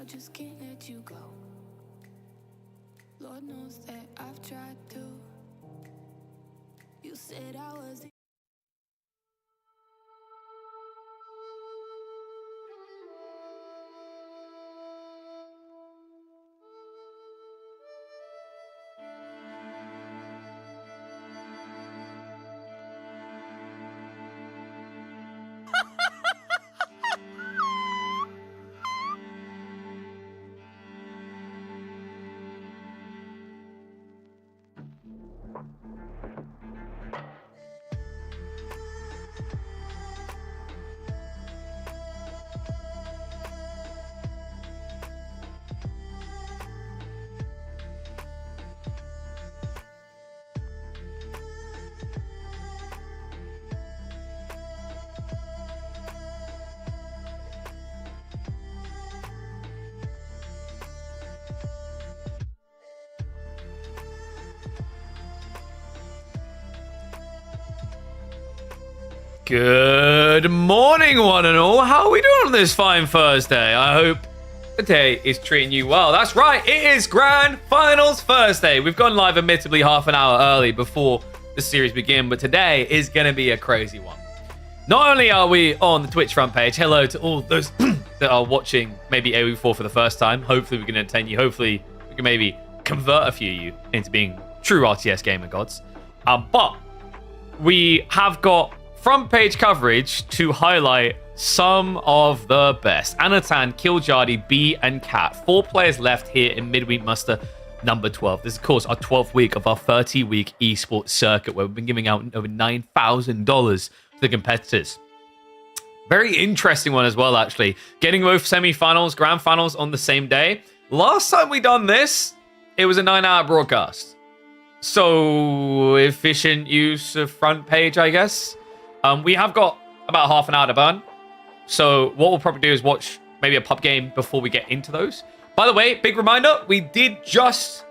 I just can't let you go. Lord knows that I've tried to. You said I was the Good morning, one and all. How are we doing on this fine Thursday? I hope the day is treating you well. That's right, it is Grand Finals Thursday. We've gone live admittedly half an hour early before the series begin, but today is going to be a crazy one. Not only are we on the Twitch front page, hello to all those that are watching maybe AOE4 for the first time. Hopefully we can entertain you. Hopefully we can maybe convert a few of you into being true RTS gamer gods. But we have got front page coverage to highlight some of the best. Anatan, Killjadi, B, and Cat. 4 players left here in midweek muster number 12. This is, of course, our 12th week of our 30-week esports circuit where we've been giving out over $9,000 to the competitors. Very interesting one as well, actually. Getting both semi-finals, grand finals on the same day. Last time we done this, it was a 9-hour broadcast. So, efficient use of front page, I guess. We have got about half an hour to burn. So what we'll probably do is watch maybe a pub game before we get into those. By the way, big reminder, we did just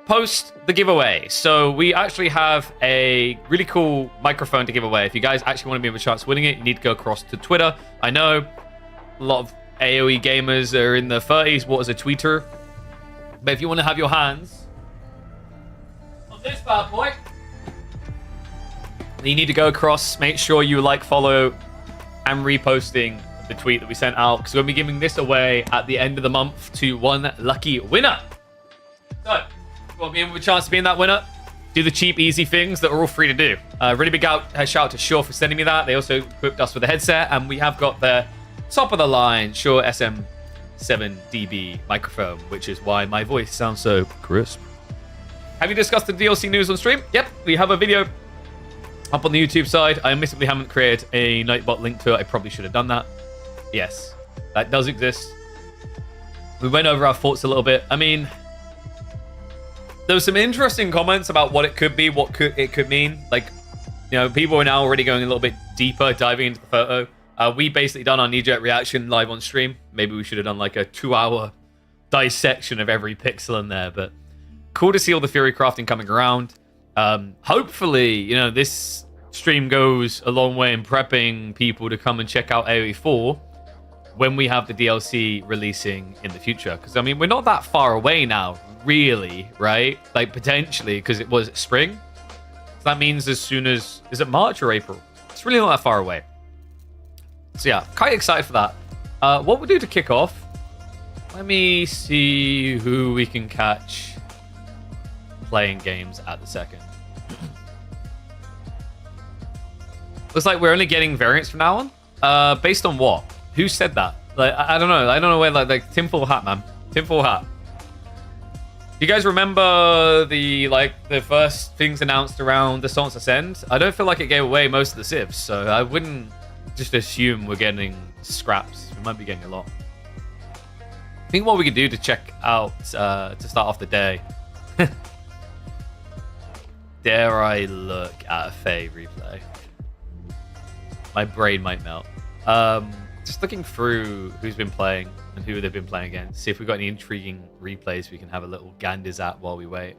post the giveaway. So we actually have a really cool microphone to give away. If you guys actually want to be a chance of winning it, you need to go across to Twitter. I know a lot of AOE gamers are in their 30s. What is a tweeter? But if you want to have your hands on this bad boy, you need to go across, make sure you like, follow, and reposting the tweet that we sent out, because we'll be giving this away at the end of the month to one lucky winner. So, if you want to be in with a chance to be in that winner, do the cheap, easy things that are all free to do. Really big shout out to Shure for sending me that. They also equipped us with a headset, and we have got the top of the line Shure SM7DB microphone, which is why my voice sounds so crisp. Have you discussed the DLC news on stream? Yep, we have a video up on the YouTube side. I admittedly haven't created a Nightbot link to it. I probably should have done that. Yes, that does exist. We went over our thoughts a little bit. I mean, there was some interesting comments about what it could be, what it could mean. Like, you know, people are now already going a little bit deeper, diving into the photo. We basically done our knee-jerk reaction live on stream. Maybe we should have done like a 2-hour dissection of every pixel in there. But cool to see all the theory crafting coming around. Hopefully, you know, this stream goes a long way in prepping people to come and check out AOE4 when we have the DLC releasing in the future. Because, I mean, we're not that far away now, really, right? Like, potentially, because it was spring. So that means as soon as... Is it March or April? It's really not that far away. So, yeah, quite excited for that. What we'll do to kick off... Let me see who we can catch playing games at the second. Looks like we're only getting variants from now on. Based on what? Who said that? Like, I don't know. I don't know where, like tinfoil hat, man. Tinfoil hat. Do you guys remember the first things announced around Assault Ascend? I don't feel like it gave away most of the civs, so I wouldn't just assume we're getting scraps. We might be getting a lot. I think what we could do to check out to start off the day. Dare I look at a Faye replay? My brain might melt. Just looking through who's been playing and who they've been playing against. See if we've got any intriguing replays we can have a little ganders at while we wait.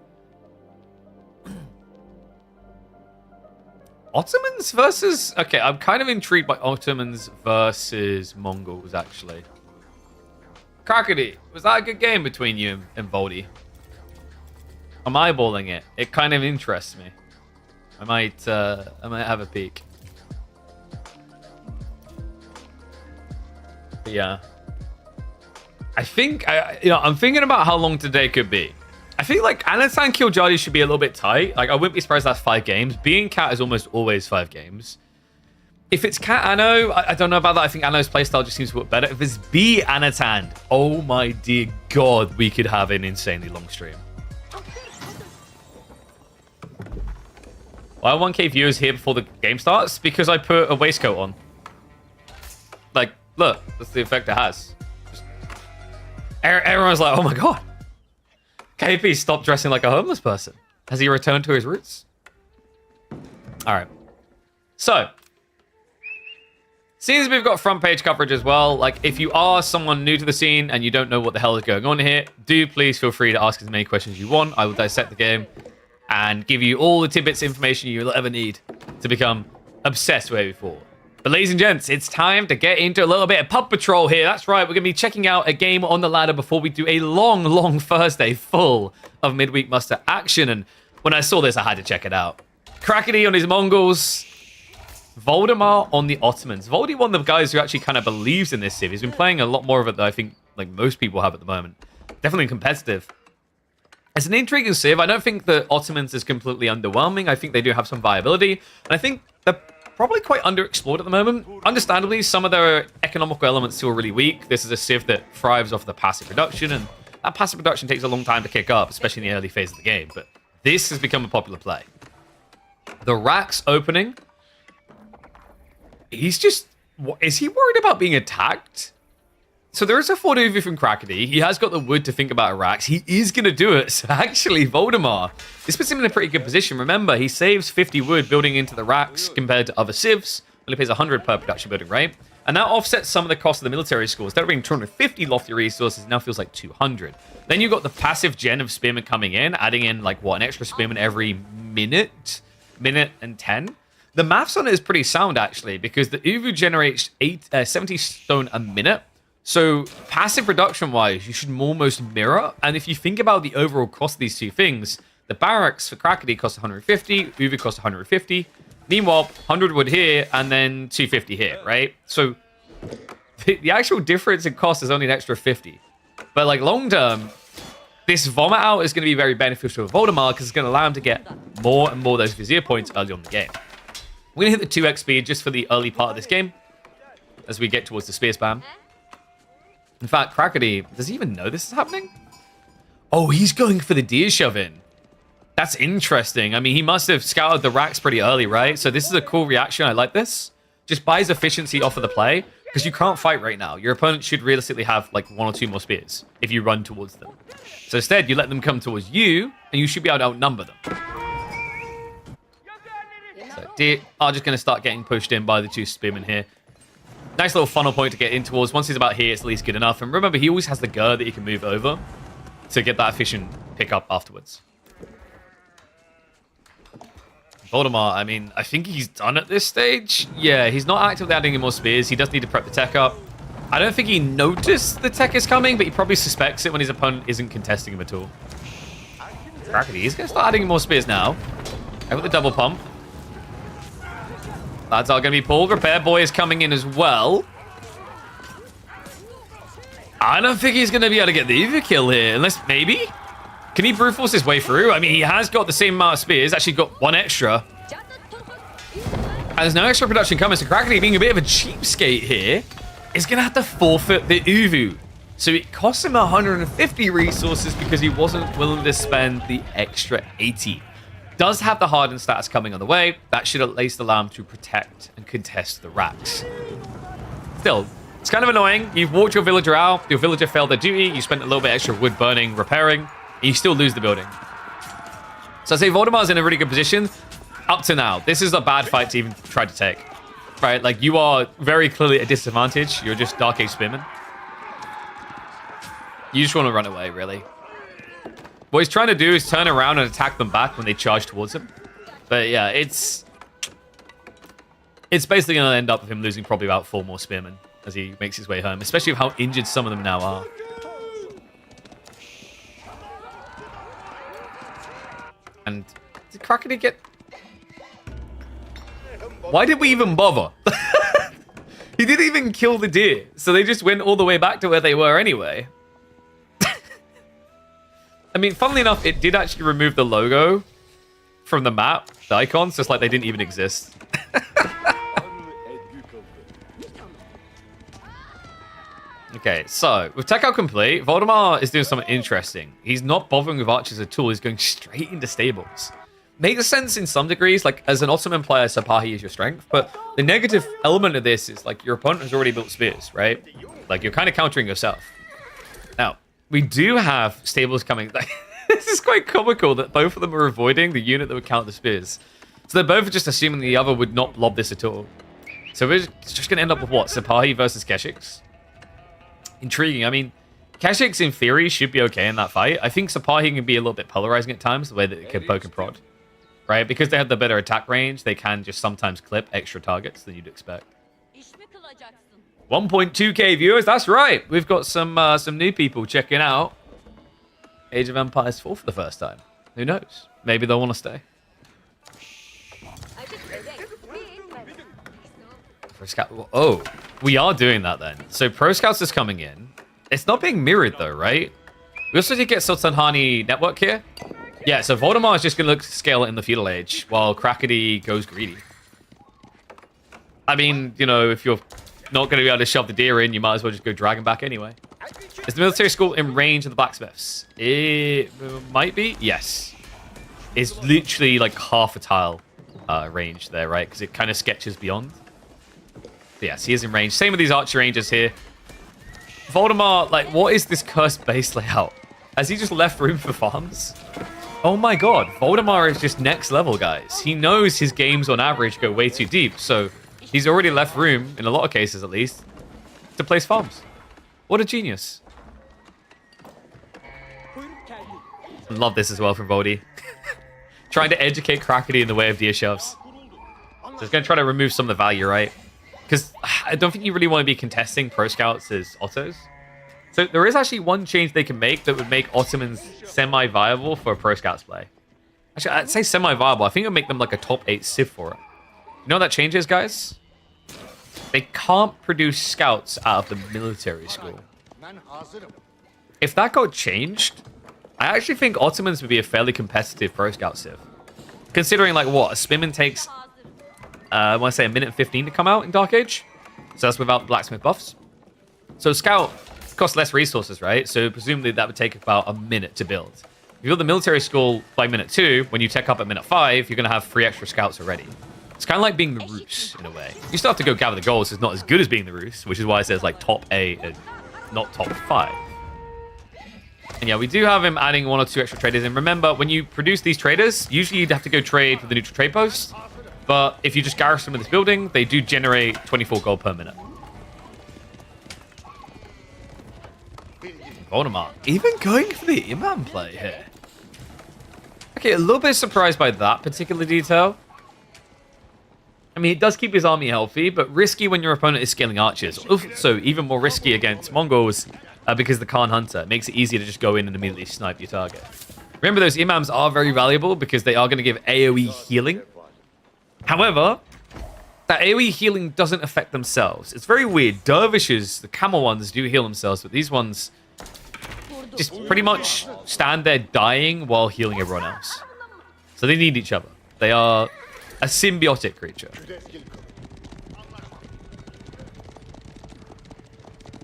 Ottomans versus... Okay, I'm kind of intrigued by Ottomans versus Mongols, actually. Crackety, was that a good game between you and Voldy? I'm eyeballing it. It kind of interests me. I might have a peek. But yeah. I think, I'm thinking about how long today could be. I feel like Anatan Killjadi should be a little bit tight. Like, I wouldn't be surprised that's 5 games. Being Cat is almost always 5 games. If it's Cat Anno, I don't know about that. I think Anno's playstyle just seems to work better. If it's B Anatan, oh my dear God, we could have an insanely long stream. Why are 1K viewers here before the game starts? Because I put a waistcoat on. Like, look, that's the effect it has. Everyone's like, oh my God. KP stopped dressing like a homeless person. Has he returned to his roots? All right. So, seems we've got front page coverage as well. Like, if you are someone new to the scene and you don't know what the hell is going on here, do please feel free to ask as many questions as you want. I will dissect the game and give you all the tidbits information you'll ever need to become obsessed with before. But ladies and gents, it's time to get into a little bit of pub patrol here. That's right, we're going to be checking out a game on the ladder before we do a long Thursday full of midweek muster action. And when I saw this, I had to check it out. Crackety on his Mongols. Voldemar on the Ottomans. Voldy, one of the guys who actually kind of believes in this civ. He's been playing a lot more of it than I think like most people have at the moment. Definitely competitive. It's an intriguing civ. I don't think the Ottomans is completely underwhelming. I think they do have some viability. And I think they're probably quite underexplored at the moment. Understandably, some of their economical elements still really weak. This is a civ that thrives off the passive production, and that passive production takes a long time to kick up, especially in the early phase of the game. But this has become a popular play. The Rax opening. He's just... Is he worried about being attacked? So there is a 4-2 from Crackety. He has got the wood to think about a Rax. He is going to do it. So actually, Voldemar, this puts him in a pretty good position. Remember, he saves 50 wood building into the Rax compared to other civs. Only pays 100 per production building, right? And that offsets some of the cost of the military school. Instead of being 250 lofty resources, it now feels like 200. Then you've got the passive gen of Spearman coming in, adding in, like, what, an extra Spearman every minute? Minute and 10? The maths on it is pretty sound, actually, because the Uvu generates 70 stone a minute. So passive production-wise, you should almost mirror. And if you think about the overall cost of these two things, the barracks for Crackety cost 150, Uvu cost 150. Meanwhile, 100 wood here, and then 250 here, right? So the actual difference in cost is only an extra 50. But like long-term, this vomit out is going to be very beneficial to Voldemar because it's going to allow him to get more and more of those Vizier points early on in the game. We're going to hit the 2x speed just for the early part of this game as we get towards the spear spam. In fact, Crackety, does he even know this is happening? Oh, he's going for the deer shove-in. That's interesting. I mean, he must have scouted the racks pretty early, right? So this is a cool reaction. I like this. Just buys efficiency off of the play because you can't fight right now. Your opponent should realistically have like 1 or 2 more spears if you run towards them. So instead, you let them come towards you and you should be able to outnumber them. So deer are just going to start getting pushed in by the 2 spearmen here. Nice little funnel point to get in towards. Once he's about here, it's at least good enough. And remember, he always has the Gur that he can move over to get that efficient pickup afterwards. Voldemar, I mean, I think he's done at this stage. Yeah, he's not actively adding any more spears. He does need to prep the tech up. I don't think he noticed the tech is coming, but he probably suspects it when his opponent isn't contesting him at all. Crackety, he's going to start adding more spears now. Over the double pump. Lads are going to be pulled. Repair Boy is coming in as well. I don't think he's going to be able to get the Uvu kill here. Unless, maybe? Can he brute force his way through? I mean, he has got the same amount of spears. Actually got 1 extra. And there's no extra production coming. So Crackety, being a bit of a cheapskate here, is going to have to forfeit the Uvu. So it costs him 150 resources because he wasn't willing to spend the extra 80. Does have the hardened stats coming on the way. That should at least allow him to protect and contest the racks. Still, it's kind of annoying. You've walked your villager out. Your villager failed their duty. You spent a little bit extra wood burning, repairing. And you still lose the building. So I say Voldemar's in a really good position up to now. This is a bad fight to even try to take. Right? Like, you are very clearly at a disadvantage. You're just Dark Age Spearman. You just want to run away, really. What he's trying to do is turn around and attack them back when they charge towards him. But yeah, it's basically going to end up with him losing probably about 4 more spearmen as he makes his way home, especially with how injured some of them now are. And did Krakeny get... Why did we even bother? He didn't even kill the deer. So they just went all the way back to where they were anyway. I mean, funnily enough, it did actually remove the logo from the map, the icons, just like they didn't even exist. Okay, so with tech out complete, Voldemar is doing something interesting. He's not bothering with archers at all. He's going straight into stables. Makes sense in some degrees. Like, as an Ottoman player, Sapahi is your strength. But the negative element of this is, like, your opponent has already built spears, right? Like, you're kind of countering yourself. Now, we do have stables coming. This is quite comical that both of them are avoiding the unit that would count the spears. So they're both just assuming the other would not lob this at all. So we're just going to end up with what? Sapahi versus Keshix? Intriguing. I mean, Keshix in theory should be okay in that fight. I think Sapahi can be a little bit polarizing at times, the way that it can poke and prod. Right? Because they have the better attack range, they can just sometimes clip extra targets than you'd expect. 1.2k viewers, that's right. We've got some new people checking out Age of Empires 4 for the first time. Who knows? Maybe they'll want to stay. Pro Scout. Oh, we are doing that then. So Pro Scouts is coming in. It's not being mirrored though, right? We also did get Sultan Hani network here. Yeah, so Voldemar is just going to look to scale it in the feudal age while Krakeny goes greedy. I mean, you know, if you're not going to be able to shove the deer in, you might as well just go dragon back anyway. Is the military school in range of the blacksmiths? It might be. Yes. It's literally like half a tile range there, right? Because it kind of sketches beyond. But yes, he is in range. Same with these archer rangers here. Voldemar, like, what is this cursed base layout? Has he just left room for farms? Oh my god, Voldemar is just next level, guys. He knows his games on average go way too deep, so he's already left room, in a lot of cases at least, to place farms. What a genius. Love this as well from Voldy. Trying to educate Krakeny in the way of deer shoves. So it's going to try to remove some of the value, right? Because I don't think you really want to be contesting Pro Scouts as Ottos. So there is actually one change they can make that would make Ottomans semi-viable for a Pro Scouts play. Actually, I'd say semi-viable. I think it would make them like a top 8 Civ for it. You know what that change is, guys? They can't produce scouts out of the military school. If that got changed, I actually think Ottomans would be a fairly competitive Pro Scout Civ. Considering, like, what? A Spimmin takes, I want to say, a minute and 15 to come out in Dark Age. So that's without the blacksmith buffs. So Scout costs less resources, right? So presumably that would take about a minute to build. If you build the military school by minute 2, when you tech up at minute 5, you're going to have 3 extra scouts already. It's kind of like being the Rus in a way. You still have to go gather the goals. It's not as good as being the Rus, which is why it says like top 8 and not top 5. And yeah, we do have him adding 1 or 2 extra traders. And remember, when you produce these traders, usually you'd have to go trade with the neutral trade post. But if you just garrison them in this building, they do generate 24 gold per minute. Voldemar even going for the Imam play here. Okay, a little bit surprised by that particular detail. I mean, it does keep his army healthy, but risky when your opponent is scaling archers. So even more risky against Mongols because the Khan Hunter. It makes it easier to just go in and immediately snipe your target. Remember, those Imams are very valuable because they are going to give AoE healing. However, that AoE healing doesn't affect themselves. It's very weird. Dervishes, the camel ones, do heal themselves, but these ones just pretty much stand there dying while healing everyone else. So they need each other. They are a symbiotic creature.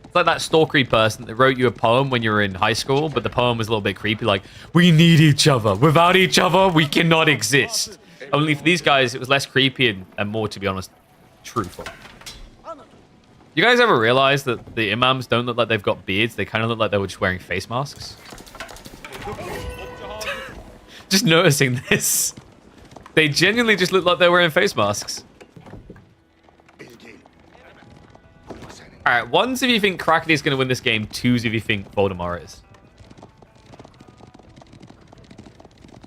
It's like that stalkery person that wrote you a poem when you were in high school, but the poem was a little bit creepy, like, we need each other. Without each other, we cannot exist. Only for these guys, it was less creepy and more, to be honest, truthful. You guys ever realize that the imams don't look like they've got beards? They kind of look like they were just wearing face masks. Just noticing this. They genuinely just look like they're wearing face masks. Alright, ones if you think Krakeny is going to win this game, twos if you think Voldemar is.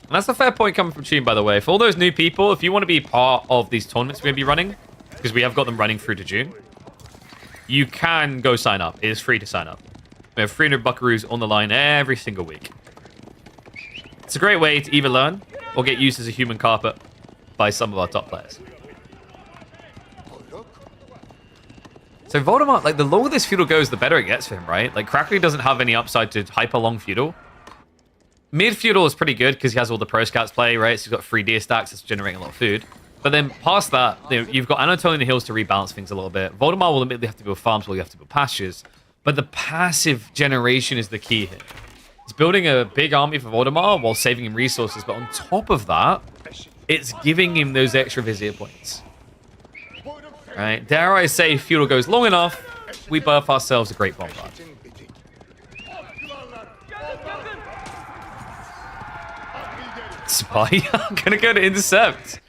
And that's a fair point coming from Tune, by the way. For all those new people, if you want to be part of these tournaments we're going to be running, because we have got them running through to June, you can go sign up. It is free to sign up. We have 300 buckaroos on the line every single week. It's a great way to either learn or get used as a human carpet by some of our top players. So Voldemort, like, the longer this feudal goes, the better it gets for him, right? Like, Crackly doesn't have any upside to hyper long feudal. Mid feudal is pretty good because he has all the pro scouts play, right? So he's got 3 deer stacks that's generating a lot of food. But then past that, you've got Anatolian Hills to rebalance things a little bit. Voldemort will admittedly have to build farms while you have to build pastures. But the passive generation is the key here. It's building a big army for Voldemort while saving him resources. But on top of that, it's giving him those extra vizier points. Right? Dare I say, feudal goes long enough, we birth ourselves a great bombard. Spy, I'm gonna go to intercept.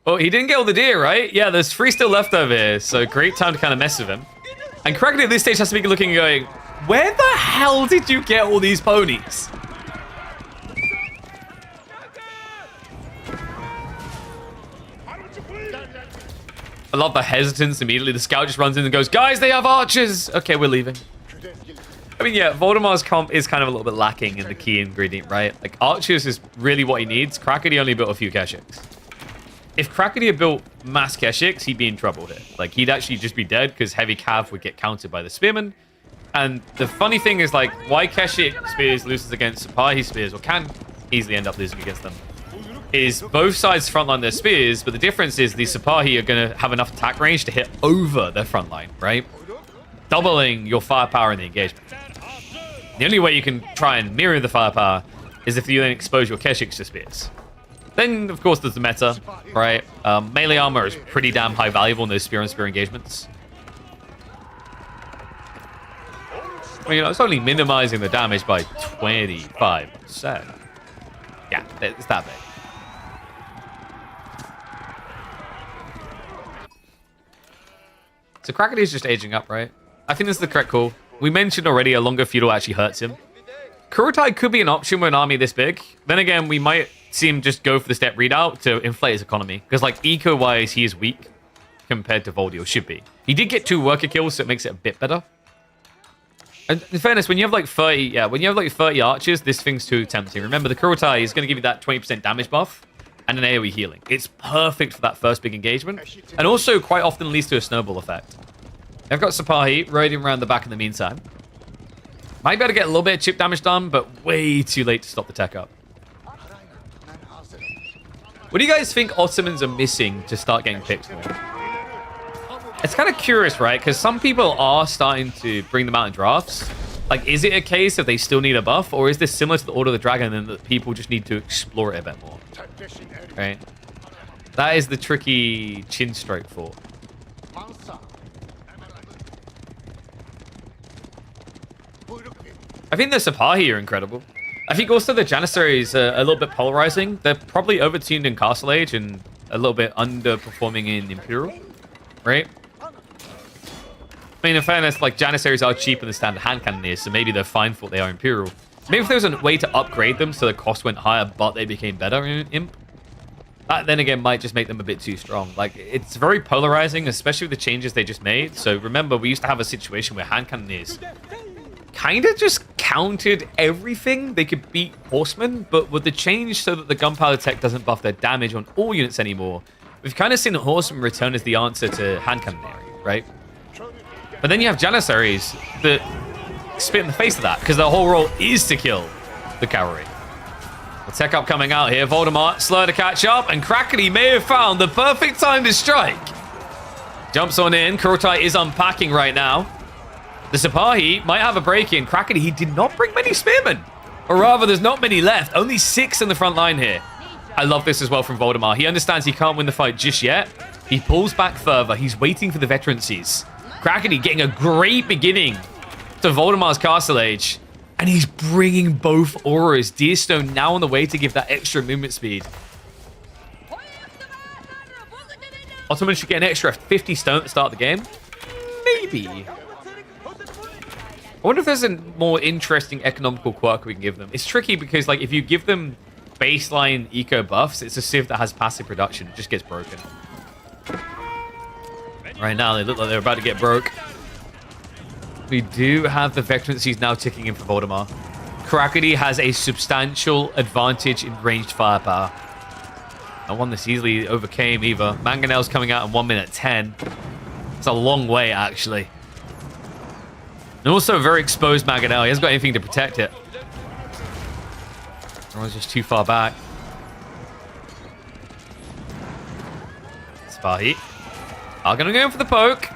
Oh, he didn't get all the deer, right? Yeah, there's 3 still left over here, so great time to kind of mess with him. And Crackly at this stage has to be looking and going, where the hell did you get all these ponies? I love the hesitance immediately. The scout just runs in and goes, guys, they have archers. Okay, we're leaving. I mean, yeah, Voldemort's comp is kind of a little bit lacking in the key ingredient, right? Like, archers is really what he needs. Crackety only built a few Keshiks. If Crackety had built mass Keshiks, he'd be in trouble here. Like, he'd actually just be dead because heavy cav would get countered by the spearmen. And the funny thing is, like, why Keshik spears loses against Sipahi spears, or can easily end up losing against them, is both sides frontline their spears, but the difference is the Sipahi are going to have enough attack range to hit over their front line, right? Doubling your firepower in the engagement. The only way you can try and mirror the firepower is if you then expose your Keshiks to spears. Then, of course, there's the meta, right? Melee armor is pretty damn high valuable in those spear-on-spear engagements. Well, you know, it's only minimizing the damage by 25%. Yeah, it's that big. So Crackety is just aging up, right? I think this is the correct call. We mentioned already a longer feudal actually hurts him. Kurotai could be an option with an army this big. Then again, we might see him just go for the step readout to inflate his economy. Because, like, eco-wise, he is weak compared to Voldio should be. He did get 2 worker kills, so it makes it a bit better. And in fairness, when you have like 30 archers, this thing's too tempting. Remember, the Kurotai is going to give you that 20% damage buff and an AoE healing. It's perfect for that first big engagement. And also quite often leads to a snowball effect. I've got Sipahi riding around the back in the meantime. Might be able to get a little bit of chip damage done, but way too late to stop the tech up. What do you guys think Ottomans are missing to start getting picked more? It's kind of curious, right? Because some people are starting to bring them out in drafts. Like, is it a case of they still need a buff? Or is this similar to the Order of the Dragon and that people just need to explore it a bit more? Right? That is the tricky chin stroke for. I think the Sipahi are incredible. I think also the Janissaries are a little bit polarizing. They're probably overtuned in Castle Age and a little bit underperforming in Imperial. Right? I mean, in fairness, like, Janissaries are cheaper than standard hand cannoneers, so maybe they're fine for what they are Imperial. Maybe if there was a way to upgrade them so the cost went higher, but they became better in Imp, that then again might just make them a bit too strong. Like, it's very polarizing, especially with the changes they just made. So remember, we used to have a situation where hand cannoneers kind of just countered everything. They could beat horsemen, but with the change so that the gunpowder tech doesn't buff their damage on all units anymore, we've kind of seen horsemen return as the answer to hand cannonary, right? But then you have Janissaries that spit in the face of that, because their whole role is to kill the cavalry. The tech up coming out here. Voldemort slow to catch up, and Crackety may have found the perfect time to strike. Jumps on in. Kurotai is unpacking right now. The Sipahi might have a break in. Crackety, he did not bring many spearmen. Or rather, there's not many left. Only 6 in the front line here. I love this as well from Voldemort. He understands he can't win the fight just yet. He pulls back further. He's waiting for the veterancies. Crackety getting a great beginning to Voldemort's Castle Age. And he's bringing both auras. Deerstone now on the way to give that extra movement speed. Ottoman should get an extra 50 stone at the start of the game. Maybe. I wonder if there's a more interesting economical quirk we can give them. It's tricky because, like, if you give them baseline eco buffs, it's a civ that has passive production. It just gets broken. Right now, they look like they're about to get broke. We do have the veterancies now ticking in for Voldemort. Crackety has a substantial advantage in ranged firepower. Not one this easily overcame either. Mangonel's coming out in 1 minute 10. It's a long way, actually. And also a very exposed Mangonel. He hasn't got anything to protect it. Everyone's just too far back. Spahi. Are going to go in for the poke.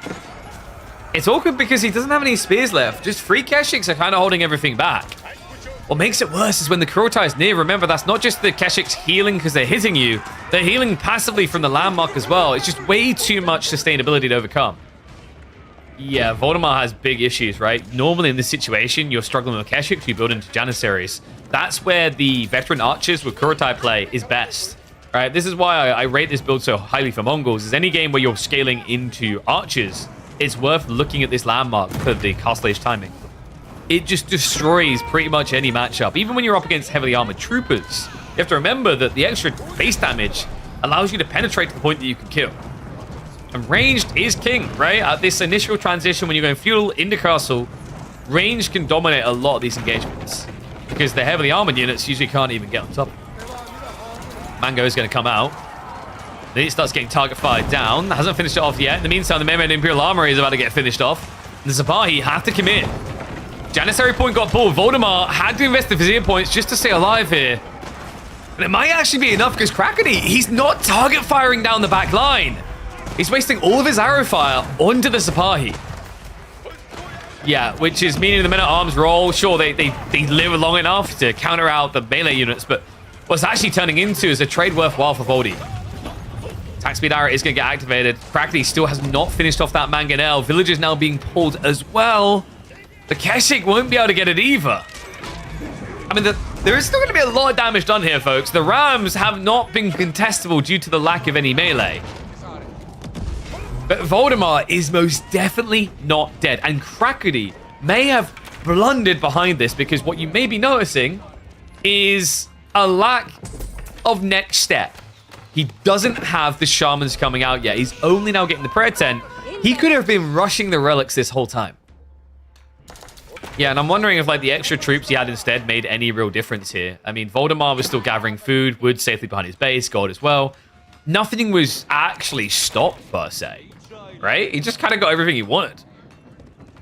It's awkward because he doesn't have any spears left. Just 3 Keshiks are kind of holding everything back. What makes it worse is when the Kurotai is near. Remember, that's not just the Keshiks healing because they're hitting you. They're healing passively from the landmark as well. It's just way too much sustainability to overcome. Yeah, Voldemar has big issues, right? Normally in this situation, you're struggling with Keshiks, you build into Janissaries. That's where the veteran archers with Kurotai play is best. Right? This is why I rate this build so highly for Mongols. Is any game where you're scaling into archers, it's worth looking at this landmark for the castle age timing. It just destroys pretty much any matchup. Even when you're up against heavily armored troopers, you have to remember that the extra base damage allows you to penetrate to the point that you can kill. And ranged is king, right? At this initial transition when you're going feudal into castle, range can dominate a lot of these engagements because the heavily armored units usually can't even get on top. Mango is going to come out. Then he starts getting target fired down. Hasn't finished it off yet. In the meantime, the Mermaid Imperial Armory is about to get finished off. And the Zabahi have to commit. Janissary point got pulled. Voldemar had to invest the Vizier points just to stay alive here. And it might actually be enough because Krakeny, he's not target firing down the back line. He's wasting all of his arrow fire onto the Zabahi. Yeah, which is meaning the men-at-arms roll. Sure, they live long enough to counter out the melee units, but what's actually turning into is a trade worthwhile for Voldy. Attack speed arrow is going to get activated. Krakeny still has not finished off that Mangonel. Villagers now being pulled as well. The Keshik won't be able to get it either. I mean, there is still going to be a lot of damage done here, folks. The Rams have not been contestable due to the lack of any melee. But Voldemar is most definitely not dead. And Krakeny may have blundered behind this because what you may be noticing is a lack of next step. He doesn't have the shamans coming out yet. He's only now getting the prayer tent. He could have been rushing the relics this whole time. Yeah, and I'm wondering if like the extra troops he had instead made any real difference here. I mean, Voldemar was still gathering food, wood safely behind his base, gold as well. Nothing was actually stopped per se, right? He just kind of got everything he wanted.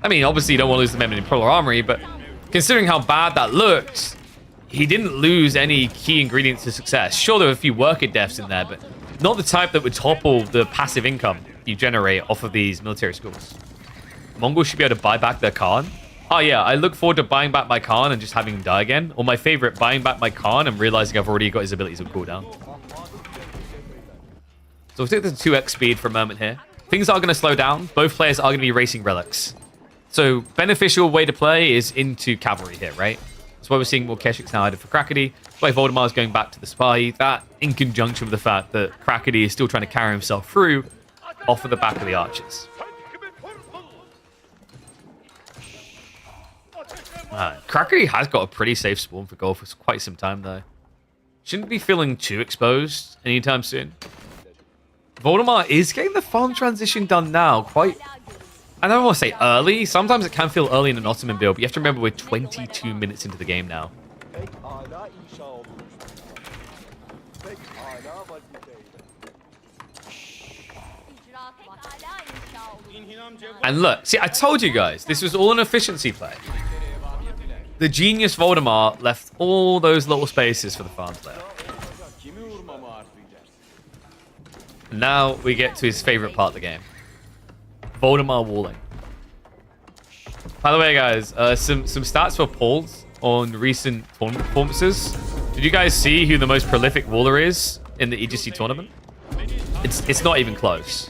I mean, obviously you don't want to lose the Memnon Imperial Armory, but considering how bad that looked, he didn't lose any key ingredients to success. Sure, there were a few worker deaths in there, but not the type that would topple the passive income you generate off of these military schools. Mongols should be able to buy back their Khan. Oh yeah, I look forward to buying back my Khan and just having him die again. Or my favorite, buying back my Khan and realizing I've already got his abilities on cooldown. So we'll take the 2x speed for a moment here. Things are going to slow down. Both players are going to be racing relics. So beneficial way to play is into cavalry here, right? That's why we're seeing more Keshiks now added for Krakeny. That's why Voldemar is going back to the Spy. That in conjunction with the fact that Krakeny is still trying to carry himself through off of the back of the archers. Krakeny has got a pretty safe spawn for gold for quite some time, though. Shouldn't be feeling too exposed anytime soon. Voldemar is getting the farm transition done now. Quite, I don't want to say early. Sometimes it can feel early in an Ottoman build, but you have to remember we're 22 minutes into the game now. And look, see, I told you guys, this was all an efficiency play. The genius Voldemar left all those little spaces for the farm player. Now we get to his favorite part of the game. Voldemar walling. By the way, guys, some stats for polls on recent tournament performances. Did you guys see who the most prolific waller is in the EGC tournament? It's not even close.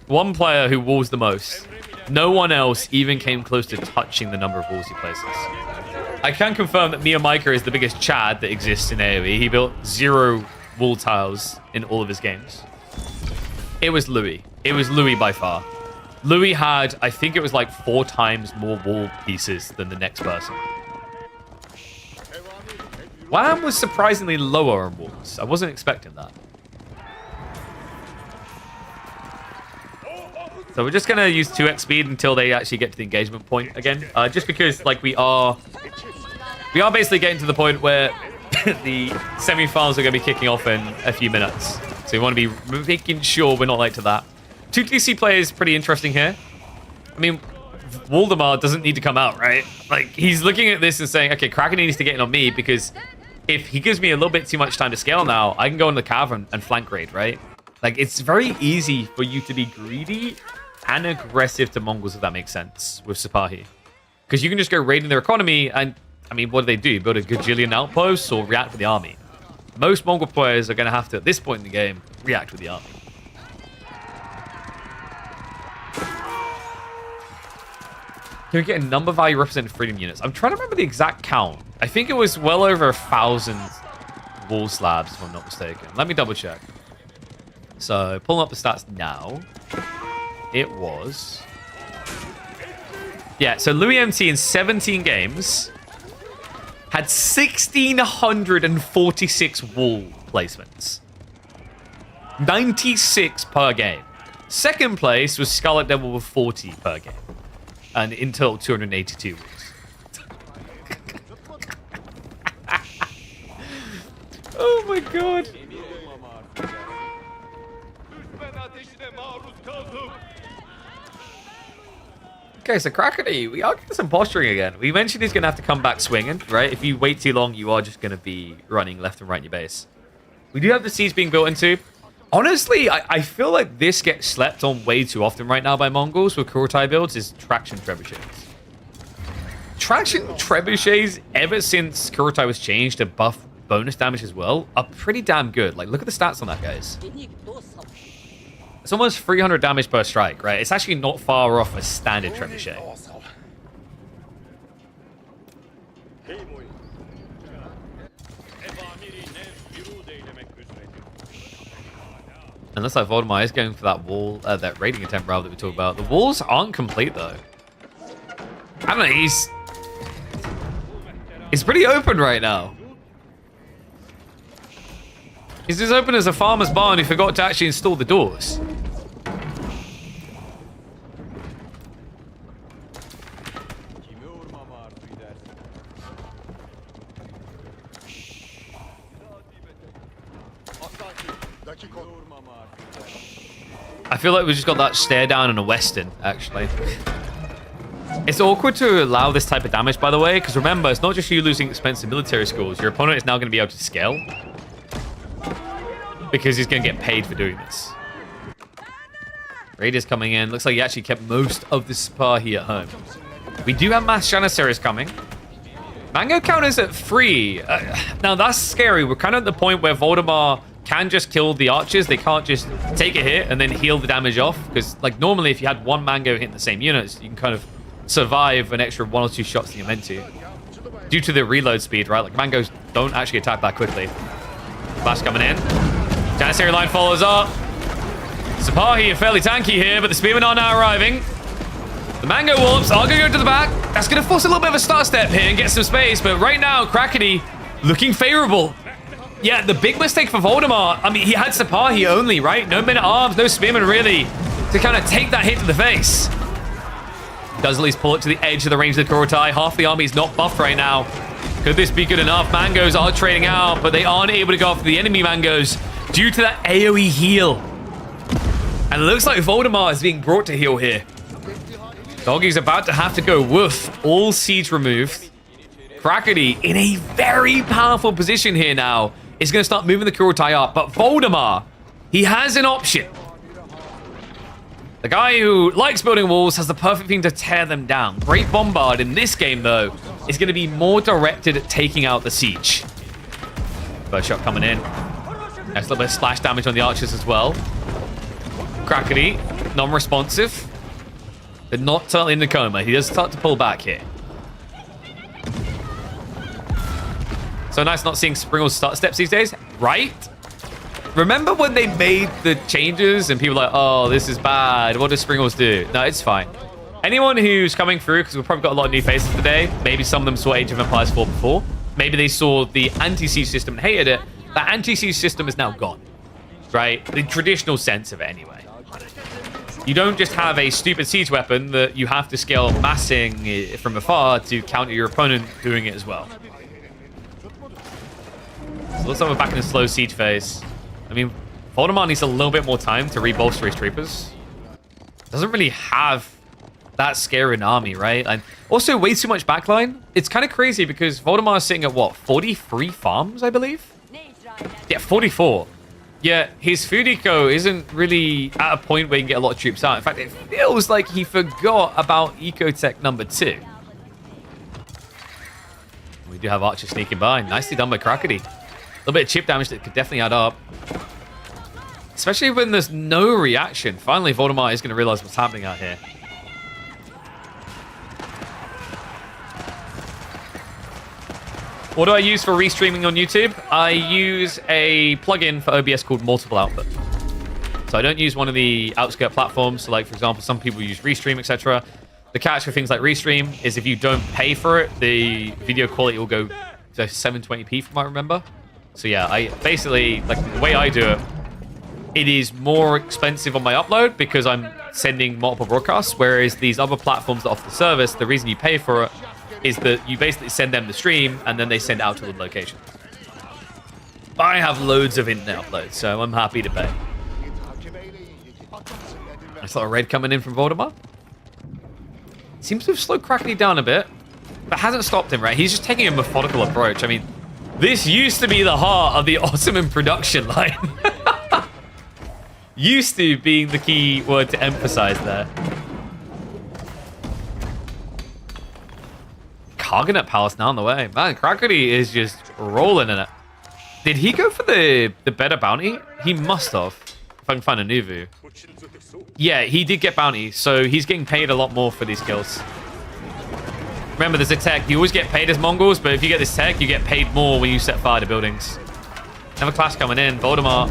One player who walls the most. No one else even came close to touching the number of walls he places. I can confirm that Mia Micah is the biggest Chad that exists in AoE. He built 0 wall tiles in all of his games. It was Louis. It was Louis by far. Louis had, I think it was like 4 times more wall pieces than the next person. Wham was surprisingly lower on walls. I wasn't expecting that. So we're just going to use 2x speed until they actually get to the engagement point again. Just because like we are basically getting to the point where the semi-finals are going to be kicking off in a few minutes. So we want to be making sure we're not late to that. 2 TC players pretty interesting here. I mean, Waldemar doesn't need to come out, right? Like, he's looking at this and saying, okay, Kraken needs to get in on me because if he gives me a little bit too much time to scale now, I can go in the cavern and flank raid, right? Like, it's very easy for you to be greedy and aggressive to Mongols, if that makes sense, with Sipahi. Because you can just go raiding their economy and, I mean, what do? Build a gajillion outposts or react with the army? Most Mongol players are going to have to, at this point in the game, react with the army. Can we get a number value representing freedom units? I'm trying to remember the exact count. I think it was well over 1,000 wall slabs, if I'm not mistaken. Let me double check. So, pulling up the stats now. It was... Yeah, so Louis MT in 17 games had 1,646 wall placements. 96 per game. Second place was Scarlet Devil with 40 per game. And in total, 282 walls. Oh my god. Okay, so Krakeny, we are getting some posturing again. We mentioned he's going to have to come back swinging, right? If you wait too long, you are just going to be running left and right in your base. We do have the siege being built into. Honestly, I feel like this gets slept on way too often right now by Mongols with Kurotai builds is traction trebuchets. Traction trebuchets, ever since Kurotai was changed to buff bonus damage as well, are pretty damn good. Like, look at the stats on that, guys. It's almost 300 damage per strike, right? It's actually not far off a standard trebuchet. And looks like Voldemar is going for that wall, that raiding attempt rather that we talked about. The walls aren't complete though. I don't know, he's pretty open right now. He's as open as a farmer's barn who forgot to actually install the doors. I feel like we just got that stare down on a Western, actually. It's awkward to allow this type of damage, by the way, because remember, it's not just you losing expensive military schools. Your opponent is now going to be able to scale. Because he's going to get paid for doing this. Raiders coming in. Looks like he actually kept most of the Sipahi at home. We do have mass Janissaries coming. Mango count is at 3. Now, that's scary. We're kind of at the point where Voldemar can just kill the archers. They can't just take a hit and then heal the damage off. Because, like, normally if you had one Mango hitting the same units, you can kind of survive an extra 1 or 2 shots that you're meant to. Due to the reload speed, right? Like, Mangos don't actually attack that quickly. Flash coming in. Janissary line follows up. Sipahi are fairly tanky here, but the Spearmen are now arriving. The Mango Warps are going to go to the back. That's going to force a little bit of a start step here and get some space. But right now, Krakeny looking favorable. Yeah, the big mistake for Voldemar, I mean, he had Sipahi only, right? No men-at-arms, no Spearmen really, to kind of take that hit to the face. Does at least pull it to the edge of the range of the Kurotai. Half the army is not buffed right now. Could this be good enough? Mangoes are trading out, but they aren't able to go after the enemy Mangoes due to that AoE heal. And it looks like Voldemar is being brought to heal here. Doggy's about to have to go woof. All siege removed. Krakeny in a very powerful position here now is going to start moving the Kurotai up. But Voldemar, he has an option. The guy who likes building walls has the perfect thing to tear them down. Great Bombard in this game, though, is going to be more directed at taking out the siege. First shot coming in. Nice little bit of splash damage on the archers as well. Krakeny, non-responsive. But not totally in the coma. He does start to pull back here. So nice not seeing Springle's start steps these days, right? Remember when they made the changes and people were like, oh, this is bad. What does Springles do? No, it's fine. Anyone who's coming through, because we've probably got a lot of new faces today, maybe some of them saw Age of Empires 4 before. Maybe they saw the anti-siege system and hated it. That anti-siege system is now gone, right? The traditional sense of it anyway. You don't just have a stupid siege weapon that you have to scale massing from afar to counter your opponent doing it as well. So looks like we're back in a slow siege phase. I mean, Voldemort needs a little bit more time to rebolster his troopers. Doesn't really have that scary an army, right? And also way too much backline. It's kind of crazy because Voldemort is sitting at what, 43 farms, I believe? Yeah, 44. Yeah, his food eco isn't really at a point where he can get a lot of troops out. In fact, it feels like he forgot about Ecotech number 2. We do have Archer sneaking by. Nicely done by Crackety. A little bit of chip damage that could definitely add up. Especially when there's no reaction. Finally, Voldemort is going to realize what's happening out here. What do I use for restreaming on YouTube? I use a plugin for OBS called Multiple Output. So I don't use one of the outskirt platforms. So like, for example, some people use Restream, etc. The catch for things like Restream is if you don't pay for it, the video quality will go to 720p from what I remember. So yeah, I basically, like the way I do it, it is more expensive on my upload because I'm sending multiple broadcasts, whereas these other platforms that offer the service, the reason you pay for it is that you basically send them the stream and then they send it out to the location. But I have loads of internet uploads, so I'm happy to pay. I saw a raid coming in from Voldemort. Seems to have slowed Crackety down a bit, but hasn't stopped him, right? He's just taking a methodical approach. I mean, this used to be the heart of the Ottoman production line. Used to being the key word to emphasize there. Cargonet Palace now on the way. Man, Crackety is just rolling in it. Did he go for the better bounty? He must have. If I can find a new view. Yeah, he did get bounty, so he's getting paid a lot more for these kills. Remember, there's a tech. You always get paid as Mongols, but if you get this tech, you get paid more when you set fire to buildings. Another clash coming in. Voldemort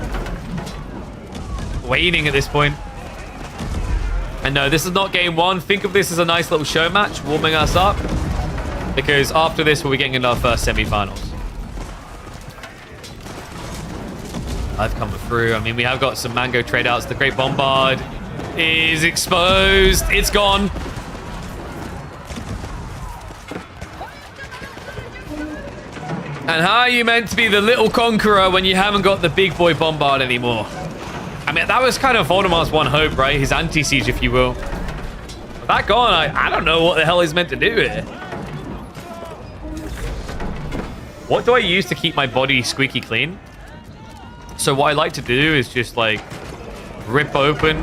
waning at this point. And no, this is not game one. Think of this as a nice little show match, warming us up. Because after this, we'll be getting into our first semi-finals. I've come through. I mean, we have got some mango trade-outs. The Great Bombard is exposed. It's gone. And how are you meant to be the little conqueror when you haven't got the big boy Bombard anymore? I mean, that was kind of Voldemort's one hope, right? His anti-siege, if you will. With that gone, I don't know what the hell he's meant to do here. What do I use to keep my body squeaky clean? So what I like to do is just like rip open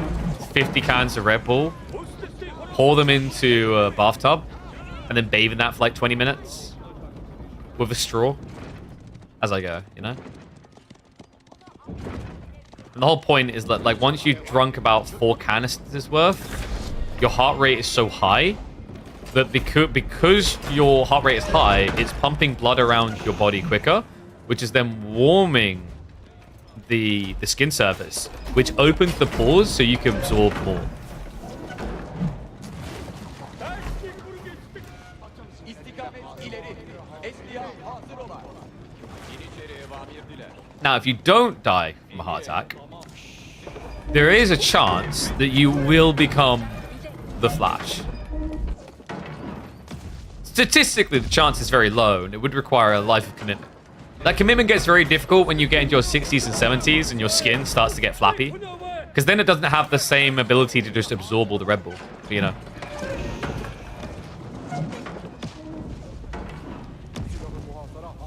50 cans of Red Bull, pour them into a bathtub, and then bathe in that for like 20 minutes with a straw as I go, you know? And the whole point is that like once you've drunk about 4 canisters worth, your heart rate is so high that because your heart rate is high, it's pumping blood around your body quicker, which is then warming the skin surface, which opens the pores so you can absorb more. Now, if you don't die from a heart attack, there is a chance that you will become the Flash. Statistically, the chance is very low, and it would require a life of commitment. That commitment gets very difficult when you get into your 60s and 70s and your skin starts to get flappy. Because then it doesn't have the same ability to just absorb all the Red Bull, you know.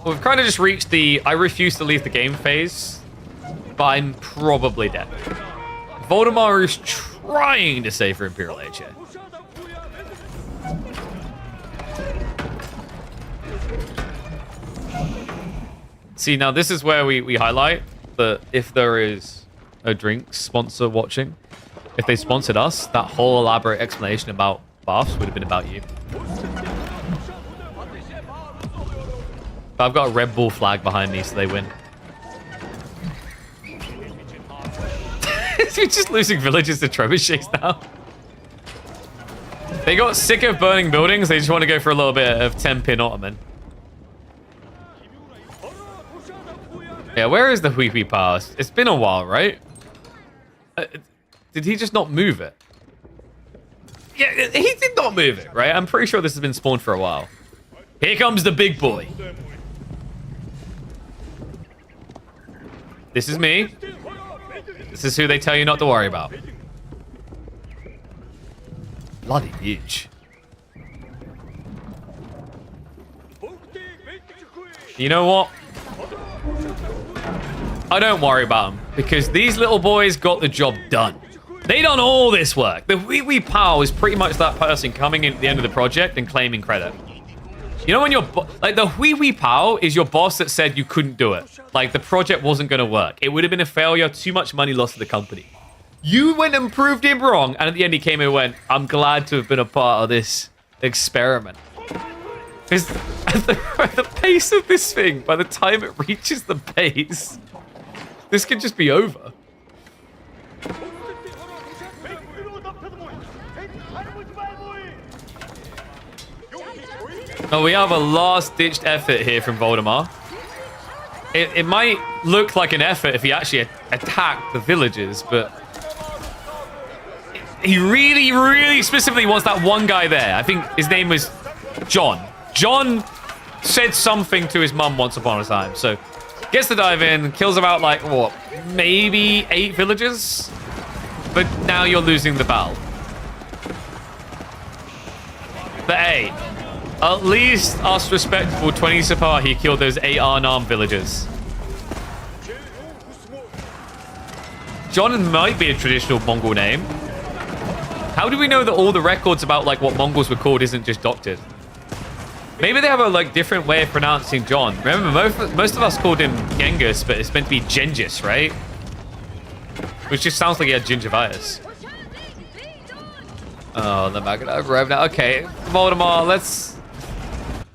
Well, we've kind of just reached the I refuse to leave the game phase, but I'm probably dead. Voldemort is trying to save for Imperial Age here. See, now this is where we highlight that if there is a drink sponsor watching, if they sponsored us, that whole elaborate explanation about baths would have been about you. But I've got a Red Bull flag behind me, so they win. We're just losing villages to trebuchets now. They got sick of burning buildings. They just want to go for a little bit of 10-pin Ottoman. Yeah, where is the Hui Pass? It's been a while, right? Did he just not move it? Yeah, he did not move it, right? I'm pretty sure this has been spawned for a while. Here comes the big boy. This is me. This is who they tell you not to worry about. Bloody huge. You know what? I don't worry about them because these little boys got the job done. They done all this work. The wee wee pal is pretty much that person coming in at the end of the project and claiming credit. You know when you're like the wee wee pal is your boss that said you couldn't do it. Like the project wasn't going to work. It would have been a failure. Too much money lost to the company. You went and proved him wrong, and at the end he came and went, "I'm glad to have been a part of this experiment." Because at the pace of this thing, by the time it reaches the base, this could just be over. Oh, we have a last-ditched effort here from Voldemar. It might look like an effort if he actually attacked the villagers, but he really, really specifically wants that one guy there. I think his name was John. John said something to his mum once upon a time, so gets the dive in, kills about, like, what, maybe 8 villagers? But now you're losing the battle. But hey, at least us respectable 20 Sipahi killed those 8 unarmed villagers. John might be a traditional Mongol name. How do we know that all the records about like what Mongols were called isn't just doctored? Maybe they have a like different way of pronouncing John. Remember, most of us called him Genghis, but it's meant to be Gengis, right? Which just sounds like he had gingivitis. Oh, the Magadog arrived now. Okay, Voldemar, let's...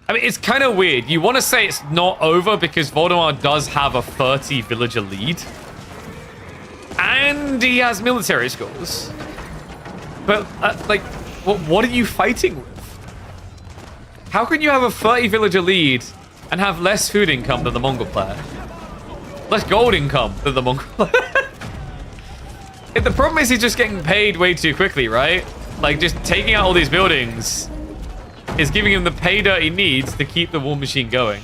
I mean, it's kind of weird. You want to say it's not over because Voldemar does have a 30 villager lead. And he has military schools. But, like, what are you fighting with? How can you have a 30 villager lead and have less food income than the Mongol player? Less gold income than the Mongol player? The problem is he's just getting paid way too quickly, right? Like, just taking out all these buildings is giving him the pay dirt he needs to keep the war machine going.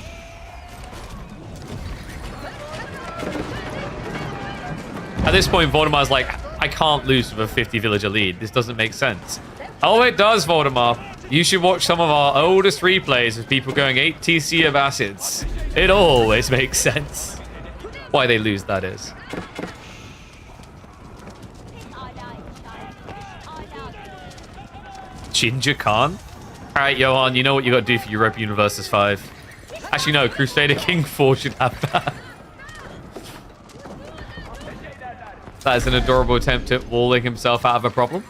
At this point, Voldemar's like, I can't lose with a 50 villager lead. This doesn't make sense. Oh, it does, Voldemar. You should watch some of our oldest replays of people going 8 TC of acids. It always makes sense. Why they lose, that is. Ginger Khan? Alright, Johan, you know what you gotta do for Europa Universes 5. Actually, no, Crusader King 4 should have that. That is an adorable attempt at walling himself out of a problem.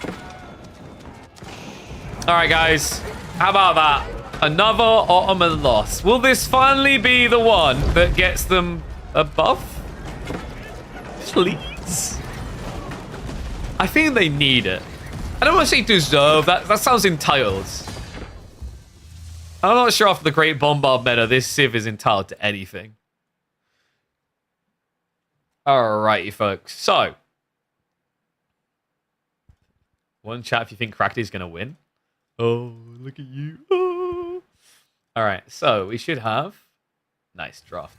Alright, guys. How about that? Another Ottoman loss. Will this finally be the one that gets them above? Please? I think they need it. I don't want to say deserve. That sounds entitled. I'm not sure after the Great Bombard meta, this Civ is entitled to anything. Alrighty, folks. So, one chat if you think Cracky's going to win. Oh, look at you. Oh. Alright, so we should have... Nice draft.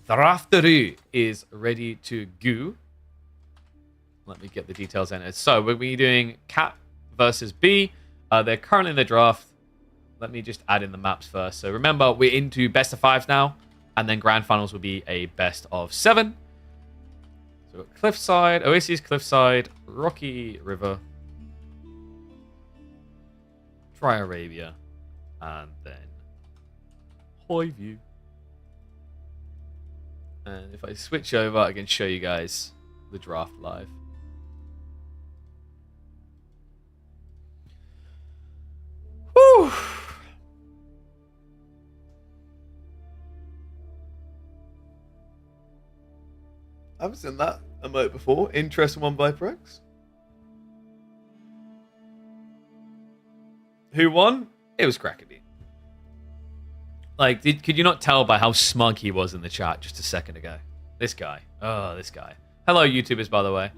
Drafteru is ready to go. Let me get the details in. So, we're going to be doing Cat versus B. They're currently in the draft. Let me just add in the maps first. So, remember, we're into best of 5 now. And then grand finals will be a best of 7. So, we've got Cliffside, Oasis Cliffside, Rocky River, Dry Arabia, and then Highview. And if I switch over, I can show you guys the draft live. Whew. I haven't seen that emote before. Interest one by Prex. Who won? It was Crackedy. Like, could you not tell by how smug he was in the chat just a second ago? This guy. Oh, this guy. Hello, YouTubers, by the way.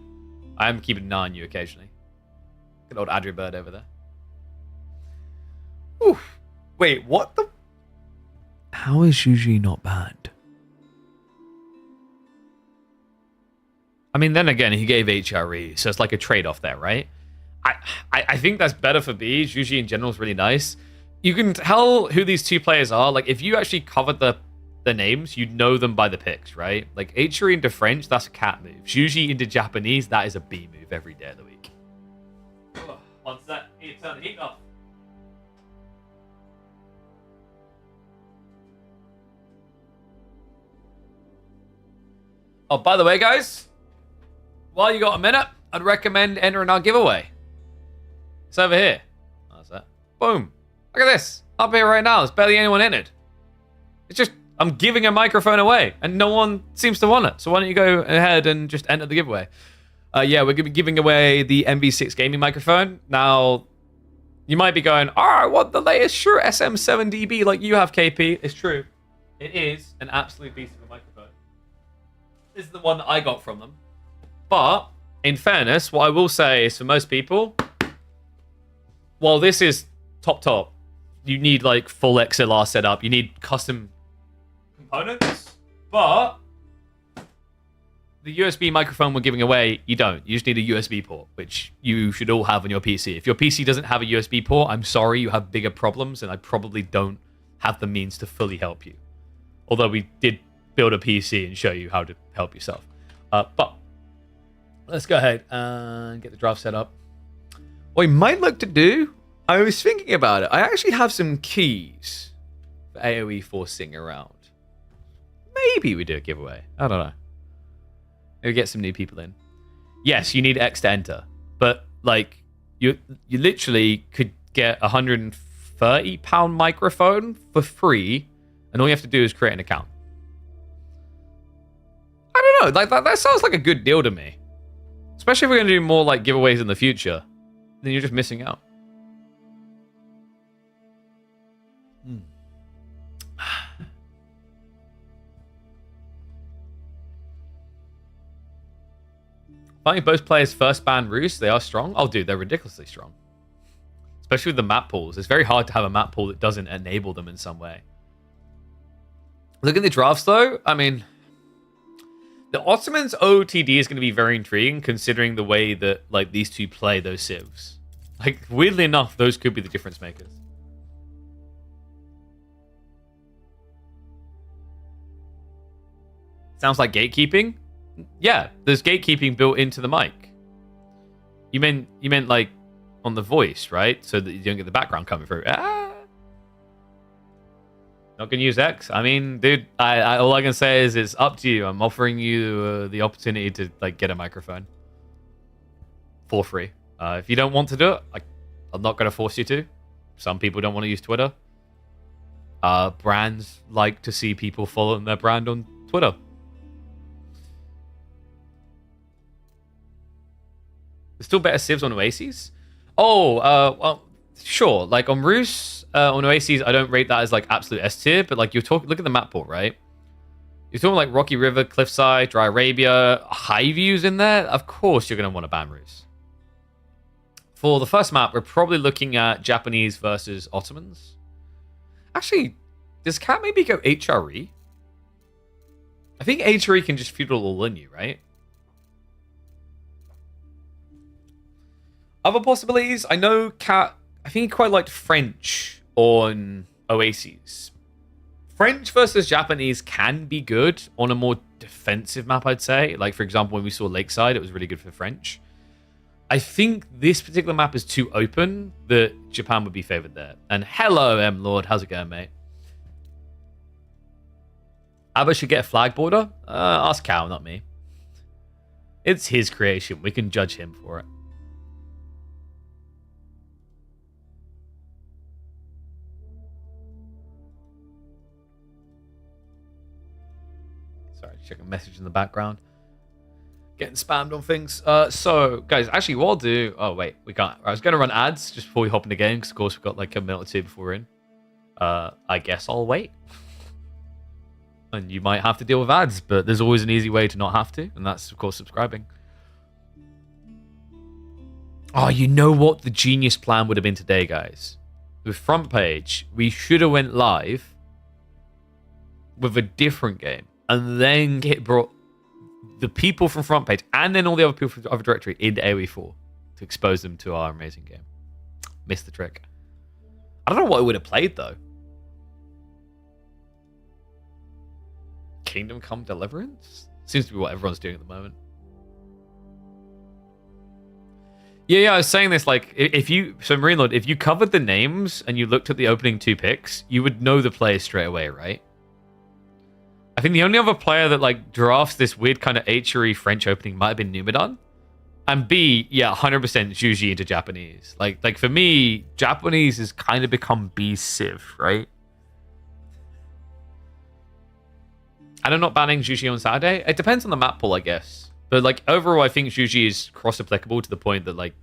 I am keeping an eye on you occasionally. Good old Adria Bird over there. Oof. Wait, what the... How is Yuji not banned? I mean, then again, he gave HRE, so it's like a trade-off there, right? I think that's better for Bees. Juji in general is really nice. You can tell who these two players are. Like, if you actually covered the names, you'd know them by the picks, right? Like, HRE into French, that's a cat move. Juji into Japanese, that is a B move every day of the week. One sec. Need to turn the heat off. Oh, by the way, guys, while you got a minute, I'd recommend entering our giveaway. It's over here. How's that? Boom. Look at this. Up here right now. There's barely anyone entered. It's just, I'm giving a microphone away, and no one seems to want it. So why don't you go ahead and just enter the giveaway? Yeah, we're going to be giving away the MV6 gaming microphone. Now, you might be going, I want the latest Shure SM7DB like you have, KP. It's true. It is an absolute beast of a microphone. This is the one that I got from them. But, in fairness, what I will say is for most people, while this is top, you need like full XLR setup. You need custom components. But the USB microphone we're giving away, you don't. You just need a USB port, which you should all have on your PC. If your PC doesn't have a USB port, I'm sorry, you have bigger problems, and I probably don't have the means to fully help you. Although we did build a PC and show you how to help yourself. But let's go ahead and get the draft set up. What we might look to do, I was thinking about it. I actually have some keys for AoE forcing around. Maybe we do a giveaway. I don't know. Maybe get some new people in. Yes, you need X to enter. But, like, you literally could get a £130 microphone for free, and all you have to do is create an account. I don't know. Like that sounds like a good deal to me. Especially if we're going to do more, like, giveaways in the future. Then you're just missing out. Finding both players first ban Roost, they are strong. Oh, dude, they're ridiculously strong. Especially with the map pools. It's very hard to have a map pool that doesn't enable them in some way. Look at the drafts, though. I mean, the Ottomans OOTD is going to be very intriguing, considering the way that like these two play those civs. Like, weirdly enough, those could be the difference makers. Sounds like gatekeeping. Yeah, there's gatekeeping built into the mic. You meant like on the voice, right? So that you don't get the background coming through. Not gonna use X. I mean, dude, I all I can say is it's up to you. I'm offering you the opportunity to like get a microphone for free. If you don't want to do it, I'm not gonna force you to. Some people don't want to use Twitter. Brands like to see people following their brand on Twitter. There's still better civs on Oases. Oh, well, sure. Like on Roos, on Oases, I don't rate that as like absolute S tier, but like you're talking, look at the map pool, right? You're talking like Rocky River, Cliffside, Dry Arabia, high views in there. Of course, you're going to want to ban Roos. For the first map, we're probably looking at Japanese versus Ottomans. Actually, does Cat maybe go HRE? I think HRE can just feudal all in you, right? Other possibilities, I know Cat, I think he quite liked French on Oases. French versus Japanese can be good on a more defensive map, I'd say. Like, for example, when we saw Lakeside, it was really good for French. I think this particular map is too open that Japan would be favored there. And hello, M Lord. How's it going, mate? Abba should get a flag border? Ask Cal, not me. It's his creation. We can judge him for it. Sorry, check a message in the background. Getting spammed on things. So, guys, actually, what I'll do... Oh, wait, we can't. I was going to run ads just before we hop in the game, because, of course, we've got like a minute or two before we're in. I guess I'll wait. And you might have to deal with ads, but there's always an easy way to not have to, and that's, of course, subscribing. Oh, you know what the genius plan would have been today, guys? With front page, we should have went live with a different game, and then get brought the people from front page and then all the other people from other directory into AoE4 to expose them to our amazing game. Missed the trick. I don't know what I would have played though. Kingdom Come Deliverance? Seems to be what everyone's doing at the moment. Yeah, I was saying this, like, so Marine Lord, if you covered the names and you looked at the opening 2 picks, you would know the players straight away, right? I think the only other player that, like, drafts this weird kind of H-y French opening might have been Numidan. And B, yeah, 100% Juji into Japanese. Like for me, Japanese has kind of become B Civ, right? And I'm not banning Juji on Saturday. It depends on the map pool, I guess. But, like, overall, I think Juji is cross-applicable to the point that, like,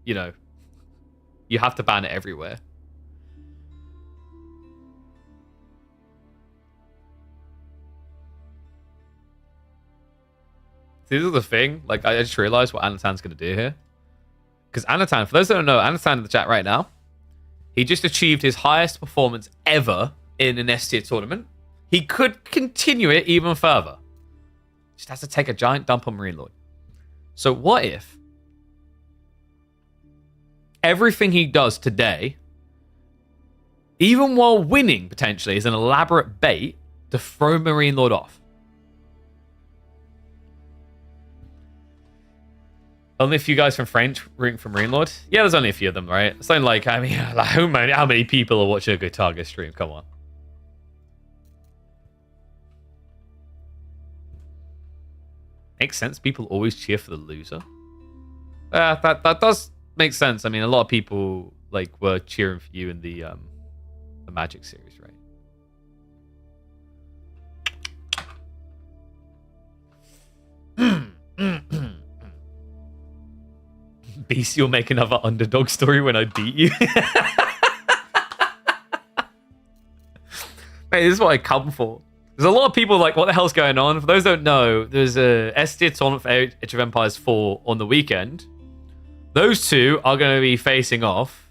you know, you have to ban it everywhere. This is the thing. Like, I just realized what Anatan's going to do here. Because Anatan, for those that don't know, Anatan in the chat right now, he just achieved his highest performance ever in an S-tier tournament. He could continue it even further. Just has to take a giant dump on Marine Lord. So what if everything he does today, even while winning potentially, is an elaborate bait to throw Marine Lord off? Only a few guys from French rooting for Marine Lord? Yeah, there's only a few of them, right? It's only like, I mean, like how many people are watching a good target stream? Come on. Makes sense. People always cheer for the loser. That does make sense. I mean, a lot of people like were cheering for you in the Magic series, right? BC will make another underdog story when I beat you. Mate, this is what I come for. There's a lot of people like, what the hell's going on? For those who don't know, there's a S-tier tournament for Age of Empires 4 on the weekend. Those two are going to be facing off.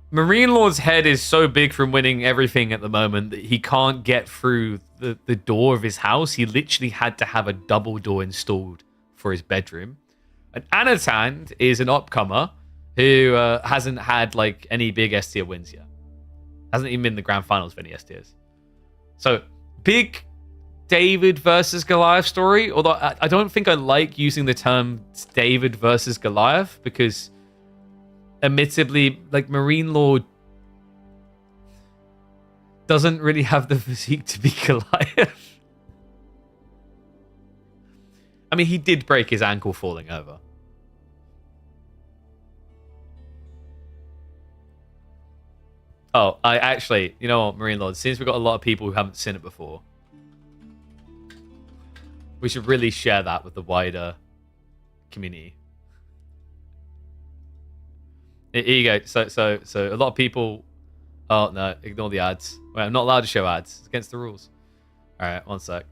Marine Lord's head is so big from winning everything at the moment that he can't get through the door of his house. He literally had to have a double door installed for his bedroom. And Anatan is an upcomer who hasn't had like any big S-tier wins yet. Hasn't even been in the grand finals for any S-tiers. So, big David versus Goliath story. Although I don't think I like using the term David versus Goliath because, admittedly, like Marine Lord doesn't really have the physique to be Goliath. I mean, he did break his ankle falling over. Oh, I actually, you know what, Marine Lord, since we've got a lot of people who haven't seen it before, we should really share that with the wider community. Here you go. So a lot of people... Oh, no, ignore the ads. Wait, I'm not allowed to show ads. It's against the rules. All right, one sec.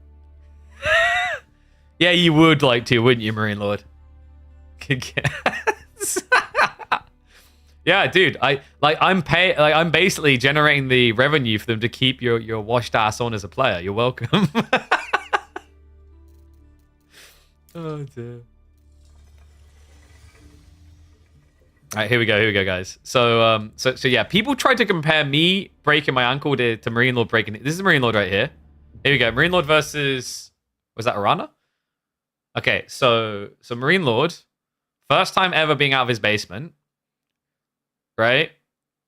Yeah, you would like to, wouldn't you, Marine Lord? Yeah, dude. I'm basically generating the revenue for them to keep your washed ass on as a player. You're welcome. Oh dear. All right, here we go, guys. So yeah, people tried to compare me breaking my ankle to Marine Lord breaking it. This is Marine Lord right here. Here we go. Marine Lord versus, was that Arana? Okay, so Marine Lord, first time ever being out of his basement, right?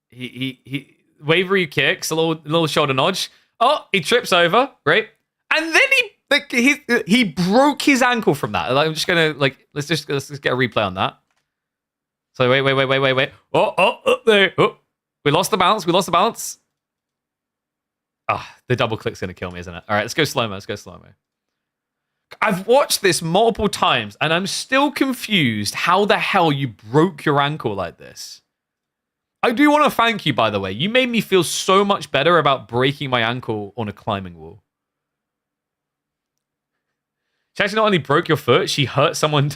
He wavery kicks, a little shoulder nudge. Oh, he trips over, right? And then he broke his ankle from that. Like, I'm just gonna let's just get a replay on that. So wait. Oh, there. Oh, we lost the balance. Ah, the double click's gonna kill me, isn't it? All right, let's go slow mo. I've watched this multiple times, and I'm still confused how the hell you broke your ankle like this. I do want to thank you, by the way. You made me feel so much better about breaking my ankle on a climbing wall. She actually not only broke your foot, she hurt someone.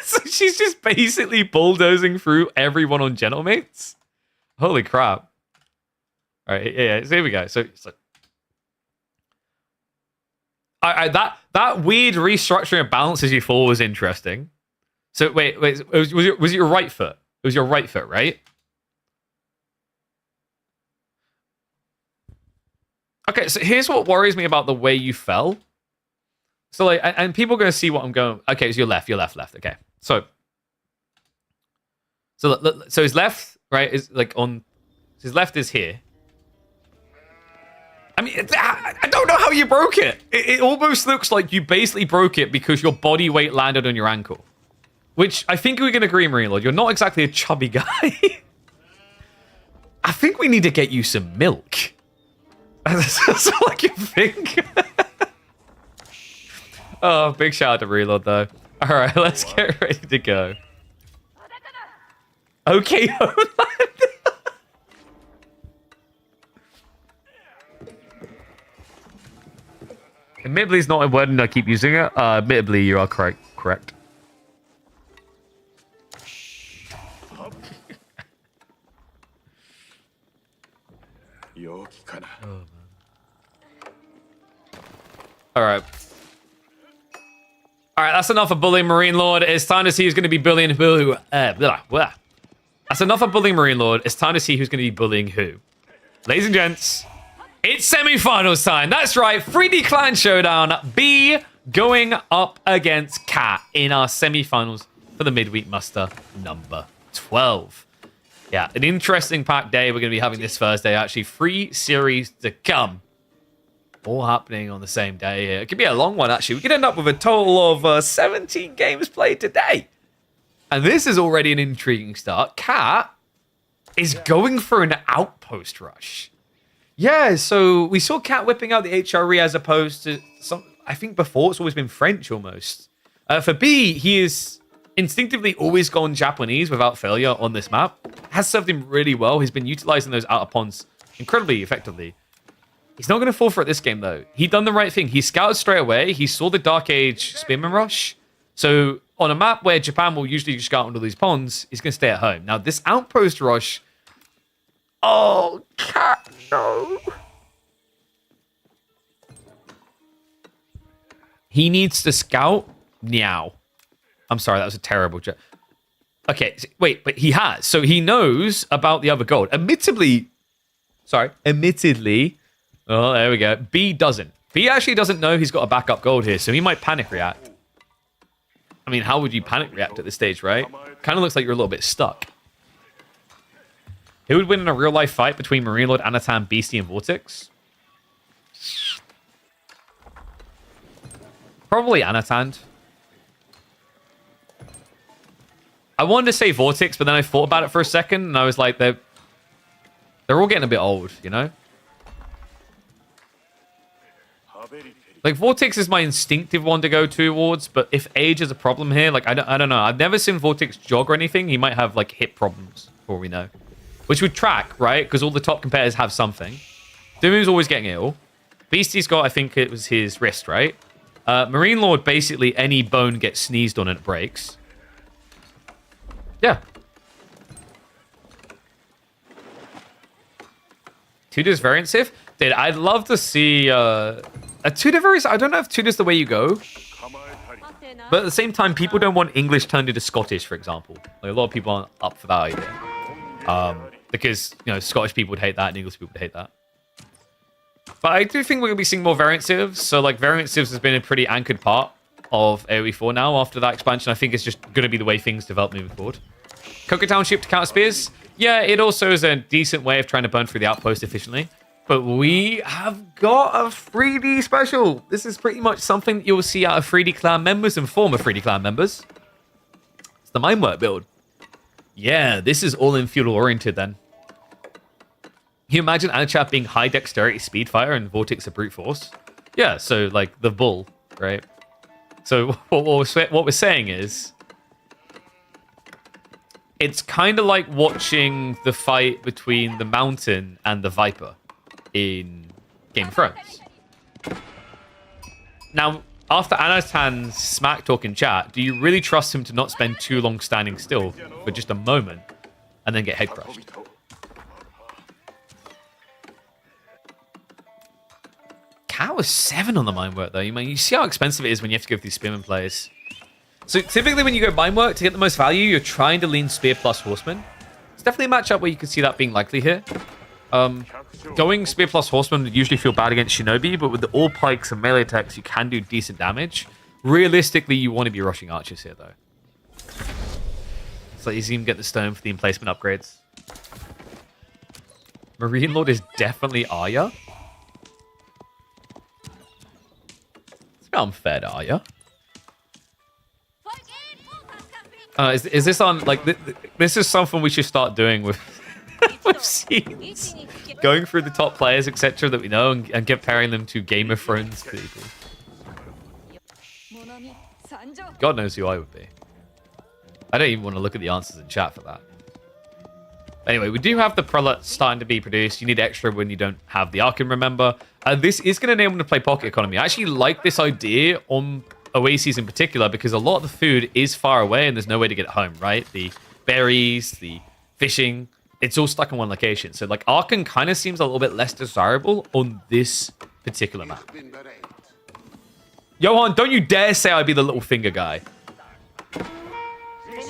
So she's just basically bulldozing through everyone on Gentlemates. Holy crap. All right, yeah, so here we go. So that weird restructuring of balance as you fall was interesting. So wait, was it your right foot? It was your right foot, right? Okay, so here's what worries me about the way you fell. So like, and people are gonna see what I'm going. Okay, it's your left. Okay, so his left, right, is like on. His left is here. I mean, I don't know how you broke it. It almost looks like you basically broke it because your body weight landed on your ankle. Which I think we can agree, Marine Lord, you're not exactly a chubby guy. I think we need to get you some milk. That's all I can think. Oh, big shout out to Reload, though. All right, let's get ready to go. Okay, Homeland. Admittedly, it's not a word and I keep using it. Admittedly, you are correct. Alright, that's enough of bullying Marine Lord. It's time to see who's going to be bullying who. That's enough of bullying Marine Lord. It's time to see who's going to be bullying who. Ladies and gents, it's semi-finals time. That's right, 3D Clan Showdown. B going up against Cat in our semi-finals for the midweek muster number 12. Yeah, an interesting packed day we're going to be having this Thursday. Actually, 3 series to come. All happening on the same day here. It could be a long one, actually. We could end up with a total of 17 games played today. And this is already an intriguing start. Cat is going for an outpost rush. Yeah, so we saw Cat whipping out the HRE as opposed to some. I think before it's always been French almost. For B, he is instinctively always gone Japanese without failure on this map. Has served him really well. He's been utilizing those outer pawns incredibly effectively. He's not going to fall for it this game, though. He done the right thing. He scouted straight away. He saw the Dark Age Spearman Rush. So on a map where Japan will usually just scout under these pawns, he's going to stay at home. Now, this outpost rush... Oh, Cat, no. He needs to scout Meow. I'm sorry, that was a terrible joke. Okay, wait, but he has. So he knows about the other gold. Admittedly... Oh, there we go. B doesn't. B actually doesn't know he's got a backup gold here, so he might panic react. I mean, how would you panic react at this stage, right? Kind of looks like you're a little bit stuck. Who would win in a real-life fight between Marine Lord, Anatan, Beastie, and Vortex? Probably Anatan. I wanted to say Vortex, but then I thought about it for a second, and I was like, they're all getting a bit old, you know? Like, Vortex is my instinctive one to go towards, but if age is a problem here, like, I don't know. I've never seen Vortex jog or anything. He might have, like, hip problems, for all we know. Which would track, right? Because all the top competitors have something. Dumu's always getting ill. Beastie's got, I think it was his wrist, right? Marine Lord, basically, any bone gets sneezed on and it breaks. Yeah. Tudor's variant Sif? Dude, I'd love to see... a Tudor variant... I don't know if Tudor's the way you go. But at the same time, people don't want English turned into Scottish, for example. Like, a lot of people aren't up for that idea. Because, you know, Scottish people would hate that and English people would hate that. But I do think we're going to be seeing more variant civs. So, like, variant civs has been a pretty anchored part of AoE 4 now after that expansion. I think it's just going to be the way things develop moving forward. Cocoa Township to counter spears. Yeah, it also is a decent way of trying to burn through the outpost efficiently. But we have got a 3D special. This is pretty much something that you'll see out of 3D Clan members and former 3D Clan members. It's the Mindwork build. Yeah, this is all in feudal oriented then. Can you imagine Anachat being high dexterity speed fighter and Vortex a brute force? Yeah, so like the bull, right? So what we're saying is, it's kind of like watching the fight between the Mountain and the Viper in Game of Thrones. Now, after Anatan's smack talk in chat, do you really trust him to not spend too long standing still for just a moment and then get head crushed? Cat was 7 on the mine work, though. You see how expensive it is when you have to go through spearman plays. So typically when you go mine work, to get the most value, you're trying to lean spear plus horseman. It's definitely a matchup where you can see that being likely here. Going spear plus horseman would usually feel bad against shinobi, but with the all pikes and melee attacks, you can do decent damage. Realistically, you want to be rushing archers here, though. So you see him get the stone for the emplacement upgrades. Marine Lord is definitely Arya. It's not unfair to Arya. Is this on, like, this is something we should start doing with, with scenes. Going through the top players, etc. that we know and comparing them to Game of Thrones people. God knows who I would be. I don't even want to look at the answers in chat for that. Anyway, we do have the prelate starting to be produced. You need extra when you don't have the Archon, remember. This is going to enable them to play pocket economy. I actually like this idea on Oases in particular because a lot of the food is far away and there's no way to get it home, right? The berries, the fishing, it's all stuck in one location. So, like, Archon kind of seems a little bit less desirable on this particular map. Johan, don't you dare say I'd be the little finger guy.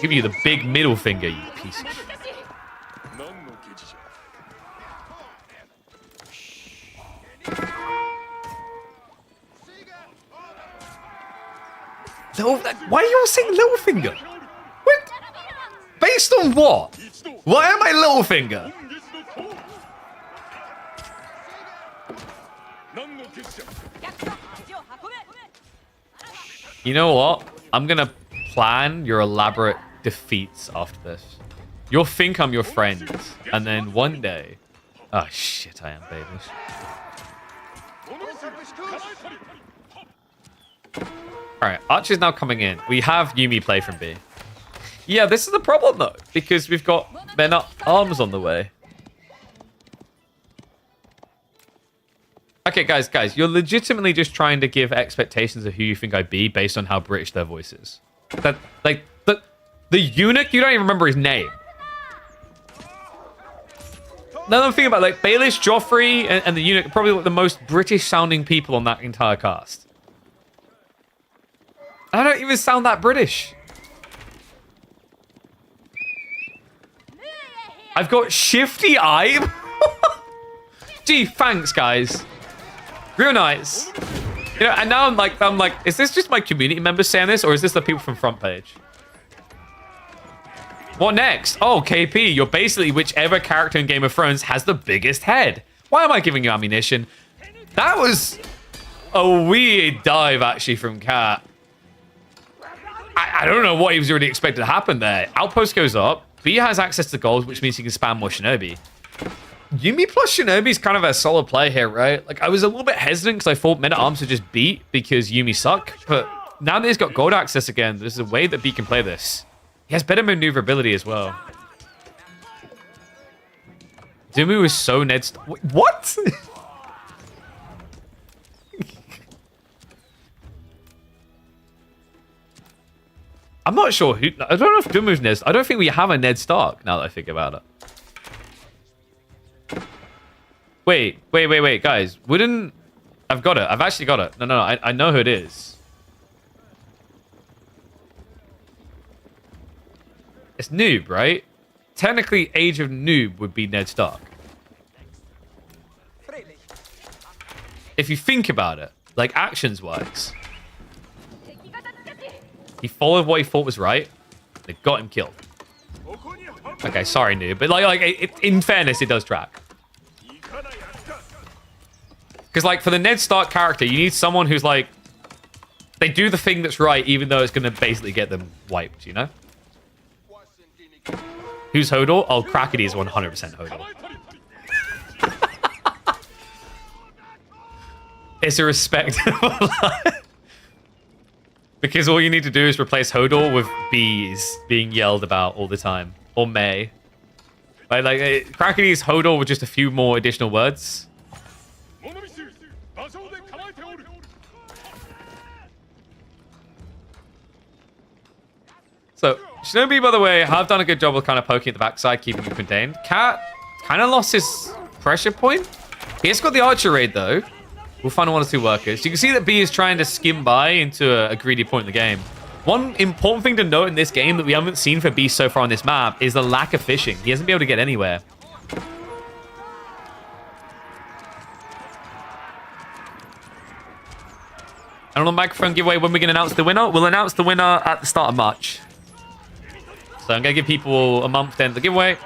Give you the big middle finger, you piece of shit. Why are you all saying Littlefinger? What? Based on what? Why am I Littlefinger? You know what? I'm gonna plan your elaborate defeats after this. You'll think I'm your friend, and then one day... Oh shit, I am babies. Alright, Archer's now coming in. We have Yuumi play from B. Yeah, this is the problem though, because we've got men at arms on the way. Okay, guys, you're legitimately just trying to give expectations of who you think I'd be based on how British their voice is. That, like, the eunuch, you don't even remember his name. Now I'm thinking about, like, Baelish, Joffrey, and the eunuch are probably the most British-sounding people on that entire cast. I don't even sound that British. I've got shifty eye. Gee, thanks, guys. Real nice. You know, and now I'm like, is this just my community members saying this, or is this the people from front page? What next? Oh, KP, you're basically whichever character in Game of Thrones has the biggest head. Why am I giving you ammunition? That was a weird dive, actually, from Cat. I don't know what he was really expected to happen there. Outpost goes up. B has access to gold, which means he can spam more Shinobi. Yuumi plus Shinobi is kind of a solid play here, right? Like, I was a little bit hesitant because I thought Men at Arms would just beat because Yuumi suck. But now that he's got gold access again, there's a way that B can play this. He has better maneuverability as well. Dumu is so Ned... What? I'm not sure who... I don't know if Dumu's Ned... I don't think we have a Ned Stark, now that I think about it. Wait, guys. Wouldn't... I've got it. I've actually got it. No, I know who it is. It's Noob, right? Technically, Age of Noob would be Ned Stark. If you think about it, like, actions-wise... He followed what he thought was right. They got him killed. Okay, sorry, Noob. But, in fairness, it does track. Because, like, for the Ned Stark character, you need someone who's, like... They do the thing that's right, even though it's going to basically get them wiped, you know? Who's Hodor? Oh, Krakeny is 100% Hodor. It's a respectable line. Because all you need to do is replace Hodor with bees being yelled about all the time. Or May. Like Krakeny's Hodor with just a few more additional words. So, Shinobi, by the way, have done a good job of kind of poking at the backside, keeping him contained. Cat kind of lost his pressure point. He has got the archer raid, though. We'll find one or two workers. You can see that B is trying to skim by into a greedy point in the game. One important thing to note in this game that we haven't seen for B so far on this map is the lack of fishing. He hasn't been able to get anywhere. And on the microphone giveaway, when we're going to announce the winner, we'll announce the winner at the start of March. So I'm going to give people a month to enter the giveaway.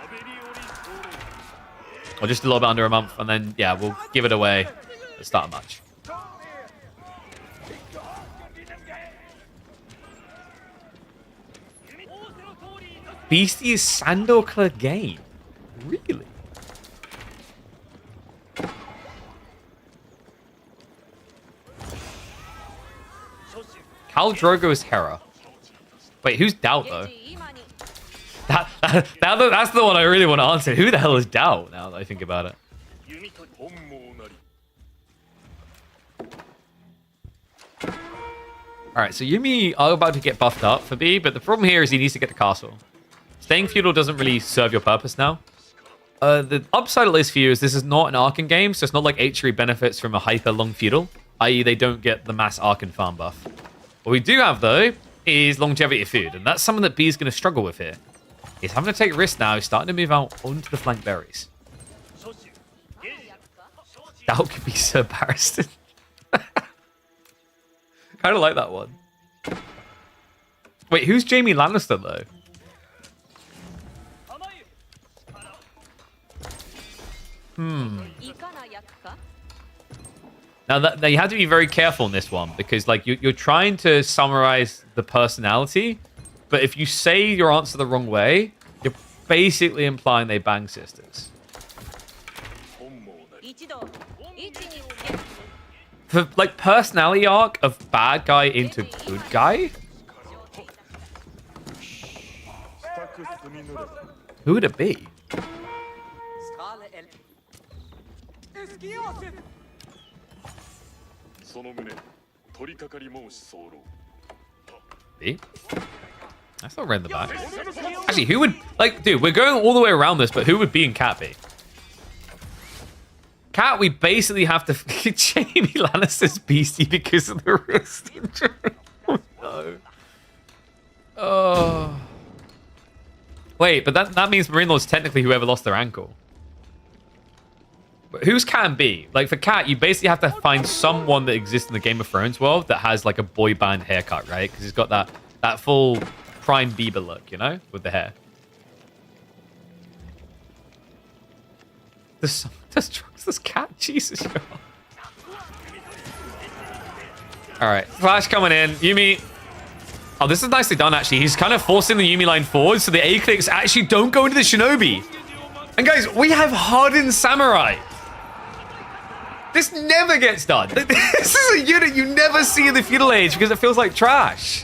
Or just a little bit under a month. And then, yeah, we'll give it away at the start of March. Beastie is Sandor game. Really? Khal Drogo is Hera. Wait, who's Doubt, though? That's the one I really want to answer. Who the hell is Doubt, now that I think about it? Alright, so Yuumi are about to get buffed up for B, but the problem here is he needs to get to castle. Staying feudal doesn't really serve your purpose now. The upside of this for you is this is not an Arcan game, so it's not like H3 benefits from a hyper long feudal, i.e. they don't get the mass Arcan farm buff. What we do have, though, is longevity of food, and that's something that B is going to struggle with here. He's having to take risks now. He's starting to move out onto the flank berries. That could be so embarrassing. Kind of like that one. Wait, who's Jaime Lannister, though? Now you have to be very careful in this one because like you're trying to summarize the personality, but if you say your answer the wrong way, you're basically implying they bang sisters. For like personality arc of bad guy into good guy, who would it be? B? That's not right in the back. Actually, who would... Like, dude, we're going all the way around this, but who would B and Cat be? Cat, we basically have to... Jaime Lannister's Beastie because of the wrist injury. Oh, no. Oh. Wait, but that means Marine Lord's technically whoever lost their ankle. But who's Cat and B? Like, for Cat, you basically have to find someone that exists in the Game of Thrones world that has, like, a boy band haircut, right? Because he's got that full Prime Bieber look, you know? With the hair. Does drugs this Cat? Jesus. Alright, Flash coming in. Yuumi. Oh, this is nicely done, actually. He's kind of forcing the Yuumi line forward, so the A-clicks actually don't go into the Shinobi. And guys, we have hardened Samurai. This never gets done. This is a unit you never see in the feudal age because it feels like trash.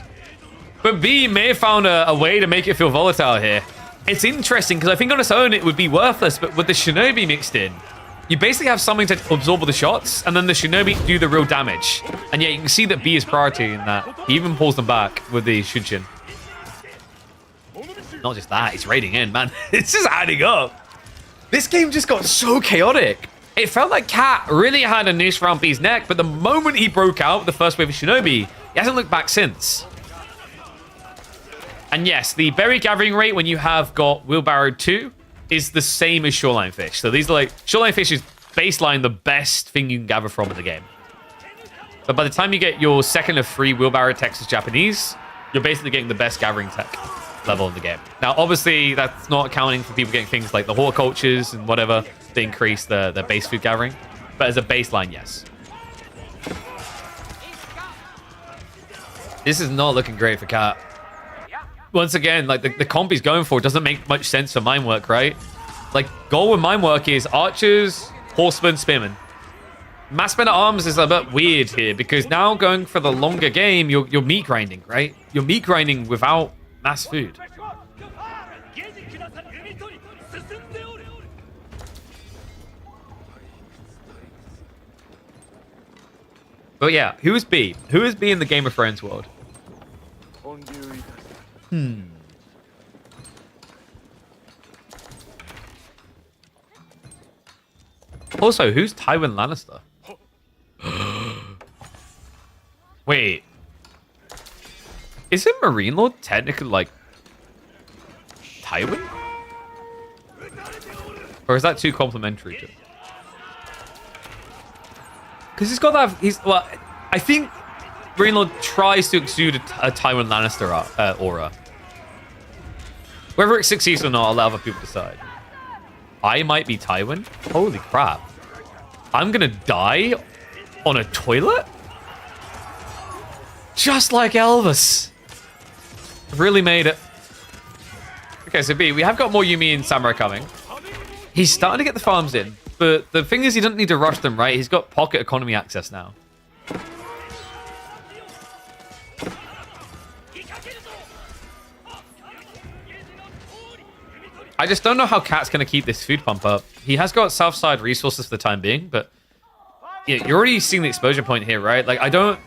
But B may have found a way to make it feel volatile here. It's interesting because I think on its own it would be worthless, but with the Shinobi mixed in, you basically have something to absorb all the shots, and then the Shinobi do the real damage. And yeah, you can see that B is priority in that. He even pulls them back with the Shunshin. Not just that, he's raiding in, man. It's just adding up. This game just got so chaotic. It felt like Cat really had a noose around B's neck, but the moment he broke out with the first wave of Shinobi, he hasn't looked back since. And yes, the berry gathering rate when you have got Wheelbarrow 2 is the same as Shoreline Fish. So these are like, Shoreline Fish is baseline the best thing you can gather from in the game. But by the time you get your second of 3 Wheelbarrow Texas Japanese, you're basically getting the best gathering tech level in the game. Now, obviously, that's not accounting for people getting things like the horticultures and whatever to increase the base food gathering. But as a baseline, yes. This is not looking great for Cat. Once again, like the comp he's going for doesn't make much sense for mine work, right? Like, goal with mine work is archers, horsemen, spearmen. Mass men at arms is a bit weird here because now going for the longer game, you're meat grinding, right? You're meat grinding without mass food. But yeah, who is B? Who is B in the Game of Thrones world? Also, who's Tywin Lannister? Wait. Isn't Marine Lord technically like Tywin? Or is that too complimentary to him? Because he's got that. Well, I think Marine Lord tries to exude a Tywin Lannister aura. Whether it succeeds or not, I'll let other people decide. I might be Tywin. Holy crap. I'm going to die on a toilet? Just like Elvis. Really made it. Okay, so B, we have got more Yumi and Samurai coming. He's starting to get the farms in, but the thing is he doesn't need to rush them, right? He's got pocket economy access now. I just don't know how Cat's going to keep this food pump up. He has got south side resources for the time being, but yeah, you're already seeing the exposure point here, right? Like, I don't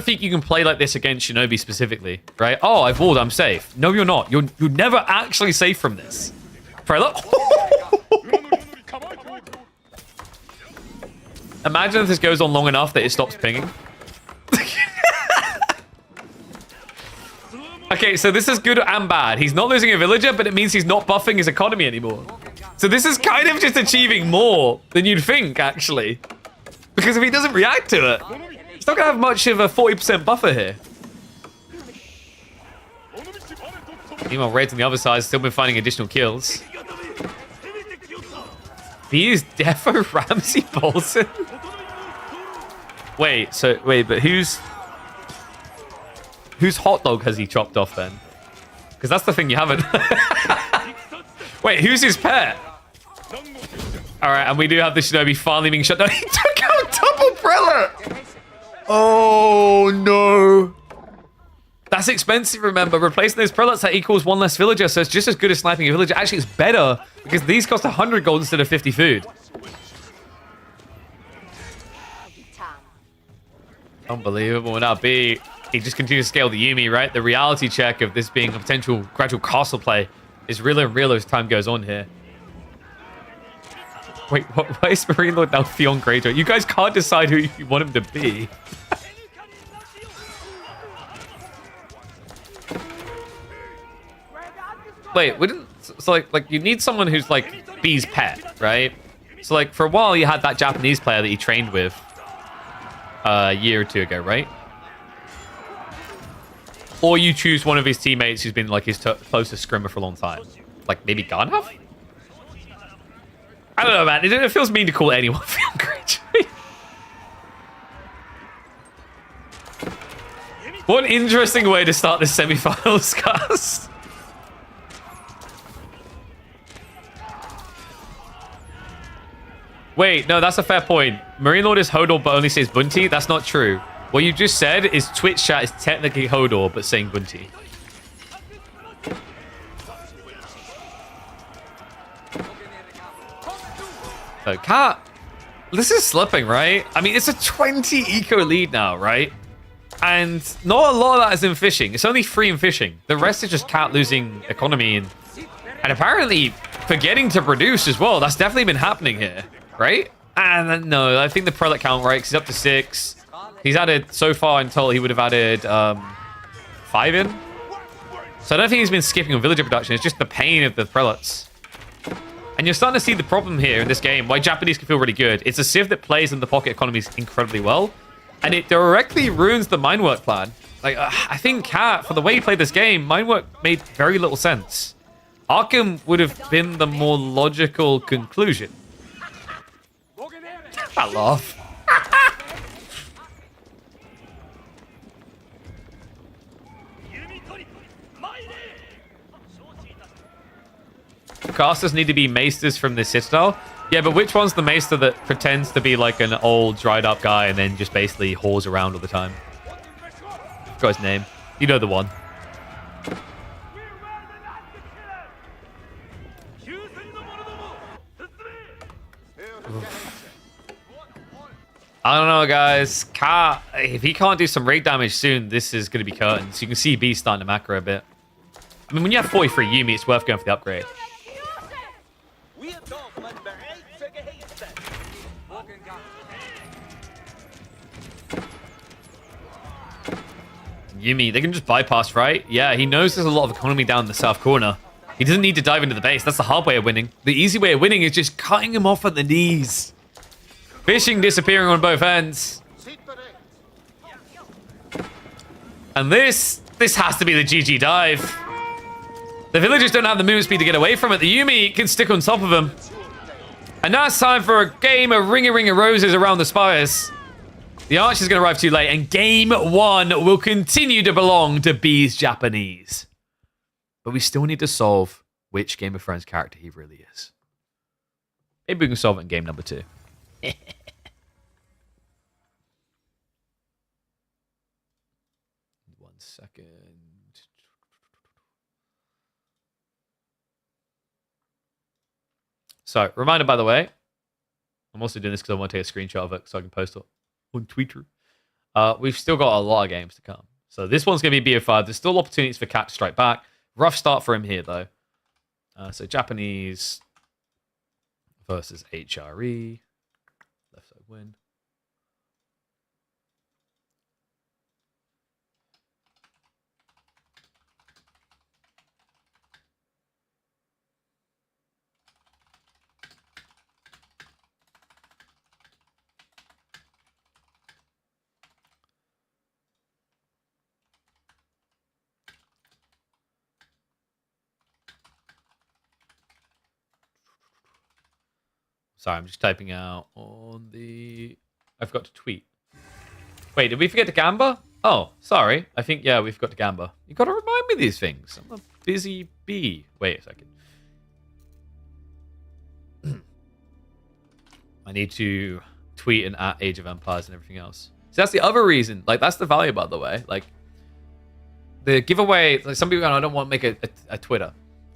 think you can play like this against Shinobi specifically, right? Oh, I've walled, I'm safe. No, you're not. You're never actually safe from this. Prelate. Imagine if this goes on long enough that it stops pinging. Okay, so this is good and bad. He's not losing a villager, but it means he's not buffing his economy anymore. So this is kind of just achieving more than you'd think, actually. Because if he doesn't react to it, he's not going to have much of a 40% buffer here. Meanwhile, Raids on the other side has still been finding additional kills. He is defo Ramsey Bolton. Wait, but whose hot dog has he chopped off then? Because that's the thing you haven't. Wait, who's his pet? All right, and we do have the Shinobi finally being shut down. He took out double prelate. Oh no. That's expensive, remember. Replacing those prelates, that equals one less villager, so it's just as good as sniping a villager. Actually, it's better because these cost 100 gold instead of 50 food. Unbelievable. Now B, he just continues to scale the Yumi, right? The reality check of this being a potential gradual castle play is realer and realer as time goes on here. Wait, why is Marine Lord now Theon Greyjoy? You guys can't decide who you want him to be. Wait, we didn't... So, like, you need someone who's, like, B's pet, right? So, like, for a while, you had that Japanese player that he trained with a year or two ago, right? Or you choose one of his teammates who's been, like, his closest scrimmer for a long time. Like, maybe Garnhav? I don't know, man. It feels mean to call anyone Theon Greyjoy. What an interesting way to start this semi-finals cast. Wait, no, that's a fair point. Marine Lord is Hodor but only says Bunty. That's not true. What you just said is Twitch chat is technically Hodor but saying Bunty. So, Cat, this is slipping, right? I mean, it's a 20 eco lead now, right? And not a lot of that is in fishing. It's only 3 in fishing. The rest is just Cat losing economy and apparently forgetting to produce as well. That's definitely been happening here, right? And no, I think the prelate count, right? 'Cause he's up to 6. He's added, so far in total, he would have added 5 in. So I don't think he's been skipping on villager production. It's just the pain of the prelates. And you're starting to see the problem here in this game, why Japanese can feel really good. It's a Civ that plays in the pocket economies incredibly well, and it directly ruins the minework plan. Like, I think Cat, for the way he played this game, minework made very little sense. Arkham would have been the more logical conclusion. I laugh. Casters need to be maesters from the Citadel. Yeah, but which one's the maester that pretends to be like an old dried up guy and then just basically whores around all the time? Forgot his name. You know the one. I don't know, guys. Cat, if he can't do some raid damage soon, this is going to be curtains. You can see B starting to macro a bit. I mean, when you have 43 Yumi, it's worth going for the upgrade. Yumi, they can just bypass, right? Yeah, he knows there's a lot of economy down in the south corner. He doesn't need to dive into the base. That's the hard way of winning. The easy way of winning is just cutting him off at the knees. Fishing disappearing on both ends. And this has to be the GG dive. The villagers don't have the movement speed to get away from it. The Yumi can stick on top of him. And now it's time for a game of ring of roses around the spires. The Archer's going to arrive too late, and game 1 will continue to belong to B's Japanese. But we still need to solve which Game of Thrones character he really is. Maybe we can solve it in game number 2. 1 second. So, reminder, by the way, I'm also doing this because I want to take a screenshot of it so I can post it on Twitter. We've still got a lot of games to come. So this one's going to be BO5. There's still opportunities for Cat to strike back. Rough start for him here, though. So Japanese versus HRE. Left side win. Sorry, I'm just typing out on the... I forgot to tweet. Wait, did we forget to Gamba? Oh, sorry. I think, yeah, we forgot to Gamba. You got to remind me of these things. I'm a busy bee. Wait a second. I need to tweet and at Age of Empires and everything else. So that's the other reason. Like, that's the value, by the way. Like, the giveaway... Like, some people go, I don't want to make a Twitter.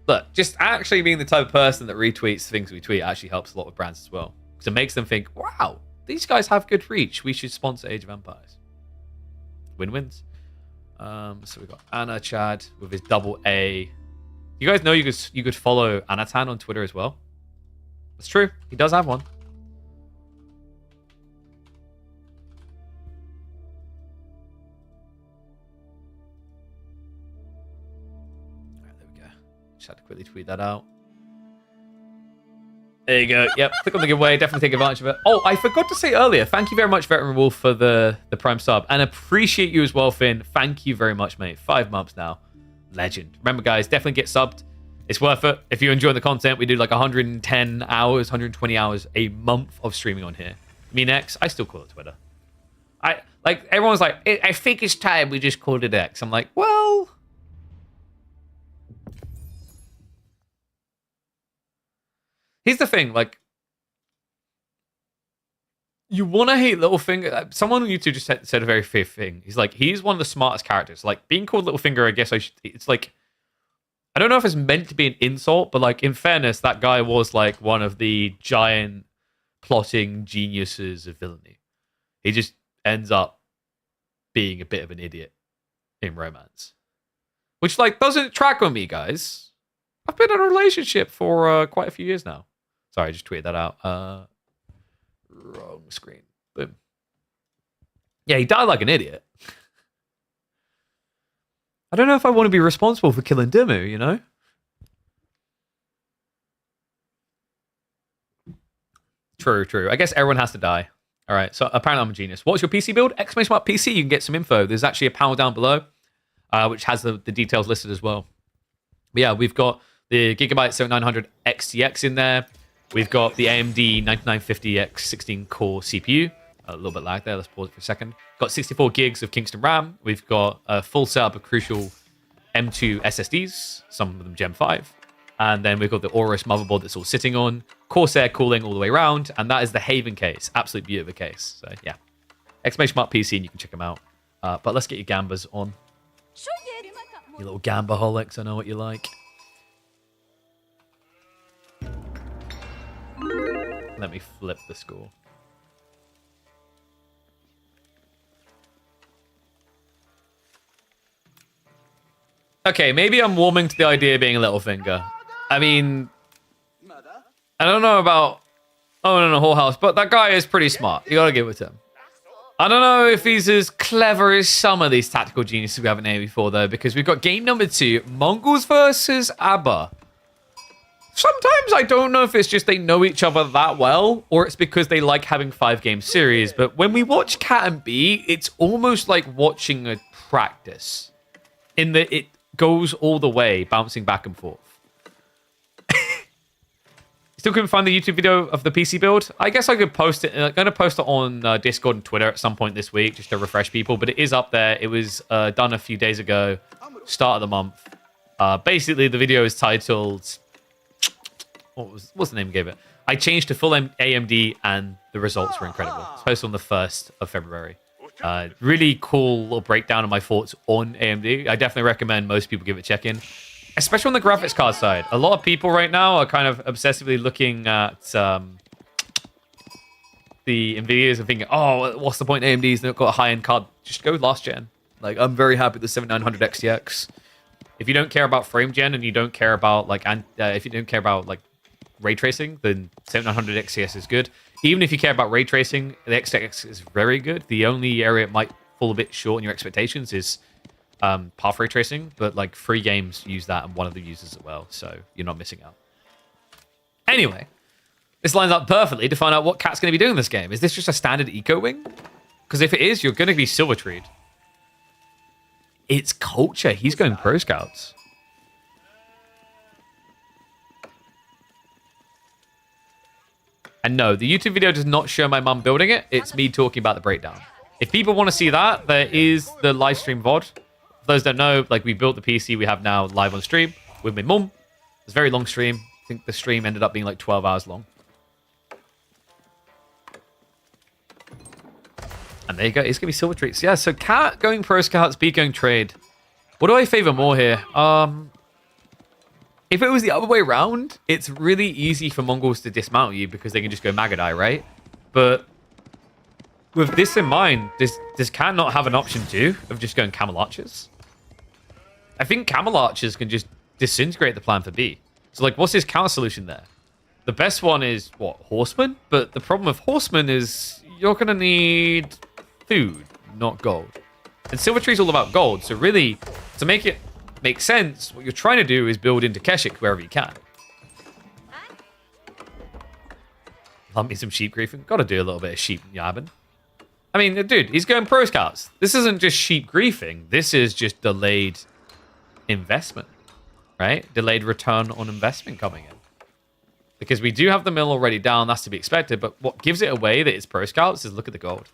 Look, just actually being the type of person that retweets things we tweet actually helps a lot with brands as well. Because it makes them think, wow, these guys have good reach. We should sponsor Age of Empires. Win-wins. So we've got Anna Chad with his double A. You guys know you could follow Anatan on Twitter as well? That's true. He does have one. Just had to quickly tweet that out. There you go. Yep, click on the giveaway. Definitely take advantage of it. Oh, I forgot to say earlier, thank you very much, Veteran Wolf, for the Prime sub. And appreciate you as well, Finn. Thank you very much, mate. 5 months now. Legend. Remember, guys, definitely get subbed. It's worth it. If you're enjoying the content, we do like 110 hours, 120 hours a month of streaming on here. Me next, I still call it Twitter. Like, everyone's like, I think it's time we just called it X. I'm like, well... Here's the thing, like, you want to hate Littlefinger. Someone on YouTube just said a very fair thing. He's like, he's one of the smartest characters. Like, being called Littlefinger, I guess it's like, I don't know if it's meant to be an insult, but like, in fairness, that guy was like one of the giant plotting geniuses of villainy. He just ends up being a bit of an idiot in romance. Which, like, doesn't track on me, guys. I've been in a relationship for quite a few years now. Sorry, I just tweeted that out. Wrong screen. Boom. Yeah, he died like an idiot. I don't know if I want to be responsible for killing Dimmu, you know? True. I guess everyone has to die. All right, so apparently I'm a genius. What's your PC build? Exclamation mark PC. You can get some info. There's actually a panel down below, which has the details listed as well. But yeah, we've got the Gigabyte 7900 XTX in there. We've got the AMD 9950X 16-core CPU. A little bit lag there. Let's pause it for a second. Got 64 gigs of Kingston RAM. We've got a full setup of Crucial M2 SSDs, some of them Gen 5. And then we've got the Aorus motherboard that's all sitting on. Corsair cooling all the way around. And that is the Haven case. Absolute beauty of a case. So, yeah. Exclamation mark PC, and you can check them out. But let's get your gambas on. You little gambaholics, I know what you like. Let me flip the score. Okay, maybe I'm warming to the idea of being a Littlefinger. I mean, I don't know about Owning a Whole House, but that guy is pretty smart. You gotta give it to him. I don't know if he's as clever as some of these tactical geniuses we haven't named before, though, because we've got game number 2, Mongols versus ABBA. Sometimes I don't know if it's just they know each other that well, or it's because they like having 5-game series, but when we watch Cat and B, it's almost like watching a practice, in that it goes all the way, bouncing back and forth. Still couldn't find the YouTube video of the PC build. I guess I could post it. I'm going to post it on Discord and Twitter at some point this week, just to refresh people. But it is up there. It was done a few days ago, start of the month. Basically, the video is titled... What's the name I gave it? I changed to full AMD, and the results were incredible. It's posted on the 1st of February. Really cool little breakdown of my thoughts on AMD. I definitely recommend most people give it a check-in. Especially on the graphics card side. A lot of people right now are kind of obsessively looking at the NVIDIAs and thinking, oh, what's the point? AMD's not got a high-end card. Just go last gen. Like, I'm very happy with the 7900 XTX. If you don't care about frame gen and you don't care about, like, if you don't care about, like, ray tracing, then 7900 XTX is good. Even if you care about ray tracing, the XTX is very good. The only area it might fall a bit short in your expectations is path ray tracing, but like 3 games use that and one of them uses it well, so you're not missing out. Anyway, this lines up perfectly to find out what Cat's going to be doing this game. Is this just a standard eco wing? Because if it is, you're going to be silver treed. It's culture. He's going pro scouts. And no, the YouTube video does not show my mum building it. It's me talking about the breakdown. If people want to see that, there is the live stream VOD. For those that don't know, like, we built the PC we have now live on stream with my mum. It's a very long stream. I think the stream ended up being like 12 hours long. And there you go. It's going to be silver treats. Yeah, so Cat going pro scouts, B going trade. What do I favor more here? If it was the other way around, it's really easy for Mongols to dismount you because they can just go Magadai, right? But with this in mind, does Cat not have an option too of just going Camel Archers? I think Camel Archers can just disintegrate the plan for B. So, like, what's his counter solution there? The best one is, what, Horsemen? But the problem with Horsemen is you're going to need food, not gold. And Silver Tree's all about gold. So really, to make it make sense, what you're trying to do is build into Keshik wherever you can. Love me some sheep griefing. Got to do a little bit of sheep yabbing. I mean, dude, he's going pro scouts. This isn't just sheep griefing. This is just delayed investment, right? Delayed return on investment coming in. Because we do have the mill already down. That's to be expected. But what gives it away that it's pro scouts is look at the gold.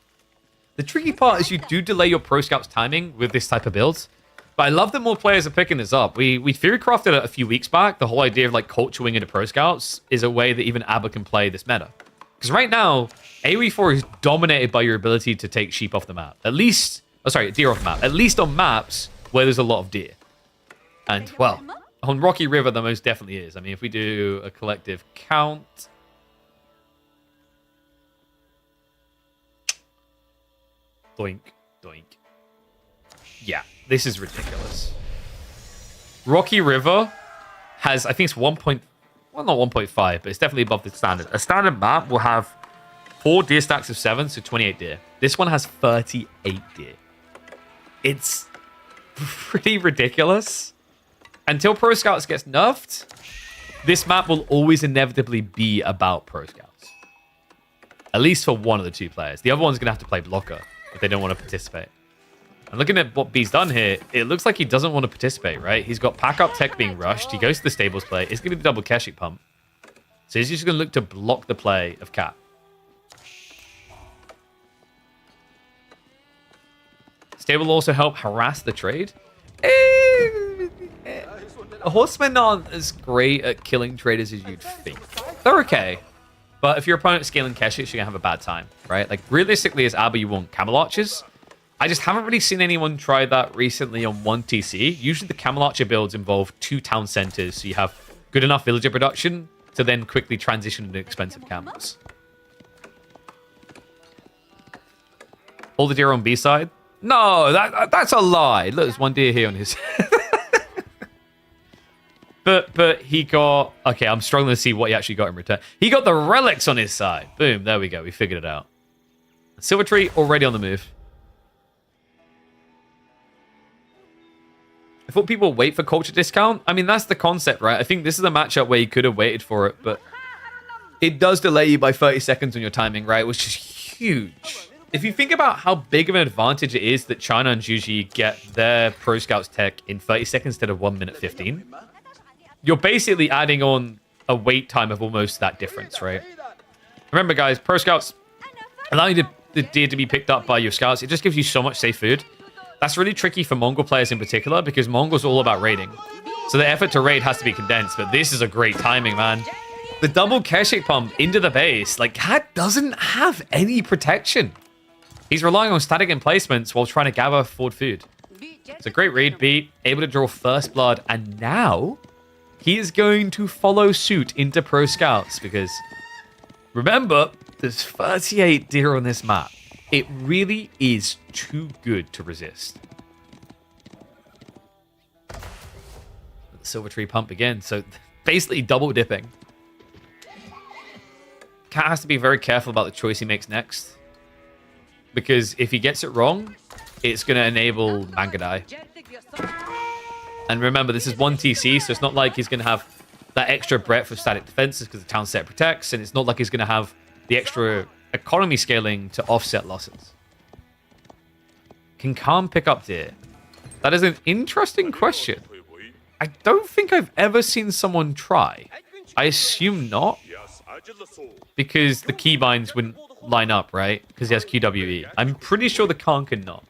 The tricky part is you do delay your pro scouts timing with this type of build. But I love that more players are picking this up. We theory crafted it a few weeks back. The whole idea of like culture wing into pro scouts is a way that even ABBA can play this meta. Because right now, AoE4 is dominated by your ability to take sheep off the map. At least, deer off the map. At least on maps where there's a lot of deer. And, well, on Rocky River, there most definitely is. I mean, if we do a collective count... Doink, doink. Yeah, this is ridiculous. Rocky River has, I think it's 1. Well, not 1.5, but it's definitely above the standard. A standard map will have 4 deer stacks of 7, so 28 deer. This one has 38 deer. It's pretty ridiculous. Until Pro Scouts gets nerfed, this map will always inevitably be about Pro Scouts. At least for one of the 2 players. The other one's going to have to play blocker if they don't want to participate. And looking at what B's done here, it looks like he doesn't want to participate, right? He's got pack-up tech being rushed. He goes to the stables play. It's going to be the double Keshik pump. So he's just going to look to block the play of Cat. Stable will also help harass the trade. Horsemen aren't as great at killing traders as you'd think. They're okay. But if your opponent's scaling Keshiks, you're going to have a bad time, right? Like, realistically, as ABBA, you want Camel Archers. I just haven't really seen anyone try that recently on 1TC. Usually the Camel Archer builds involve 2 town centers, so you have good enough villager production to then quickly transition into expensive camels. All the deer on B side? No, that's a lie. Look, there's 1 deer here on his... But he got... Okay, I'm struggling to see what he actually got in return. He got the relics on his side. Boom, there we go. We figured it out. Silver Tree already on the move. I thought people would wait for culture discount. I mean, that's the concept, right? I think this is a matchup where you could have waited for it, but it does delay you by 30 seconds on your timing, right? Which is huge. If you think about how big of an advantage it is that China and Juji get their Pro Scouts tech in 30 seconds instead of 1 minute 15, you're basically adding on a wait time of almost that difference, right? Remember, guys, Pro Scouts allow you the deer to be picked up by your scouts. It just gives you so much safe food. That's really tricky for Mongol players in particular because Mongol's all about raiding. So the effort to raid has to be condensed, but this is a great timing, man. The double Keshik pump into the base. Like, Cat doesn't have any protection. He's relying on static emplacements while trying to gather forward food. It's a great raid beat, able to draw first blood, and now he is going to follow suit into Pro Scouts because, remember, there's 38 deer on this map. It really is too good to resist. Silver Tree pump again, so basically double dipping. Cat has to be very careful about the choice he makes next, because if he gets it wrong, it's going to enable Mangadai. And remember, this is 1 TC, so it's not like he's going to have that extra breadth of static defenses because the town set protects, and it's not like he's going to have the extra economy scaling to offset losses. Can Khan pick up deer? That is an interesting question. I don't think I've ever seen someone try. I assume not, because the keybinds wouldn't line up, right? Because he has QWE. I'm pretty sure the Khan cannot.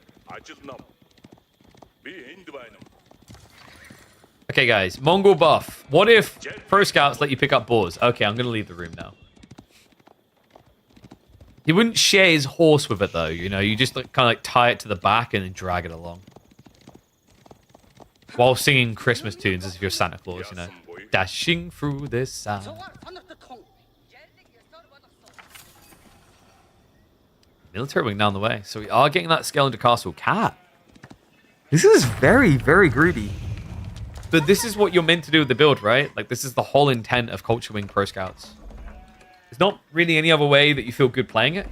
Okay, guys. Mongol buff. What if Pro Scouts let you pick up boars? Okay, I'm going to leave the room now. He wouldn't share his horse with it, though. You know, you just kind of like tie it to the back and then drag it along. While singing Christmas tunes as if you're Santa Claus, you know. Dashing through the sand. Military wing down the way. So we are getting that scale into Castle Cat. This is very, very greedy. But this is what you're meant to do with the build, right? Like, this is the whole intent of Culture Wing Pro Scouts. There's not really any other way that you feel good playing it,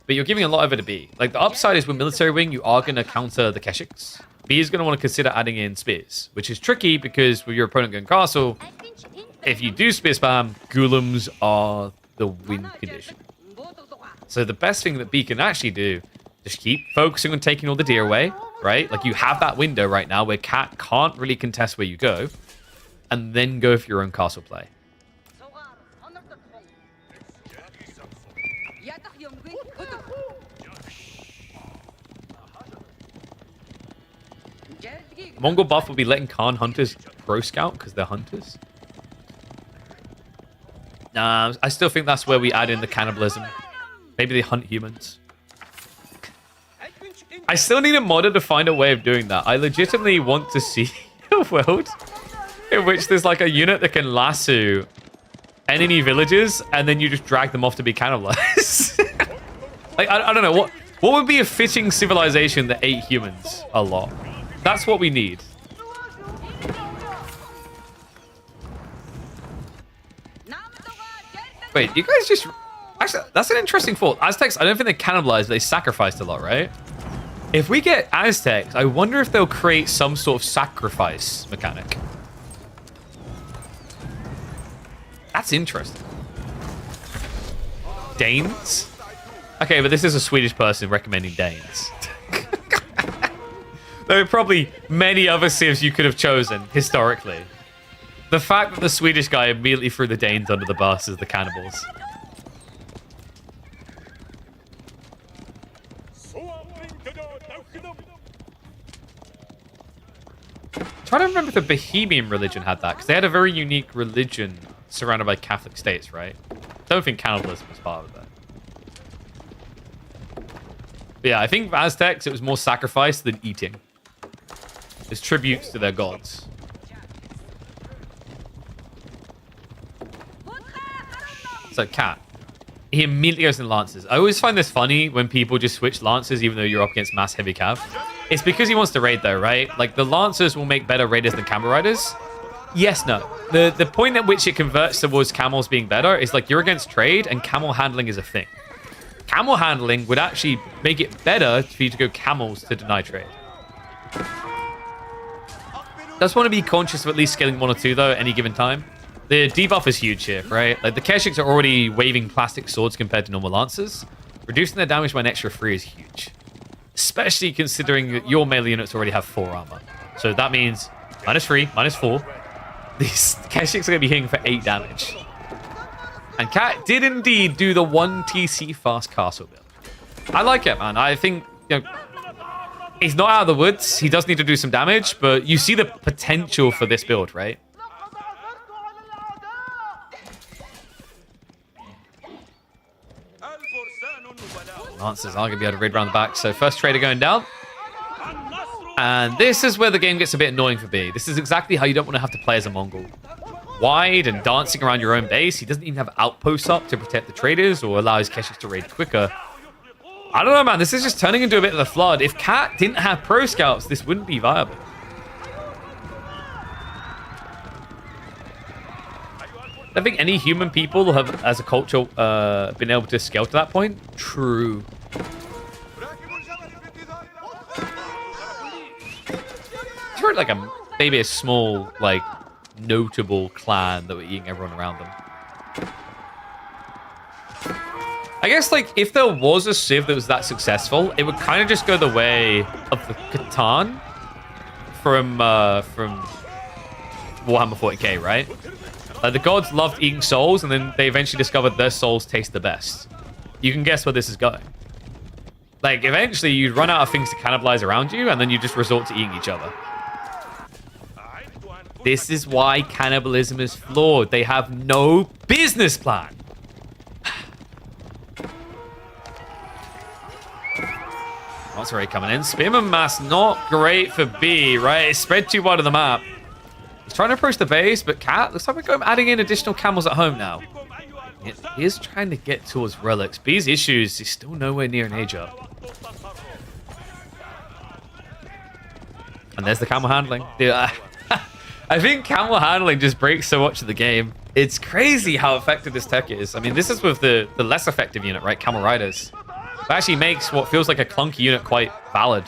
but you're giving a lot of it a B. Like, the upside is with Military Wing, you are going to counter the Keshiks. B is going to want to consider adding in Spears, which is tricky because with your opponent going Castle, if you do Spear spam, Ghoulims are the win condition. So the best thing that B can actually do, just keep focusing on taking all the deer away, right? Like, you have that window right now where Cat can't really contest where you go, and then go for your own castle play. Mongol buff will be letting Khan hunters Pro Scout because they're hunters. Nah, I still think that's where we add in the cannibalism. Maybe they hunt humans. I still need a modder to find a way of doing that. I legitimately want to see a world in which there's like a unit that can lasso enemy villages and then you just drag them off to be cannibalized. Like, I don't know. What would be a fitting civilization that ate humans a lot? That's what we need. Wait, you guys just... Actually, that's an interesting thought. Aztecs, I don't think they cannibalized, but they sacrificed a lot, right? If we get Aztecs, I wonder if they'll create some sort of sacrifice mechanic. That's interesting. Danes? Okay, but this is a Swedish person recommending Danes. There are probably many other civs you could have chosen, historically. The fact that the Swedish guy immediately threw the Danes under the bus as the cannibals. Trying to remember if the Bohemian religion had that, because they had a very unique religion surrounded by Catholic states, right? Don't think cannibalism was part of that. But yeah, I think for Aztecs, it was more sacrifice than eating. As tributes to their gods. So, Cat. He immediately goes in Lancers. I always find this funny when people just switch Lancers even though you're up against mass heavy cav. It's because he wants to raid though, right? Like, the Lancers will make better raiders than camel riders. Yes, no. The point at which it converts towards camels being better is like you're against trade and camel handling is a thing. Camel handling would actually make it better for you to go camels to deny trade. Just want to be conscious of at least scaling 1 or 2 though at any given time. The debuff is huge here, right? Like the Keshiks are already waving plastic swords compared to normal lancers. Reducing their damage by an extra 3 is huge. Especially considering that your melee units already have 4 armor. So that means -3, -4. These Keshiks are going to be hitting for 8 damage. And Cat did indeed do the 1 TC fast castle build. I like it, man. I think, you know, he's not out of the woods. He does need to do some damage, but you see the potential for this build, right? Lancers are going to be able to raid around the back. So first trader going down. And this is where the game gets a bit annoying for B. This is exactly how you don't want to have to play as a Mongol. Wide and dancing around your own base. He doesn't even have outposts up to protect the traders or allow his Keshiks to raid quicker. I don't know, man. This is just turning into a bit of a flood. If Cat didn't have pro scouts, this wouldn't be viable. I think any human people have, as a culture, been able to scale to that point. True. It's really like maybe a small, like, notable clan that were eating everyone around them. I guess, like, if there was a Civ that was that successful, it would kind of just go the way of the Catan from Warhammer 40k, right? The gods loved eating souls, and then they eventually discovered their souls taste the best. You can guess where this is going. Like, eventually, you'd run out of things to cannibalize around you, and then you just resort to eating each other. This is why cannibalism is flawed. They have no business plan. That's already coming in. Spearman mass not great for B, right? It's spread too wide of the map. He's trying to approach the base, but Cat looks like we're adding in additional camels at home now. He is trying to get towards relics. B's issues is still nowhere near an age up. And there's the camel handling. Dude, I think camel handling just breaks so much of the game. It's crazy how effective this tech is. I mean, this is with the less effective unit, right? Camel riders. It actually makes what feels like a clunky unit quite valid.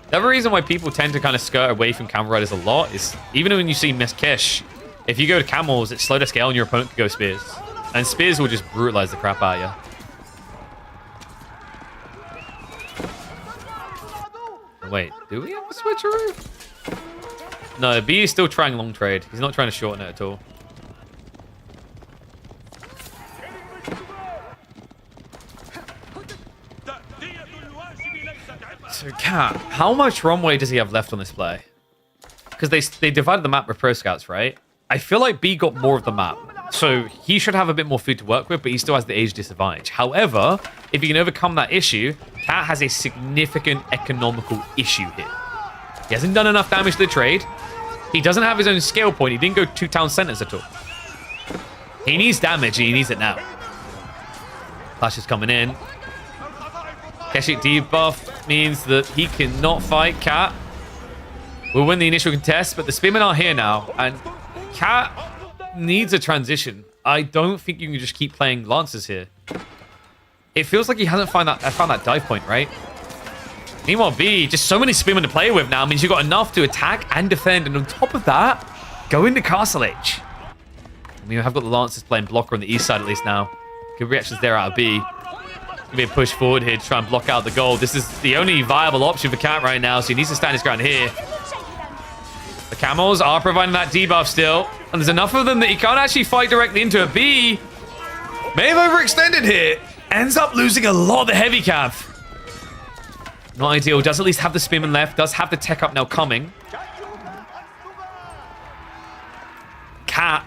The other reason why people tend to kind of skirt away from camel riders a lot is even when you see Miss Kish, if you go to camels, it's slow to scale and your opponent can go spears. And spears will just brutalize the crap out of you. Wait, do we have a switcheroo? No, B is still trying long trade. He's not trying to shorten it at all. So, Cat, how much runway does he have left on this play? Because they divided the map with pro scouts, right? I feel like B got more of the map. So he should have a bit more food to work with, but he still has the age disadvantage. However, if he can overcome that issue, Cat has a significant economical issue here. He hasn't done enough damage to the trade. He doesn't have his own scale point. He didn't go 2 town centers at all. He needs damage, and he needs it now. Clash is coming in. Keshik debuff means that he cannot fight Cat. We'll win the initial contest, but the Spearmen are here now, and Cat needs a transition. I don't think you can just keep playing Lancers here. It feels like he hasn't found that dive point, right? Meanwhile, B, just so many Spearmen to play with now means you've got enough to attack and defend, and on top of that, go into Castle Age. I mean, we have got the Lancers playing blocker on the east side at least now. Good reactions there out of B. Gonna be a push forward here to try and block out the goal. This is the only viable option for Cat right now, so he needs to stand his ground here. The camels are providing that debuff still, and there's enough of them that he can't actually fight directly into a B. May have overextended here. Ends up losing a lot of the heavy cav. Not ideal. Does at least have the Spearman left. Does have the tech up now coming. Cat.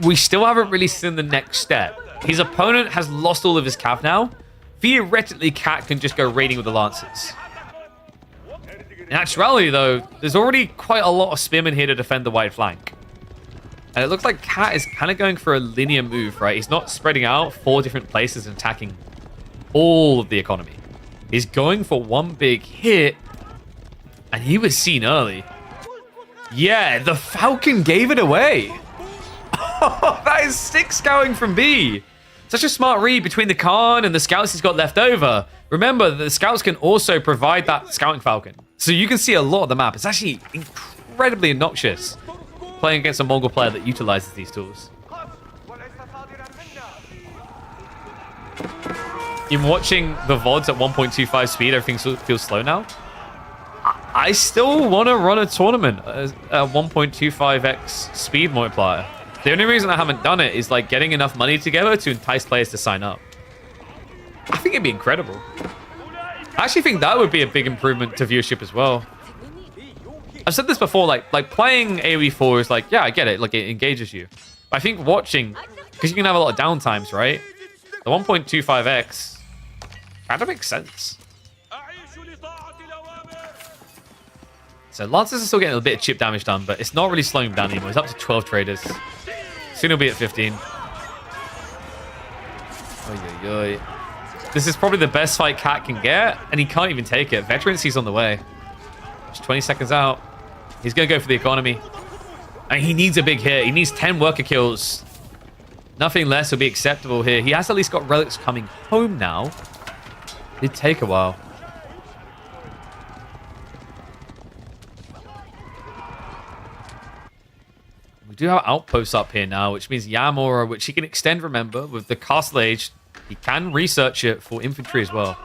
We still haven't really seen the next step. His opponent has lost all of his cav now. Theoretically, Cat can just go raiding with the Lancers. In actuality, though, there's already quite a lot of Spearmen here to defend the wide flank. And it looks like Cat is kind of going for a linear move, right? He's not spreading out 4 different places and attacking all of the economy. He's going for one big hit, and he was seen early. Yeah, the Falcon gave it away. Oh, that is 6 scouting from B. Such a smart read between the Khan and the scouts he's got left over. Remember, the scouts can also provide that scouting Falcon. So you can see a lot of the map. It's actually incredibly obnoxious playing against a Mongol player that utilizes these tools. In watching the VODs at 1.25 speed, everything feels slow now. I still want to run a tournament at 1.25x speed multiplier. The only reason I haven't done it is like getting enough money together to entice players to sign up. I think it'd be incredible. I actually think that would be a big improvement to viewership as well. I've said this before, like playing AoE4 is like, yeah, I get it, like it engages you. But I think watching, because you can have a lot of downtimes, right? The 1.25x kind of makes sense. So Lancers are still getting a bit of chip damage done, but it's not really slowing him down anymore. He's up to 12 traders. Soon he'll be at 15. Oy, oy, oy. This is probably the best fight Cat can get, and he can't even take it. Veterancy's on the way. Just 20 seconds out. He's going to go for the economy. And he needs a big hit. He needs 10 worker kills. Nothing less will be acceptable here. He has at least got relics coming home now. It'd take a while. We do have outposts up here now, which means Yamura, which he can extend, remember, with the Castle Age. He can research it for infantry as well.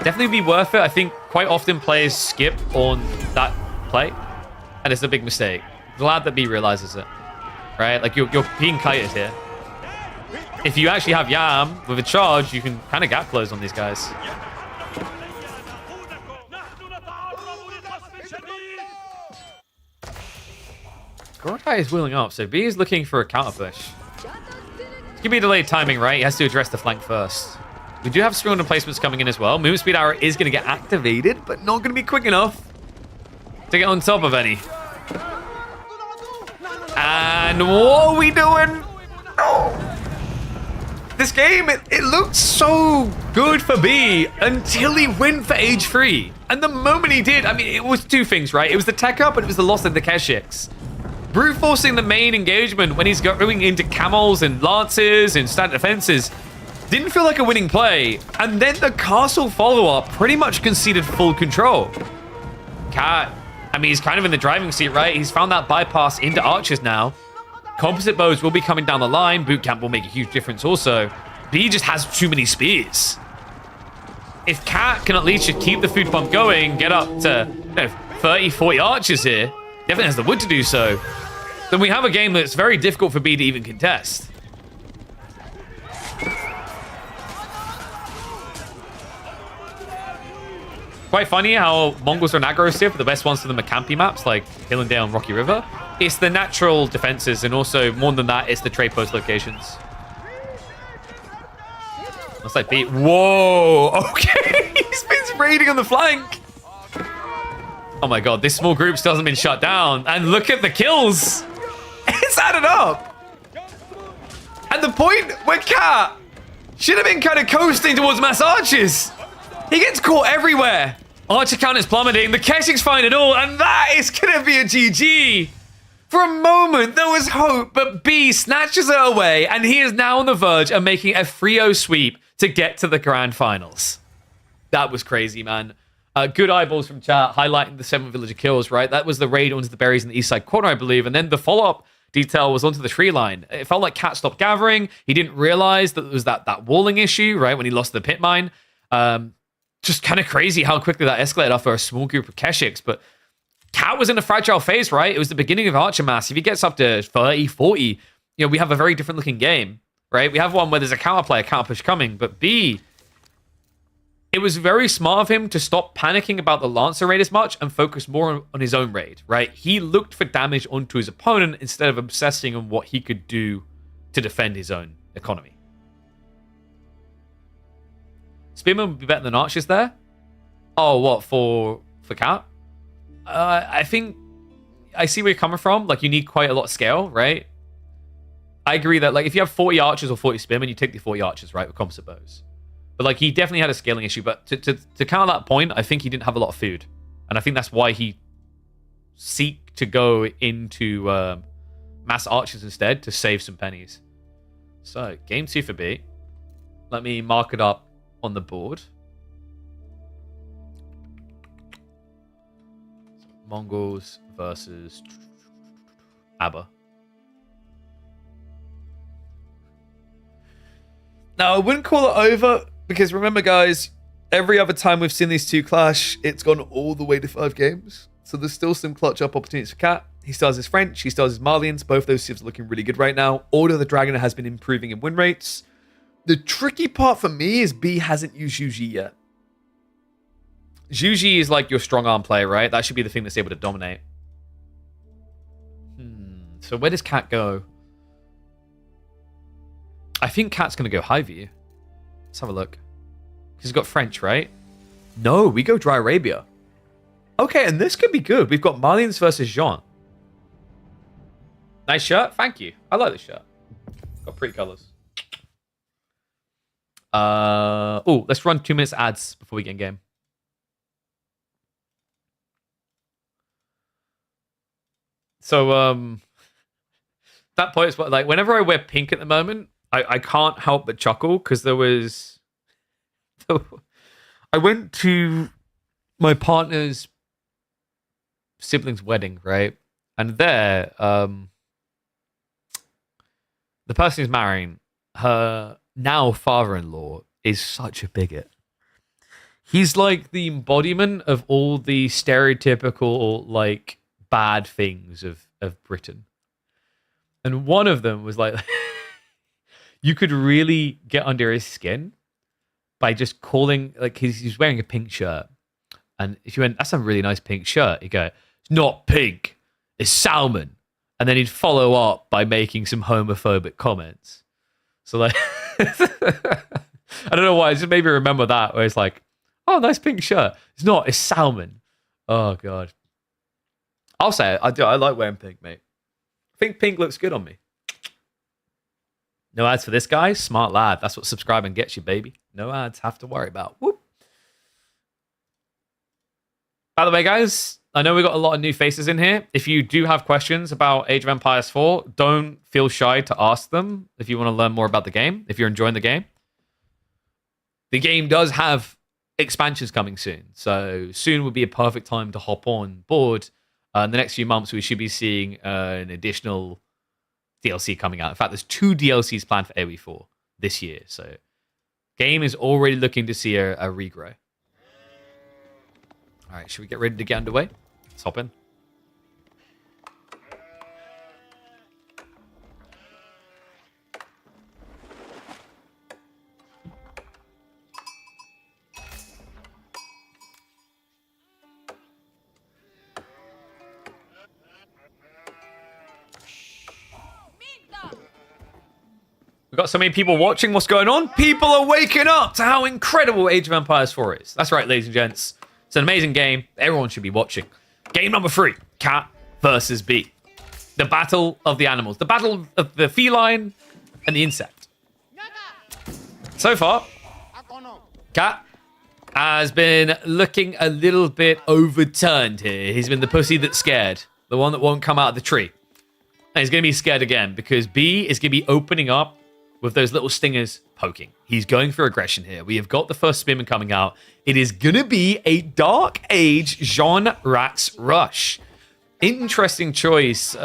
Definitely be worth it. I think quite often players skip on that play, and it's a big mistake. Glad that B realizes it, right? Like, you're being kited here. If you actually have Yam with a charge, you can kind of gap close on these guys. Gorodai is wheeling up, so B is looking for a counter push. It's going to be delayed timing, right? He has to address the flank first. We do have spring replacements coming in as well. Movement speed arrow is going to get activated, but not going to be quick enough to get on top of any. And what are we doing? Oh. This game, it looked so good for B until he went for age 3. And the moment he did, I mean, it was two things, right? It was the tech up, but it was the loss of the Keshiks. Brute forcing the main engagement when he's going into camels and lances and standard defenses didn't feel like a winning play. And then the castle follow-up pretty much conceded full control. Cat, I mean, he's kind of in the driving seat, right? He's found that bypass into archers now. Composite bows will be coming down the line. Boot camp will make a huge difference also. B just has too many spears. If Cat can at least just keep the food pump going, get up to 30, 40 archers here, definitely has the wood to do so, then we have a game that's very difficult for B to even contest. Quite funny how Mongols are an aggro stiff, but the best ones for them are campy maps like Hill and Dale and Rocky River. It's the natural defenses, and also, more than that, it's the trade post locations. Looks like B. Whoa! Okay! He's been raiding on the flank! Oh my god, this small group still hasn't been shut down. And look at the kills! It's added up! At the point where Cat should have been kind of coasting towards mass archers. He gets caught everywhere. Archer count is plummeting. The Keshiks find it all, and that is going to be a GG. For a moment, there was hope, but B snatches it away, and he is now on the verge of making a 3-0 sweep to get to the grand finals. That was crazy, man. Good eyeballs from chat highlighting the 7 villager kills, right? That was the raid onto the berries in the east side corner, I believe, and then the follow-up detail was onto the tree line. It felt like Cat stopped gathering. He didn't realize that there was that walling issue, right, when he lost the pit mine. Just kind of crazy how quickly that escalated after a small group of Keshiks, but Cat was in a fragile phase, right? It was the beginning of Archer Mass. If he gets up to 30, 40, we have a very different looking game, right? We have one where there's a counter play, a counter push coming, but B, it was very smart of him to stop panicking about the Lancer raid as much and focus more on his own raid, right? He looked for damage onto his opponent instead of obsessing on what he could do to defend his own economy. Spearman would be better than archers there. Oh, what, for Cat? I think I see where you're coming from. Like, you need quite a lot of scale, right? I agree that, like, if you have 40 archers or 40 spearmen, you take the 40 archers, right, with composite bows. But, like, he definitely had a scaling issue. But to counter that point, I think he didn't have a lot of food. And I think that's why he seeked to go into mass archers instead to save some pennies. So, game 2 for B. Let me mark it up on the board. So, Mongols versus ABBA. Now, I wouldn't call it over because remember, guys, every other time we've seen these two clash, it's gone all the way to 5 games. So there's still some clutch up opportunities for Cat. He still has his French, he still has his Malians. Both those civs are looking really good right now. Order the Dragon has been improving in win rates. The tricky part for me is B hasn't used Zhuji yet. Zhuji is like your strong arm player, right? That should be the thing that's able to dominate. So where does Cat go? I think Cat's going to go high view. Let's have a look. He's got French, right? No, we go Dry Arabia. Okay, and this could be good. We've got Malians versus Jean. Nice shirt. Thank you. I like this shirt. Got pretty colors. Oh, let's run 2 minutes ads before we get in game. So, that point is what, like, whenever I wear pink at the moment, I can't help but chuckle because there was... I went to my partner's sibling's wedding, right? And there, the person who's marrying, her now father-in-law, is such a bigot. He's like the embodiment of all the stereotypical, like, bad things of Britain. And one of them was like... You could really get under his skin by just calling, like, he's wearing a pink shirt. And if you went, that's a really nice pink shirt, he'd go, it's not pink, it's salmon. And then he'd follow up by making some homophobic comments. So, like, I don't know why, it just made me remember that, where it's like, oh, nice pink shirt. It's not, it's salmon. Oh, God. I'll say it, I like wearing pink, mate. I think pink looks good on me. No ads for this guy? Smart lad. That's what subscribing gets you, baby. No ads have to worry about. Whoop. By the way, guys, I know we got a lot of new faces in here. If you do have questions about Age of Empires 4, don't feel shy to ask them if you want to learn more about the game, if you're enjoying the game. The game does have expansions coming soon, so soon would be a perfect time to hop on board. In the next few months, we should be seeing an additional DLC coming out. In fact, there's 2 DLCs planned for AoE 4 this year. So, game is already looking to see a regrow. All right, should we get ready to get underway? Let's hop in. We've got so many people watching. What's going on? People are waking up to how incredible Age of Empires 4 is. That's right, ladies and gents. It's an amazing game. Everyone should be watching. Game number 3. Cat versus Bee. The battle of the animals. The battle of the feline and the insect. So far, Cat has been looking a little bit overturned here. He's been the pussy that's scared. The one that won't come out of the tree. And he's going to be scared again because Bee is going to be opening up with those little stingers poking. He's going for aggression here. We have got the first spearman coming out. It is going to be a Dark Age Jean Rat's Rush. Interesting choice.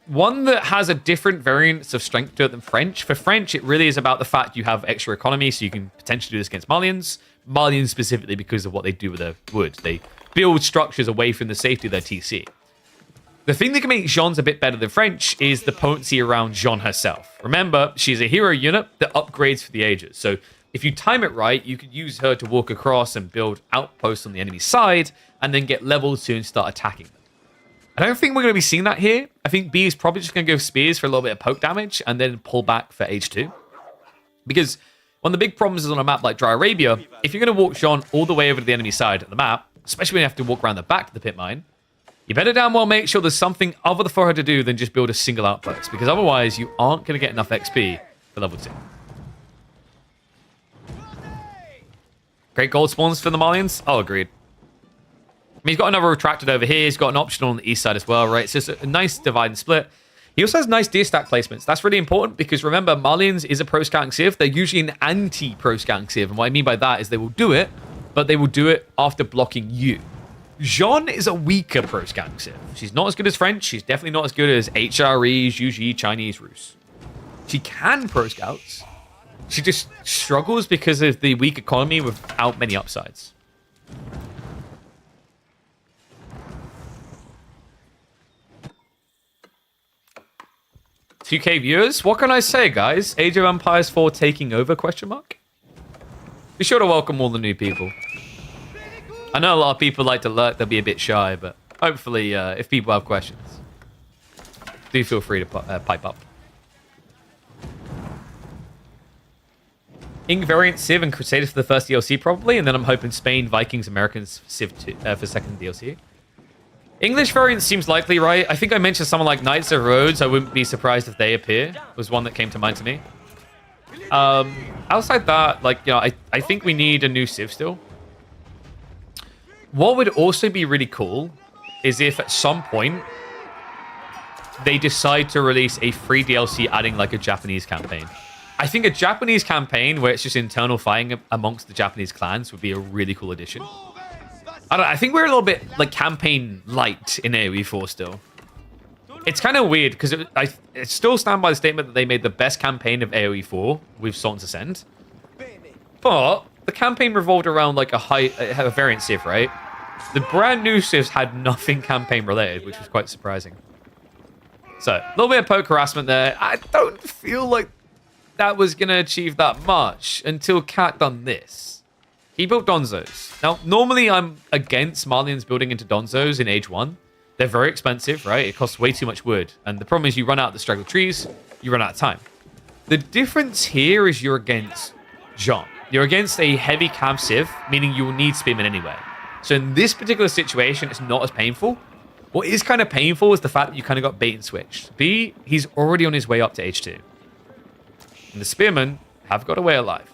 One that has a different variance of strength to it than French. For French, it really is about the fact you have extra economy, so you can potentially do this against Malians. Malians specifically because of what they do with their wood. They build structures away from the safety of their TC. The thing that can make Jean's a bit better than French is the potency around Jean herself. Remember, she's a hero unit that upgrades for the ages. So if you time it right, you could use her to walk across and build outposts on the enemy side and then get leveled soon and start attacking them. I don't think we're going to be seeing that here. I think B is probably just going to go spears for a little bit of poke damage and then pull back for Age 2. Because one of the big problems is on a map like Dry Arabia, if you're going to walk Jean all the way over to the enemy side of the map, especially when you have to walk around the back of the pit mine, you better damn well make sure there's something other for her to do than just build a single outpost, because otherwise you aren't going to get enough XP for level 2. Great gold spawns for the Malians? Oh, agreed. mean, he's got another retracted over here. He's got an option on the east side as well, right? So it's a nice divide and split. He also has nice deer stack placements. That's really important because remember, Marlians is a pro scouting civ. They're usually an anti-pro scouting civ. And what I mean by that is they will do it, but they will do it after blocking you. Jean is a weaker pro scouting civ. She's not as good as French. She's definitely not as good as HRE, Juji, Chinese, Rus. She can pro scouts. She just struggles because of the weak economy without many upsides. 2K viewers, what can I say, guys? Age of Empires 4 taking over, question mark? Be sure to welcome all the new people. I know a lot of people like to lurk, they'll be a bit shy, but hopefully, if people have questions, do feel free to pipe up. Ing variant Civ and Crusaders for the first DLC, probably, and then I'm hoping Spain, Vikings, Americans, Civ 2, for second DLC. English variant seems likely, right? I think I mentioned someone like Knights of Rhodes. I wouldn't be surprised if they appear. Was one that came to mind to me. Outside that, like, you know, I think we need a new Civ still. What would also be really cool is if at some point they decide to release a free DLC adding like a Japanese campaign. I think a Japanese campaign where it's just internal fighting amongst the Japanese clans would be a really cool addition. I think we're a little bit like campaign light in AoE 4 still. It's kind of weird because I still stand by the statement that they made the best campaign of AoE 4 with Sultan's Ascend. But the campaign revolved around like a variant Civ, right? The brand new Civs had nothing campaign related, which was quite surprising. So, a little bit of poke harassment there. I don't feel like that was going to achieve that much until Cat done this. He built Donzos. Now, normally I'm against Marlians building into Donzos in Age 1. They're very expensive, right? It costs way too much wood. And the problem is you run out of the straggled trees, you run out of time. The difference here is you're against Jean. You're against a heavy cav civ, meaning you will need spearmen anyway. So in this particular situation, it's not as painful. What is kind of painful is the fact that you kind of got bait and switched. B, he's already on his way up to H2. And the spearmen have got away alive.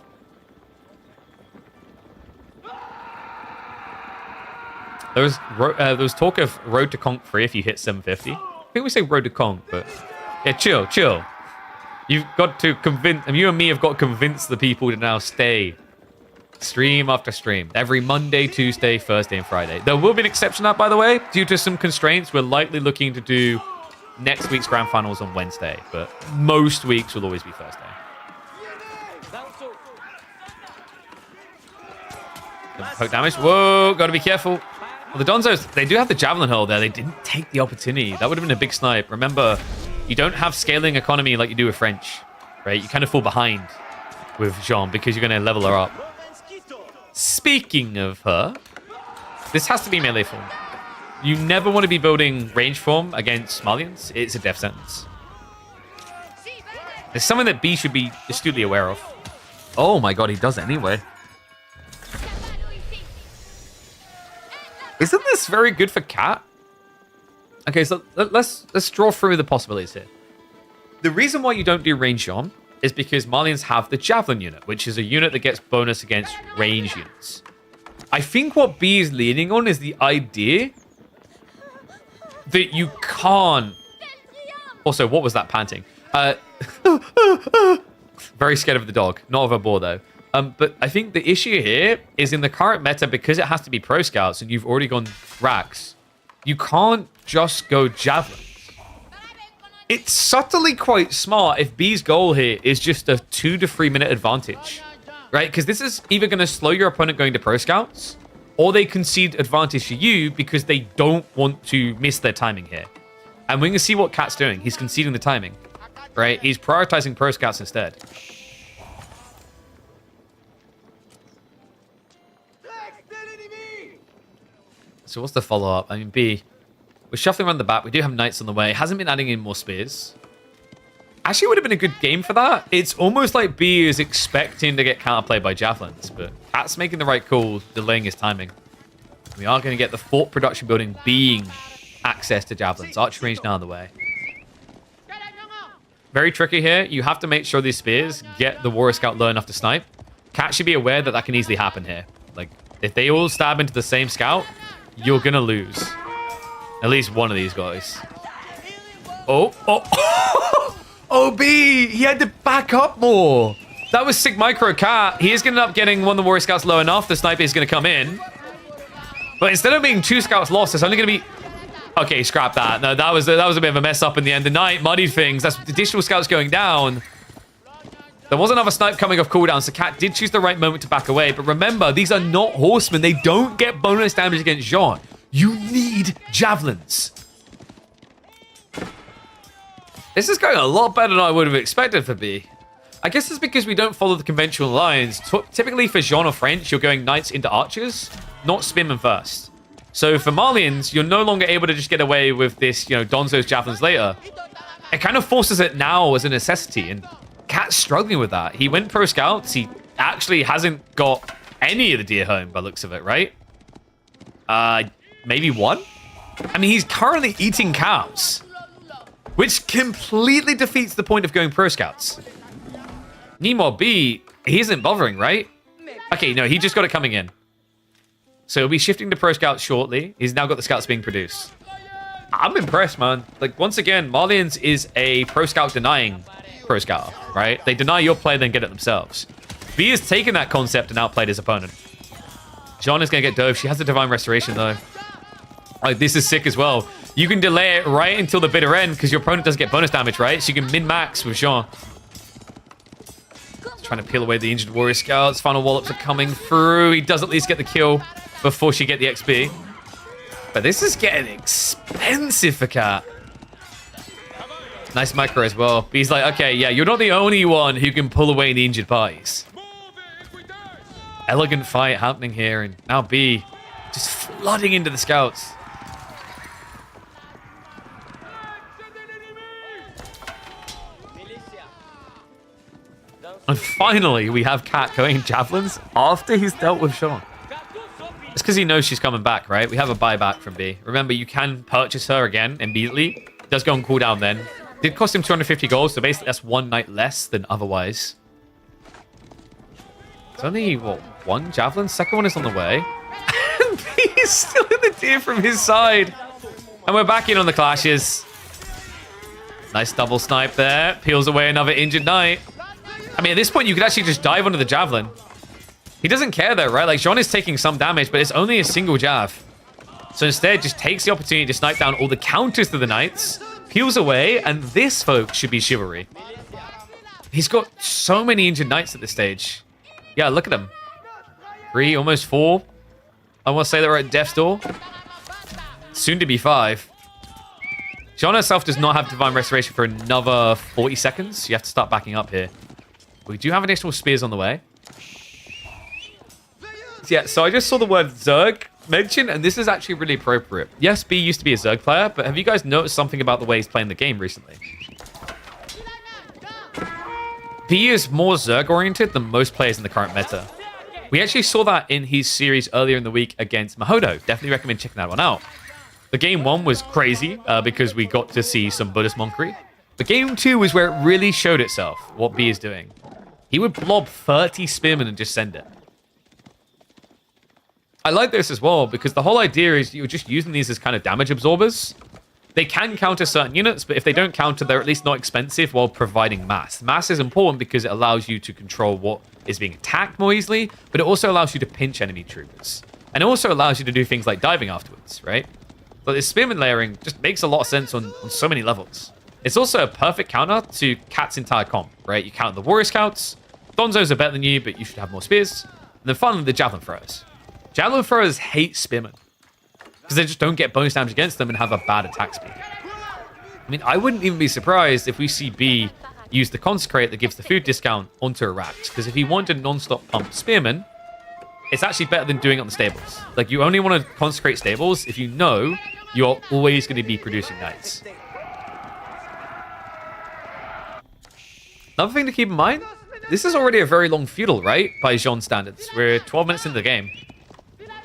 There was talk of Road to Conk free if you hit 750. I think we say Road to Conk, but yeah, chill. You've got to convince, and you and me have got to convince the people to now stay stream after stream. Every Monday, Tuesday, Thursday, and Friday. There will be an exception to that, by the way. Due to some constraints, we're likely looking to do next week's Grand Finals on Wednesday, but most weeks will always be Thursday. Poke damage. Whoa, gotta be careful. Well, the Donzos, they do have the Javelin Hurl there. They didn't take the opportunity. That would have been a big snipe. Remember, you don't have scaling economy like you do with French, right? You kind of fall behind with Jean because you're going to level her up. Speaking of her, this has to be melee form. You never want to be building range form against Marlians. It's a death sentence. It's something that B should be astutely aware of. Oh my god, he does it anyway. Isn't this very good for Cat? Okay, so let's draw through the possibilities here. The reason why you don't do range Jean is because Marlians have the Javelin unit, which is a unit that gets bonus against range units. I think what B is leaning on is the idea that you can't... Also, what was that panting? Very scared of the dog. Not of a boar, though. But I think the issue here is in the current meta, because it has to be pro scouts and you've already gone Rax, you can't just go Javelin. It's subtly quite smart if B's goal here is just a 2 to 3 minute advantage, right? Because this is either going to slow your opponent going to pro scouts, or they concede advantage to you because they don't want to miss their timing here. And we can see what Cat's doing. He's conceding the timing, right? He's prioritizing pro scouts instead. So what's the follow-up? I mean, B, we're shuffling around the back. We do have knights on the way. Hasn't been adding in more spears. Actually, would have been a good game for that. It's almost like B is expecting to get counterplayed by javelins, but Cat's making the right call, delaying his timing. We are going to get the fort production building being access to javelins. Archer range now on the way. Very tricky here. You have to make sure these spears get the warrior scout low enough to snipe. Cat should be aware that that can easily happen here. Like, if they all stab into the same scout, you're going to lose. At least one of these guys. Oh. OB, he had to back up more. That was sick micro cat. He is going to end up getting one of the Warrior Scouts low enough. The sniper is going to come in. But instead of being 2 scouts lost, it's only going to be... Okay, scrap that. No, that was a bit of a mess up in the end. The night muddied things. That's additional scouts going down. There was another snipe coming off cooldown, so Cat did choose the right moment to back away. But remember, these are not horsemen. They don't get bonus damage against Jean. You need javelins. This is going a lot better than I would have expected for B. I guess it's because we don't follow the conventional lines. Typically for Jean or French, you're going knights into archers, not spearmen first. So for Malians, you're no longer able to just get away with this, Donzo's javelins later. It kind of forces it now as a necessity, and Cat's struggling with that. He went pro scouts. He actually hasn't got any of the deer home by the looks of it, right? Maybe one? I mean, he's currently eating cows, which completely defeats the point of going pro scouts. Nemo B, he isn't bothering, right? Okay, no, he just got it coming in. So he'll be shifting to pro scouts shortly. He's now got the scouts being produced. I'm impressed, man. Like, once again, Marlians is a pro scout denying pro scout, right? They deny your play, then get it themselves. B has taken that concept and outplayed his opponent. Jean is going to get dove. She has a divine restoration, though. Like, this is sick as well. You can delay it right until the bitter end because your opponent doesn't get bonus damage, right? So you can min-max with Jean. Trying to peel away the injured warrior scouts. Final wallops are coming through. He does at least get the kill before she get the XP. But this is getting expensive for Cat. Nice micro as well. But he's like, okay, yeah, you're not the only one who can pull away the injured parties. Elegant fight happening here. And now B just flooding into the scouts. And finally, we have Cat going javelins after he's dealt with Sean. It's because he knows she's coming back, right? We have a buyback from B. Remember, you can purchase her again immediately. It does go on cooldown then. Did cost him 250 gold, so basically that's one night less than otherwise. It's only, what, one javelin? Second one is on the way. And B is still in the deer from his side. And we're back in on the clashes. Nice double snipe there. Peels away another injured knight. I mean, at this point, you could actually just dive onto the javelin. He doesn't care, though, right? Like, Jean is taking some damage, but it's only a single jav. So instead, just takes the opportunity to snipe down all the counters to the knights, peels away, and this, folks, should be chivalry. He's got so many injured knights at this stage. Yeah, look at him. 3, almost 4. I want to say that we're at death's door. Soon to be 5. Jean herself does not have divine restoration for another 40 seconds. You have to start backing up here. We do have additional spears on the way. Yeah, so I just saw the word Zerg mentioned, and this is actually really appropriate. Yes, B used to be a Zerg player, but have you guys noticed something about the way he's playing the game recently? B is more Zerg-oriented than most players in the current meta. We actually saw that in his series earlier in the week against Mahodo. Definitely recommend checking that one out. The game 1 was crazy because we got to see some Buddhist monkery. But game 2 was where it really showed itself, what B is doing. He would blob 30 spearmen and just send it. I like this as well because the whole idea is you're just using these as kind of damage absorbers. They can counter certain units, but if they don't counter, they're at least not expensive while providing mass. Mass is important because it allows you to control what is being attacked more easily, but it also allows you to pinch enemy troopers. And it also allows you to do things like diving afterwards, right? But this spearman layering just makes a lot of sense on so many levels. It's also a perfect counter to Cat's entire comp, right? You counter the warrior scouts. Donzos are better than you, but you should have more spears. And then finally, the javelin throwers. Javelin throwers hate spearmen because they just don't get bonus damage against them and have a bad attack speed. I mean, I wouldn't even be surprised if we see B use the consecrate that gives the food discount onto Arax, because if he wanted non-stop pump spearmen, it's actually better than doing it on the stables. Like, you only want to consecrate stables if you know you're always going to be producing knights. Another thing to keep in mind, this is already a very long feudal, right? By Jean standards. We're 12 minutes into the game.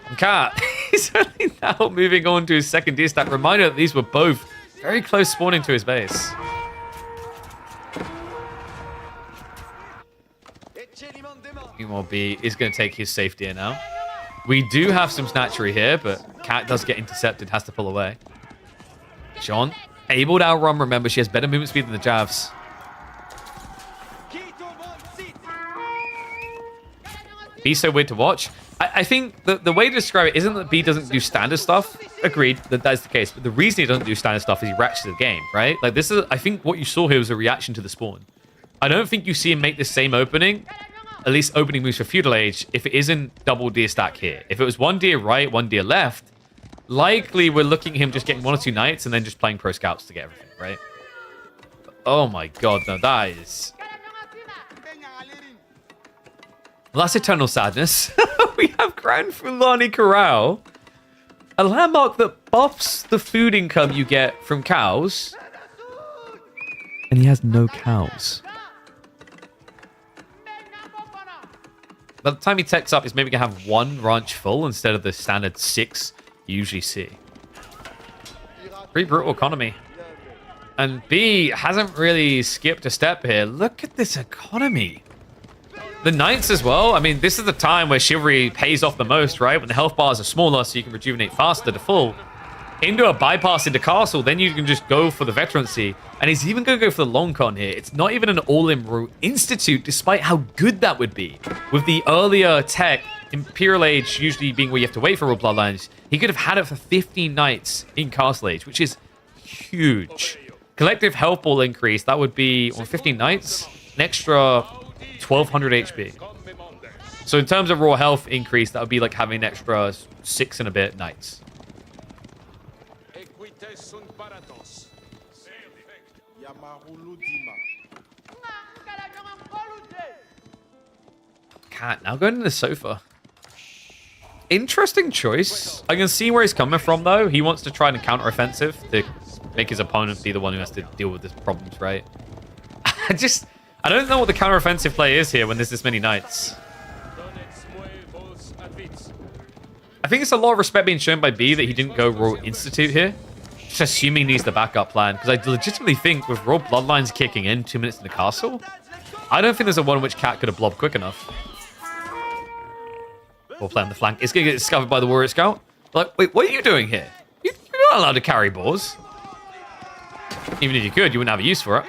And Cat is only now moving on to his second deer stack. Reminder that these were both very close spawning to his base. Meanwhile, B is going to take his safe deer now. We do have some snatchery here, but Cat does get intercepted, has to pull away. Jean, able to outrun, remember, she has better movement speed than the Javs. B's so weird to watch. I think the way to describe it isn't that B doesn't do standard stuff. Agreed, that is the case. But the reason he doesn't do standard stuff is he ratchets the game, right? Like this is, I think what you saw here was a reaction to the spawn. I don't think you see him make the same opening, at least opening moves for Feudal Age, if it isn't double deer stack here. If it was one deer right, one deer left, likely we're looking at him just getting 1 or 2 knights and then just playing pro scouts to get everything, right? Oh my god, no, that is... Well, that's eternal sadness. We have Grand Fulani Corral, a landmark that buffs the food income you get from cows, and he has no cows. By the time he techs up, he's maybe going to have 1 ranch full instead of the standard 6 you usually see. Pretty brutal economy. And B hasn't really skipped a step here. Look at this economy. The knights as well. I mean, this is the time where chivalry pays off the most, right? When the health bars are smaller, so you can rejuvenate faster to full. Into a bypass into castle, then you can just go for the veterancy. And he's even going to go for the long con here. It's not even an all-in route institute, despite how good that would be. With the earlier tech, Imperial Age usually being where you have to wait for Royal Bloodlines, he could have had it for 15 knights in Castle Age, which is huge. Collective health ball increase, that would be on 15 knights, an extra 1200 HP. So in terms of raw health increase, that would be like having an extra 6 and a bit knights. Cat now going to the sofa. Interesting choice. I can see where he's coming from though. He wants to try and counter offensive to make his opponent be the one who has to deal with his problems, right? I don't know what the counter-offensive play is here when there's this many knights. I think it's a lot of respect being shown by B that he didn't go Royal Institute here. Just assuming he needs the backup plan. Because I legitimately think with Royal Bloodlines kicking in 2 minutes in the castle, I don't think there's a one in which Cat could have blobbed quick enough. Or play on the flank. It's going to get discovered by the Warrior Scout. Like, wait, what are you doing here? You're not allowed to carry boars. Even if you could, you wouldn't have a use for it.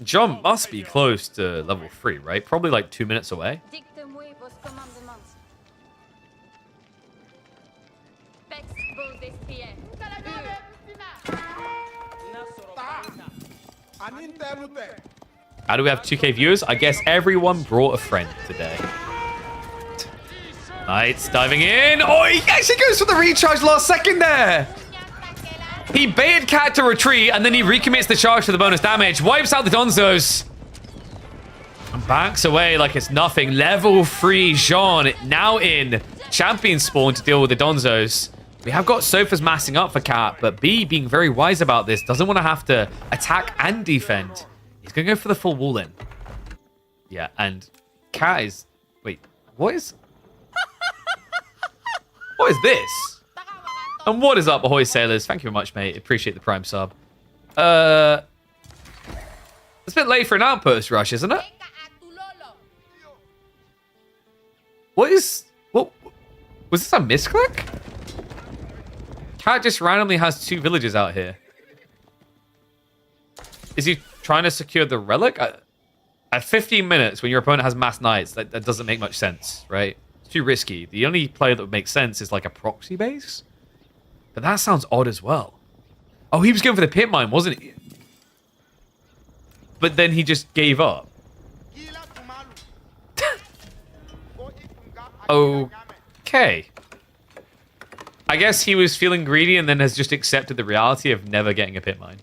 John must be close to level 3, right? Probably like 2 minutes away. How do we have 2K viewers? I guess everyone brought a friend today. Knights diving in. Oh, he actually goes for the recharge last second there. He baited Cat to retreat, and then he recommits the charge for the bonus damage. Wipes out the Donzos. And backs away like it's nothing. Level 3 Jean now in champion spawn to deal with the Donzos. We have got sofas massing up for Cat, but B, being very wise about this, doesn't want to have to attack and defend. He's going to go for the full wall in. Yeah, and Cat is... Wait, what is... What is this? And what is up, ahoy sailors? Thank you very much, mate. Appreciate the prime sub. It's a bit late for an outpost rush, isn't it? What is... What... Was this a misclick? Cat just randomly has 2 villages out here. Is he trying to secure the relic? At 15 minutes, when your opponent has mass knights, that doesn't make much sense, right? It's too risky. The only play that would make sense is like a proxy base. But that sounds odd as well. Oh, he was going for the pit mine, wasn't he? But then he just gave up. Okay. I guess he was feeling greedy and then has just accepted the reality of never getting a pit mine.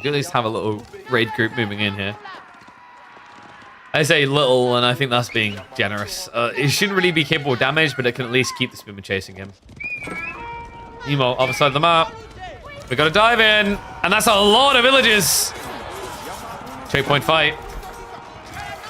You at least have a little raid group moving in here. I say little, and I think that's being generous. It shouldn't really be capable of damage, but it can at least keep the spearman chasing him. Emo, other side of the map. We gotta dive in, and that's a lot of villages. Checkpoint fight.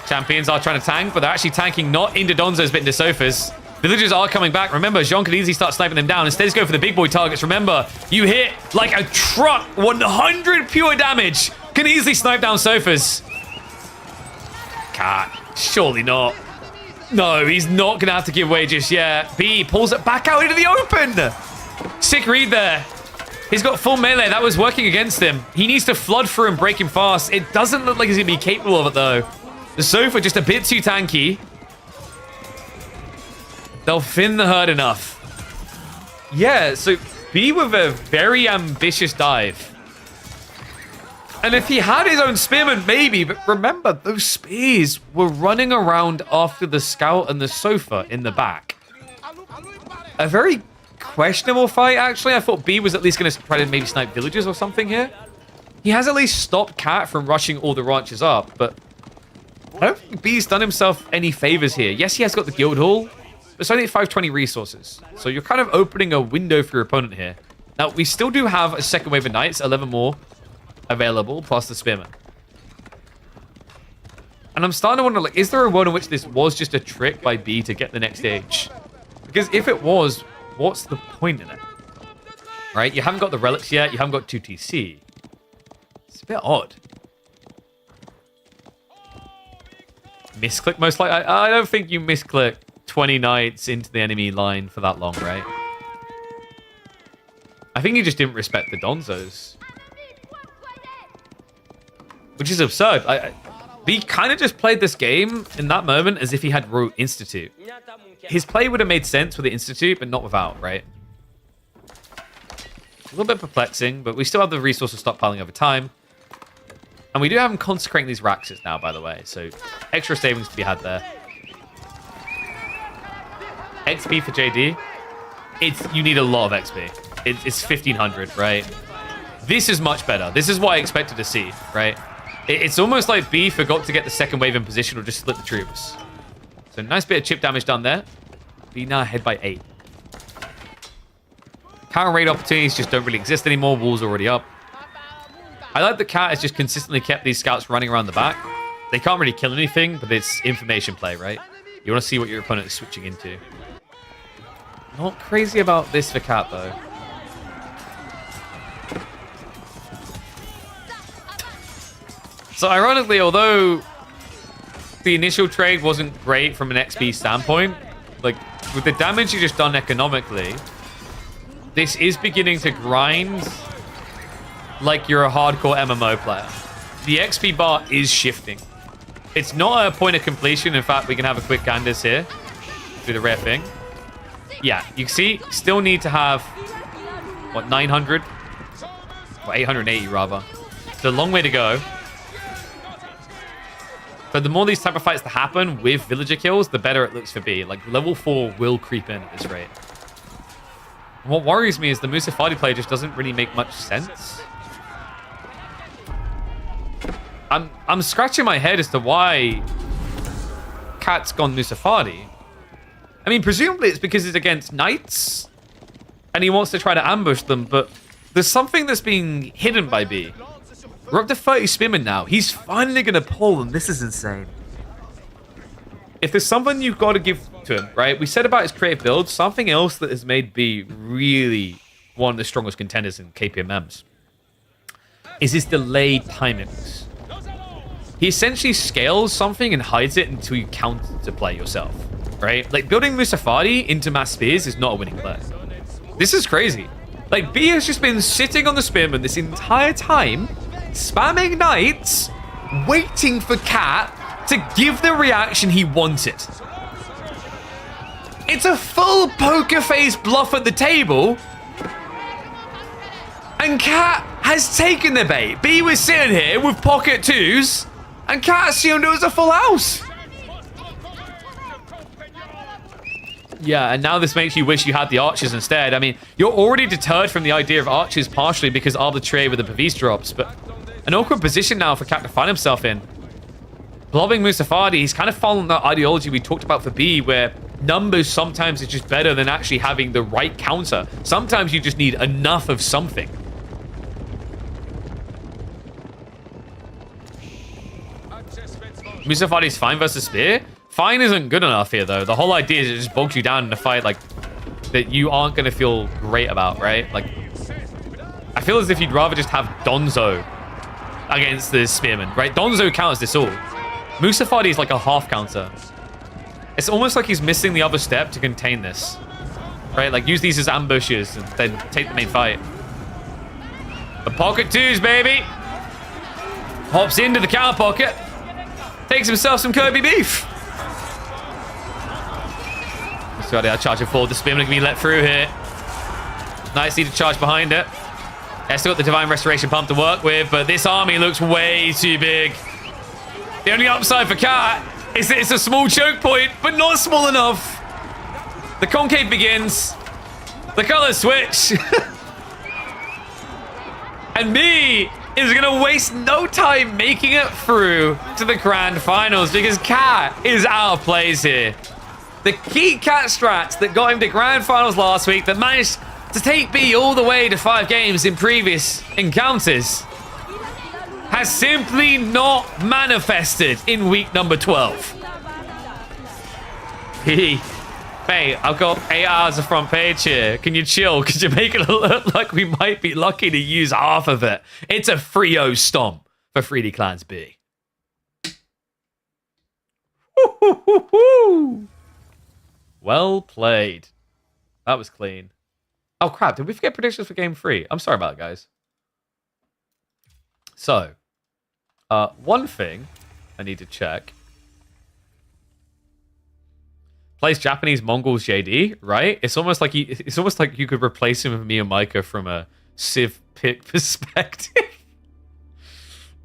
Champions are trying to tank, but they're actually tanking not into Donzos, but into sofas. Villagers are coming back. Remember, Jean could easily start sniping them down. Instead, he's going for the big boy targets. Remember, you hit like a truck. 100 pure damage. Can easily snipe down sofas. Cat. Surely not. No, he's not going to have to give way just yet. B pulls it back out into the open. Sick read there. He's got full melee. That was working against him. He needs to flood through and break him fast. It doesn't look like he's going to be capable of it, though. The sofa just a bit too tanky. They'll thin the herd enough. Yeah, so B with a very ambitious dive. And if he had his own spearman, maybe. But remember, those spears were running around after the scout and the sofa in the back. A very questionable fight, actually. I thought B was at least going to try to maybe snipe villagers or something here. He has at least stopped Cat from rushing all the ranches up, but I don't think B's done himself any favors here. Yes, he has got the guild hall, but it's only 520 resources. So you're kind of opening a window for your opponent here. Now, we still do have a second wave of knights, 11 more available, plus the spearman. And I'm starting to wonder, like, is there a world in which this was just a trick by B to get the next stage? Because if it was, what's the point in it? Right? You haven't got the relics yet. You haven't got 2TC. It's a bit odd. Misclick, most likely. I don't think you misclick 20 knights into the enemy line for that long, right? I think you just didn't respect the Donzos. Which is absurd. B kind of just played this game in that moment as if he had Root Institute. His play would have made sense with the Institute, but not without, right? A little bit perplexing, but we still have the resources stockpiling over time. And we do have him consecrating these Raxes now, by the way. So extra savings to be had there. XP for JD. You need a lot of XP. It's 1500, right? This is much better. This is what I expected to see, right? It's almost like B forgot to get the second wave in position or just split the troops. So nice bit of chip damage done there. B now ahead by 8. Counter raid opportunities just don't really exist anymore. Wall's already up. I like the Cat has just consistently kept these scouts running around the back. They can't really kill anything, but it's information play, right? You want to see what your opponent is switching into. Not crazy about this for Cat, though. So ironically, although the initial trade wasn't great from an XP standpoint, like with the damage you just done economically, this is beginning to grind like you're a hardcore MMO player. The XP bar is shifting. It's not a point of completion. In fact, we can have a quick Gandis here. Do the rare thing. Yeah, you can see, still need to have, what, 900? Or 880, rather. It's a long way to go. But the more these type of fights that happen with villager kills, the better it looks for B. Like, level 4 will creep in at this rate. And what worries me is the Musafadi play just doesn't really make much sense. I'm scratching my head as to why Cat's gone Musafadi. I mean, presumably it's because it's against knights, and he wants to try to ambush them, but there's something that's being hidden by B. We're up to 30 spearmen now. He's finally going to pull them. This is insane. If there's something you've got to give to him, right? We said about his creative build, something else that has made B really one of the strongest contenders in KPMMs is his delayed timings. He essentially scales something and hides it until you counter to play yourself, right? Like, building Musafadi into mass spears is not a winning play. This is crazy. Like, B has just been sitting on the spearman this entire time, spamming knights, waiting for Cat to give the reaction he wanted. It's a full poker face bluff at the table, and Cat has taken the bait. B was sitting here with pocket twos, and Cat assumed it was a full house. Yeah, and now this makes you wish you had the archers instead. I mean, you're already deterred from the idea of archers partially because arbitrary with the Pavis drops, but an awkward position now for Cat to find himself in. Blobbing Musafadi, he's kind of following that ideology we talked about for B, where numbers sometimes is just better than actually having the right counter. Sometimes you just need enough of something. Musafadi's fine versus Spear. Fine isn't good enough here, though. The whole idea is it just bogs you down in a fight, like, that you aren't going to feel great about, right? Like, I feel as if you'd rather just have Donzo against the Spearman, right? Donzo counters this all. Musafadi is like a half counter. It's almost like he's missing the other step to contain this, right? Like, use these as ambushes and then take the main fight. The pocket twos, baby. Hops into the counter pocket. Takes himself some Kirby beef. So they are charging forward. The Spearman can be let through here. Nicely to charge behind it. They've still got the Divine Restoration pump to work with, but this army looks way too big. The only upside for Cat is that it's a small choke point, but not small enough. The concave begins. The colors switch. And me is going to waste no time making it through to the grand finals because Cat is out of place here. The key Cat strats that got him to grand finals last week that managed to take B all the way to 5 games in previous encounters has simply not manifested in week number 12. Hey, I've got 8 hours of front page here. Can you chill? Because you're making it look like we might be lucky to use half of it. It's a 3-0 stomp for 3D Clans B. Well played. That was clean. Oh, crap. Did we forget predictions for game 3? I'm sorry about it, guys. So, one thing I need to check. Plays Japanese Mongols JD, right? It's almost like you could replace him with Mia Micah from a Civ pick perspective.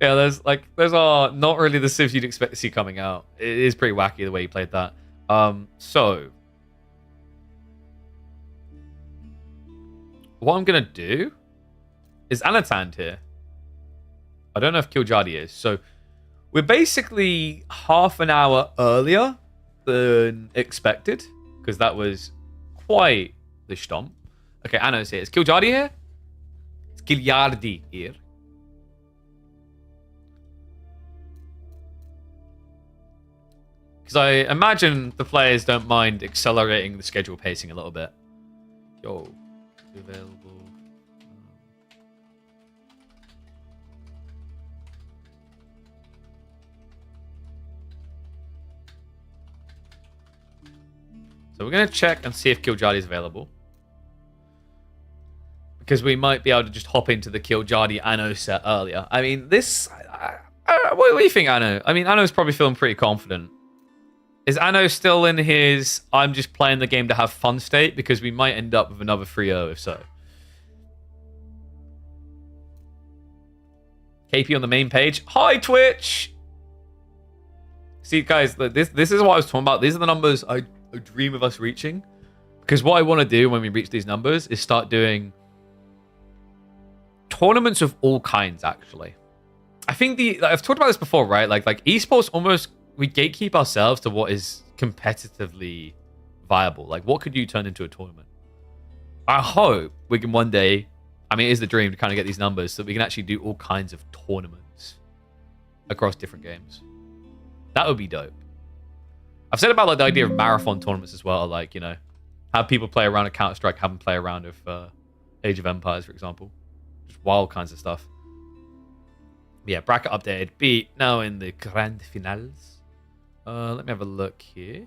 Yeah, there's not really the Civs you'd expect to see coming out. It is pretty wacky the way he played that. So what I'm gonna do is Anatand here. I don't know if Kiljadi is. So we're basically half an hour earlier than expected, because that was quite the stomp. Okay, Anno's here. Is Kiljadi here? It's Kiljadi here. Because I imagine the players don't mind accelerating the schedule pacing a little bit. Yo, available. So we're going to check and see if Kiljadi is available. Because we might be able to just hop into the Kiljadi Anno set earlier. I mean, this... what do you think, Anno? I mean, Anno's probably feeling pretty confident. Is Anno still in his I'm just playing the game to have fun state? Because we might end up with another 3-0 if so. KP on the main page. Hi, Twitch! See, guys, this is what I was talking about. These are the numbers I dream of us reaching, because what I want to do when we reach these numbers is start doing tournaments of all kinds. Actually, I think I've talked about this before, right? Like esports, almost we gatekeep ourselves to what is competitively viable. Like, what could you turn into a tournament? I hope we can one day, I mean, it is the dream to kind of get these numbers so that we can actually do all kinds of tournaments across different games. That would be dope. I've said about like the idea of marathon tournaments as well, like, you know, have people play around of Counter-Strike, have them play around of Age of Empires, for example. Just wild kinds of stuff. But yeah, bracket updated. B now in the grand finals. Let me have a look here.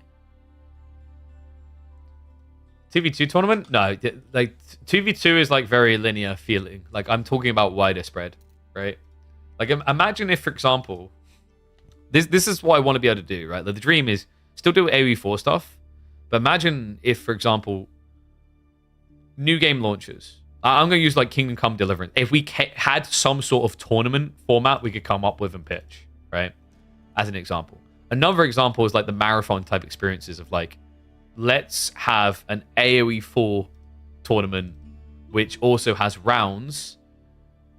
2v2 tournament? No, like 2v2 is like very linear feeling. Like, I'm talking about wider spread, right? Like, imagine if, for example, this is what I want to be able to do, right? Like, the dream is still do AoE4 stuff, but imagine if, for example, new game launches. I'm going to use like Kingdom Come Deliverance. If we had some sort of tournament format we could come up with and pitch, right? As an example. Another example is like the marathon type experiences of like, let's have an AoE4 tournament which also has rounds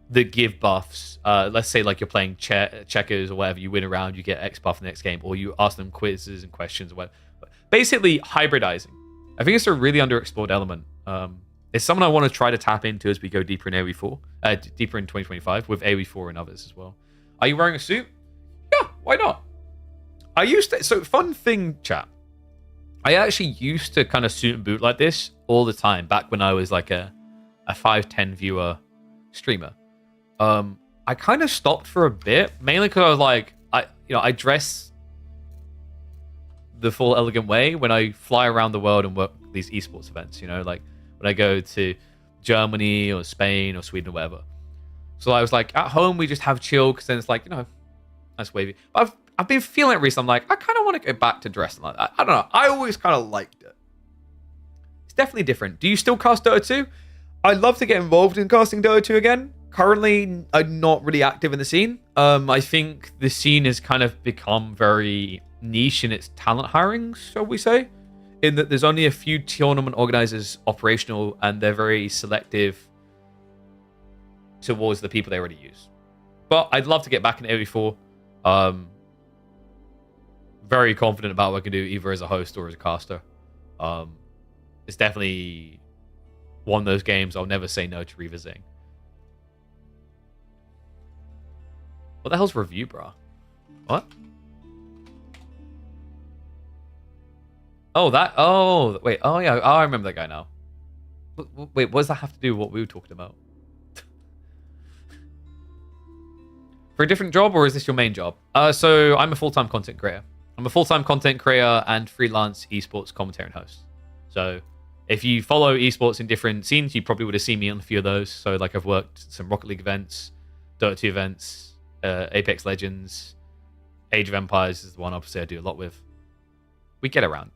that give buffs. Let's say like you're playing checkers or whatever, you win a round, you get X buff next game, or you ask them quizzes and questions or whatever. Basically hybridizing. I think it's a really underexplored element. It's something I want to try to tap into as we go deeper in AoE4, deeper in 2025 with AoE4 and others as well. Are you wearing a suit? Yeah, why not? I used to. So fun thing, chat. I actually used to kind of suit and boot like this all the time back when I was like a 5-10 viewer streamer. I kind of stopped for a bit, mainly because I was like, I dress the full elegant way when I fly around the world and work these esports events. Like when I go to Germany or Spain or Sweden or whatever. So I was like, at home we just have chill because then it's like, nice wavy. But I've been feeling it recently. I'm like, I kind of want to go back to dressing like that. I don't know. I always kind of liked it. It's definitely different. Do you still cast Dota 2? I'd love to get involved in casting Dota 2 again. Currently, I'm not really active in the scene. I think the scene has kind of become very niche in its talent hiring, shall we say? In that there's only a few tournament organizers operational and they're very selective towards the people they already use. But I'd love to get back in AoE4. Very confident about what I can do either as a host or as a caster. It's definitely one of those games I'll never say no to revisiting. What the hell's review, bro? What? Oh, wait. Oh, yeah. Oh, I remember that guy now. Wait, what does that have to do with what we were talking about? For a different job, or is this your main job? So I'm a full-time content creator. I'm a full-time content creator and freelance esports commentator and host. So if you follow esports in different scenes, you probably would have seen me on a few of those. So like I've worked some Rocket League events, Dota 2 events, Apex Legends, Age of Empires is the one obviously I do a lot with. We get around.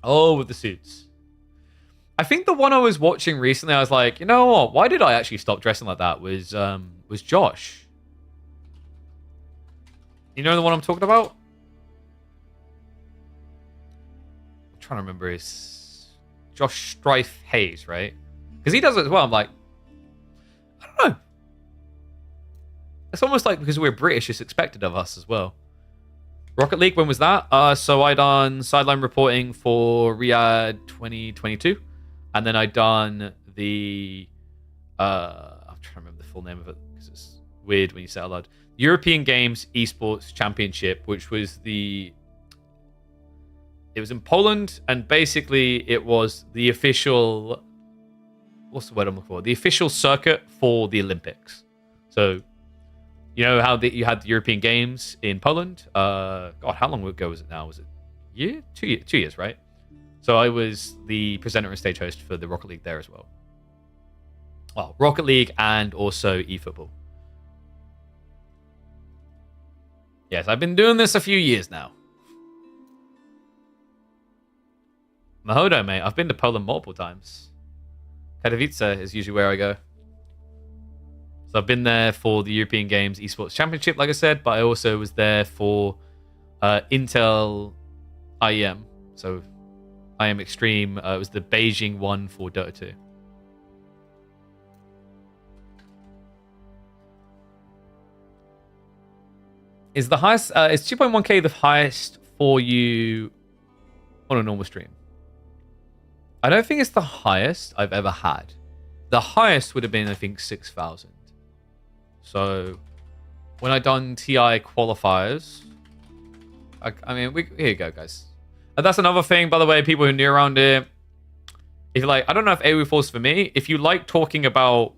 Oh, with the suits. I think the one I was watching recently, I was like, you know what? Why did I actually stop dressing like that? Was Josh. You know the one I'm talking about? I'm trying to remember his Josh Strife Hayes, right? Because he does it as well. I'm like, I don't know. It's almost like because we're British, it's expected of us as well. Rocket League, when was that? So I done sideline reporting for Riyadh 2022. And then I done the... I'm trying to remember the full name of it because it's weird when you say it out loud. European Games Esports Championship, which was it was in Poland, and basically it was the official... What's the word I'm looking for? The official circuit for the Olympics. So... You know how you had the European Games in Poland? God, how long ago was it now? Was it a year? 2 years? 2 years, right? So I was the presenter and stage host for the Rocket League there as well. Well, Rocket League and also eFootball. Yes, I've been doing this a few years now. Mahodo, mate. I've been to Poland multiple times. Katowice is usually where I go. So I've been there for the European Games Esports Championship, like I said, but I also was there for Intel IEM. So IEM Extreme. It was the Beijing one for Dota 2. Is the highest? Is 2.1k the highest for you on a normal stream? I don't think it's the highest I've ever had. The highest would have been, I think, 6,000. So when I done TI qualifiers, I mean, here you go, guys. And that's another thing, by the way, people who are new around here. If you're like, I don't know if AoE4 is for me. If you like talking about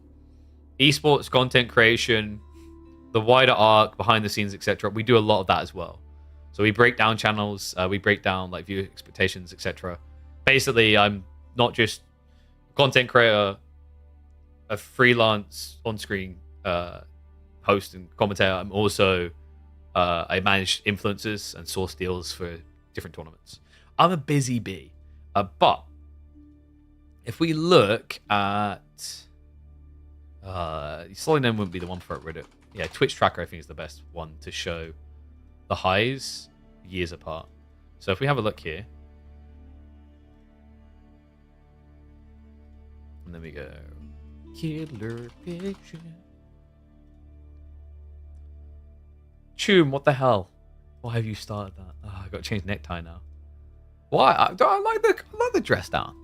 esports content creation, the wider arc, behind the scenes, etc., we do a lot of that as well. So we break down channels, we break down like viewer expectations, etc. Basically, I'm not just content creator, a freelance on-screen host and commentator. I'm also I manage influencers and source deals for different tournaments. I'm a busy bee, but if we look at Solid Name wouldn't be the one for Reddit. Yeah, Twitch Tracker I think is the best one to show the highs years apart. So if we have a look here, and then we go Killer Pigeon. Choom, what the hell? Why have you started that? Oh, I got to change necktie now. Why? I like the dress down.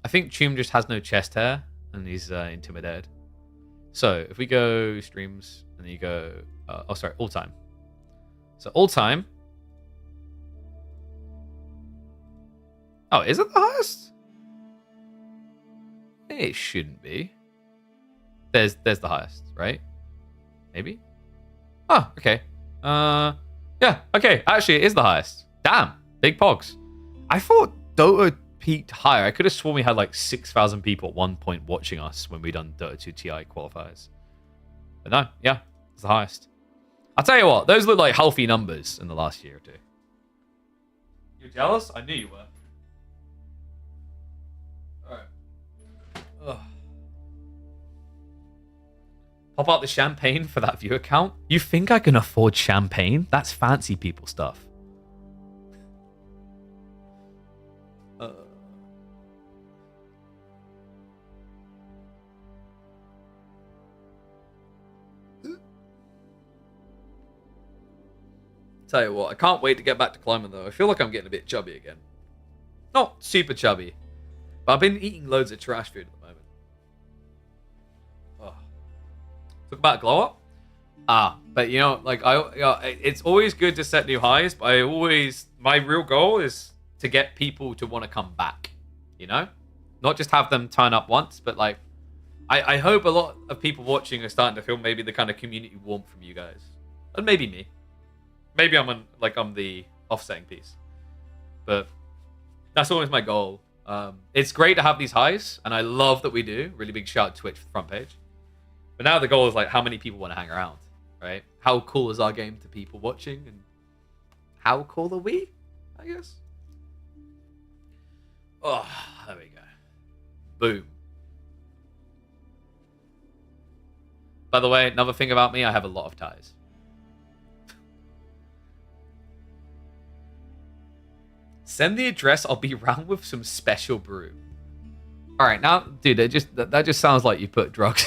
I think Choom just has no chest hair and he's intimidated. So if we go streams, And then you go, all time. So all time. Oh, is it the highest? It shouldn't be. There's the highest, right? Maybe? Oh, okay. Yeah, okay. Actually, it is the highest. Damn, big pogs. I thought Dota peaked higher. I could have sworn we had like 6,000 people at one point watching us when we done Dota 2 TI qualifiers. But no, yeah, it's the highest. I'll tell you what, those look like healthy numbers in the last year or two. You're jealous? I knew you were. Alright. Ugh. Pop out the champagne for that viewer count? You think I can afford champagne? That's fancy people stuff. Tell you what, I can't wait to get back to climbing though. I feel like I'm getting a bit chubby again. Not super chubby, but I've been eating loads of trash food at the moment. Oh. Talk about glow up. But you know, like it's always good to set new highs. But my real goal is to get people to want to come back. You know, not just have them turn up once, but like I hope a lot of people watching are starting to feel maybe the kind of community warmth from you guys, and maybe me. Maybe I'm the offsetting piece, but that's always my goal. It's great to have these highs, and I love that we do. Really big shout out to Twitch for the front page. But now the goal is like how many people want to hang around, right? How cool is our game to people watching, and how cool are we? I guess. Oh, there we go. Boom. By the way, another thing about me, I have a lot of ties. Send the address. I'll be around with some special brew. All right, now, dude, that just sounds like you put drugs.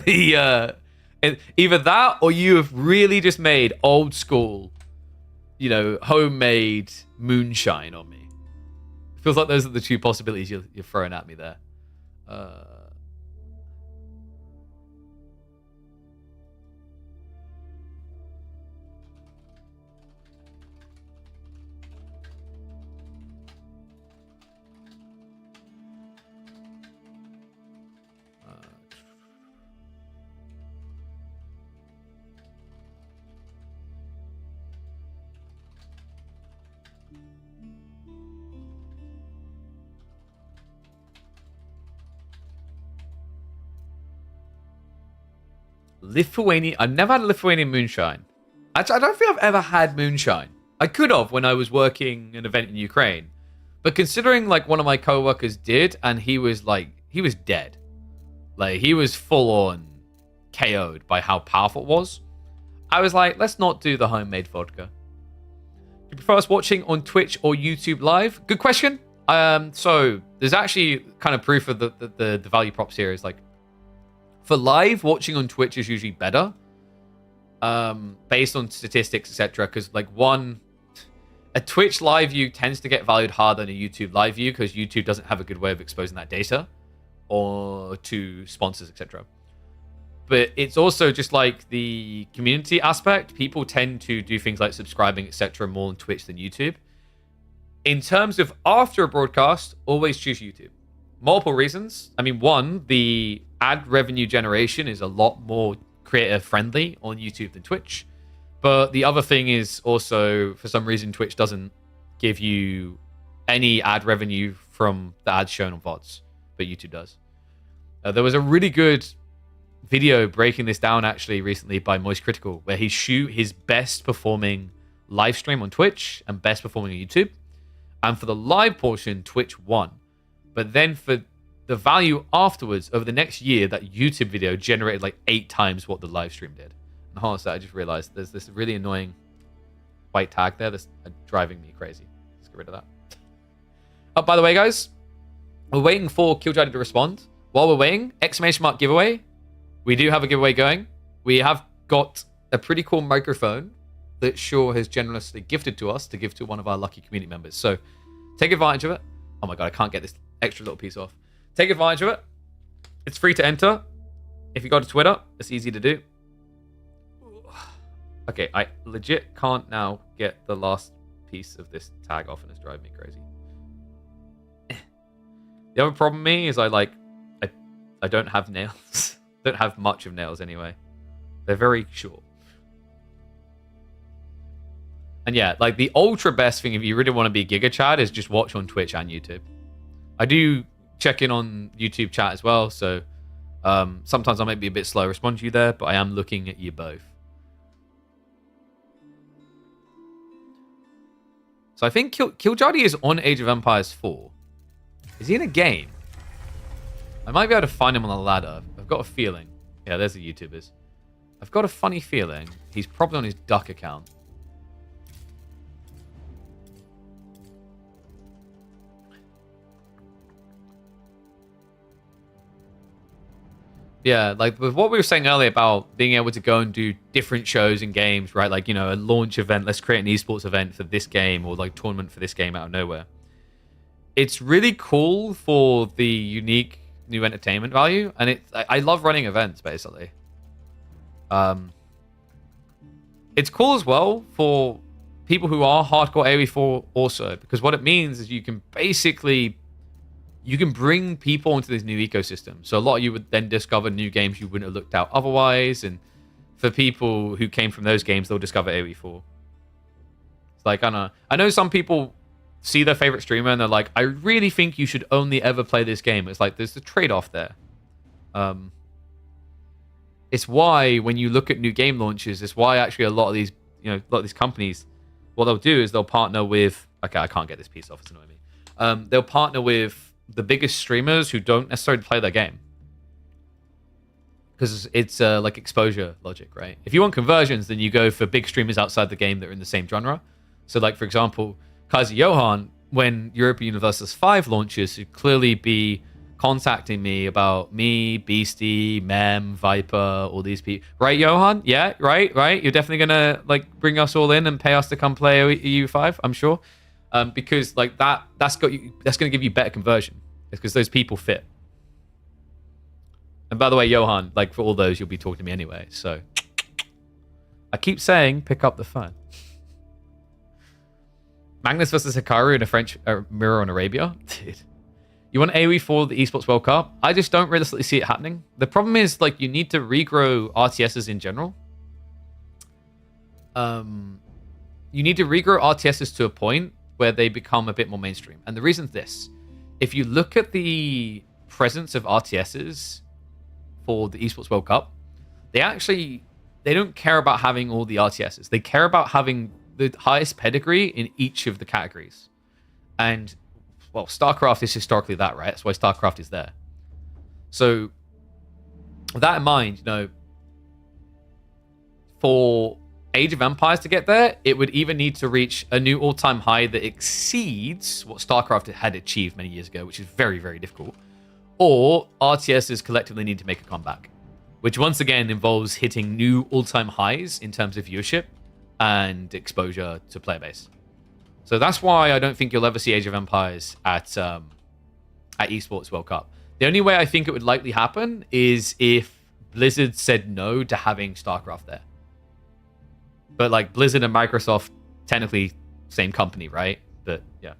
Either that, or you have really just made old school, you know, homemade moonshine on me. It feels like those are the two possibilities you're throwing at me there. Lithuanian. I've never had a Lithuanian moonshine. Actually, I don't think I've ever had moonshine. I could have when I was working an event in Ukraine. But considering like one of my coworkers did, and he was dead. Like he was full on KO'd by how powerful it was. I was like, let's not do the homemade vodka. Do you prefer us watching on Twitch or YouTube live? Good question. So there's actually kind of proof of the value props here is like, for live, watching on Twitch is usually better, based on statistics, etc. Because like a Twitch live view tends to get valued harder than a YouTube live view because YouTube doesn't have a good way of exposing that data or to sponsors, etc. But it's also just like the community aspect. People tend to do things like subscribing, etc. more on Twitch than YouTube. In terms of after a broadcast, always choose YouTube. Multiple reasons. I mean, one, the ad revenue generation is a lot more creator friendly on YouTube than Twitch. But the other thing is also, for some reason, Twitch doesn't give you any ad revenue from the ads shown on VODs, but YouTube does. There was a really good video breaking this down actually recently by Moist Critical, where he shoot his best performing live stream on Twitch and best performing on YouTube. And for the live portion, Twitch won. But then for the value afterwards, over the next year, that YouTube video generated like 8 times what the live stream did. And honestly, I just realized there's this really annoying white tag there that's driving me crazy. Let's get rid of that. Oh, by the way, guys, we're waiting for Killjadi to respond. While we're waiting, exclamation mark giveaway. We do have a giveaway going. We have got a pretty cool microphone that Shaw has generously gifted to us to give to one of our lucky community members. So take advantage of it. Oh my God, I can't get this extra little piece off. Take advantage of it. It's free to enter. If you go to Twitter, it's easy to do. Okay, I legit can't now get the last piece of this tag off, and it's driving me crazy. The other problem me is I don't have nails. Don't have much of nails anyway. They're very short. And yeah, like the ultra best thing if you really want to be Giga Chad is just watch on Twitch and YouTube. I do check in on YouTube chat as well, so sometimes I might be a bit slow to respond to you there, but I am looking at you both. So I think Killjadi is on Age of Empires 4. Is he in a game? I might be able to find him on the ladder. I've got a feeling. Yeah, there's the YouTubers. I've got a funny feeling he's probably on his Duck account. Yeah, like with what we were saying earlier about being able to go and do different shows and games, right? Like, you know, a launch event, let's create an esports event for this game, or like tournament for this game out of nowhere. It's really cool for the unique new entertainment value, and I love running events, basically. It's cool as well for people who are hardcore AoE4 also, because what it means is you can bring people into this new ecosystem. So a lot of you would then discover new games you wouldn't have looked out otherwise. And for people who came from those games, they'll discover AoE4. It's like, I know some people see their favorite streamer and they're like, I really think you should only ever play this game. It's like, there's a trade-off there. It's why when you look at new game launches, it's why actually a lot of these companies, what they'll do is they'll partner with, okay, I can't get this piece off, it's annoying me. They'll partner with the biggest streamers who don't necessarily play their game, because it's like exposure logic, right? If you want conversions, then you go for big streamers outside the game that are in the same genre. So like, for example, Kaiser Johan, when Europa Universalis 5 launches, should clearly be contacting me about me, Beastie, Mem, Viper, all these people. Right, Johan? Yeah, right. You're definitely gonna like bring us all in and pay us to come play EU5, I'm sure. Because like that's gonna give you better conversion. It's because those people fit. And by the way, Johan, like for all those, you'll be talking to me anyway. So I keep saying, pick up the phone. Magnus versus Hikaru in a French mirror on Arabia, dude. You want AoE for the Esports World Cup? I just don't realistically see it happening. The problem is like you need to regrow RTSs in general. You need to regrow RTSs to a point where they become a bit more mainstream. And the reason is this. If you look at the presence of RTSs for the Esports World Cup, they don't care about having all the RTSs. They care about having the highest pedigree in each of the categories. And, well, StarCraft is historically that, right? That's why StarCraft is there. So, with that in mind, for Age of Empires to get there, it would either need to reach a new all-time high that exceeds what StarCraft had achieved many years ago, which is very, very difficult, or RTSs collectively need to make a comeback, which once again involves hitting new all-time highs in terms of viewership and exposure to player base. So that's why I don't think you'll ever see Age of Empires at Esports World Cup. The only way I think it would likely happen is if Blizzard said no to having StarCraft there. But like Blizzard and Microsoft, technically same company, right? But yeah.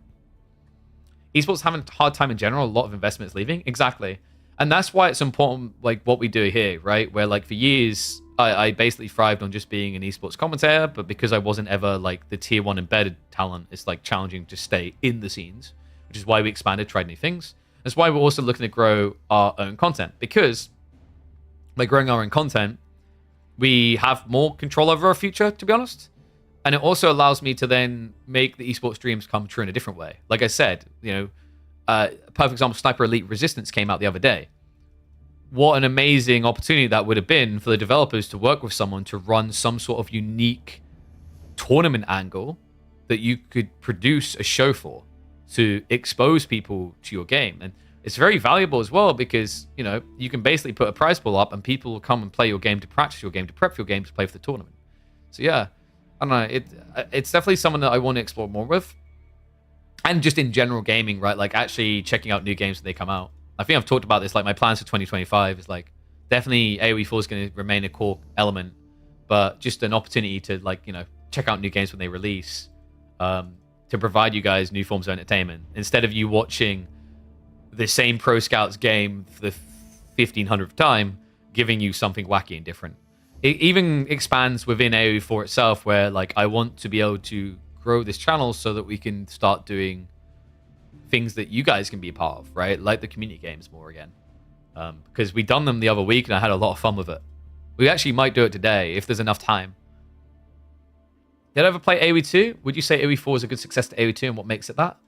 Esports having a hard time in general, a lot of investments leaving. Exactly. And that's why it's important, like what we do here, right? Where like for years, I basically thrived on just being an esports commentator, but because I wasn't ever like the tier 1 embedded talent, it's like challenging to stay in the scenes, which is why we expanded, tried new things. That's why we're also looking to grow our own content, because by growing our own content, we have more control over our future, to be honest. And it also allows me to then make the esports dreams come true in a different way. Like I said, perfect example, Sniper Elite Resistance came out the other day. What an amazing opportunity that would have been for the developers to work with someone to run some sort of unique tournament angle that you could produce a show for, to expose people to your game. And it's very valuable as well because, you can basically put a prize pool up and people will come and play your game to practice your game, to prep for your game, to play for the tournament. So yeah, I don't know. It's definitely someone that I want to explore more with. And just in general gaming, right? Like actually checking out new games when they come out. I think I've talked about this, like my plans for 2025 is like definitely AoE4 is going to remain a core element but just an opportunity to, like, you know, check out new games when they release, to provide you guys new forms of entertainment instead of you watching the same Pro Scouts game for the 1500th time, giving you something wacky and different. It even expands within AoE4 itself, where, like, I want to be able to grow this channel so that we can start doing things that you guys can be a part of, right? Like the community games more again. Because we done them the other week and I had a lot of fun with it. We actually might do it today if there's enough time. Did I ever play AoE 2? Would you say AoE 4 is a good successor to AoE 2, and what makes it that?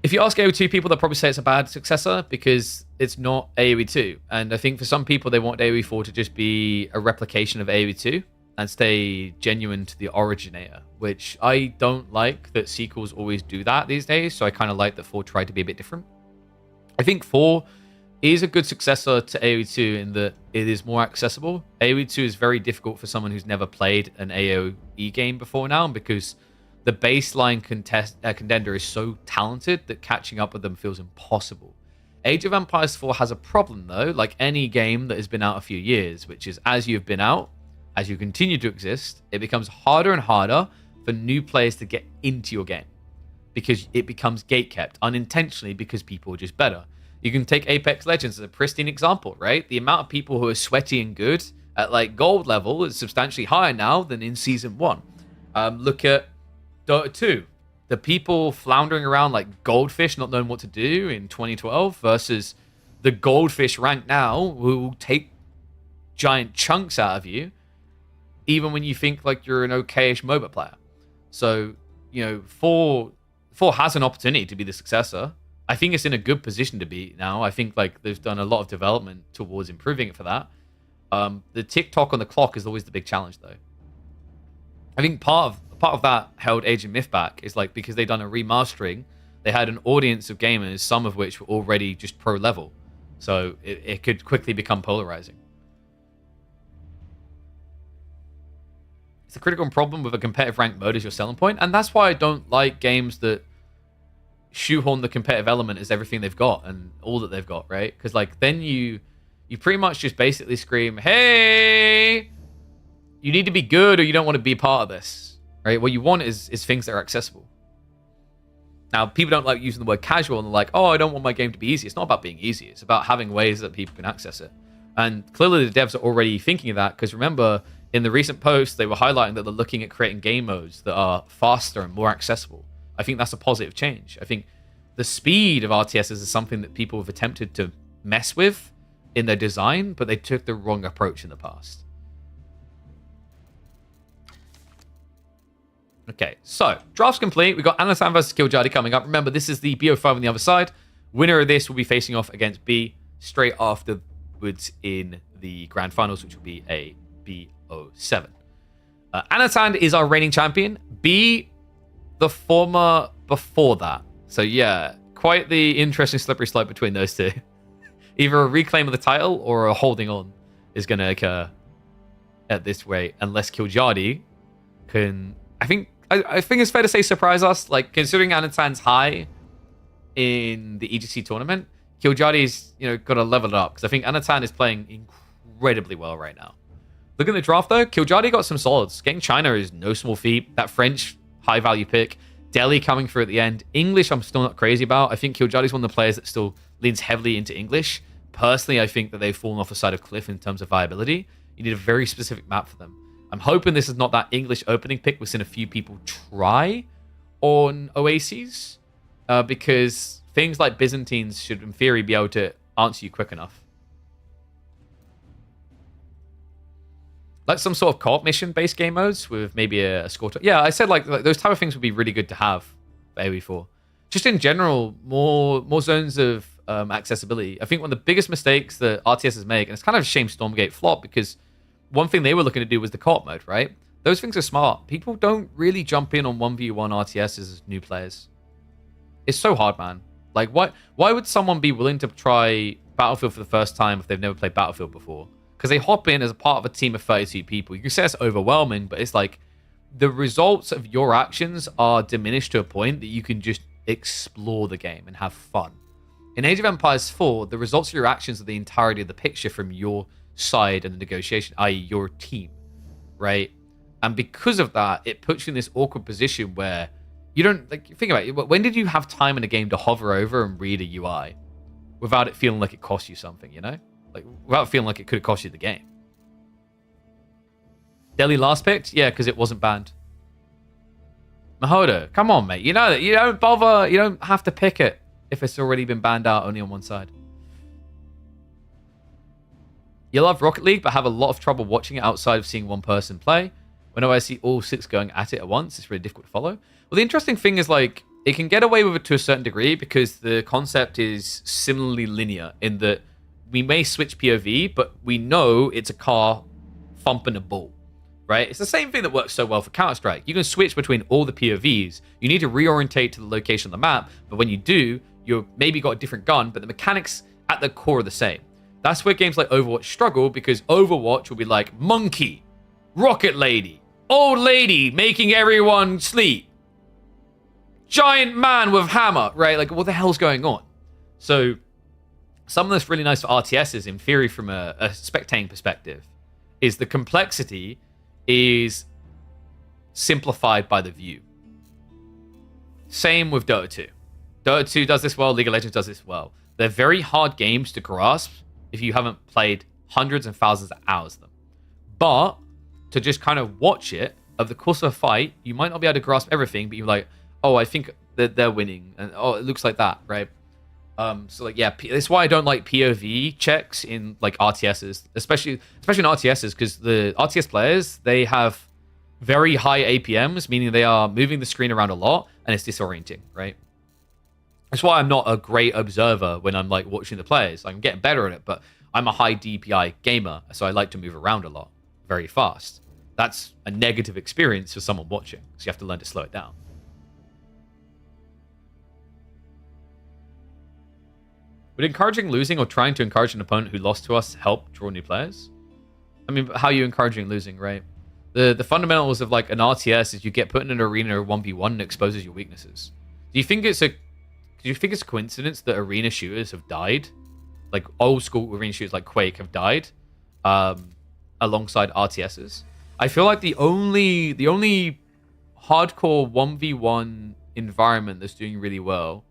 If you ask AoE 2 people, they'll probably say it's a bad successor because it's not AoE 2. And I think for some people, they want AoE 4 to just be a replication of AoE 2 and stay genuine to the originator, which I don't like that sequels always do that these days. So I kind of like that 4 tried to be a bit different. I think 4 is a good successor to AoE 2 in that it is more accessible. AoE 2 is very difficult for someone who's never played an AoE game before now, because the baseline contender is so talented that catching up with them feels impossible. Age of Empires 4 has a problem, though, like any game that has been out a few years, which is as you've been out, as you continue to exist, it becomes harder and harder for new players to get into your game because it becomes gatekept unintentionally because people are just better. You can take Apex Legends as a pristine example, right? The amount of people who are sweaty and good at, like, gold level is substantially higher now than in Season 1. Look at Dota 2. The people floundering around like goldfish, not knowing what to do in 2012 versus the goldfish rank now who will take giant chunks out of you even when you think like you're an okay-ish MOBA player. So, you know, 4 has an opportunity to be the successor. I think it's in a good position to be now. I think like they've done a lot of development towards improving it for that. The TikTok on the clock is always the big challenge, though. I think part of that held Age of Myth back is like because they'd done a remastering, they had an audience of gamers, some of which were already just pro level. So it could quickly become polarizing. It's a critical problem with a competitive ranked mode as your selling point, and that's why I don't like games that shoehorn the competitive element as everything they've got and all that they've got, right? Because like then you pretty much just basically scream, hey, you need to be good or you don't want to be part of this, right? What you want is things that are accessible. Now, people don't like using the word casual and they're like, oh, I don't want my game to be easy. It's not about being easy. It's about having ways that people can access it. And clearly the devs are already thinking of that because remember, in the recent post, they were highlighting that they're looking at creating game modes that are faster and more accessible. I think that's a positive change. I think the speed of RTSs is something that people have attempted to mess with in their design, but they took the wrong approach in the past. Okay, so draft's complete. We've got Anatan versus Killjadi coming up. Remember, this is the BO5 on the other side. Winner of this will be facing off against B straight afterwards in the grand finals, which will be a BO7. Anatan is our reigning champion. B, the former before that. So yeah, quite the interesting slippery slope between those two. Either a reclaim of the title or a holding on is going to occur at this rate, unless Killjadi can... I think it's fair to say surprise us. Like, considering Anatan's high in the EGC tournament, Killjadi's, got to level it up. Because I think Anatan is playing incredibly well right now. Look at the draft, though. Killjadi got some solids. Getting China is no small feat. That French high-value pick. Delhi coming through at the end. English, I'm still not crazy about. I think Killjadi's one of the players that still leans heavily into English. Personally, I think that they've fallen off the side of cliff in terms of viability. You need a very specific map for them. I'm hoping this is not that English opening pick we've seen a few people try on Oases, because things like Byzantines should, in theory, be able to answer you quick enough. Like some sort of co-op mission-based game modes with maybe a score. Yeah, I said like those type of things would be really good to have for AoE4. Just in general, more zones of accessibility. I think one of the biggest mistakes that RTSs make, and it's kind of a shame Stormgate flopped, because one thing they were looking to do was the co-op mode, right? Those things are smart. People don't really jump in on 1v1 RTSs as new players. It's so hard, man. Like, why would someone be willing to try Battlefield for the first time if they've never played Battlefield before? Because they hop in as a part of a team of 32 people. You can say it's overwhelming, but it's like the results of your actions are diminished to a point that you can just explore the game and have fun. In Age of Empires 4, the results of your actions are the entirety of the picture from your side in the negotiation, i.e. your team. right? And because of that, it puts you in this awkward position where you don't, like, think about it. When did you have time in a game to hover over and read a UI without it feeling like it cost you something, you know? Like, without feeling like it could have cost you the game. Delhi last picked? Yeah, because it wasn't banned. Mahoda, come on, mate. You know that. You don't bother. You don't have to pick it if it's already been banned out only on one side. You love Rocket League, but have a lot of trouble watching it outside of seeing one person play. Whenever I see all 6 going at it at once, it's really difficult to follow. Well, the interesting thing is, like, it can get away with it to a certain degree because the concept is similarly linear in that we may switch POV, but we know it's a car thumping a ball, right? It's the same thing that works so well for Counter-Strike. You can switch between all the POVs. You need to reorientate to the location on the map, but when you do, you've maybe got a different gun, but the mechanics at the core are the same. That's where games like Overwatch struggle, because Overwatch will be like monkey, rocket lady, old lady making everyone sleep, giant man with hammer, right? Like, what the hell's going on? So something that's really nice for RTSs, in theory, from a spectating perspective, is the complexity is simplified by the view. Same with Dota 2. Dota 2 does this well, League of Legends does this well. They're very hard games to grasp if you haven't played hundreds and thousands of hours of them. But to just kind of watch it, over the course of a fight, you might not be able to grasp everything, but you're like, oh, I think that they're winning, and oh, it looks like that, right? So like, yeah, that's why I don't like POV checks in like RTSs, especially in RTSs, because the RTS players, they have very high APMs, meaning they are moving the screen around a lot, and it's disorienting, right? That's why I'm not a great observer when I'm like watching the players. I'm getting better at it, but I'm a high DPI gamer, so I like to move around a lot, very fast. That's a negative experience for someone watching, so you have to learn to slow it down. Would encouraging losing or trying to encourage an opponent who lost to us help draw new players? I mean, how are you encouraging losing, right? The fundamentals of like an RTS is you get put in an arena or 1v1 and it exposes your weaknesses. Do you think it's a coincidence that arena shooters have died? Like old school arena shooters like Quake have died alongside RTSs. I feel like the only hardcore 1v1 environment that's doing really well,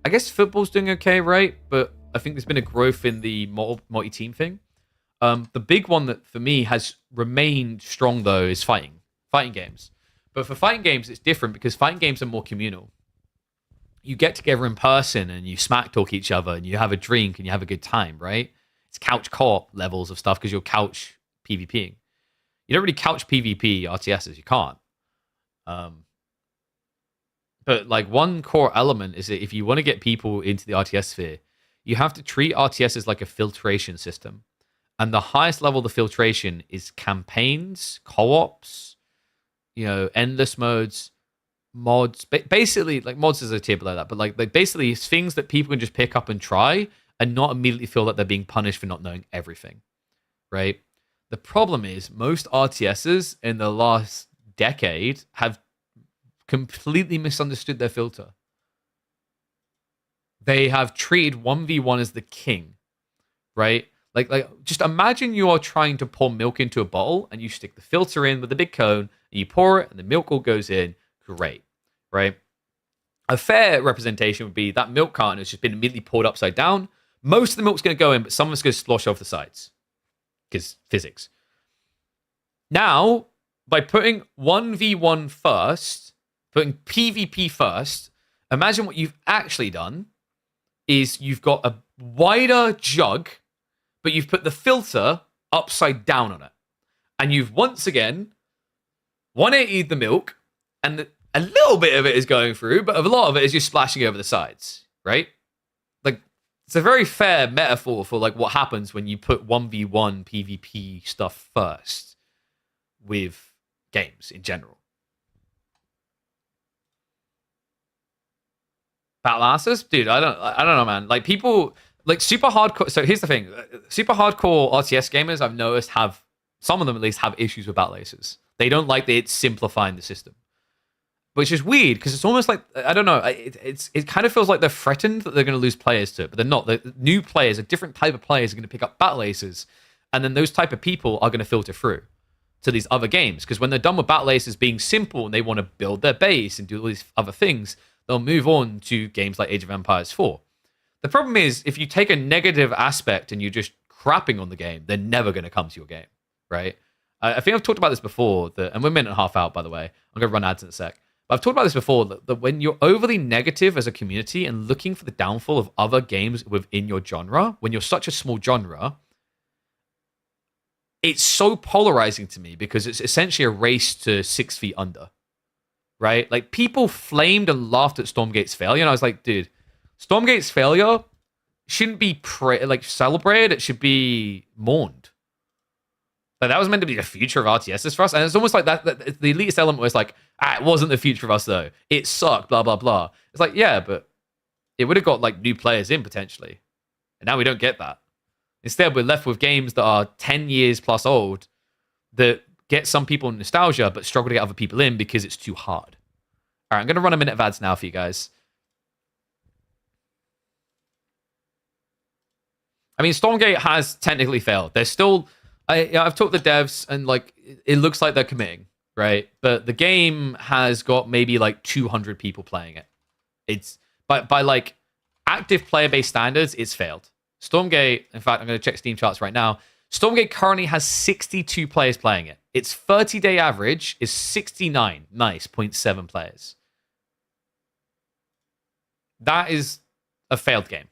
I guess football's doing okay, right? But I think there's been a growth in the multi-team thing. The big one that for me has remained strong though is fighting games. But for fighting games, it's different because fighting games are more communal. You get together in person and you smack talk each other and you have a drink and you have a good time, right? It's couch co-op levels of stuff because you're couch PvPing. You don't really couch PvP RTSs, you can't. But like one core element is that if you want to get people into the RTS sphere, you have to treat RTS like a filtration system. And the highest level of the filtration is campaigns, co-ops, endless modes, mods. Basically, like mods is a tier below that, but like basically it's things that people can just pick up and try and not immediately feel that they're being punished for not knowing everything, right? The problem is most RTSs in the last decade have completely misunderstood their filter. They have treated 1v1 as the king, right? Like just imagine you are trying to pour milk into a bottle and you stick the filter in with the big cone and you pour it and the milk all goes in. Great, right? A fair representation would be that milk carton has just been immediately poured upside down. Most of the milk's going to go in, but some of it's going to slosh off the sides because physics. Now, by putting 1v1 first, putting PvP first, imagine what you've actually done is you've got a wider jug, but you've put the filter upside down on it. And you've once again 180'd the milk, and a little bit of it is going through, but a lot of it is just splashing over the sides, right? Like, it's a very fair metaphor for like what happens when you put 1v1 PvP stuff first with games in general. Battle Asses? Dude, I don't know, man. Like, people, like, super hardcore. So here's the thing. Super hardcore RTS gamers, I've noticed, some of them at least have issues with Battle Aces. They don't like that it's simplifying the system. Which is weird, because it's almost like, I don't know, it kind of feels like they're threatened that they're going to lose players to it, but they're not. The new players, a different type of players are going to pick up Battle Aces, and then those type of people are going to filter through to these other games. Because when they're done with Battle Aces being simple and they want to build their base and do all these other things, they'll move on to games like Age of Empires 4. The problem is, if you take a negative aspect and you're just crapping on the game, they're never going to come to your game, right? I think I've talked about this before, and we're a minute and a half out, by the way. I'm going to run ads in a sec. But I've talked about this before, that when you're overly negative as a community and looking for the downfall of other games within your genre, when you're such a small genre, it's so polarizing to me because it's essentially a race to 6 feet under, right? Like, people flamed and laughed at Stormgate's failure, and I was like, dude, Stormgate's failure shouldn't be celebrated. It should be mourned. Like, that was meant to be the future of RTSs for us, and it's almost like that the elitist element was like, it wasn't the future of us though. It sucked, blah blah blah. It's like, yeah, but it would have got like new players in potentially, and now we don't get that. Instead, we're left with games that are 10 years plus old that get some people nostalgia but struggle to get other people in because it's too hard. All right, I'm going to run a minute of ads now for you guys. I mean, Stormgate has technically failed. They're still... I've talked to devs, and like it looks like they're committing, right? But the game has got maybe like 200 people playing it. It's by like active player-based standards, it's failed. Stormgate, in fact, I'm going to check Steam charts right now. Stormgate currently has 62 players playing it. Its 30-day average is 69, nice, 0.7 players. That is a failed game.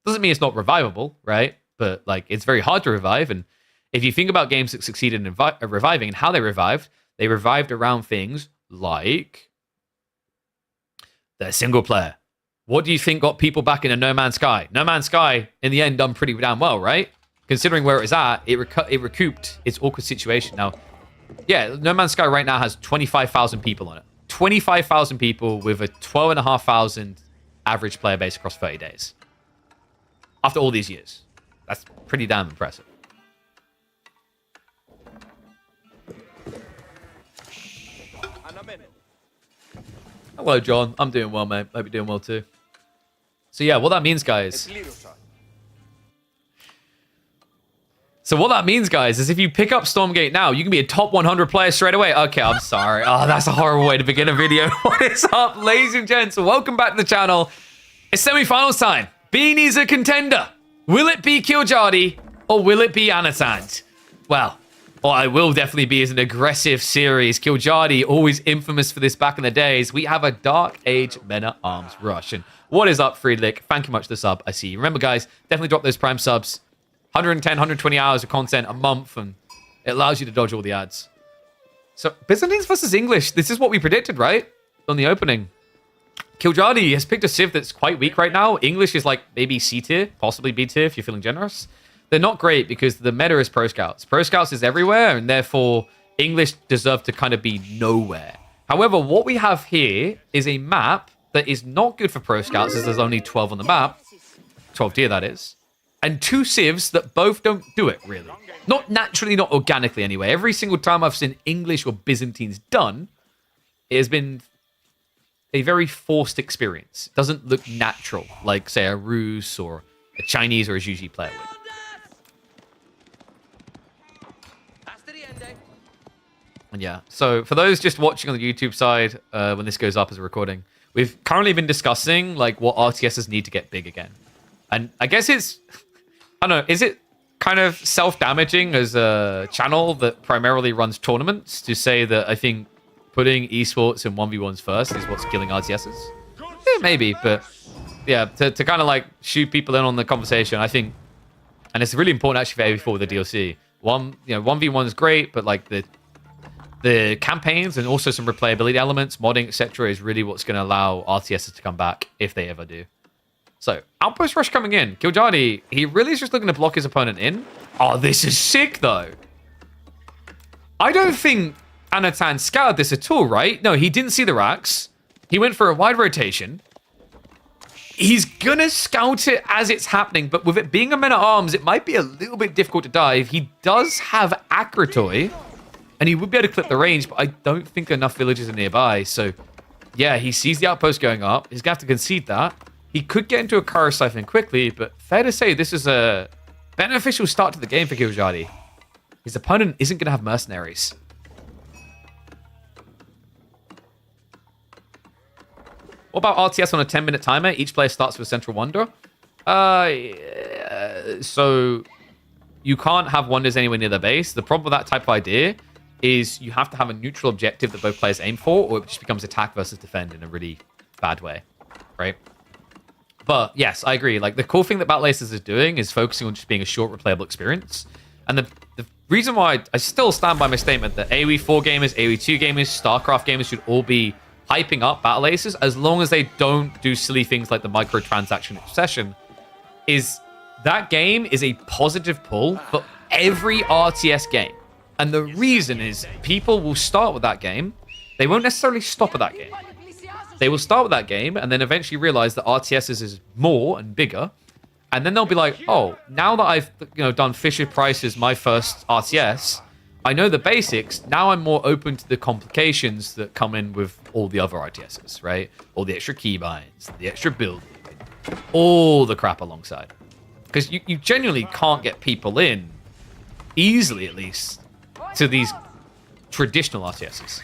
Doesn't mean it's not revivable, right? But like, it's very hard to revive. And if you think about games that succeeded in reviving and how they revived around things like their single player. What do you think got people back into No Man's Sky? No Man's Sky, in the end, done pretty damn well, right? Considering where it was at, it recouped its awkward situation. Now, yeah, No Man's Sky right now has 25,000 people on it. 25,000 people with a 12,500 average player base across 30 days. After all these years. That's pretty damn impressive. Hello, John. I'm doing well, mate. Hope you're doing well, too. So, yeah, what that means, guys... is if you pick up Stormgate now, you can be a top 100 player straight away. Okay, I'm sorry. Oh, that's a horrible way to begin a video. What is up, ladies and gents? Welcome back to the channel. It's semi-finals time. Beanie's a contender. Will it be Killjadi or will it be Anatan? Well, what I will definitely be is an aggressive series. Killjadi, always infamous for this back in the days. We have a Dark Age Men-at-Arms rush. And what is up, Friedrich? Thank you much for the sub. I see you. Remember, guys, definitely drop those Prime subs. 110, 120 hours of content a month, and it allows you to dodge all the ads. So, Byzantines versus English. This is what we predicted, right? On the opening. Killjadi has picked a Civ that's quite weak right now. English is like maybe C tier, possibly B tier if you're feeling generous. They're not great because the meta is Pro Scouts. Pro Scouts is everywhere, and therefore English deserve to kind of be nowhere. However, what we have here is a map that is not good for Pro Scouts, as there's only 12 on the map. 12 tier, that is. And two Civs that both don't do it, really. Not naturally, not organically anyway. Every single time I've seen English or Byzantines done, it has been a very forced experience. It doesn't look natural, like, say, a Rus or a Chinese or a Juji player would. And yeah, so for those just watching on the YouTube side, when this goes up as a recording, we've currently been discussing, like, what RTSs need to get big again. And I guess it's... I don't know, is it kind of self-damaging as a channel that primarily runs tournaments to say that I think putting esports in 1v1s first is what's killing RTSs? Yeah, maybe, but yeah, to kind of like shoot people in on the conversation, I think, and it's really important actually for AV4 with the DLC. 1v1 is great, but like the campaigns and also some replayability elements, modding, etc., is really what's going to allow RTSs to come back if they ever do. So, Outpost Rush coming in. Killjadi, he really is just looking to block his opponent in. Oh, this is sick, though. I don't think Anatan scouted this at all, right? No, he didn't see the racks. He went for a wide rotation. He's gonna scout it as it's happening, but with it being a Men-at-Arms, it might be a little bit difficult to dive. He does have Akratoy, and he would be able to clip the range, but I don't think enough villages are nearby. So, yeah, he sees the outpost going up. He's gonna have to concede that. He could get into a Kara Siphon quickly, but fair to say this is a beneficial start to the game for Killjadi. His opponent isn't going to have mercenaries. What about RTS on a 10-minute timer? Each player starts with a central wonder. So you can't have wonders anywhere near the base. The problem with that type of idea is you have to have a neutral objective that both players aim for, or it just becomes attack versus defend in a really bad way, right? But yes, I agree. Like, the cool thing that Battle Aces is doing is focusing on just being a short, replayable experience. And the reason why I still stand by my statement that AoE 4 gamers, AoE 2 gamers, StarCraft gamers should all be hyping up Battle Aces, as long as they don't do silly things like the microtransaction obsession, is that game is a positive pull for every RTS game. And the reason is people will start with that game. They won't necessarily stop at that game. They will start with that game and then eventually realize that RTSs is more and bigger. And then they'll be like, oh, now that I've done Fisher Price as my first RTS, I know the basics. Now I'm more open to the complications that come in with all the other RTSs, right? All the extra keybinds, the extra build, all the crap alongside. Because you genuinely can't get people in, easily at least, to these traditional RTSs.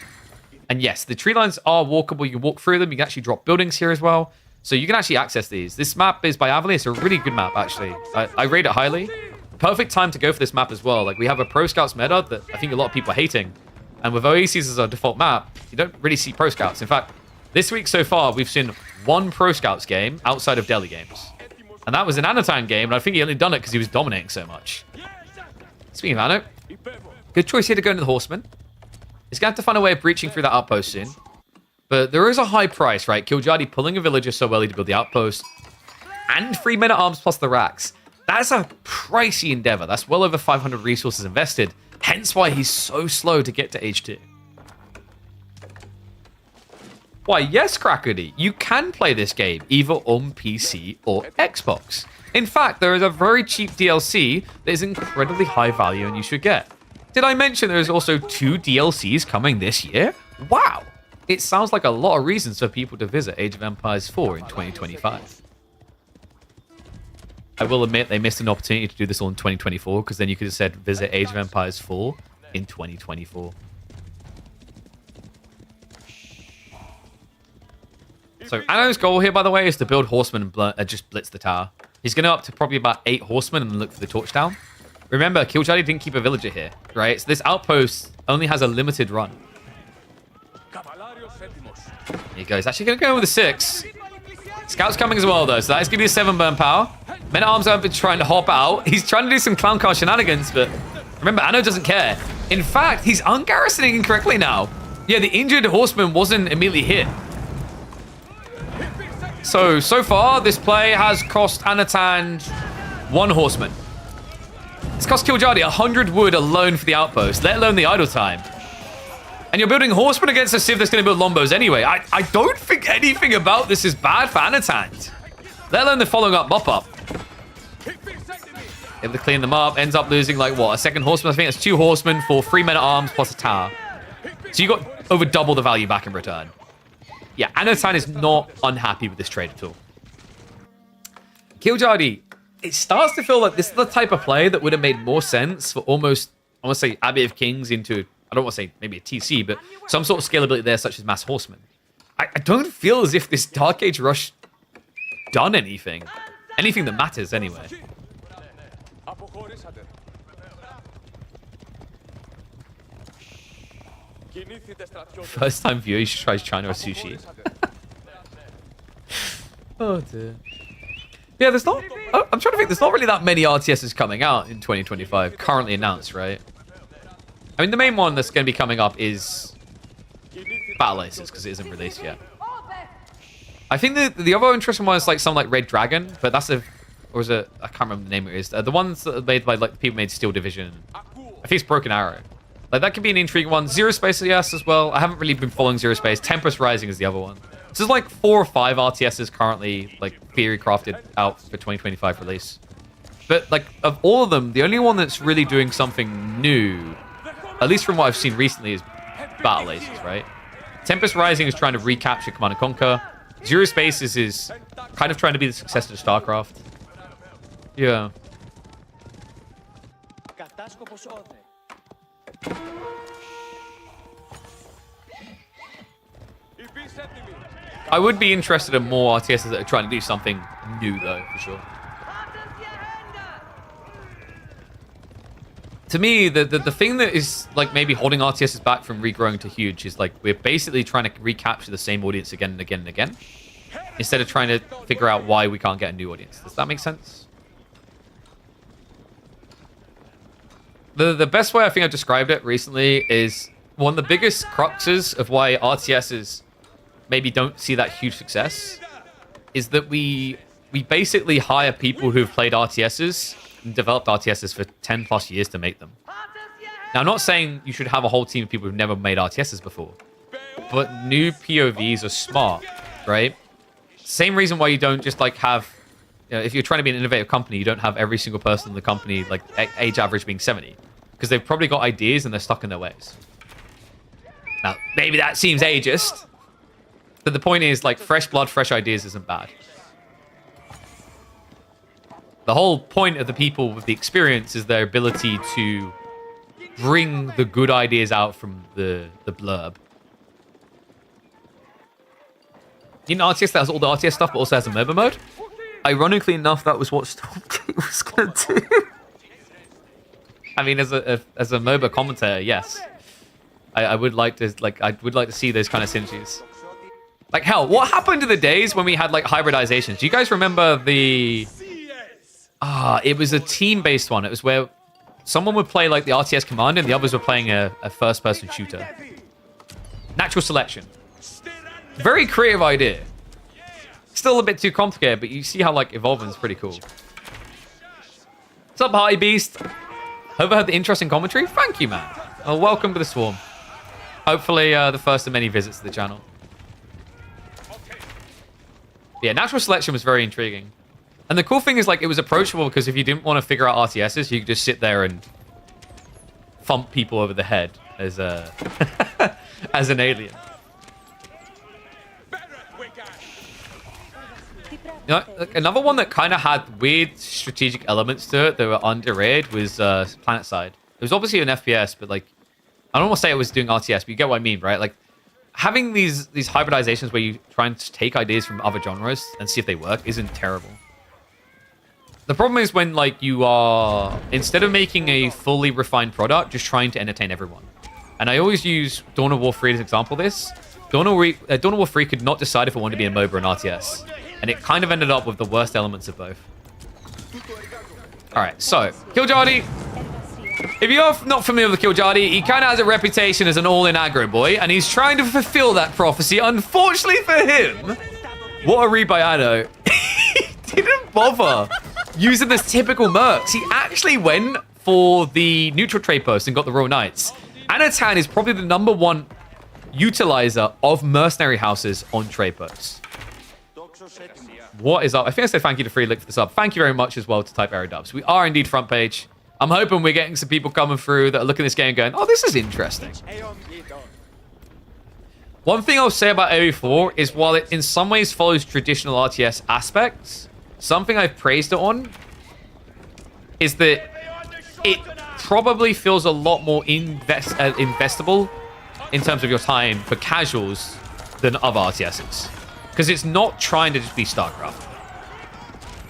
And yes, the tree lines are walkable. You can walk through them. You can actually drop buildings here as well. So you can actually access these. This map is by Avali. It's a really good map, actually. I rate it highly. Perfect time to go for this map as well. Like, we have a Pro Scouts meta that I think a lot of people are hating. And with Oases as our default map, you don't really see Pro Scouts. In fact, this week so far, we've seen one Pro Scouts game outside of Delhi games. And that was an Anatan game, and I think he only done it because he was dominating so much. Speaking of Anno, good choice here to go into the Horseman. He's going to have to find a way of breaching through that outpost soon. But there is a high price, right? Kiljadi pulling a villager so early to build the outpost. And 3 men-at-arms plus the racks. That's a pricey endeavor. That's well over 500 resources invested. Hence why he's so slow to get to H2. Why, yes, Crackety, you can play this game either on PC or Xbox. In fact, there is a very cheap DLC that is incredibly high value and you should get. Did I mention there is also 2 DLCs coming this year? Wow! It sounds like a lot of reasons for people to visit Age of Empires 4 in 2025. I will admit they missed an opportunity to do this all in 2024, because then you could have said visit Age of Empires 4 in 2024. So Anno's goal here, by the way, is to build Horsemen and just blitz the tower. He's going to up to probably about 8 Horsemen and look for the torch down. Remember, Kiljadi didn't keep a villager here, right? So this outpost only has a limited run. Here he goes. Actually going to go with a 6. Scout's coming as well, though, so that's going to be a 7 burn power. Men-at-Arms have been trying to hop out. He's trying to do some clown car shenanigans, but remember, Anno doesn't care. In fact, he's ungarrisoning incorrectly now. Yeah, the injured horseman wasn't immediately hit. So far, this play has cost Anatan 1 horseman. It's cost Kiljadi 100 wood alone for the outpost, let alone the idle time. And you're building horsemen against a civ that's going to build lombos anyway. I don't think anything about this is bad for Anatan. Let alone the following up mop-up. Able to clean them up, ends up losing, like, what, a 2nd horseman? I think it's 2 horsemen for 3 men-at-arms plus a tower. So you got over double the value back in return. Yeah, Anatan is not unhappy with this trade at all. Kiljadi, it starts to feel like this is the type of play that would have made more sense for almost, I want to say, Abbey of Kings into, I don't want to say maybe a TC, but some sort of scalability there, such as Mass Horseman. I don't feel as if this Dark Age Rush done anything. Anything that matters, anyway. First time viewer, you should try China or sushi. Oh dear. Yeah, there's not... I'm trying to think, there's not really that many RTSs coming out in 2025, currently announced, right? I mean, the main one that's going to be coming up is Battle Aces, because it isn't released yet. I think the other interesting one is like something like Red Dragon, but that's a... Or is it... I can't remember the name it is. The ones that are made by like the people who made Steel Division. I think it's Broken Arrow. Like, that could be an intriguing one. Zero Space, yes, as well. I haven't really been following Zero Space. Tempest Rising is the other one. So there's like 4 or 5 RTSs currently, like, theory crafted out for 2025 release. But, like, of all of them, the only one that's really doing something new, at least from what I've seen recently, is Battle Aces, right? Tempest Rising is trying to recapture Command & Conquer. Zero Space is kind of trying to be the successor to StarCraft. Yeah. I would be interested in more RTSs that are trying to do something new, though, for sure. To me, the thing that is like maybe holding RTSs back from regrowing to huge is like we're basically trying to recapture the same audience again and again and again, instead of trying to figure out why we can't get a new audience. Does that make sense? The best way I think I've described it recently is one of the biggest cruxes of why RTSs maybe don't see that huge success is that we basically hire people who've played RTSs and developed RTSs for 10 plus years to make them. Now, I'm not saying you should have a whole team of people who've never made RTSs before, but new POVs are smart, right? Same reason why you don't just like have, you know, if you're trying to be an innovative company, you don't have every single person in the company, like age average being 70, because they've probably got ideas and they're stuck in their ways. Now, maybe that seems ageist, but the point is, like, fresh blood, fresh ideas isn't bad. The whole point of the people with the experience is their ability to bring the good ideas out from the blurb. In RTS, that has all the RTS stuff, but also has a MOBA mode. Ironically enough, that was what Stormgate was going to do. I mean, as a MOBA commentator, yes. I would like to see those kind of synergies. Like, hell, what happened to the days when we had, like, hybridizations? Do you guys remember the... it was a team-based one. It was where someone would play, like, the RTS commander and the others were playing a first-person shooter. Natural selection. Very creative idea. Still a bit too complicated, but you see how, like, evolving is pretty cool. What's up, Party Beast? Hope I had the interesting commentary. Thank you, man. Well, welcome to the Swarm. Hopefully, the first of many visits to the channel. Yeah, natural selection was very intriguing. And the cool thing is, like, it was approachable because if you didn't want to figure out RTSs, you could just sit there and thump people over the head as a as an alien. You know, like, another one that kind of had weird strategic elements to it that were underrated was PlanetSide. It was obviously an FPS, but, like, I don't want to say it was doing RTS, but you get what I mean, right? Like, having these hybridizations where you try and take ideas from other genres and see if they work isn't terrible. The problem is when, like, you are, instead of making a fully refined product, just trying to entertain everyone. And I always use Dawn of War 3 as an example of this. Dawn of War 3 could not decide if it wanted to be a MOBA or an RTS. And it kind of ended up with the worst elements of both. Alright, so, Killjardy. If you're not familiar with Killjardy, he kind of has a reputation as an all-in aggro boy, and he's trying to fulfill that prophecy. Unfortunately for him, what a read by Anno. He didn't bother using this typical mercs. He actually went for the neutral trade post and got the Royal Knights. Anatan is probably the #1 utilizer of mercenary houses on trade posts. What is up? I think I said thank you to Free Lick for the sub. Thank you very much as well to Type Arrow Dubs. We are indeed front page. I'm hoping we're getting some people coming through that are looking at this game going, oh, this is interesting. One thing I'll say about AoE4 is while it in some ways follows traditional RTS aspects, something I've praised it on is that it probably feels a lot more investable in terms of your time for casuals than other RTSs. Because it's not trying to just be StarCraft.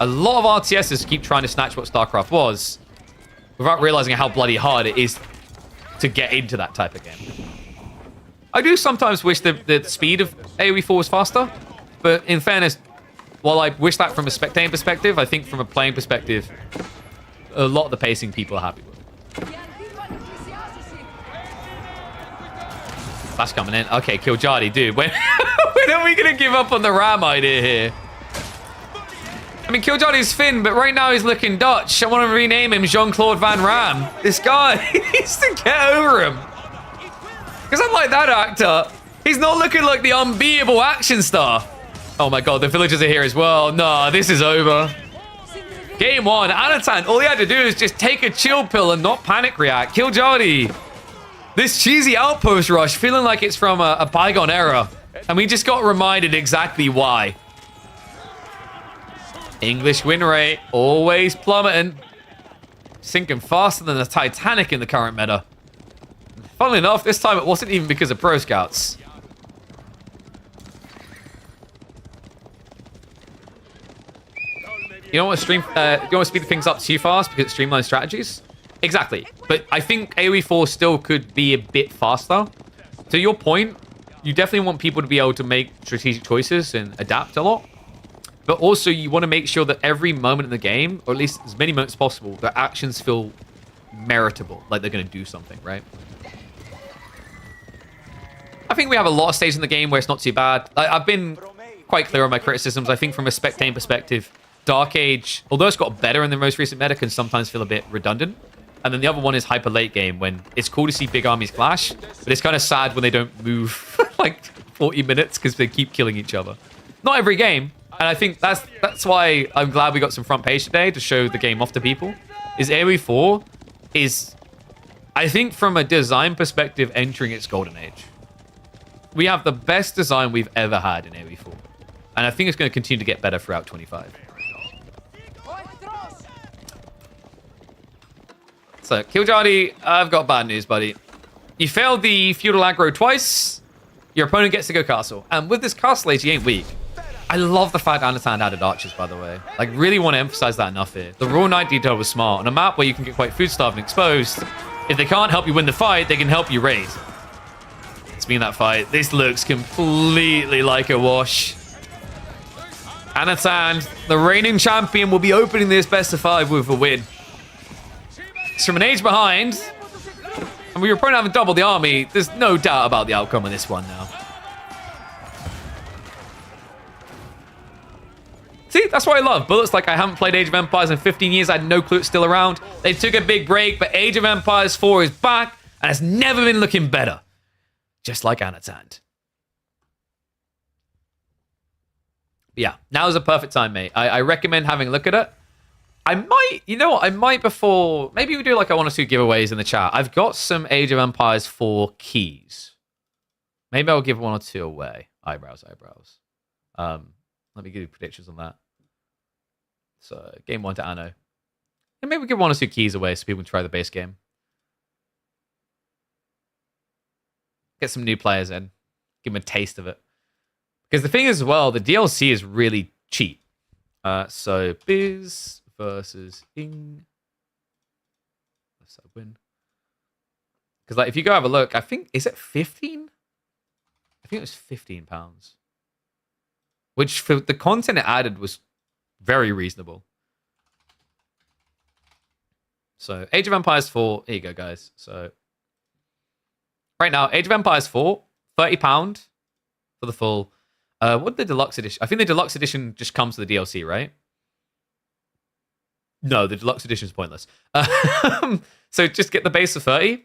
A lot of RTSs keep trying to snatch what StarCraft was without realizing how bloody hard it is to get into that type of game. I do sometimes wish the speed of AoE4 was faster, but in fairness, while I wish that from a spectating perspective, I think from a playing perspective, a lot of the pacing people are happy with. Flash coming in. Okay, Killjardy, dude. When are we going to give up on the Ram idea here? I mean, Killjardy's Finn, but right now he's looking Dutch. I want to rename him Jean-Claude Van Ram. This guy, he needs to get over him. Because unlike that actor, he's not looking like the unbeatable action star. Oh my god, the villagers are here as well. Nah, this is over. Game 1, Anatan, all he had to do is just take a chill pill and not panic react. Killjardy. This cheesy outpost rush feeling like it's from a bygone era. And we just got reminded exactly why. English win rate, always plummeting. Sinking faster than the Titanic in the current meta. Funnily enough, this time it wasn't even because of pro scouts. You don't want to speed things up too fast because it streamlines strategies? Exactly. But I think AoE 4 still could be a bit faster. To your point, you definitely want people to be able to make strategic choices and adapt a lot. But also, you want to make sure that every moment in the game, or at least as many moments as possible, their actions feel meritable, like they're going to do something, right? I think we have a lot of stages in the game where it's not too bad. I've been quite clear on my criticisms. I think from a spectating perspective, Dark Age, although it's got better in the most recent meta, can sometimes feel a bit redundant. And then the other one is hyper late game, when it's cool to see big armies clash, but it's kind of sad when they don't move like 40 minutes because they keep killing each other. Not every game, and I think that's why I'm glad we got some front page today to show the game off to people. Is AoE 4 is, I think from a design perspective, entering its golden age. We have the best design we've ever had in AoE 4. And I think it's going to continue to get better throughout 25. So, Killjani, I've got bad news, buddy. You failed the feudal aggro twice. Your opponent gets to go castle. And with this castle age, he ain't weak. I love the fact Anatan added archers, by the way. Like, really want to emphasize that enough here. The Raw Knight detail was smart. On a map where you can get quite food-starved and exposed, if they can't help you win the fight, they can help you raise. It's been that fight. This looks completely like a wash. Anatan, the reigning champion, will be opening this best of 5 with a win. It's from an age behind. And we were probably having double the army. There's no doubt about the outcome of this one now. See, that's what I love. Bullets like I haven't played Age of Empires in 15 years. I had no clue it's still around. They took a big break, but Age of Empires 4 is back and it's never been looking better. Just like Anatan. Yeah, now is a perfect time, mate. I recommend having a look at it. I might, you know what, I might before, maybe we do like 1 or 2 giveaways in the chat. I've got some Age of Empires 4 keys. Maybe I'll give 1 or 2 away. Eyebrows. Let me give you predictions on that. So, game 1 to Anno. And maybe we'll give 1 or 2 keys away so people can try the base game. Get some new players in. Give them a taste of it. Because the thing is, as well, the DLC is really cheap. So, Biz versus Ing. Let's win. Because like, if you go have a look, I think, is it 15? I think it was £15. Which, for the content it added, was very reasonable. So, Age of Empires 4. Here you go, guys. So, right now, Age of Empires 4, £30 for the full. What the deluxe edition? I think the deluxe edition just comes with the DLC, right? No, the deluxe edition is pointless. So just get the base for 30,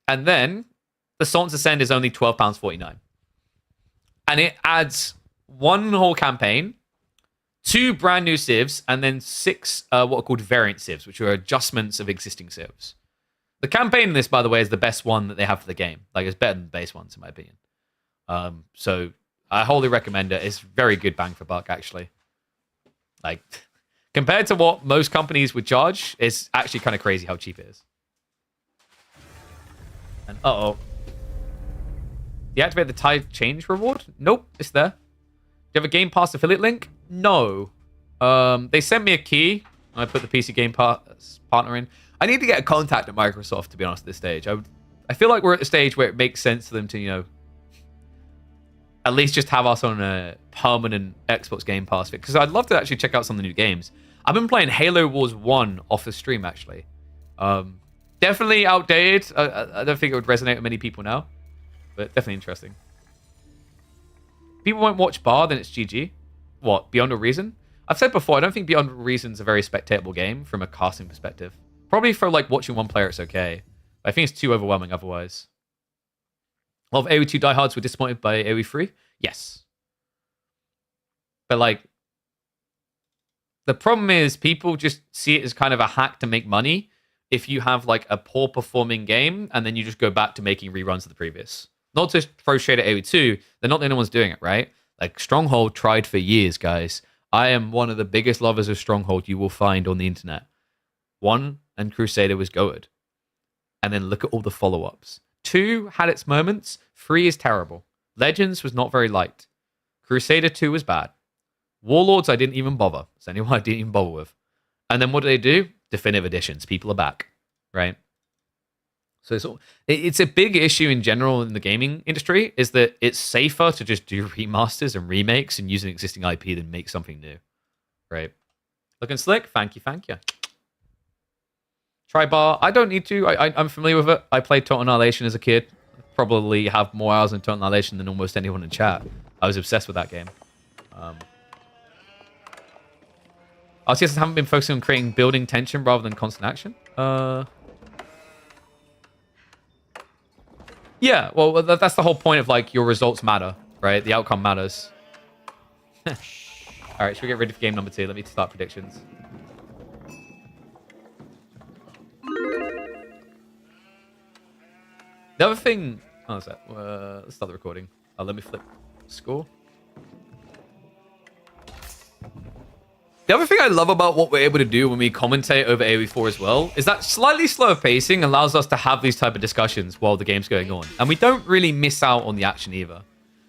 and then the Sons Ascend is only £12.49, and it adds 1 whole campaign, 2 brand new civs, and then 6 what are called variant civs, which are adjustments of existing civs. The campaign in this, by the way, is the best one that they have for the game. Like, it's better than the base ones, in my opinion. So I wholly recommend it. It's very good bang for buck, actually. Like, compared to what most companies would charge, it's actually kind of crazy how cheap it is. And deactivate the tide change reward? Nope, it's there. Do you have a Game Pass affiliate link? No. They sent me a key. I put the PC Game Pass partner in. I need to get a contact at Microsoft, to be honest, at this stage. I feel like we're at the stage where it makes sense for them to, you know, at least just have us on a permanent Xbox Game Pass. Because I'd love to actually check out some of the new games. I've been playing Halo Wars 1 off the stream, actually. Definitely outdated. I don't think it would resonate with many people now. But definitely interesting. People won't watch Bar, then it's GG. What, Beyond a Reason? I've said before, I don't think Beyond a Reason's a very spectatable game from a casting perspective. Probably for like watching one player, it's okay. But I think it's too overwhelming otherwise. A lot of AoE 2 diehards were disappointed by AoE 3. Yes. But like, the problem is people just see it as kind of a hack to make money if you have like a poor performing game and then you just go back to making reruns of the previous. Not to throw shade at AoE 2, they're not the only ones doing it, right? Like, Stronghold tried for years, guys. I am one of the biggest lovers of Stronghold you will find on the internet. 1 and Crusader was goated. And then look at all the follow-ups. 2 had its moments. 3 is terrible. Legends was not very liked. Crusader 2 was bad. Warlords, I didn't even bother. It's anyone I didn't even bother with. And then what do they do? Definitive editions. People are back, right? So it's a big issue in general in the gaming industry, is that it's safer to just do remasters and remakes and use an existing IP than make something new, right? Looking slick? Thank you. Try bar. I don't need to. I'm familiar with it. I played Total Annihilation as a kid. Probably have more hours in Total Annihilation than almost anyone in chat. I was obsessed with that game. RTSs haven't been focusing on creating building tension rather than constant action. Yeah, well, that's the whole point of, like, your results matter, right? The outcome matters. All right, should we get ready for game number 2? Let me start predictions. The other thing... Oh, what's that? Let's start the recording. Let me flip score. The other thing I love about what we're able to do when we commentate over AoE4 as well is that slightly slower pacing allows us to have these type of discussions while the game's going on. And we don't really miss out on the action either.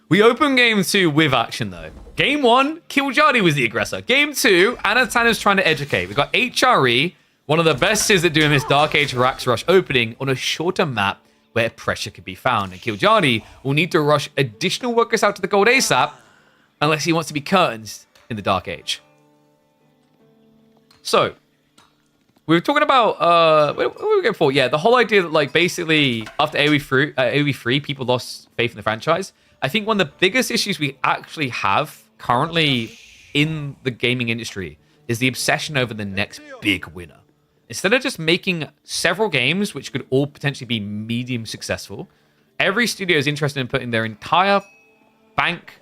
We open game 2 with action though. Game 1, Killjadi was the aggressor. Game 2, Anatan is trying to educate. We've got HRE, one of the best is at doing this Dark Age Rax Rush opening on a shorter map where pressure can be found. And Killjadi will need to rush additional workers out to the gold ASAP unless he wants to be curtains in the Dark Age. So, we were talking about, what were we going for? Yeah, the whole idea that, like, basically, after AoE 3, people lost faith in the franchise. I think one of the biggest issues we actually have currently in the gaming industry is the obsession over the next big winner. Instead of just making several games, which could all potentially be medium successful, every studio is interested in putting their entire bank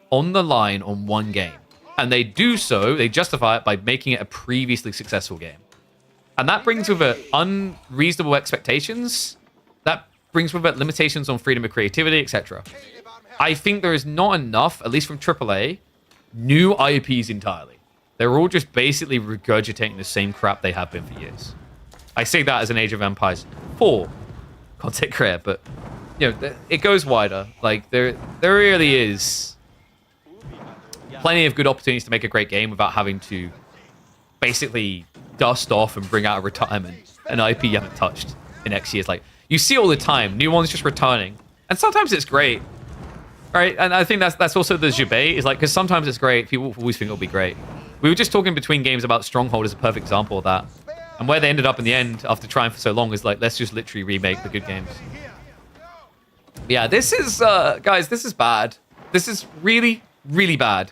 on the line on one game. And they do so, they justify it by making it a previously successful game. And that brings with it unreasonable expectations. That brings with it limitations on freedom of creativity, etc. I think there is not enough, at least from AAA, new IPs entirely. They're all just basically regurgitating the same crap they have been for years. I say that as an Age of Empires 4 content creator, but you know, it goes wider. Like there really is plenty of good opportunities to make a great game without having to basically dust off and bring out a retirement, an IP you haven't touched in X years. Like, you see all the time, new ones just returning. And sometimes it's great, right? And I think that's also the debate, is like, because sometimes it's great, people always think it'll be great. We were just talking between games about Stronghold as a perfect example of that. And where they ended up in the end, after trying for so long, is like, let's just literally remake the good games. Yeah, this is, guys, this is bad. This is really, really bad.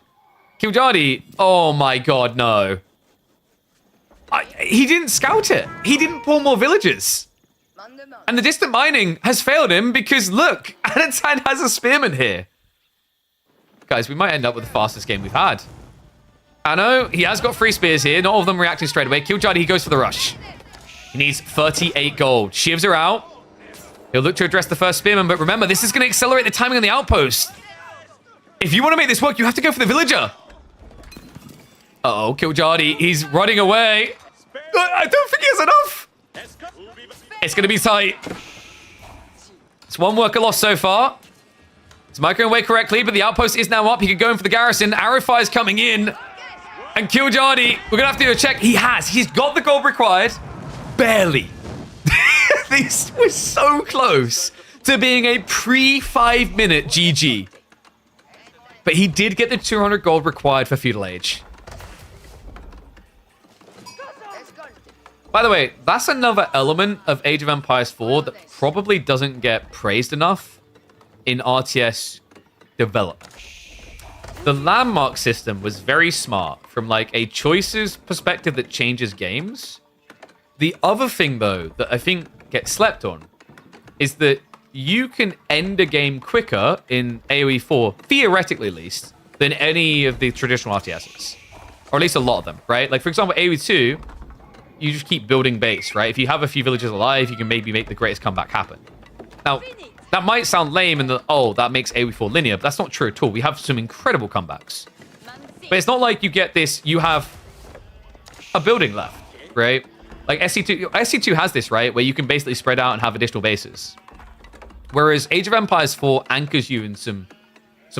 Killjadi, oh my god, no. He didn't scout it. He didn't pull more villagers. And the distant mining has failed him because, look, Anatan has a spearman here. Guys, we might end up with the fastest game we've had. Anno, he has got 3 spears here. Not all of them reacting straight away. Killjadi, he goes for the rush. He needs 38 gold. Shivs are out. He'll look to address the first spearman, but remember, this is going to accelerate the timing on the outpost. If you want to make this work, you have to go for the villager. Uh-oh, Killjadi, he's running away. I don't think he has enough. It's going to be tight. It's 1 worker lost so far. It's microing away correctly, but the outpost is now up. He could go in for the garrison. Arrow fire's coming in. And Killjadi, we're going to have to do a check. He's got the gold required. Barely. This was so close to being a pre-5 minute GG. But he did get the 200 gold required for Feudal Age. By the way, that's another element of Age of Empires 4 that probably doesn't get praised enough in RTS development. The landmark system was very smart from like a choices perspective that changes games. The other thing though that I think gets slept on is that you can end a game quicker in AoE 4, theoretically at least, than any of the traditional RTSs. Or at least a lot of them, right? Like for example, AoE 2, you just keep building base, right? If you have a few villagers alive, you can maybe make the greatest comeback happen. Now, that might sound lame and that makes AoE 4 linear, but that's not true at all. We have some incredible comebacks. But it's not like you get this, you have a building left, right? Like SC2 has this, right? Where you can basically spread out and have additional bases. Whereas Age of Empires 4 anchors you in some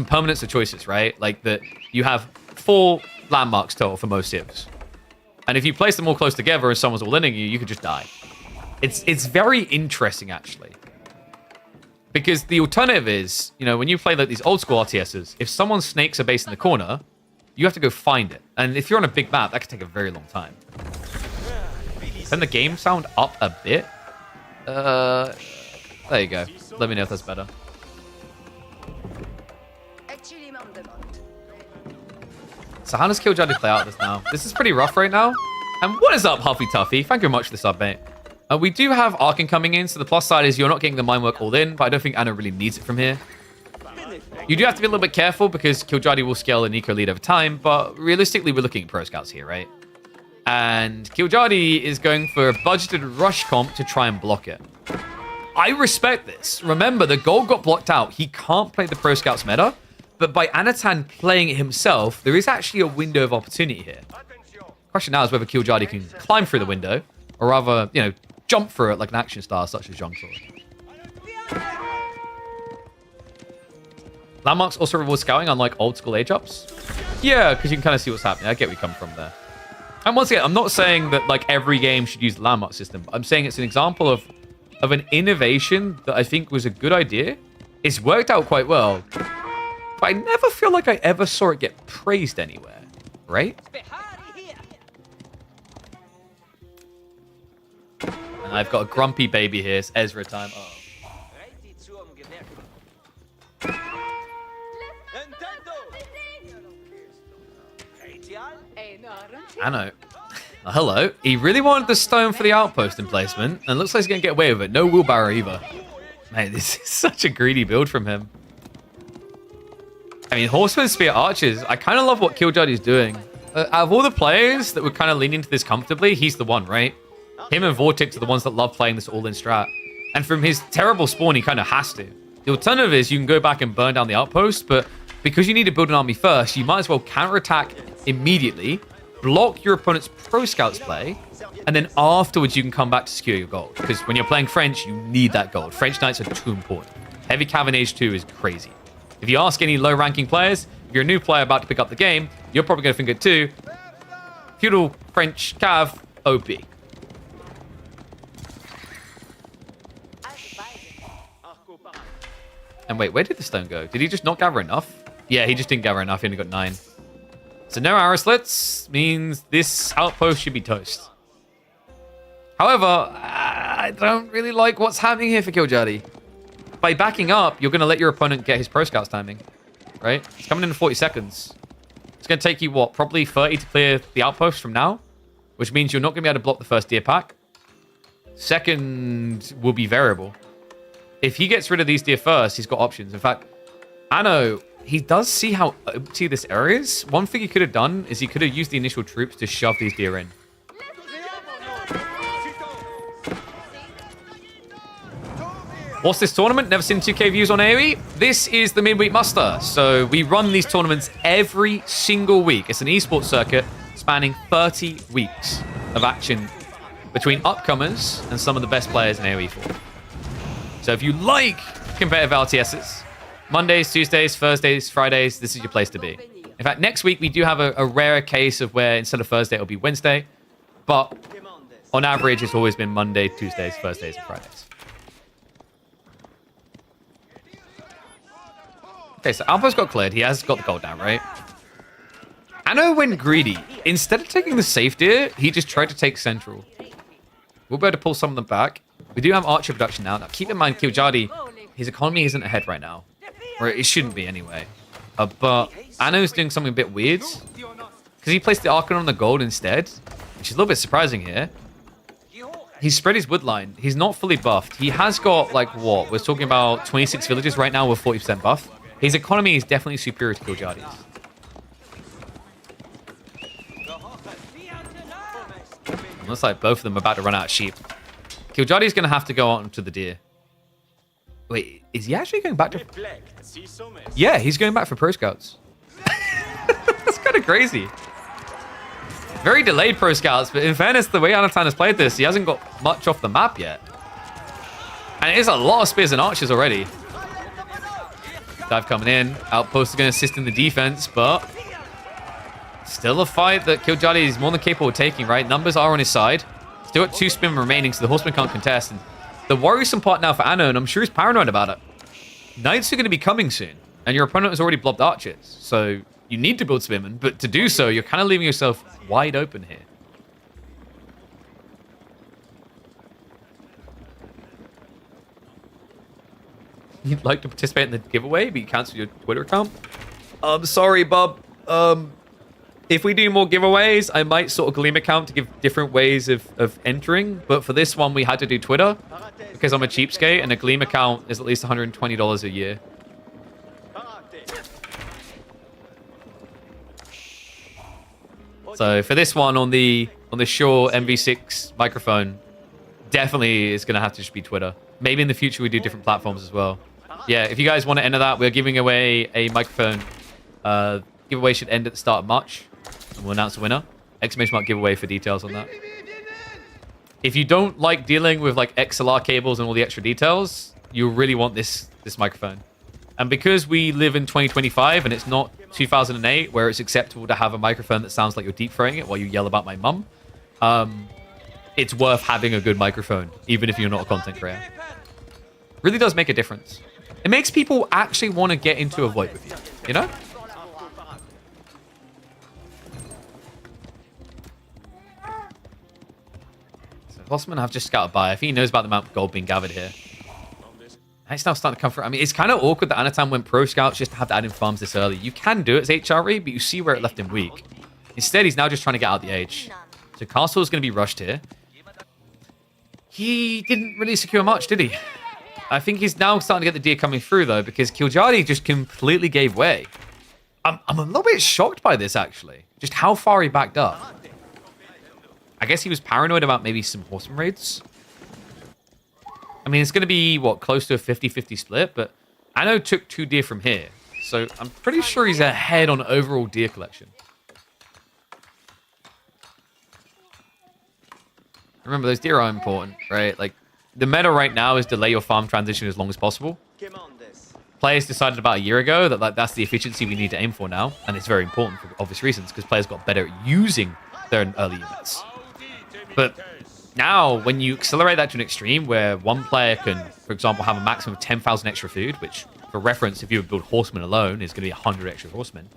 permanence of choices, right? Like that you have 4 landmarks total for most civs. And if you place them all close together and someone's all inning you, you could just die. It's very interesting, actually. Because the alternative is, you know, when you play like these old school RTSs, if someone snakes a base in the corner, you have to go find it. And if you're on a big map, that could take a very long time. Turn the game sound up a bit. There you go. Let me know if that's better. So how does Killjadi play out this now? This is pretty rough right now. And what is up, Huffy Tuffy? Thank you very much for the sub, mate. We do have Arkin coming in, so the plus side is you're not getting the mine work all in, but I don't think Anna really needs it from here. You do have to be a little bit careful because Killjadi will scale an eco lead over time, but realistically, we're looking at pro scouts here, right? And Killjadi is going for a budgeted rush comp to try and block it. I respect this. Remember, the gold got blocked out. He can't play the pro scouts meta, but by Anatan playing it himself, there is actually a window of opportunity here. Question now is whether Killjadi can climb through the window, or rather, you know, jump through it like an action star such as Zhang Sword. Landmarks also reward scouting unlike old school age ups. Yeah, because you can kind of see what's happening. I get where you come from there. And once again, I'm not saying that like every game should use the landmark system, but I'm saying it's an example of an innovation that I think was a good idea. It's worked out quite well, but I never feel like I ever saw it get praised anywhere, right? And I've got a grumpy baby here. It's Ezra time. Oh. I know. Hello. He really wanted the stone for the outpost emplacement, and looks like he's going to get away with it. No wheelbarrow either. Man, this is such a greedy build from him. I mean, Horseman, Spear, Archers. I kind of love what Killjadi is doing. Out of all the players that would kind of lean into this comfortably, he's the one, right? Him and Vortex are the ones that love playing this all-in strat. And from his terrible spawn, he kind of has to. The alternative is you can go back and burn down the outpost, but because you need to build an army first, you might as well counterattack immediately, block your opponent's pro scouts play, and then afterwards you can come back to secure your gold. Because when you're playing French, you need that gold. French Knights are too important. Heavy Cav in Age 2 is crazy. If you ask any low-ranking players, if you're a new player about to pick up the game, you're probably going to think it too. Feudal French Cav, OP. And wait, where did the stone go? Did he just not gather enough? Yeah, he just didn't gather enough. He only got 9. So no arrow slits means this outpost should be toast. However, I don't really like what's happening here for Killjadi. By backing up, you're going to let your opponent get his pro scouts timing, right? It's coming in 40 seconds. It's going to take you, what, probably 30 to clear the outpost from now, which means you're not going to be able to block the first deer pack. Second will be variable. If he gets rid of these deer first, he's got options. In fact, Anno, he does see how empty this area is. One thing he could have done is he could have used the initial troops to shove these deer in. What's this tournament? Never seen 2K views on AoE? This is the Midweek Muster. So we run these tournaments every single week. It's an esports circuit spanning 30 weeks of action between upcomers and some of the best players in AoE 4. So if you like competitive LTSs, Mondays, Tuesdays, Thursdays, Fridays, this is your place to be. In fact, next week we do have a rare case of where instead of Thursday, it'll be Wednesday. But on average, it's always been Monday, Tuesdays, Thursdays, and Fridays. Okay, so Alpha's got cleared. He has got the gold now, right? Anno went greedy. Instead of taking the safe deer, he just tried to take Central. We'll be able to pull some of them back. We do have Archer production now. Now, keep in mind, Killjadi, his economy isn't ahead right now. Or it shouldn't be anyway. But Anno's doing something a bit weird. Because he placed the Archon on the gold instead. Which is a little bit surprising here. He's spread his wood line. He's not fully buffed. He has got, like, what? We're talking about 26 villages right now with 40% buff. His economy is definitely superior to Killjadi's. Looks like both of them are about to run out of sheep. Killjadi's going to have to go on to the deer. Wait, is he actually going back to... Yeah, he's going back for Pro Scouts. That's kind of crazy. Very delayed Pro Scouts, but in fairness, the way Anatan has played this, he hasn't got much off the map yet. And it is a lot of spears and archers already. Dive coming in. Outpost is going to assist in the defense, but still a fight that Killjadi is more than capable of taking, right? Numbers are on his side. Still got 2 spearmen remaining, so the horseman can't contest. And the worrisome part now for Anno, and I'm sure he's paranoid about it. Knights are going to be coming soon, and your opponent has already blobbed archers. So you need to build spearmen, but to do so, you're kind of leaving yourself wide open here. You'd like to participate in the giveaway, but you cancel your Twitter account? I'm sorry, Bob. If we do more giveaways, I might sort of Gleam account to give different ways of entering. But for this one, we had to do Twitter because I'm a cheapskate, and a Gleam account is at least $120 a year. So for this one on the Shure MV6 microphone, definitely is going to have to just be Twitter. Maybe in the future we do different platforms as well. Yeah, if you guys want to enter that, we're giving away a microphone. Giveaway should end at the start of March, and we'll announce the winner. Exclamation mark giveaway for details on that. If you don't like dealing with like XLR cables and all the extra details, you really want this microphone. And because we live in 2025 and it's not 2008 where it's acceptable to have a microphone that sounds like you're deep throating it while you yell about my mum, it's worth having a good microphone, even if you're not a content creator. Really does make a difference. It makes people actually want to get into a VoIP with you, you know? So Hossman have just scouted by. I think he knows about the amount of gold being gathered here. It's now starting to come through. I mean, it's kind of awkward that Anatam went pro scouts just to have to add in farms this early. You can do it as HRE, but you see where it left him weak. Instead, he's now just trying to get out the age. So Castle is going to be rushed here. He didn't really secure much, did he? I think he's now starting to get the deer coming through, though, because Killjadi just completely gave way. I'm a little bit shocked by this, actually. Just how far he backed up. I guess he was paranoid about maybe some horseman raids. I mean, it's going to be, what, close to a 50-50 split, but Anno took 2 deer from here. So I'm pretty sure he's ahead on overall deer collection. Remember, those deer are important, right? Like, the meta right now is delay your farm transition as long as possible. Players decided about a year ago that that's the efficiency we need to aim for now, and it's very important for obvious reasons, because players got better at using their early units. But now, when you accelerate that to an extreme where one player can, for example, have a maximum of 10,000 extra food, which, for reference, if you build horsemen alone, is going to be 100 extra horsemen,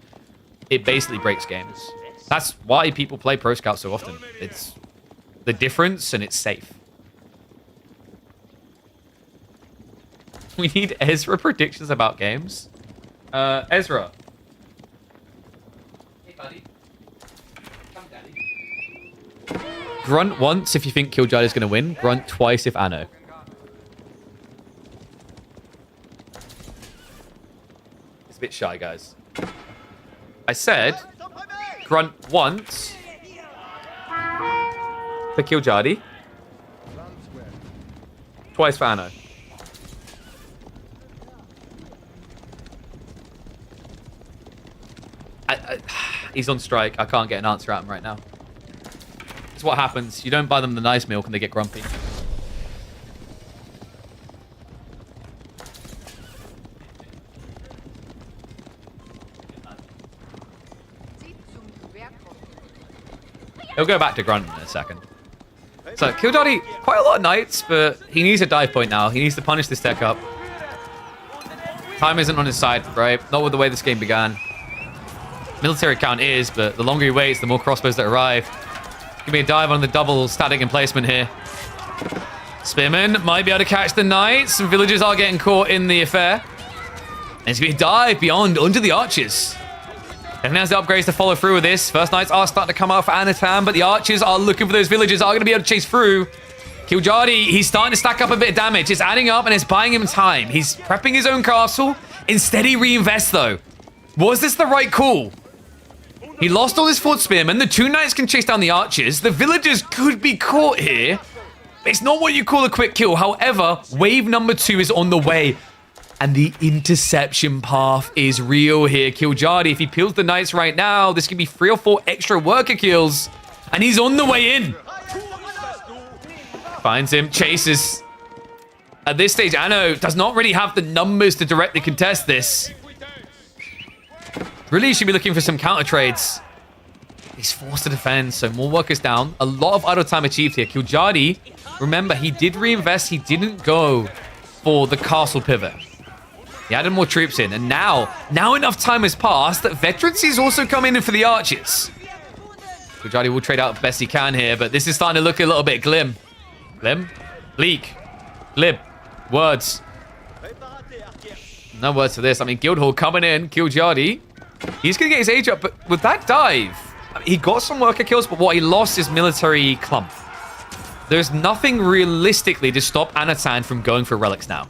it basically breaks games. That's why people play Pro Scout so often. It's the difference, and it's safe. We need Ezra predictions about games. Ezra. Hey, buddy. Come, daddy. Grunt once if you think Killjadi is going to win. Grunt twice if Anno. It's a bit shy, guys. I said grunt once for Killjadi. Twice for Anno. He's on strike. I can't get an answer out of him right now. It's what happens. You don't buy them the nice milk and they get grumpy. He'll go back to grunt in a second. So Killjadi, quite a lot of knights, but he needs a dive point now. He needs to punish this tech up. Time isn't on his side, right? Not with the way this game began. Military count is, but the longer he waits, the more crossbows that arrive. Give me a dive on the double static emplacement here. Spearman might be able to catch the knights. Some villagers are getting caught in the affair. And it's going to be a dive beyond onto the archers. And has the upgrades to follow through with this. First knights are starting to come out for Anatam, but the archers are looking for those villagers, are going to be able to chase through. Killjadi, he's starting to stack up a bit of damage. It's adding up and it's buying him time. He's prepping his own castle. Instead, he reinvests, though. Was this the right call? He lost all his fort spearmen. The 2 knights can chase down the archers. The villagers could be caught here. It's not what you call a quick kill. However, wave number 2 is on the way. And the interception path is real here. Killjadi, if he peels the knights right now, this could be 3 or 4 extra worker kills. And he's on the way in. Finds him, chases. At this stage, Anno does not really have the numbers to directly contest this. Really should be looking for some counter trades. He's forced to defend, so more workers down. A lot of idle time achieved here. Killjadi, remember, he did reinvest. He didn't go for the castle pivot. He added more troops in, and now enough time has passed that veterancy is also coming in for the archers. Killjadi will trade out the best he can here, but this is starting to look a little bit glim. Glim? Bleak. Glib. Words. No words for this. I mean, Guildhall coming in. Killjadi. He's going to get his age up, but with that dive, I mean, he got some worker kills, but what he lost is military clump. There's nothing realistically to stop Anatan from going for relics now.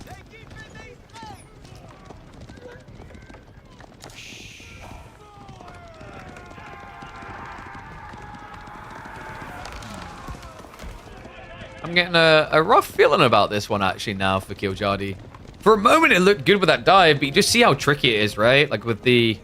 I'm getting a rough feeling about this one, actually, now for Killjadi. For a moment, it looked good with that dive, but you just see how tricky it is, right? Like, with the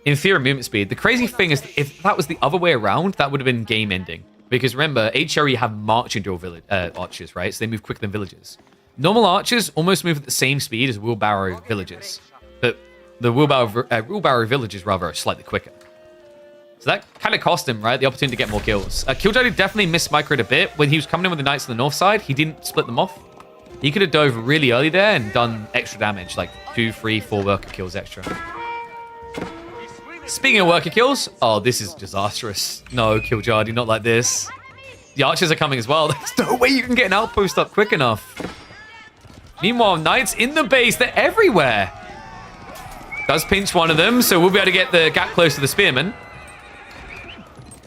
inferior movement speed. The crazy thing is, if that was the other way around, that would have been game-ending. Because remember, HRE have marching dual archers, right? So they move quicker than villagers. Normal archers almost move at the same speed as wheelbarrow villagers. But the wheelbarrow villagers, rather, are slightly quicker. So that kind of cost him, right? The opportunity to get more kills. Killjadi definitely missmicroed a bit. When he was coming in with the knights on the north side, he didn't split them off. He could have dove really early there and done extra damage, like 2, 3, 4 worker kills extra. Speaking of worker kills, oh, this is disastrous. No, Killjadi, not like this. The archers are coming as well. There's no way you can get an outpost up quick enough. Meanwhile, knights in the base, they're everywhere. Does pinch one of them, so we'll be able to get the gap close to the spearman.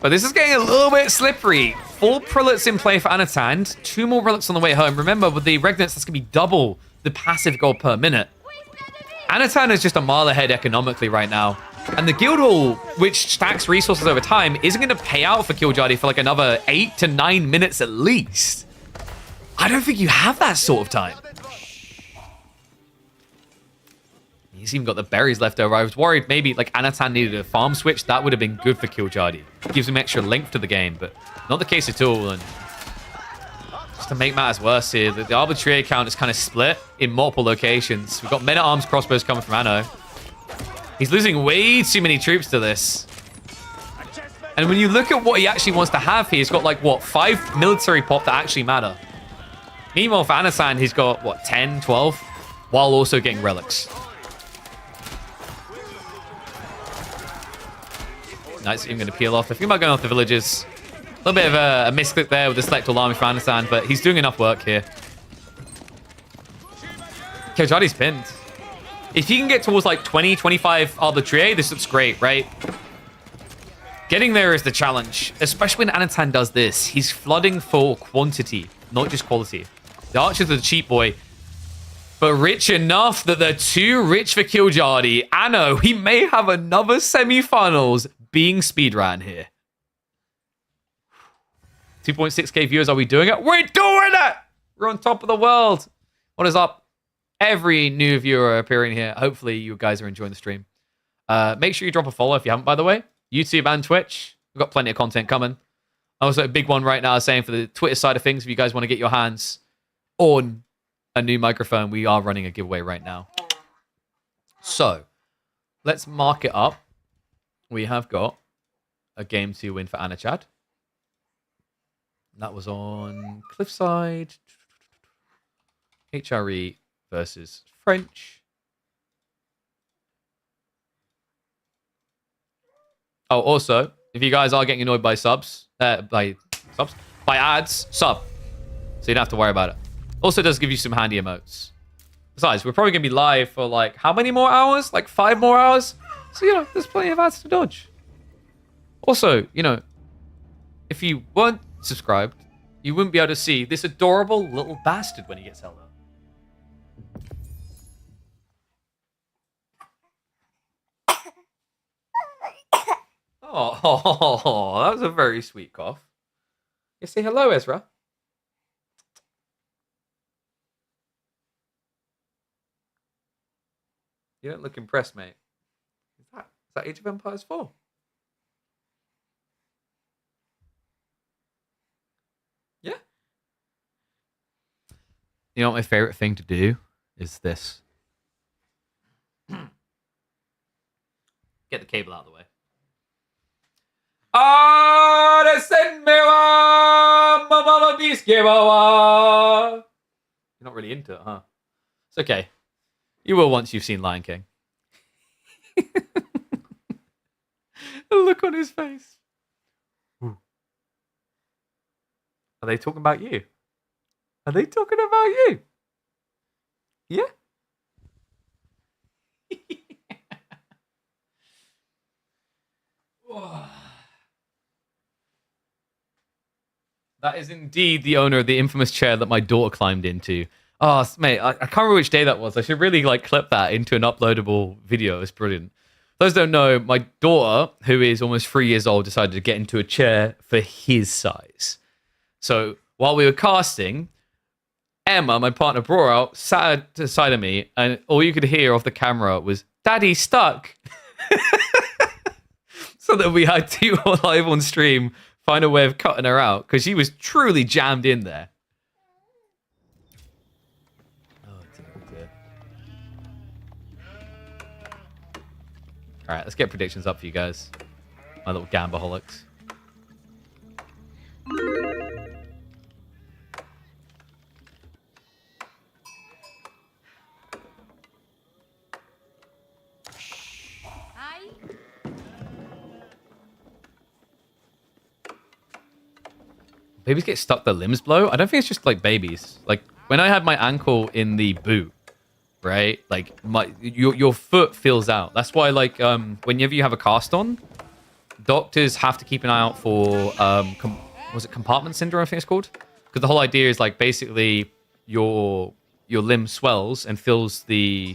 But this is getting a little bit slippery. 4 prelates in play for Anatan. 2 more relics on the way home. Remember, with the regnants, that's going to be double the passive gold per minute. Anatan is just a mile ahead economically right now. And the Guildhall, which stacks resources over time, isn't going to pay out for Killjadi for like another 8 to 9 minutes at least. I don't think you have that sort of time. He's even got the berries left over. I was worried maybe like Anatan needed a farm switch. That would have been good for Killjadi. Gives him extra length to the game, but not the case at all. And just to make matters worse here, the arbitrary count is kind of split in multiple locations. We've got men-at-arms crossbows coming from Anno. He's losing way too many troops to this. And when you look at what he actually wants to have here, he's got like, what, 5 military pop that actually matter. Meanwhile, for Anatan, he's got, what, 10, 12? While also getting relics. Knights even going to peel off. I think about going off the villages. A little bit of a misclick there with the Selectal Army for Anatan, but he's doing enough work here. Killjadi's pinned. If he can get towards like 20, 25 arbitrary, this looks great, right? Getting there is the challenge, especially when Anatan does this. He's flooding for quantity, not just quality. The archers are the cheap boy, but rich enough that they're too rich for Killjadi. Anno, he may have another semi-finals being speedran here. 2.6k viewers, are we doing it? We're doing it! We're on top of the world. What is up? Every new viewer appearing here. Hopefully you guys are enjoying the stream. Make sure you drop a follow if you haven't, by the way. YouTube and Twitch. We've got plenty of content coming. Also, a big one right now saying for the Twitter side of things, if you guys want to get your hands on a new microphone, we are running a giveaway right now. So, let's mark it up. We have got a game 2 win for Anachad. That was on Cliffside. HRE versus French. Oh, also, if you guys are getting annoyed by by ads, sub. So you don't have to worry about it. Also does give you some handy emotes. Besides, we're probably going to be live for like, how many more hours? Like 5 more hours? So, you know, there's plenty of ads to dodge. Also, you know, if you weren't subscribed, you wouldn't be able to see this adorable little bastard when he gets held up. Oh, that was a very sweet cough. You say hello, Ezra. You don't look impressed, mate. Is that Age of Empires 4? Yeah. You know what my favorite thing to do is this. Get the cable out of the way. You're not really into it, huh? It's okay. You will once you've seen Lion King. The look on his face. Ooh. Are they talking about you? Are they talking about you? Yeah? That is indeed the owner of the infamous chair that my daughter climbed into. Oh, mate, I can't remember which day that was. I should really clip that into an uploadable video. It's brilliant. Those don't know, my daughter, who is almost 3 years old, decided to get into a chair for his size. So while we were casting, Emma, my partner, brought her out, sat to the side of me, and all you could hear off the camera was, "Daddy's stuck." So that we had to, live on stream, find a way of cutting her out, because she was truly jammed in there. Oh, dear. All right, let's get predictions up for you guys. My little gambaholics. Babies get stuck, their limbs blow? I don't think it's just babies. When I had my ankle in the boot, right? Your foot feels out. That's why whenever you have a cast on, doctors have to keep an eye out for was it compartment syndrome, I think it's called? Because the whole idea is basically your limb swells and fills the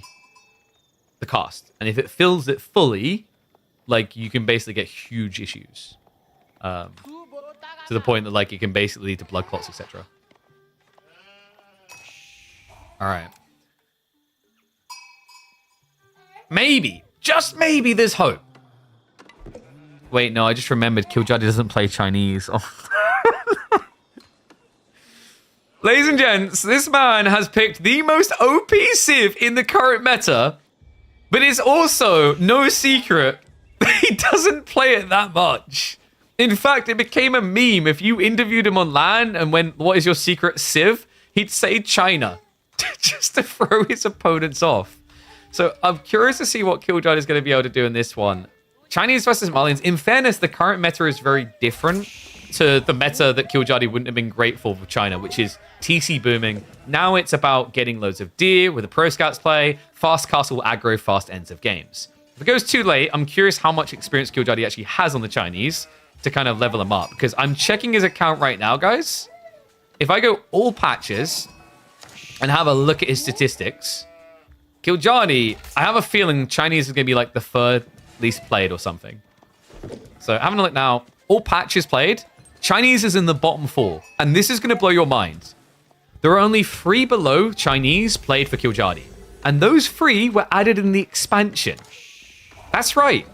cast. And if it fills it fully, you can basically get huge issues. To the point that it can basically lead to blood clots, etc. All right. Maybe, just maybe, there's hope. Wait, no, I just remembered Killjadi doesn't play Chinese. Oh. Ladies and gents, this man has picked the most OP Civ in the current meta, but it's also no secret that he doesn't play it that much. In fact, it became a meme. If you interviewed him on LAN and went, "What is your secret Civ?" he'd say China, just to throw his opponents off. So I'm curious to see what Killjadi is going to be able to do in this one. Chinese versus Malians. In fairness, the current meta is very different to the meta that Killjadi wouldn't have been great for China, which is TC booming. Now it's about getting loads of deer with the pro scouts play, fast castle aggro, fast ends of games. If it goes too late, I'm curious how much experience Killjadi actually has on the Chinese to kind of level him up, because I'm checking his account right now, guys. If I go all patches and have a look at his statistics, Killjadi, I have a feeling Chinese is going to be the third least played or something. So having a look now, all patches played, Chinese is in the bottom 4, and this is going to blow your mind. There are only 3 below Chinese played for Killjadi, and those 3 were added in the expansion. That's right.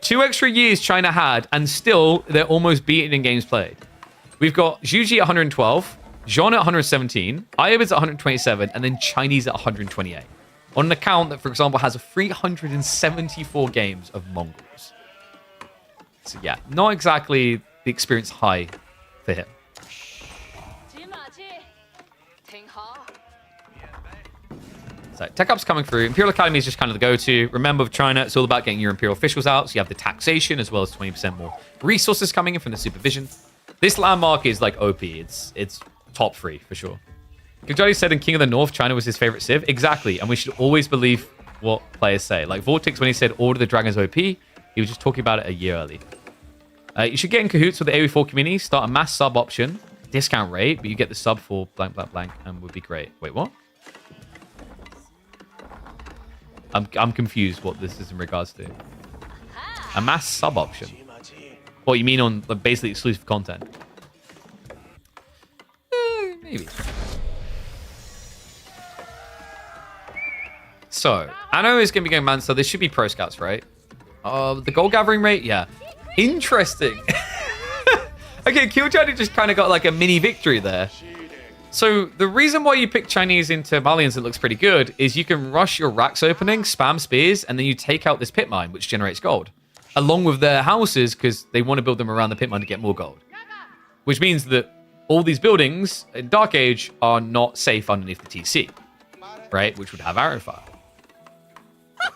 2 extra years China had, and still they're almost beaten in games played. We've got Zhuji at 112, Zhon at 117, Ayab's at 127, and then Chinese at 128. On an account that, for example, has 374 games of Mongols. So yeah, not exactly the experience high for him. So Tech Up's coming through. Imperial Academy is just kind of the go-to. Remember, with China, it's all about getting your Imperial officials out. So you have the taxation as well as 20% more resources coming in from the supervision. This landmark is OP. It's top 3 for sure. Killjadi said in King of the North, China was his favorite Civ. Exactly. And we should always believe what players say. Vortex, when he said Order the Dragons OP, he was just talking about it a year early. You should get in cahoots with the AoE4 community. Start a mass sub option. Discount rate, but you get the sub for blank, blank, blank, and would be great. Wait, what? I'm confused what this is in regards to. A mass sub option. What you mean on basically exclusive content? Maybe. So, Anno is going to be going man, so this should be pro scouts, right? The gold gathering rate? Yeah. Interesting. Okay, Killjadi just kind of got a mini victory there. So the reason why you pick Chinese into Malians that looks pretty good is you can rush your racks opening, spam spears, and then you take out this pit mine, which generates gold, along with their houses, because they want to build them around the pit mine to get more gold. Which means that all these buildings in Dark Age are not safe underneath the TC, right? Which would have arrow fire.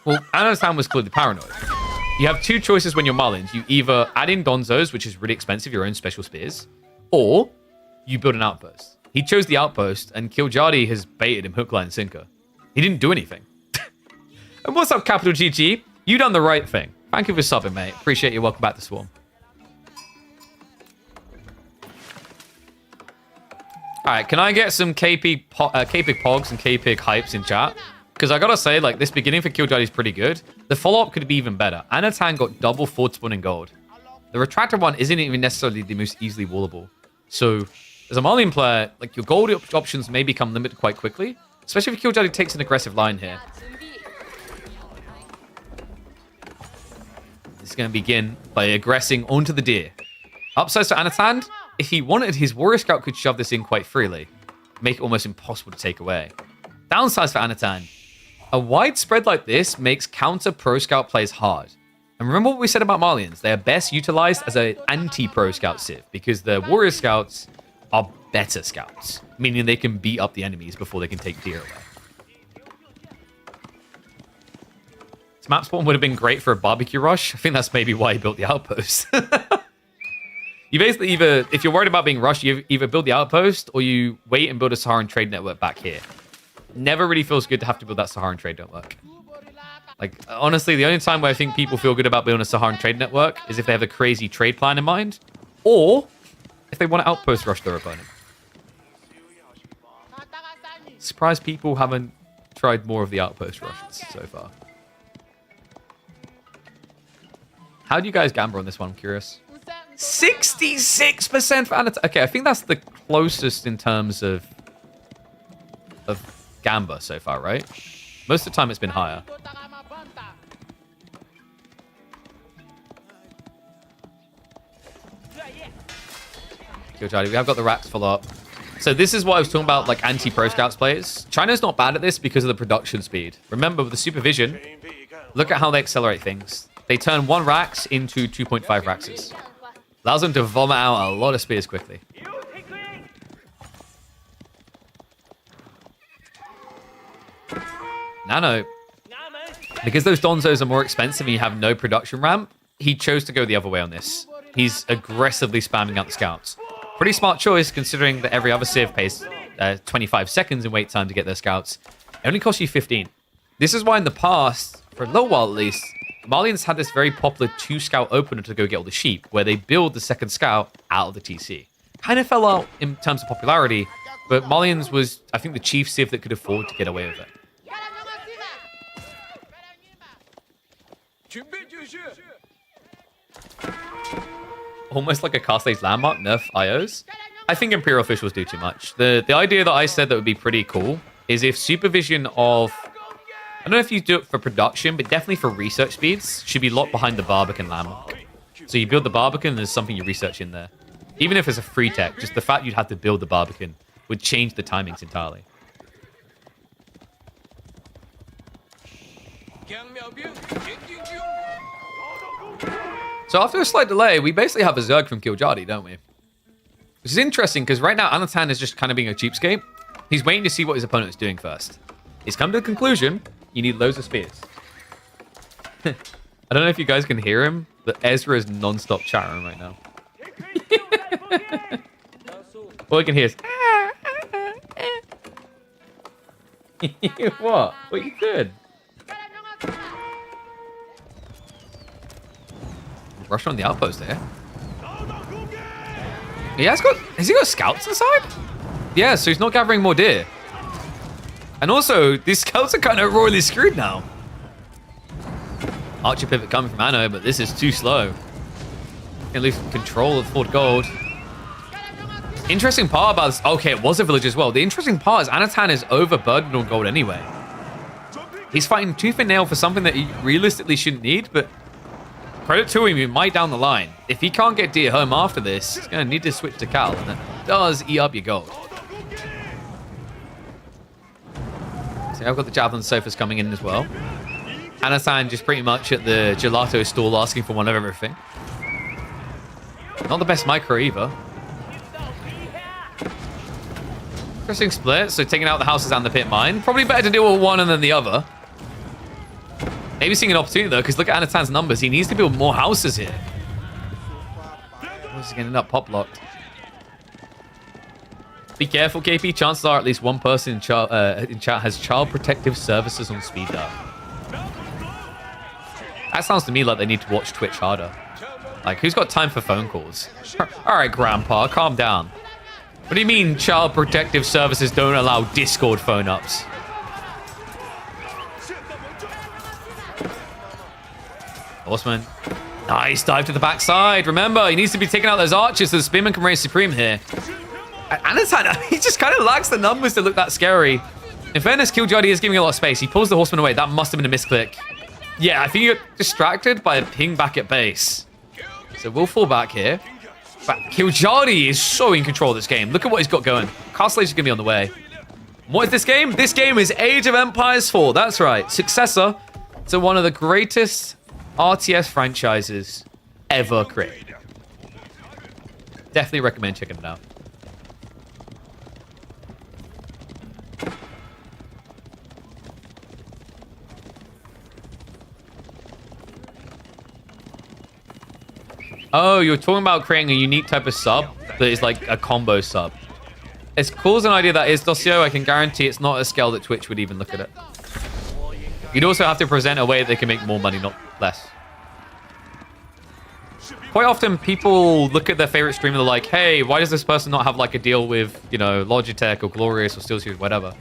Well, Anatan was clearly paranoid. You have two choices when you're Malians. You either add in Donzos, which is really expensive, your own special spears, or you build an outpost. He chose the outpost, and Killjadi has baited him hook, line, and sinker. He didn't do anything. And what's up, Capital GG? You done the right thing. Thank you for subbing, mate. Appreciate you. Welcome back to Swarm. All right, can I get some K-Pig Pogs and K-Pig hypes in chat? Because I gotta say, like, this beginning for Killjadi is pretty good. The follow-up could be even better. Anatan got double forward spawn in gold. The retractor one isn't even necessarily the most easily wallable. So, as a Malian player, like, your gold options may become limited quite quickly, especially if Killjadi takes an aggressive line here. This is going to begin by aggressing onto the deer. Upsides to Anatan, if he wanted, his Warrior Scout could shove this in quite freely, make it almost impossible to take away. Downsides for Anatan, a wide spread like this makes counter Pro Scout plays hard. And remember what we said about Malians, they are best utilized as an anti-Pro Scout civ, because the Warrior Scouts are better scouts, meaning they can beat up the enemies before they can take deer away. This map spawn would have been great for a barbecue rush. I think that's maybe why he built the outpost. You basically either, if you're worried about being rushed, you either build the outpost or you wait and build a Saharan trade network back here. Never really feels good to have to build that Saharan trade network. Like, honestly, the only time where I think people feel good about building a Saharan trade network is if they have a crazy trade plan in mind, or if they want to outpost rush their opponent. Surprised people haven't tried more of the outpost rushes so far. How do you guys gamble on this one? I'm curious. 66% for Anatan. Okay, I think that's the closest in terms of Gamba so far, right? Most of the time it's been higher. Killjadi, we have got the racks full up. So this is what I was talking about, like anti-Pro Scouts players. China's not bad at this because of the production speed. Remember, with the supervision, look at how they accelerate things. They turn 1 racks into 2.5 raxes. Allows them to vomit out a lot of spears quickly. Nano, because those Donzos are more expensive and you have no production ramp, he chose to go the other way on this. He's aggressively spamming out the scouts. Pretty smart choice considering that every other civ pays 25 seconds in wait time to get their scouts. It only costs you 15. This is why in the past, for a little while at least, Malians had this very popular 2-scout opener to go get all the sheep, where they build the second scout out of the TC. Kind of fell out in terms of popularity, but Malians was, I think, the chief civ that could afford to get away with it. Almost like a Castley's landmark, nerf IOs. I think Imperial officials do too much. The idea that I said that would be pretty cool is if supervision of, I don't know if you do it for production, but definitely for research speeds, should be locked behind the Barbican landmark. So you build the Barbican and there's something you research in there. Even if it's a free tech, just the fact you'd have to build the Barbican would change the timings entirely. So after a slight delay, we basically have a Zerg from Killjadi, don't we? Which is interesting, because right now Anatan is just kind of being a cheapskate. He's waiting to see what his opponent is doing first. He's come to the conclusion, you need loads of spears. I don't know if you guys can hear him, but Ezra is non-stop chattering right now. All I can hear is... What? What are you doing? Rush on the outpost there. Has he got scouts inside? Yeah, so he's not gathering more deer. And also, these scouts are kind of royally screwed now. Archer pivot coming from Anno, but this is too slow. At least control of Fort Gold. Interesting part about this. Okay, it was a village as well. The interesting part is Anatan is overburdened on gold anyway. He's fighting tooth and nail for something that he realistically shouldn't need, but credit to him, he might down the line. If he can't get deer home after this, he's going to need to switch to Cal, and that does eat up your gold. So I've got the Javelin Sofas coming in as well. Anatan just pretty much at the gelato stall asking for one of everything. Not the best micro either. Interesting split. So taking out the houses and the pit mine. Probably better to deal with one and then the other. Maybe seeing an opportunity though, because look at Anatan's numbers. He needs to build more houses here. Where's he getting up pop locked? Be careful, KP. Chances are at least one person in chat has child protective services on speed dial. That sounds to me like they need to watch Twitch harder. Like, who's got time for phone calls? All right, Grandpa, calm down. What do you mean child protective services don't allow Discord phone ups? Horseman. Nice dive to the backside. Remember, he needs to be taking out those archers so the Spearman can raise Supreme here. Anatan, he just kind of lacks the numbers to look that scary. In fairness, Killjoy is giving a lot of space. He pulls the Horseman away. That must have been a misclick. Yeah, I think he got distracted by a ping back at base. So we'll fall back here. But Killjoy is so in control of this game. Look at what he's got going. Castle Age is going to be on the way. What is this game? This game is Age of Empires 4. That's right. Successor to one of the greatest RTS franchises ever created. Definitely recommend checking it out. Oh, you're talking about creating a unique type of sub that is like a combo sub. As cool as an idea that is, Dossio, I can guarantee it's not a scale that Twitch would even look at it. You'd also have to present a way that they can make more money, not less. Quite often, people look at their favorite streamer and they're like, hey, why does this person not have like a deal with, you know, Logitech or Glorious or SteelSeries, whatever.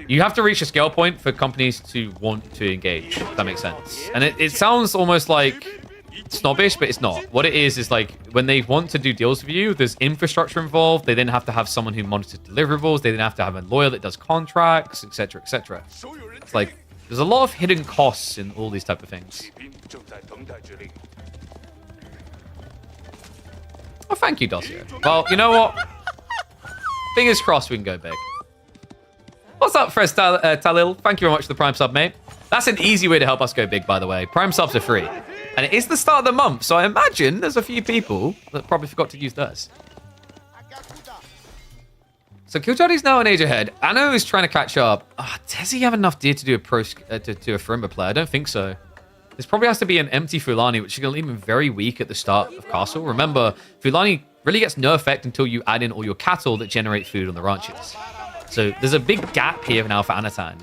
You have to reach a scale point for companies to want to engage, if that makes sense. And it sounds almost like snobbish, but it's not. What it is like when they want to do deals with you, there's infrastructure involved. They then have to have someone who monitors deliverables. They then have to have a lawyer that does contracts, etc., etc. It's like there's a lot of hidden costs in all these type of things. Oh, thank you, Dossier. Well, you know what? Fingers crossed we can go big. What's up, Fres Talil? Thank you very much for the Prime sub, mate. That's an easy way to help us go big, by the way. Prime subs are free. And it is the start of the month, so I imagine there's a few people that probably forgot to use theirs. So Killjoy's now an age ahead. Anno is trying to catch up. Does he have enough gear to do a Farimba play? I don't think so. This probably has to be an empty Fulani, which is going to leave him very weak at the start of Castle. Remember, Fulani really gets no effect until you add in all your cattle that generate food on the ranches. So there's a big gap here now for Anatan.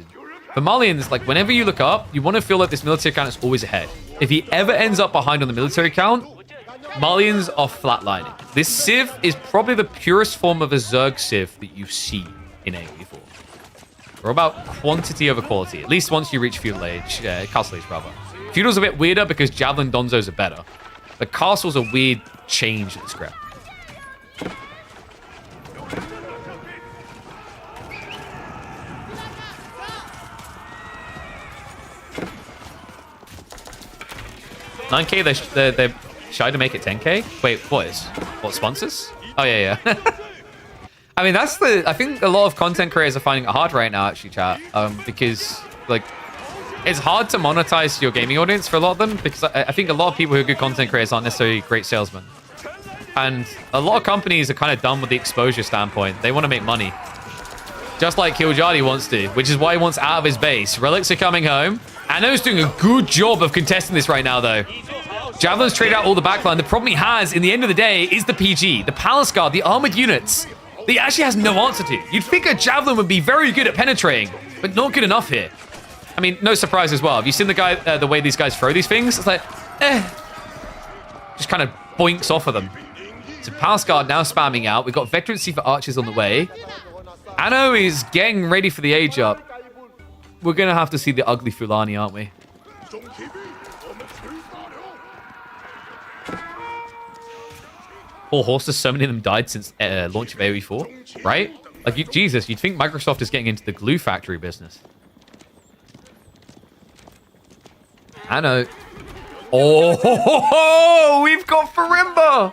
For Malians, like whenever you look up, you want to feel like this military count is always ahead. If he ever ends up behind on the military count, Malians are flatlining. This Civ is probably the purest form of a Zerg Civ that you see in AoE4. We're about quantity over quality, at least once you reach Feudal Age, Castle Age rather. Feudal's a bit weirder because Javelin Donzos are better. But Castle's a weird change at this ground. $9K, they're shy to make it 10K? Wait, what, sponsors? Oh, yeah. I mean, I think a lot of content creators are finding it hard right now, actually, chat. Because, like, it's hard to monetize your gaming audience for a lot of them, because I think a lot of people who are good content creators aren't necessarily great salesmen. And a lot of companies are kind of done with the exposure standpoint. They want to make money. Just like Killjoy wants to, which is why he wants out of his base. Relics are coming home. Anno's doing a good job of contesting this right now, though. Javelin's traded out all the backline. The problem he has, in the end of the day, is the PG, the Palace Guard, the armored units that he actually has no answer to. You'd think a Javelin would be very good at penetrating, but not good enough here. I mean, no surprise as well. Have you seen the way these guys throw these things? It's like, just kind of boinks off of them. So Palace Guard now spamming out. We've got Veterancy for Archers on the way. Anno is getting ready for the age up. We're going to have to see the ugly Fulani, aren't we? Poor horses, so many of them died since launch of AoE4, right? Like, Jesus, you'd think Microsoft is getting into the glue factory business. Anno. Oh, we've got Farimba!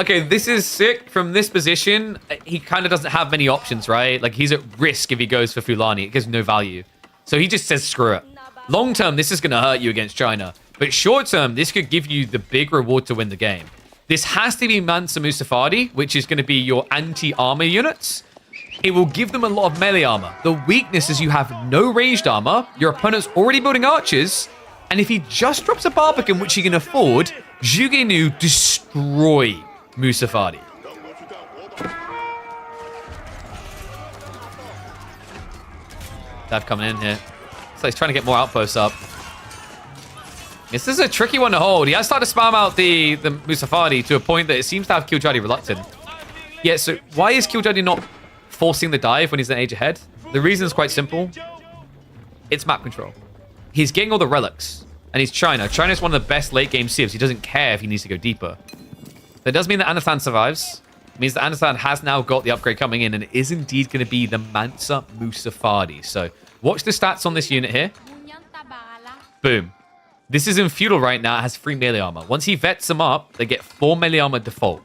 Okay, this is sick. From this position, he kind of doesn't have many options, right? Like, he's at risk if he goes for Fulani. It gives no value. So he just says, screw it. Long term, this is going to hurt you against China. But short term, this could give you the big reward to win the game. This has to be Mansa Musafadi, which is going to be your anti-armor units. It will give them a lot of melee armor. The weakness is you have no ranged armor. Your opponent's already building archers. And if he just drops a Barbican, which he can afford, Zhuge destroy Musafadi. Dav coming in here. So he's trying to get more outposts up. This is a tricky one to hold. He has started to spam out the Musafadi to a point that it seems to have Killjoy reluctant. Yeah, so why is Killjoy not forcing the dive when he's an age ahead? The reason is quite simple. It's map control. He's getting all the relics. And he's China. China's one of the best late game civs. He doesn't care if he needs to go deeper. That does mean that Anathan survives. It means that Anathan has now got the upgrade coming in and is indeed going to be the Mansa Musafadi. So watch the stats on this unit here. Boom. This is in feudal right now. It has 3 melee armor. Once he vets them up, they get 4 melee armor default,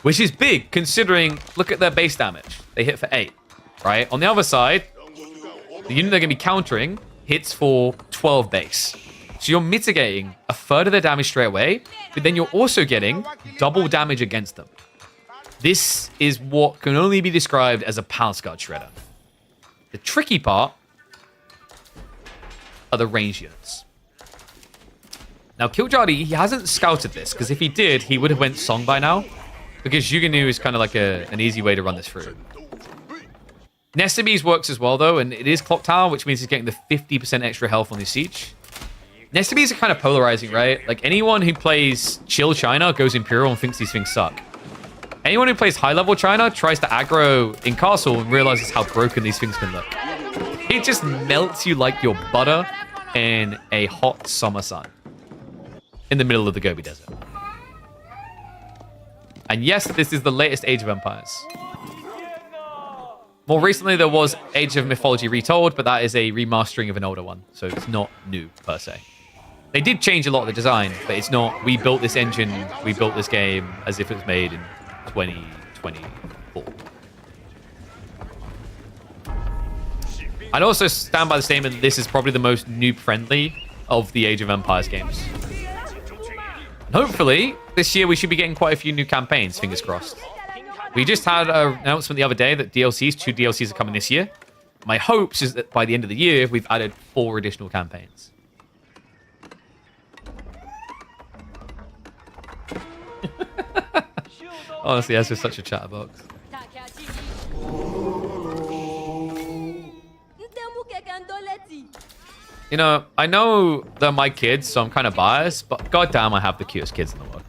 which is big considering, look at their base damage. They hit for 8, right? On the other side, the unit they're going to be countering hits for 12 base. So you're mitigating a third of their damage straight away, but then you're also getting double damage against them. This is what can only be described as a Palace Guard shredder. The tricky part are the range units. Now, Killjoy, he hasn't scouted this, because if he did, he would have went Song by now, because Zhuge is kind of like an easy way to run this through. Nestabees works as well, though, and it is Clock Tower, which means he's getting the 50% extra health on his siege. Nestabees are kind of polarizing, right? Like, anyone who plays chill China goes Imperial and thinks these things suck. Anyone who plays high-level China tries to aggro in Castle and realizes how broken these things can look. It just melts you like your butter in a hot summer sun in the middle of the Gobi Desert. And yes, this is the latest Age of Empires. More recently, there was Age of Mythology Retold, but that is a remastering of an older one, so it's not new, per se. They did change a lot of the design, but it's not, we built this engine, we built this game as if it was made in 2024. I'd also stand by the statement that this is probably the most noob-friendly of the Age of Empires games. And hopefully, this year we should be getting quite a few new campaigns, fingers crossed. We just had an announcement the other day that 2 DLCs are coming this year. My hopes is that by the end of the year, we've added 4 additional campaigns. Honestly, that's just such a chatterbox. You know, I know they're my kids, so I'm kind of biased, but goddamn, I have the cutest kids in the world.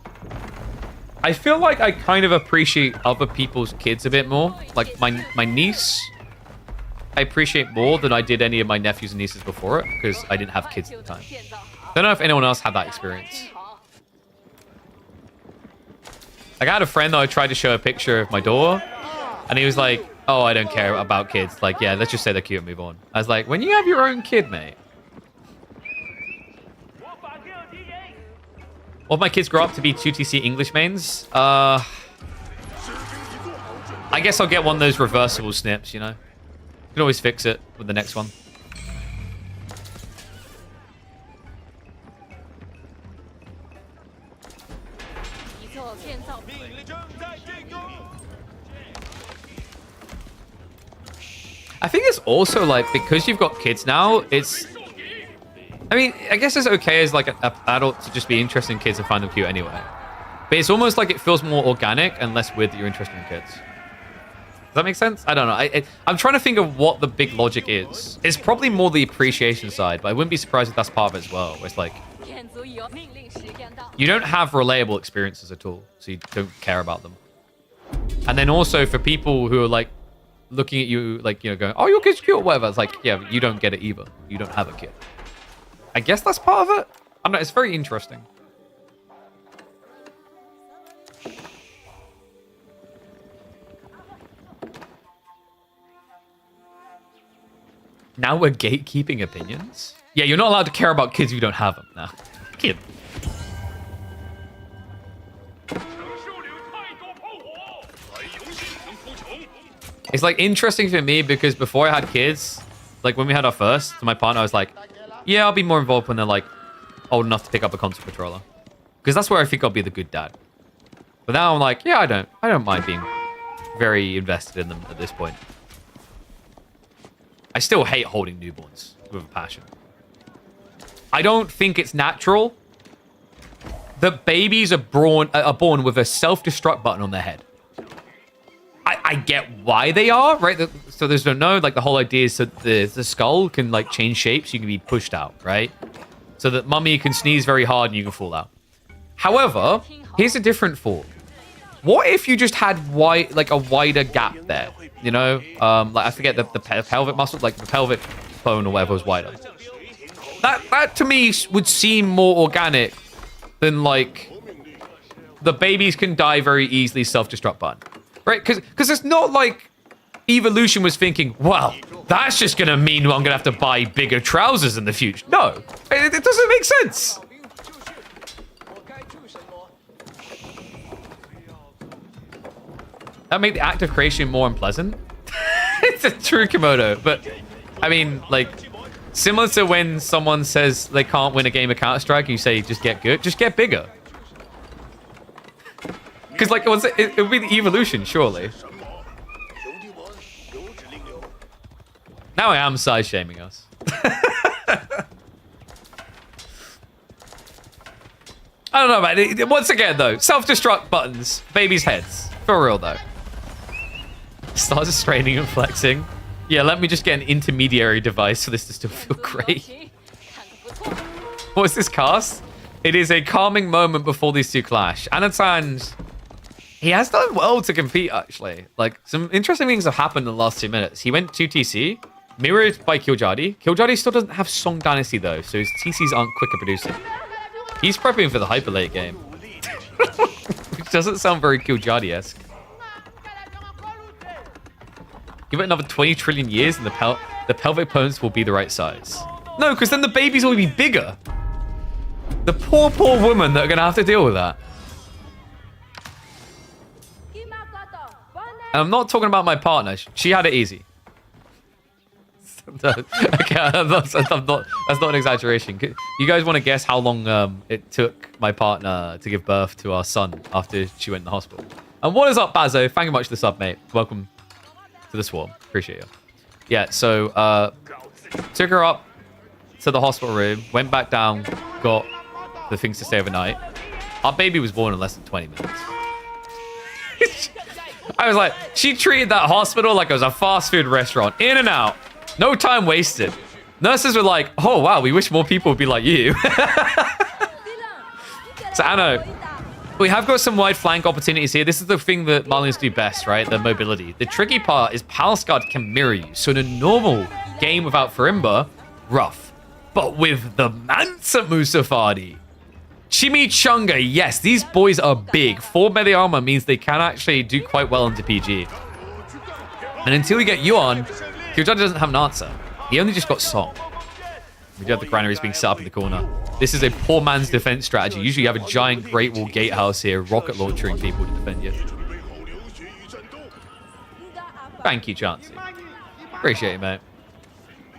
I feel like I kind of appreciate other people's kids a bit more. Like, my niece, I appreciate more than I did any of my nephews and nieces before it, because I didn't have kids at the time. Don't know if anyone else had that experience. Like, I had a friend that I tried to show a picture of my daughter, and he was like, oh, I don't care about kids. Like, yeah, let's just say they're cute and move on. I was like, when you have your own kid, mate. Will my kids grow up to be 2TC English mains? I guess I'll get one of those reversible snips, you know? You can always fix it with the next one. I think it's also like, because you've got kids now, it's... I mean, I guess it's okay as like an adult to just be interested in kids and find them cute anyway. But it's almost like it feels more organic and less weird that you're interested in kids. Does that make sense? I don't know. I'm trying to think of what the big logic is. It's probably more the appreciation side, but I wouldn't be surprised if that's part of it as well. Where it's like, you don't have relatable experiences at all, so you don't care about them. And then also for people who are like looking at you, like, you know, going, oh, your kid's cute or whatever. It's like, yeah, but you don't get it either. You don't have a kid. I guess that's part of it. I don't know. It's very interesting. Now we're gatekeeping opinions? Yeah, you're not allowed to care about kids if you don't have them. Nah. Kid. It's like interesting for me because before I had kids, like when we had our first, to my partner, I was like, yeah, I'll be more involved when they're like old enough to pick up a console controller. Because that's where I think I'll be the good dad. But now I'm like, yeah, I don't mind being very invested in them at this point. I still hate holding newborns with a passion. I don't think it's natural that babies are born with a self-destruct button on their head. I get why they are, right? So there's no, like the whole idea is that the skull can like change shapes. You can be pushed out, right? So that mummy can sneeze very hard and you can fall out. However, here's a different thought. What if you just had a wider gap there? You know, like I forget the pelvic muscle, like the pelvic bone or whatever was wider. That to me would seem more organic than like the babies can die very easily self-destruct button. Right? Because it's not like evolution was thinking, well, that's just going to mean I'm going to have to buy bigger trousers in the future. No, it doesn't make sense. That make the act of creation more unpleasant? It's a true Komodo, but I mean, like, similar to when someone says they can't win a game of Counter-Strike, you say just get good, just get bigger. Because, like, it would be the evolution, surely. Now I am size-shaming us. I don't know, man. Once again, though, self-destruct buttons, babies' heads. For real, though. Starts straining and flexing. Yeah, let me just get an intermediary device for this to still feel great. What's this cast? It is a calming moment before these two clash. Anatan... He has done well to compete, actually. Like, some interesting things have happened in the last 2 minutes. He went 2 TC, mirrored by Killjadi. Killjadi still doesn't have Song Dynasty, though, so his TCs aren't quicker producing. He's prepping for the hyper late game. Which doesn't sound very Killjadi-esque. Give it another 20 trillion years and the pelvic bones will be the right size. No, because then the babies will be bigger. The poor, poor woman that are going to have to deal with that. And I'm not talking about my partner. She had it easy. Okay, that's not an exaggeration. You guys want to guess how long it took my partner to give birth to our son after she went in the hospital? And what is up, Bazo? Thank you much for the sub, mate. Welcome to the swarm. Appreciate you. Yeah, so took her up to the hospital room, went back down, got the things to stay overnight. Our baby was born in less than 20 minutes. I was like, she treated that hospital like it was a fast food restaurant. In and out. No time wasted. Nurses were like, oh, wow, we wish more people would be like you. So, Anno, we have got some wide flank opportunities here. This is the thing that Marlins do best, right? The mobility. The tricky part is Palscard can mirror you. So in a normal game without Farimba, rough. But with the Mansa Musafadi, Chimichanga, yes, these boys are big. 4 melee armor means they can actually do quite well into PG. And until we get Yuan, Kyojadi doesn't have an answer. He only just got Song. We do have the granaries being set up in the corner. This is a poor man's defense strategy. Usually you have a giant Great Wall gatehouse here, rocket launchering people to defend you. Thank you, Chansey. Appreciate it, mate.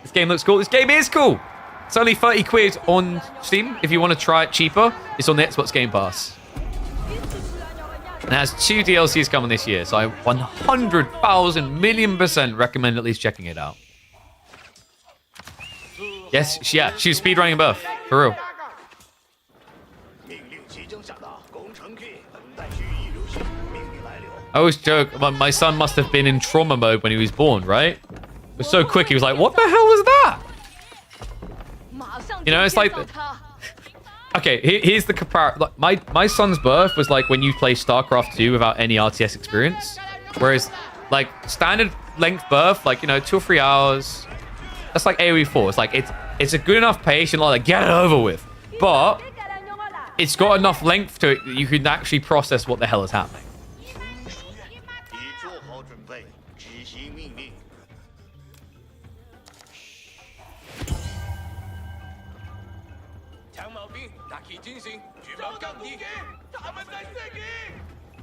This game looks cool. This game is cool. It's only 30 quid on Steam. If you want to try it cheaper, it's on the Xbox Game Pass. And it has 2 DLCs coming this year, so I 100,000,000,000% recommend at least checking it out. Yes, yeah, she was speedrunning birth, for real. I always joke, my son must have been in trauma mode when he was born, right? It was so quick, he was like, what the hell was that? You know, it's like... Okay, here's the comparison. Like, my son's birth was like when you play StarCraft 2 without any RTS experience. Whereas, like, standard length birth, like, you know, 2 or 3 hours... That's like AoE 4. It's like, it's a good enough pace and like, get it over with. But it's got enough length to it that you can actually process what the hell is happening.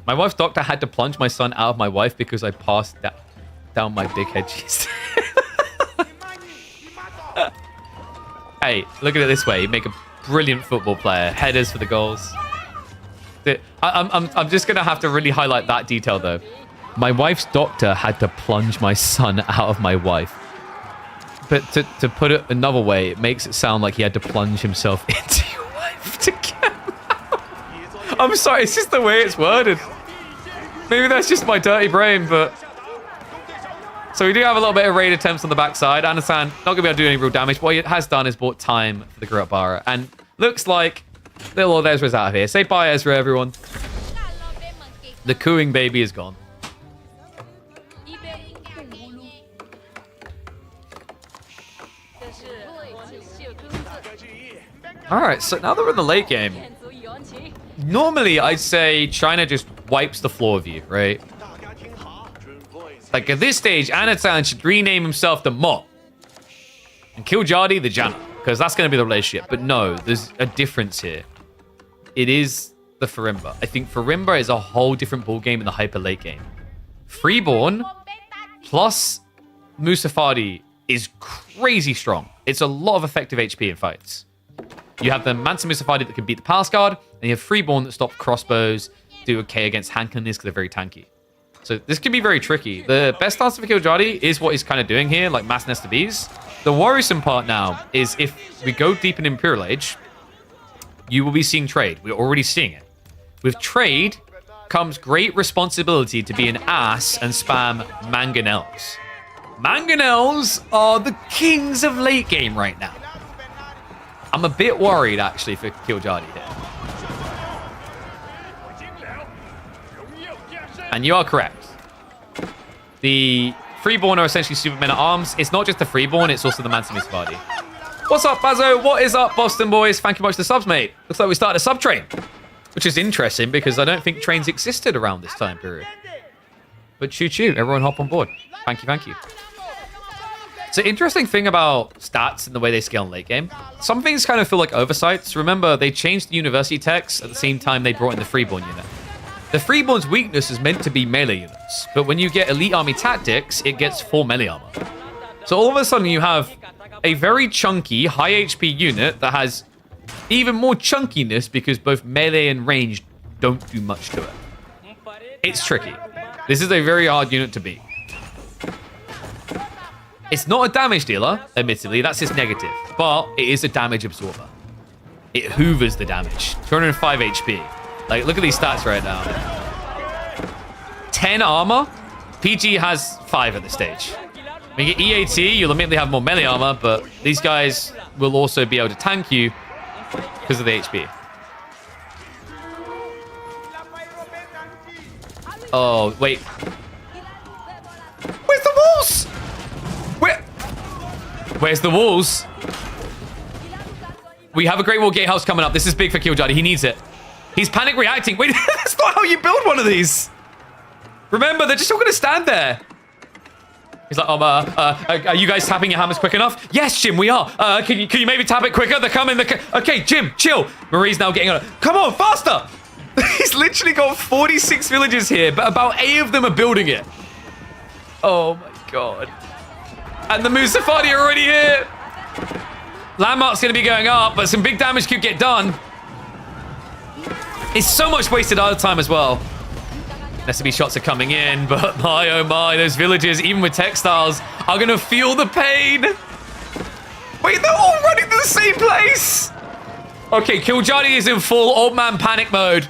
My wife's doctor had to plunge my son out of my wife because I passed down my big head cheese. Hey, look at it this way. You make a brilliant football player. Headers for the goals. I'm just going to have to really highlight that detail, though. My wife's doctor had to plunge my son out of my wife. But to put it another way, it makes it sound like he had to plunge himself into your wife to get him out. I'm sorry, it's just the way it's worded. Maybe that's just my dirty brain, but... So we do have a little bit of raid attempts on the backside. Anasan not going to be able to do any real damage. What he has done is bought time for the Gurut. And looks like little old Ezra's out of here. Say bye, Ezra, everyone. The cooing baby is gone. Alright, so now that we're in the late game, normally I'd say China just wipes the floor with you, right? Like at this stage, Anatan should rename himself the Mo and kill Jardy the Jana, because that's going to be the relationship. But no, there's a difference here. It is the Farimba. I think Farimba is a whole different ballgame in the hyper late game. Freeborn plus Musafadi is crazy strong. It's a lot of effective HP in fights. You have the Mansa Musafadi that can beat the Palace Guard, and you have Freeborn that stop crossbows, do okay against hand cannons because they're very tanky. So this can be very tricky. The best answer for Killjadi is what he's kind of doing here, like mass nest of bees. The worrisome part now is if we go deep in Imperial Age, you will be seeing trade. We're already seeing it. With trade comes great responsibility to be an ass and spam mangonels. Mangonels are the kings of late game right now. I'm a bit worried, actually, for Killjadi here. And you are correct. The Freeborn are essentially Supermen at Arms. It's not just the Freeborn, it's also the Mansa Musafadi. What's up, Bazo? What is up, Boston boys? Thank you much for the subs, mate. Looks like we started a sub train, which is interesting because I don't think trains existed around this time period. But choo-choo, everyone hop on board. Thank you, thank you. So interesting thing about stats and the way they scale in late game. Some things kind of feel like oversights. Remember, they changed the university techs at the same time they brought in the Freeborn unit. The Freeborn's weakness is meant to be melee units, but when you get elite army tactics, it gets full melee armor. So all of a sudden you have a very chunky, high HP unit that has even more chunkiness because both melee and range don't do much to it. It's tricky. This is a very hard unit to beat. It's not a damage dealer, admittedly, that's his negative, but it is a damage absorber. It hoovers the damage. 205 HP. Like, look at these stats right now. 10 armor. PG has 5 at this stage. When you get EAT, you'll immediately have more melee armor, but these guys will also be able to tank you because of the HP. Oh, wait. Where's the walls? Where's the walls? We have a Great Wall Gatehouse coming up. This is big for Killjadi. He needs it. He's panic reacting. Wait, that's not how you build one of these. Remember, they're just all going to stand there. He's like, are you guys tapping your hammers quick enough? Yes, Jim, we are. Can you maybe tap it quicker? They're coming. Okay, Jim, chill. Marie's now getting on it. Come on, faster. He's literally got 46 villages here, but about 8 of them are building it. Oh, my God. And the Musafadi are already here. Landmark's going to be going up, but some big damage could get done. It's so much wasted idle time as well. SB shots are coming in, but my oh my, those villages, even with textiles, are going to feel the pain. Wait, they're all running to the same place. Okay, Killjadi is in full old man panic mode.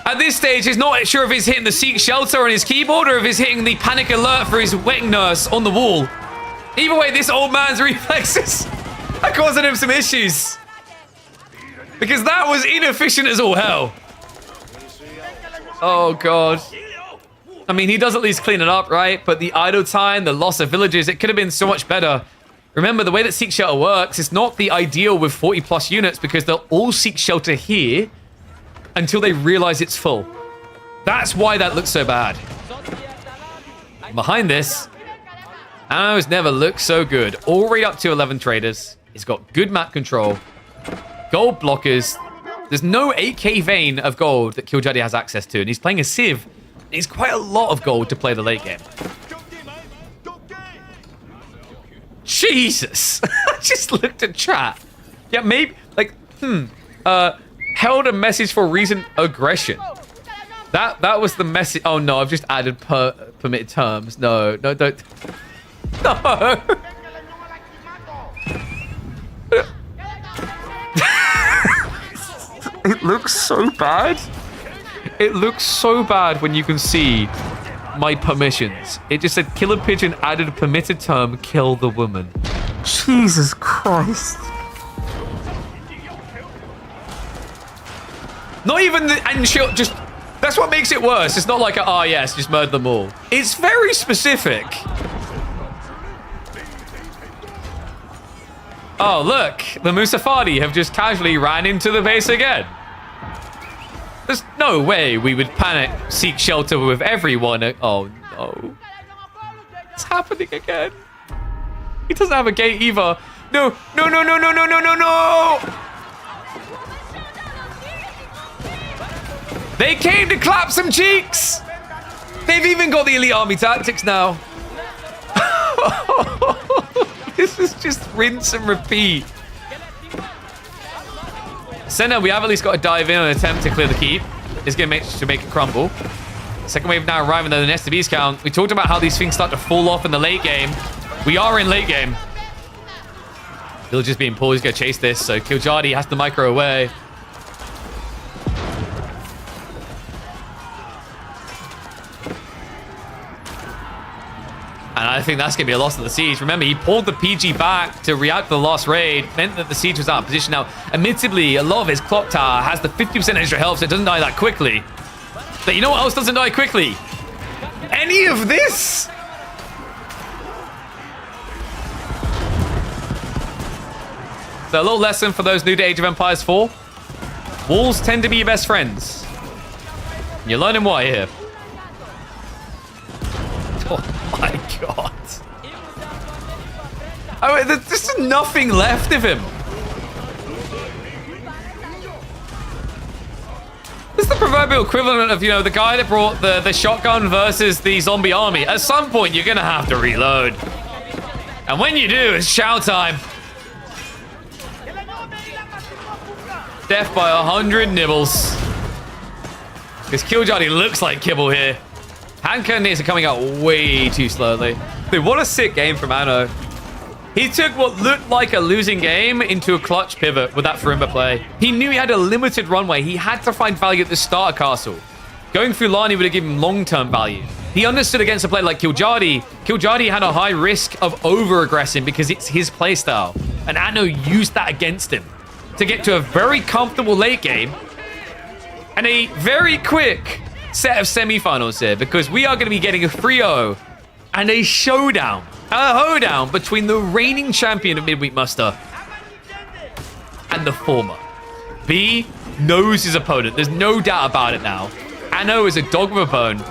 At this stage, he's not sure if he's hitting the seek shelter on his keyboard or if he's hitting the panic alert for his wetting nurse on the wall. Either way, this old man's reflexes are causing him some issues. Because that was inefficient as all hell. Oh, God. I mean, he does at least clean it up, right? But the idle time, the loss of villages, it could have been so much better. Remember, the way that Seek Shelter works, it's not the ideal with 40+ units because they'll all seek shelter here until they realize it's full. That's why that looks so bad. Behind this, Ammo's never looked so good. Already up to 11 traders. He's got good map control. Gold blockers. There's no 8k vein of gold that Killjadi has access to, and he's playing a Civ. It's quite a lot of gold to play the late game. Jesus. I just looked at chat. Yeah, maybe, like, held a message for recent aggression. That was the message. Oh, no, I've just added permitted terms. No, don't. No. It looks so bad. It looks so bad when you can see my permissions. It just said Killer Pigeon added a permitted term, kill the woman. Jesus Christ. Not even the, and she'll just, that's what makes it worse. It's not like, oh yes, just murder them all. It's very specific. Oh look, the Musafadi have just casually ran into the base again. There's no way we would panic, seek shelter with everyone. Oh no. It's happening again. He doesn't have a gate either. No, no, no, no, no, no, no, no, no! They came to clap some cheeks! They've even got the elite army tactics now. This is just rinse and repeat. Senna, we have at least got to dive in and attempt to clear the keep. It's going to make it crumble. Second wave now arriving, though, the Nest of Beast count. We talked about how these things start to fall off in the late game. We are in late game. Villager's being pulled. He's going to chase this, so Kiljadi has to micro away. And I think that's going to be a loss of the siege. Remember, he pulled the PG back to react to the last raid. Meant that the siege was out of position. Now, admittedly, a lot of his clock tower has the 50% extra health, so it doesn't die that quickly. But you know what else doesn't die quickly? Any of this? So a little lesson for those new to Age of Empires 4. Walls tend to be your best friends. You're learning why here. Oh my god. Oh, there's just nothing left of him. This is the proverbial equivalent of, you know, the guy that brought the shotgun versus the zombie army. At some point, you're going to have to reload. And when you do, it's chow time. Death by 100 nibbles. Because Kiljadi looks like kibble here. Hand cannons are coming out way too slowly. Dude, what a sick game from Anno. He took what looked like a losing game into a clutch pivot with that Farimba play. He knew he had a limited runway. He had to find value at the starter castle. Going through Lani would have given him long-term value. He understood against a player like Kiljadi. Kiljadi had a high risk of over-aggressing because it's his playstyle. And Anno used that against him to get to a very comfortable late game and a very quick set of semifinals here, because we are going to be getting a 3-0 and a showdown, a hoedown between the reigning champion of Midweek Muster and the former. B knows his opponent. There's no doubt about it now. Anno is a dog with a bone,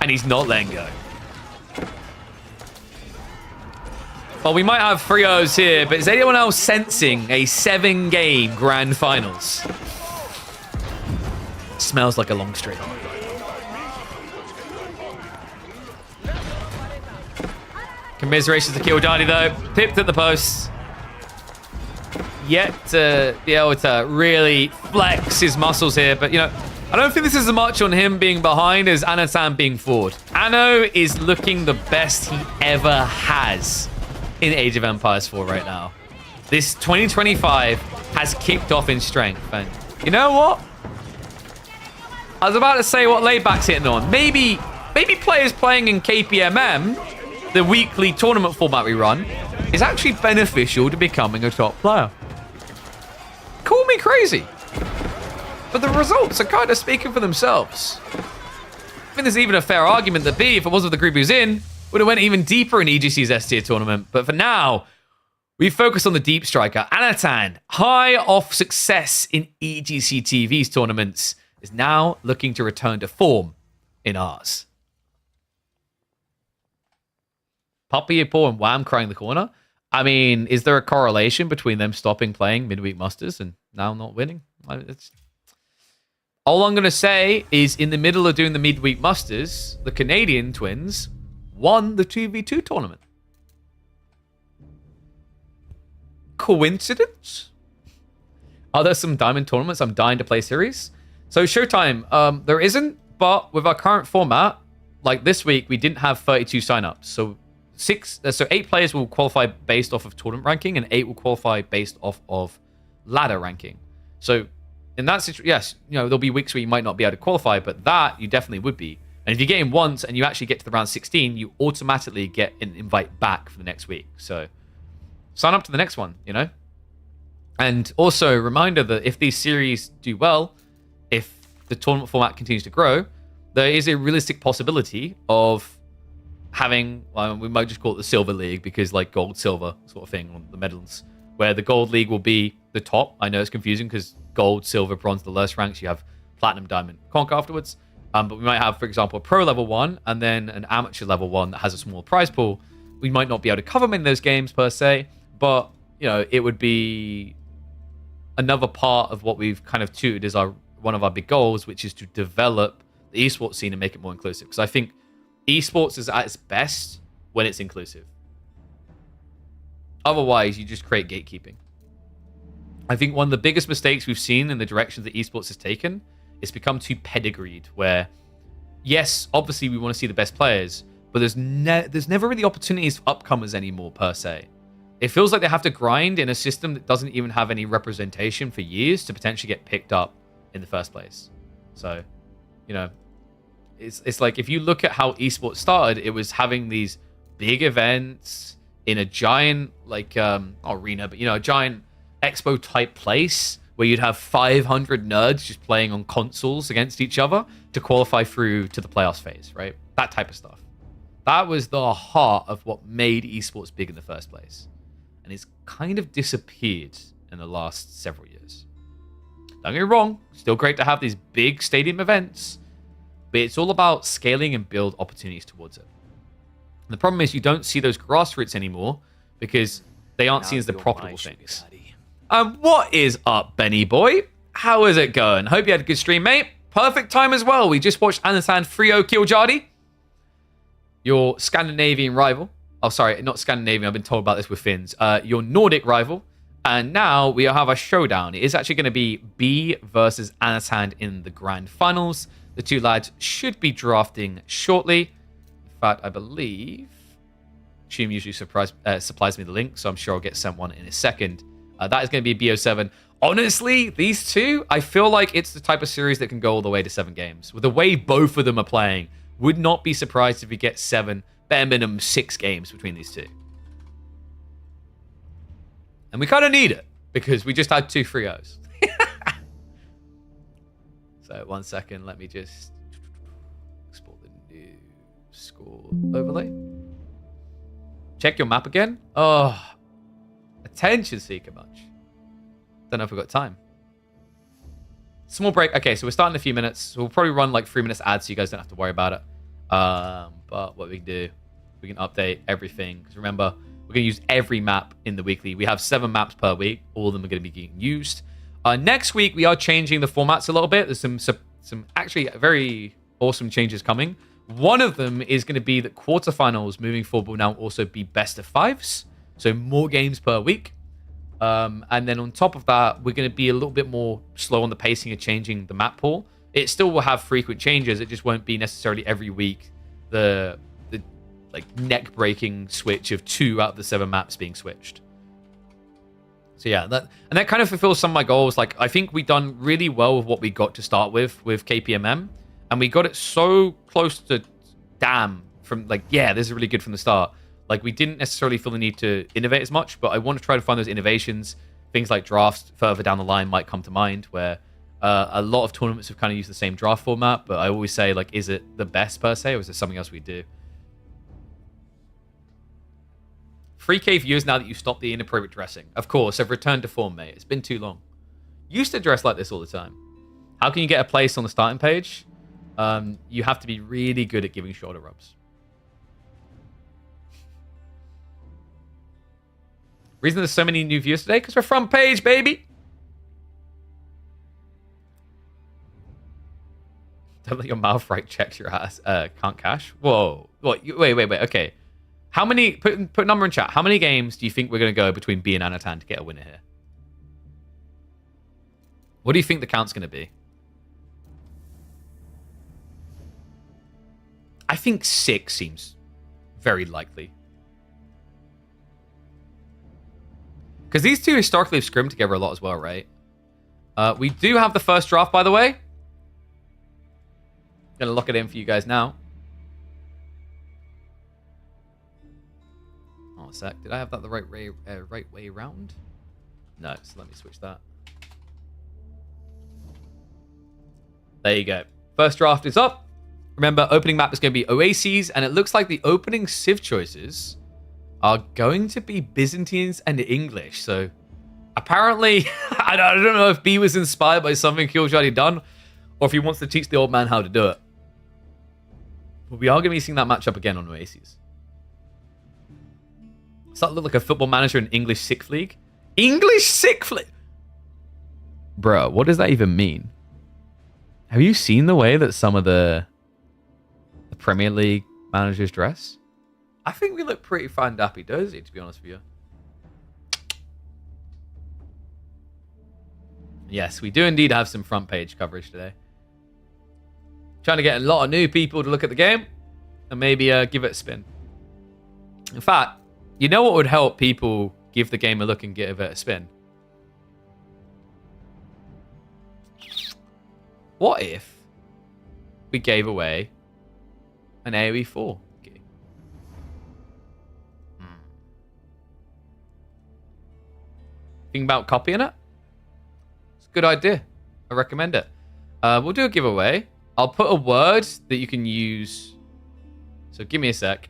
and he's not letting go. Well, we might have 3-0s here, but is anyone else sensing a 7-game grand finals? Smells like a long streak. Commiserations to Kiljadi, though. Pipped at the post. Yet to be able to really flex his muscles here. But, you know, I don't think this is as much on him being behind as Anatan being forward. Anno is looking the best he ever has in Age of Empires 4 right now. This 2025 has kicked off in strength. And you know what? I was about to say what Laidback's hitting on. Maybe players playing in KPMM, the weekly tournament format we run, is actually beneficial to becoming a top player. Call me crazy, but the results are kind of speaking for themselves. I think there's even a fair argument that B, if it wasn't the group he was in, would have went even deeper in EGC's S-tier tournament. But for now, we focus on the deep striker. Anatan, high off success in EGC TV's tournaments, is now looking to return to form in ours. Puppy Paw and Wham crying the corner. I mean, is there a correlation between them stopping playing Midweek Musters and now not winning? All I'm going to say is in the middle of doing the Midweek Musters, the Canadian twins won the 2v2 tournament. coincidence? Are there some diamond tournaments I'm dying to play series? So Showtime, there isn't, but with our current format, like this week, we didn't have 32 signups. So 8 players will qualify based off of tournament ranking, and 8 will qualify based off of ladder ranking. So in that situation, yes, there'll be weeks where you might not be able to qualify, but that you definitely would be. And if you get in once and you actually get to the round 16, you automatically get an invite back for the next week. So sign up to the next one, And also, reminder that if these series do well, if the tournament format continues to grow, there is a realistic possibility of having, we might just call it the Silver League, because like gold, silver sort of thing on the medals, where the Gold League will be the top. I know it's confusing because gold, silver, bronze, the lowest ranks. You have platinum, diamond, conch afterwards. But we might have, for example, a pro level 1 and then an amateur level 1 that has a small prize pool. We might not be able to cover them in those games per se, but it would be another part of what we've kind of tutored as one of our big goals, which is to develop the esports scene and make it more inclusive. Because I think esports is at its best when it's inclusive. Otherwise, you just create gatekeeping. I think one of the biggest mistakes we've seen in the direction that esports has taken is become too pedigreed, where, yes, obviously we want to see the best players, but there's never really opportunities for upcomers anymore, per se. It feels like they have to grind in a system that doesn't even have any representation for years to potentially get picked up in the first place. So, it's like if you look at how esports started, it was having these big events in a giant, not arena, but, a giant expo type place where you'd have 500 nerds just playing on consoles against each other to qualify through to the playoffs phase, right? That type of stuff. That was the heart of what made esports big in the first place. And it's kind of disappeared in the last several years. Don't get me wrong, still great to have these big stadium events, but it's all about scaling and build opportunities towards it. And the problem is you don't see those grassroots anymore because they aren't seen as the profitable things. What is up, Benny boy? How is it going? Hope you had a good stream, mate. Perfect time as well. We just watched Anasan 3-0 kill Jardy, your Scandinavian rival. Oh, sorry, not Scandinavian. I've been told about this with Finns. Your Nordic rival. And now we have a showdown. It is actually going to be B versus Anasan in the grand finals. The two lads should be drafting shortly. In fact, I believe Shum usually supplies me the link, so I'm sure I'll get sent one in a second. That is going to be BO7. Honestly, these two, I feel like it's the type of series that can go all the way to 7 games. With the way both of them are playing, would not be surprised if we get 7, bare minimum 6 games between these two. And we kind of need it, because we just had 2 3-0s. So, 1 second, let me just export the new score overlay. Check your map again. Oh, attention seeker much. Don't know if we've got time. Small break. Okay, so we're starting in a few minutes. So we'll probably run like 3 minutes ads so you guys don't have to worry about it. But what we can do, we can update everything. Because remember, we're going to use every map in the weekly. We have 7 maps per week. All of them are going to be getting used. Next week, we are changing the formats a little bit. There's some actually very awesome changes coming. One of them is going to be that quarterfinals moving forward will now also be best of 5s. So more games per week. And then on top of that, we're going to be a little bit more slow on the pacing of changing the map pool. It still will have frequent changes. It just won't be necessarily every week the like neck-breaking switch of 2 out of the 7 maps being switched. So yeah, that kind of fulfills some of my goals. Like, I think we've done really well with what we got to start with KPMM. And we got it so close to damn from like, yeah, this is really good from the start. Like, we didn't necessarily feel the need to innovate as much, but I want to try to find those innovations. Things like drafts further down the line might come to mind, where a lot of tournaments have kind of used the same draft format, but I always say, like, is it the best per se, or is there something else we do? 3K views now that you've stopped the inappropriate dressing. Of course, I've returned to form, mate. It's been too long. Used to dress like this all the time. How can you get a place on the starting page? You have to be really good at giving shoulder rubs. Reason there's so many new viewers today? Because we're front page, baby. Don't let your mouth right checks your ass. Can't cash. Whoa. What? Wait. Okay. How many, put a number in chat, how many games do you think we're going to go between B and Anatan to get a winner here? What do you think the count's going to be? I think 6 seems very likely. Because these two historically have scrimmed together a lot as well, right? We do have the first draft, by the way. Gonna lock it in for you guys now. Oh, a sec. Did I have that the right way around? No, so let me switch that. There you go. First draft is up. Remember, opening map is going to be Oases, and it looks like the opening Civ choices are going to be Byzantines and English. So apparently, I don't know if B was inspired by something Kill's already done, or if he wants to teach the old man how to do it. But we are going to be seeing that matchup again on Oases. Does that look like a football manager in English 6th League? English 6th League? Bro, what does that even mean? Have you seen the way that some of the Premier League managers dress? I think we look pretty fine dappy dozy, to be honest with you. Yes, we do indeed have some front page coverage today. Trying to get a lot of new people to look at the game and maybe give it a spin. In fact, you know what would help people give the game a look and give it a spin? What if we gave away an AoE 4 key? Think about copying it? It's a good idea. I recommend it. We'll do a giveaway. I'll put a word that you can use. So give me a sec.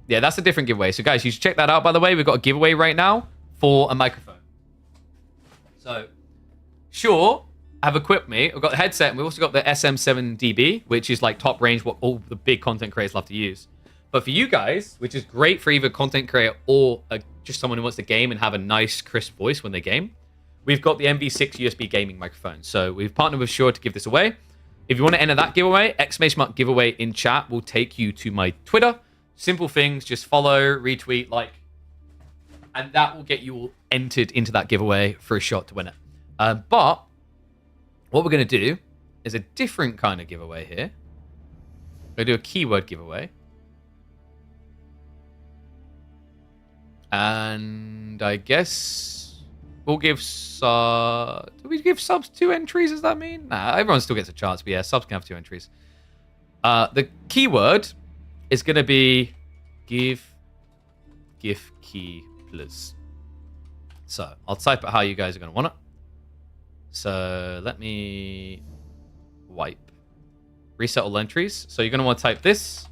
Yeah, that's a different giveaway. So guys, you should check that out, by the way. We've got a giveaway right now for a microphone. So, sure, I've equipped me. I've got the headset, and we've also got the SM7DB, which is like top range, what all the big content creators love to use. But for you guys, which is great for either content creator or just someone who wants to game and have a nice, crisp voice when they game, we've got the MV6 USB gaming microphone. So we've partnered with Shure to give this away. If you want to enter that giveaway, ! giveaway in chat will take you to my Twitter. Simple things, just follow, retweet, like, and that will get you all entered into that giveaway for a shot to win it. But what we're going to do is a different kind of giveaway here. We're going to do a keyword giveaway. And I guess we'll give do we give subs 2 entries? Does that mean? Nah, everyone still gets a chance, but yeah, subs can have 2 entries. The keyword is going to be give key plus. So I'll type it how you guys are going to want it. So let me wipe. Reset all entries. So you're going to want to type this.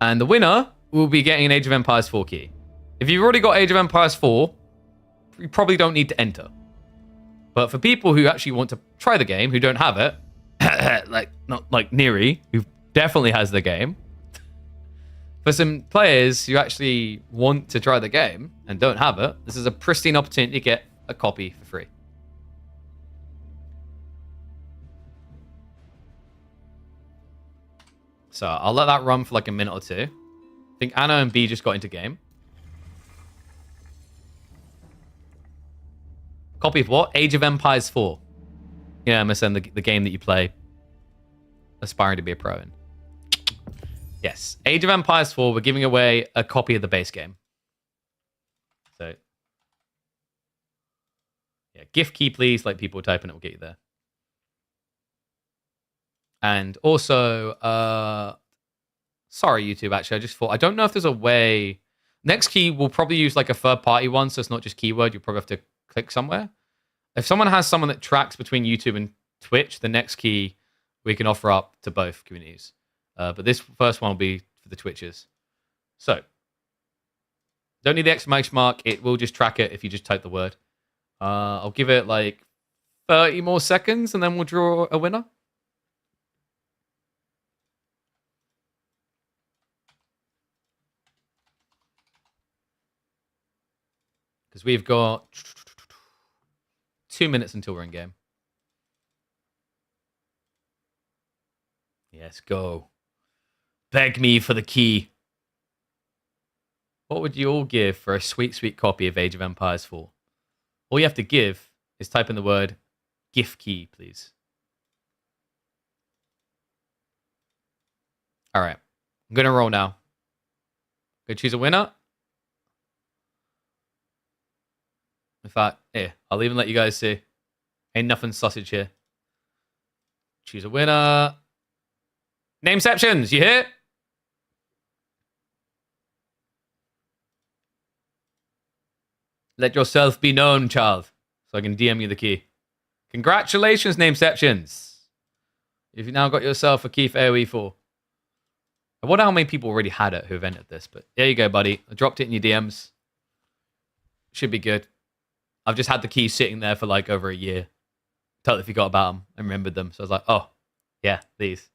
And the winner will be getting an Age of Empires 4 key. If you've already got Age of Empires 4, you probably don't need to enter. But for people who actually want to try the game, who don't have it, not like Neri, who definitely has the game, for some players who actually want to try the game and don't have it, this is a pristine opportunity to get a copy for free. So I'll let that run for like a minute or two. I think Anna and B just got into game. Copy of what? Age of Empires 4. Yeah, MSN, the game that you play aspiring to be a pro in. Yes, Age of Empires 4, we're giving away a copy of the base game. So, yeah, gift key, please. Like people typing it will get you there. And also, sorry, YouTube, actually, I just thought, I don't know if there's a way. Next key, we'll probably use like a third-party one, so it's not just keyword. You'll probably have to click somewhere. If someone has someone that tracks between YouTube and Twitch, the next key we can offer up to both communities. But this first one will be for the Twitches. So, don't need the exclamation mark. It will just track it if you just type the word. I'll give it like 30 more seconds and then we'll draw a winner. Because we've got 2 minutes until we're in game. Yes, go. Beg me for the key. What would you all give for a sweet, sweet copy of Age of Empires 4? All you have to give is type in the word gift key, please. All right. I'm going to roll now. Go choose a winner. In fact, here, I'll even let you guys see. Ain't nothing sausage here. Choose a winner. Nameceptions, you hear? Let yourself be known, child, so I can DM you the key. Congratulations, Nameceptions. You've now got yourself a key for AoE 4. I wonder how many people already had it who have entered this, but there you go, buddy. I dropped it in your DMs. Should be good. I've just had the key sitting there for like over a year. Totally forgot about them and remembered them. So I was like, oh, yeah, these.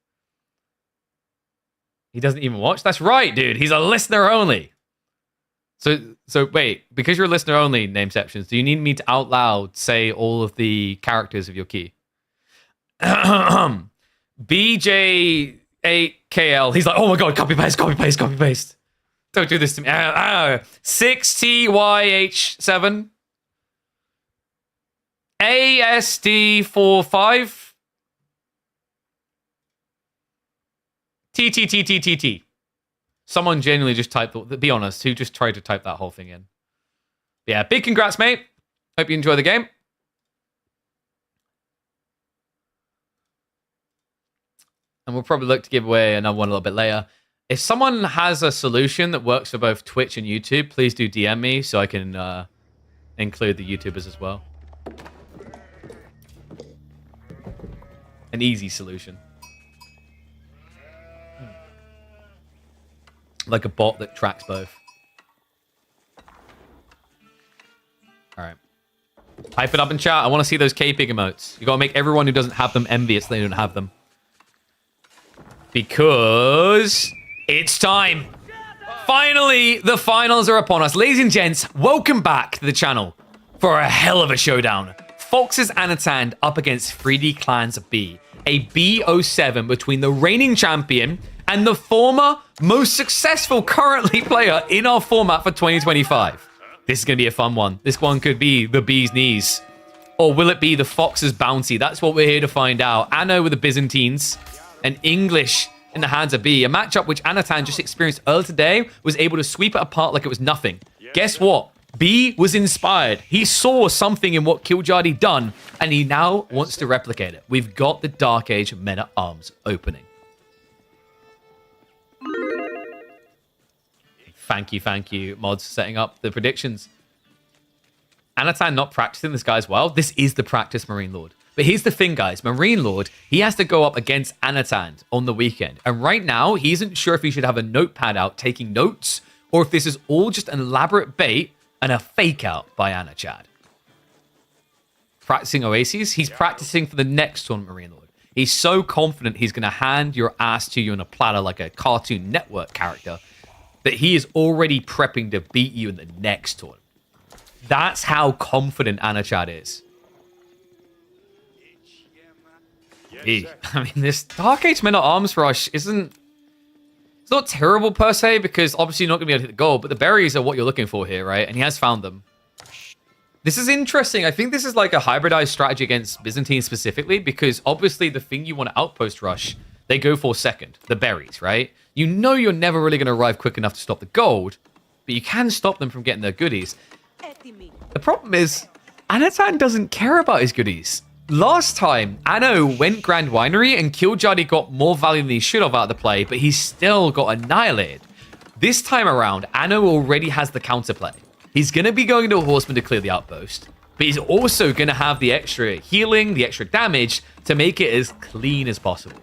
He doesn't even watch? That's right, dude. He's a listener only. So wait, because you're a listener only, Nameceptions, do you need me to out loud say all of the characters of your key? BJ8KL. He's like, oh my god, copy paste, copy paste, copy paste. Don't do this to me. 6TYH7. ASD45. TTTTTT. Someone genuinely just typed, be honest, who just tried to type that whole thing in. Yeah, big congrats, mate. Hope you enjoy the game. And we'll probably look to give away another one a little bit later. If someone has a solution that works for both Twitch and YouTube, please do DM me so I can include the YouTubers as well. An easy solution. Like a bot that tracks both. Alright. Hype it up in chat. I want to see those K-Pig emotes. You gotta make everyone who doesn't have them envious they don't have them. Because it's time. Finally, the finals are upon us. Ladies and gents, welcome back to the channel for a hell of a showdown. Fox's Anatan up against 3D Clans B. A B07 between the reigning champion and the former most successful currently player in our format for 2025. This is going to be a fun one. This one could be the bee's knees. Or will it be the Fox's bounty? That's what we're here to find out. Anno with the Byzantines and English in the hands of B. A matchup which Anatan just experienced earlier today was able to sweep it apart like it was nothing. Guess what? B was inspired. He saw something in what Killjadi done, and he now wants to replicate it. We've got the Dark Age Men-at-Arms opening. Thank you, mods, for setting up the predictions. Anatan not practicing this guy as well. This is the practice Marine Lord. But here's the thing, guys. Marine Lord, he has to go up against Anatan on the weekend. And right now, he isn't sure if he should have a notepad out taking notes or if this is all just an elaborate bait and a fake out by Anachad. Practicing Oases? He's practicing for the next tournament, Marine Lord. He's so confident he's going to hand your ass to you on a platter like a Cartoon Network character that he is already prepping to beat you in the next tournament. That's how confident Anachad is. I mean, this Dark Age Men-at-Arms rush isn't... It's not terrible per se, because obviously you're not going to be able to hit the goal, but the berries are what you're looking for here, right? And he has found them. This is interesting. I think this is like a hybridized strategy against Byzantine specifically, because obviously the thing you want to outpost rush, they go for second, the berries, right? You know you're never really going to arrive quick enough to stop the gold, but you can stop them from getting their goodies. The problem is, Anatan doesn't care about his goodies. Last time, Anno went Grand Winery and Killjadi got more value than he should have out of the play, but he still got annihilated. This time around, Anno already has the counterplay. He's going to be going to a Horseman to clear the outpost, but he's also going to have the extra healing, the extra damage to make it as clean as possible.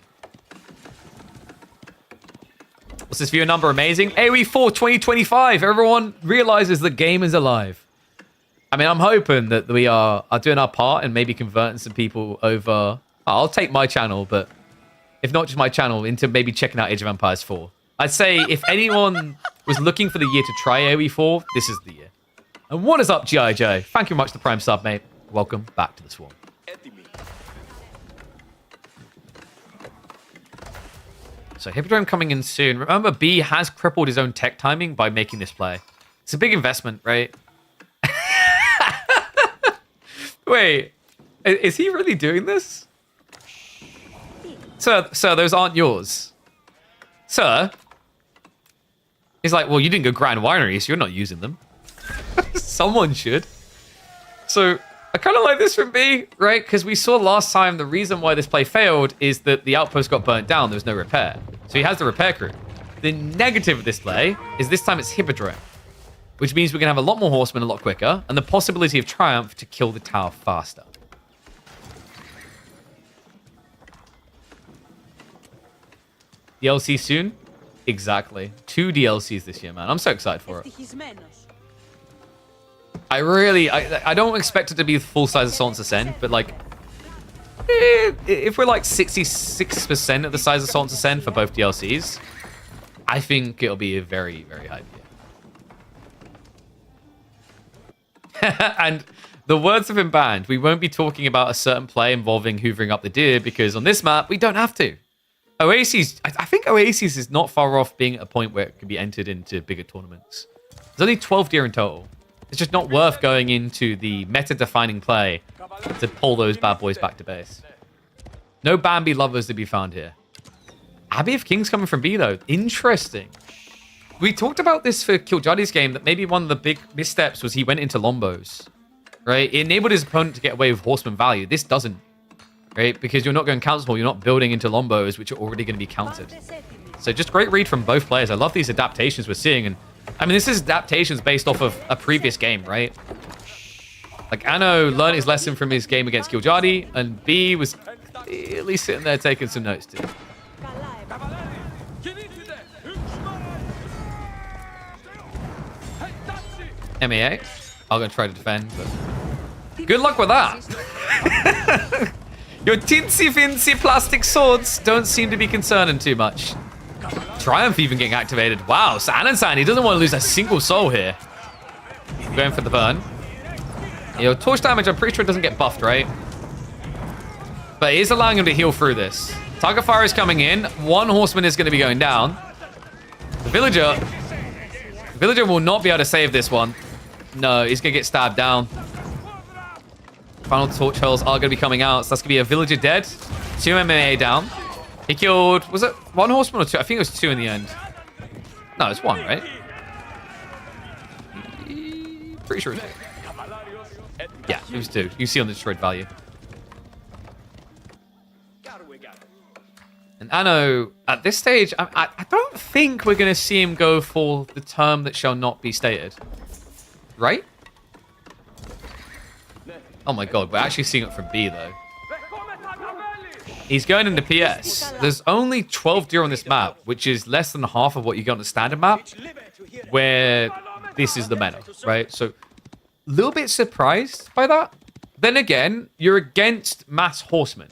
What's this viewer number? Amazing. AoE 4 2025. Everyone realizes the game is alive. I mean, I'm hoping that we are doing our part and maybe converting some people over. I'll take my channel, but if not just my channel, into maybe checking out Age of Empires 4. I'd say if anyone was looking for the year to try AoE 4, this is the year. And what is up, G.I. Joe? Thank you very much for the Prime sub, mate. Welcome back to the Swarm. So Hippodrome coming in soon. Remember, B has crippled his own tech timing by making this play. It's a big investment, right? Wait, is he really doing this? Sir, those aren't yours. Sir? He's like, well, you didn't go Grand Winery, so you're not using them. Someone should. So, I kind of like this from B, right? Because we saw last time the reason why this play failed is that the outpost got burnt down. There was no repair. So he has the repair crew. The negative of this play is this time it's Hippodrome, which means we're going to have a lot more horsemen a lot quicker, and the possibility of Triumph to kill the tower faster. DLC soon? Exactly. 2 DLCs this year, man. I'm so excited for it. I don't expect it to be full-size Assault Ascend, but like, if we're like 66% of the size of Assault Ascend for both DLCs, I think it'll be a very, very hype year. And the words have been banned. We won't be talking about a certain play involving hoovering up the deer because on this map, we don't have to. Oasis, I think Oasis is not far off being at a point where it can be entered into bigger tournaments. There's only 12 deer in total. It's just not worth going into the meta-defining play to pull those bad boys back to base. No Bambi lovers to be found here. Abbey of Kings coming from B, though. Interesting. We talked about this for Killjadi's game, that maybe one of the big missteps was he went into Lombos, right? It enabled his opponent to get away with horseman value. This doesn't, right? Because you're not going council hall, you're not building into Lombos, which are already going to be countered. So just great read from both players. I love these adaptations we're seeing. And I mean, this is adaptations based off of a previous game, right? Like, Anno learned his lesson from his game against Killjadi, and B was at least sitting there taking some notes too. MEA. I'm going to try to defend, but good luck with that. Your teensy-fincy plastic swords don't seem to be concerning too much. Triumph even getting activated. Wow, so Anansan, he doesn't want to lose a single soul here. Going for the burn. You know, torch damage, I'm pretty sure it doesn't get buffed, right? But it is allowing him to heal through this. Target fire is coming in. One horseman is going to be going down. The villager will not be able to save this one. No, he's going to get stabbed down. Final torch holes are going to be coming out. So that's going to be a villager dead. 2 MMA down. He killed, was it 1 horseman or 2? I think it was 2 in the end. No, it's 1, right? Pretty sure it was 2. Yeah, it was 2. You see on the destroyed value. And Anno, at this stage, I don't think we're going to see him go for the term that shall not be stated. Right? Oh my god, we're actually seeing it from B, though. He's going into PS. There's only 12 deer on this map, which is less than half of what you get on the standard map, where this is the meta, right? So, a little bit surprised by that. Then again, you're against mass horsemen.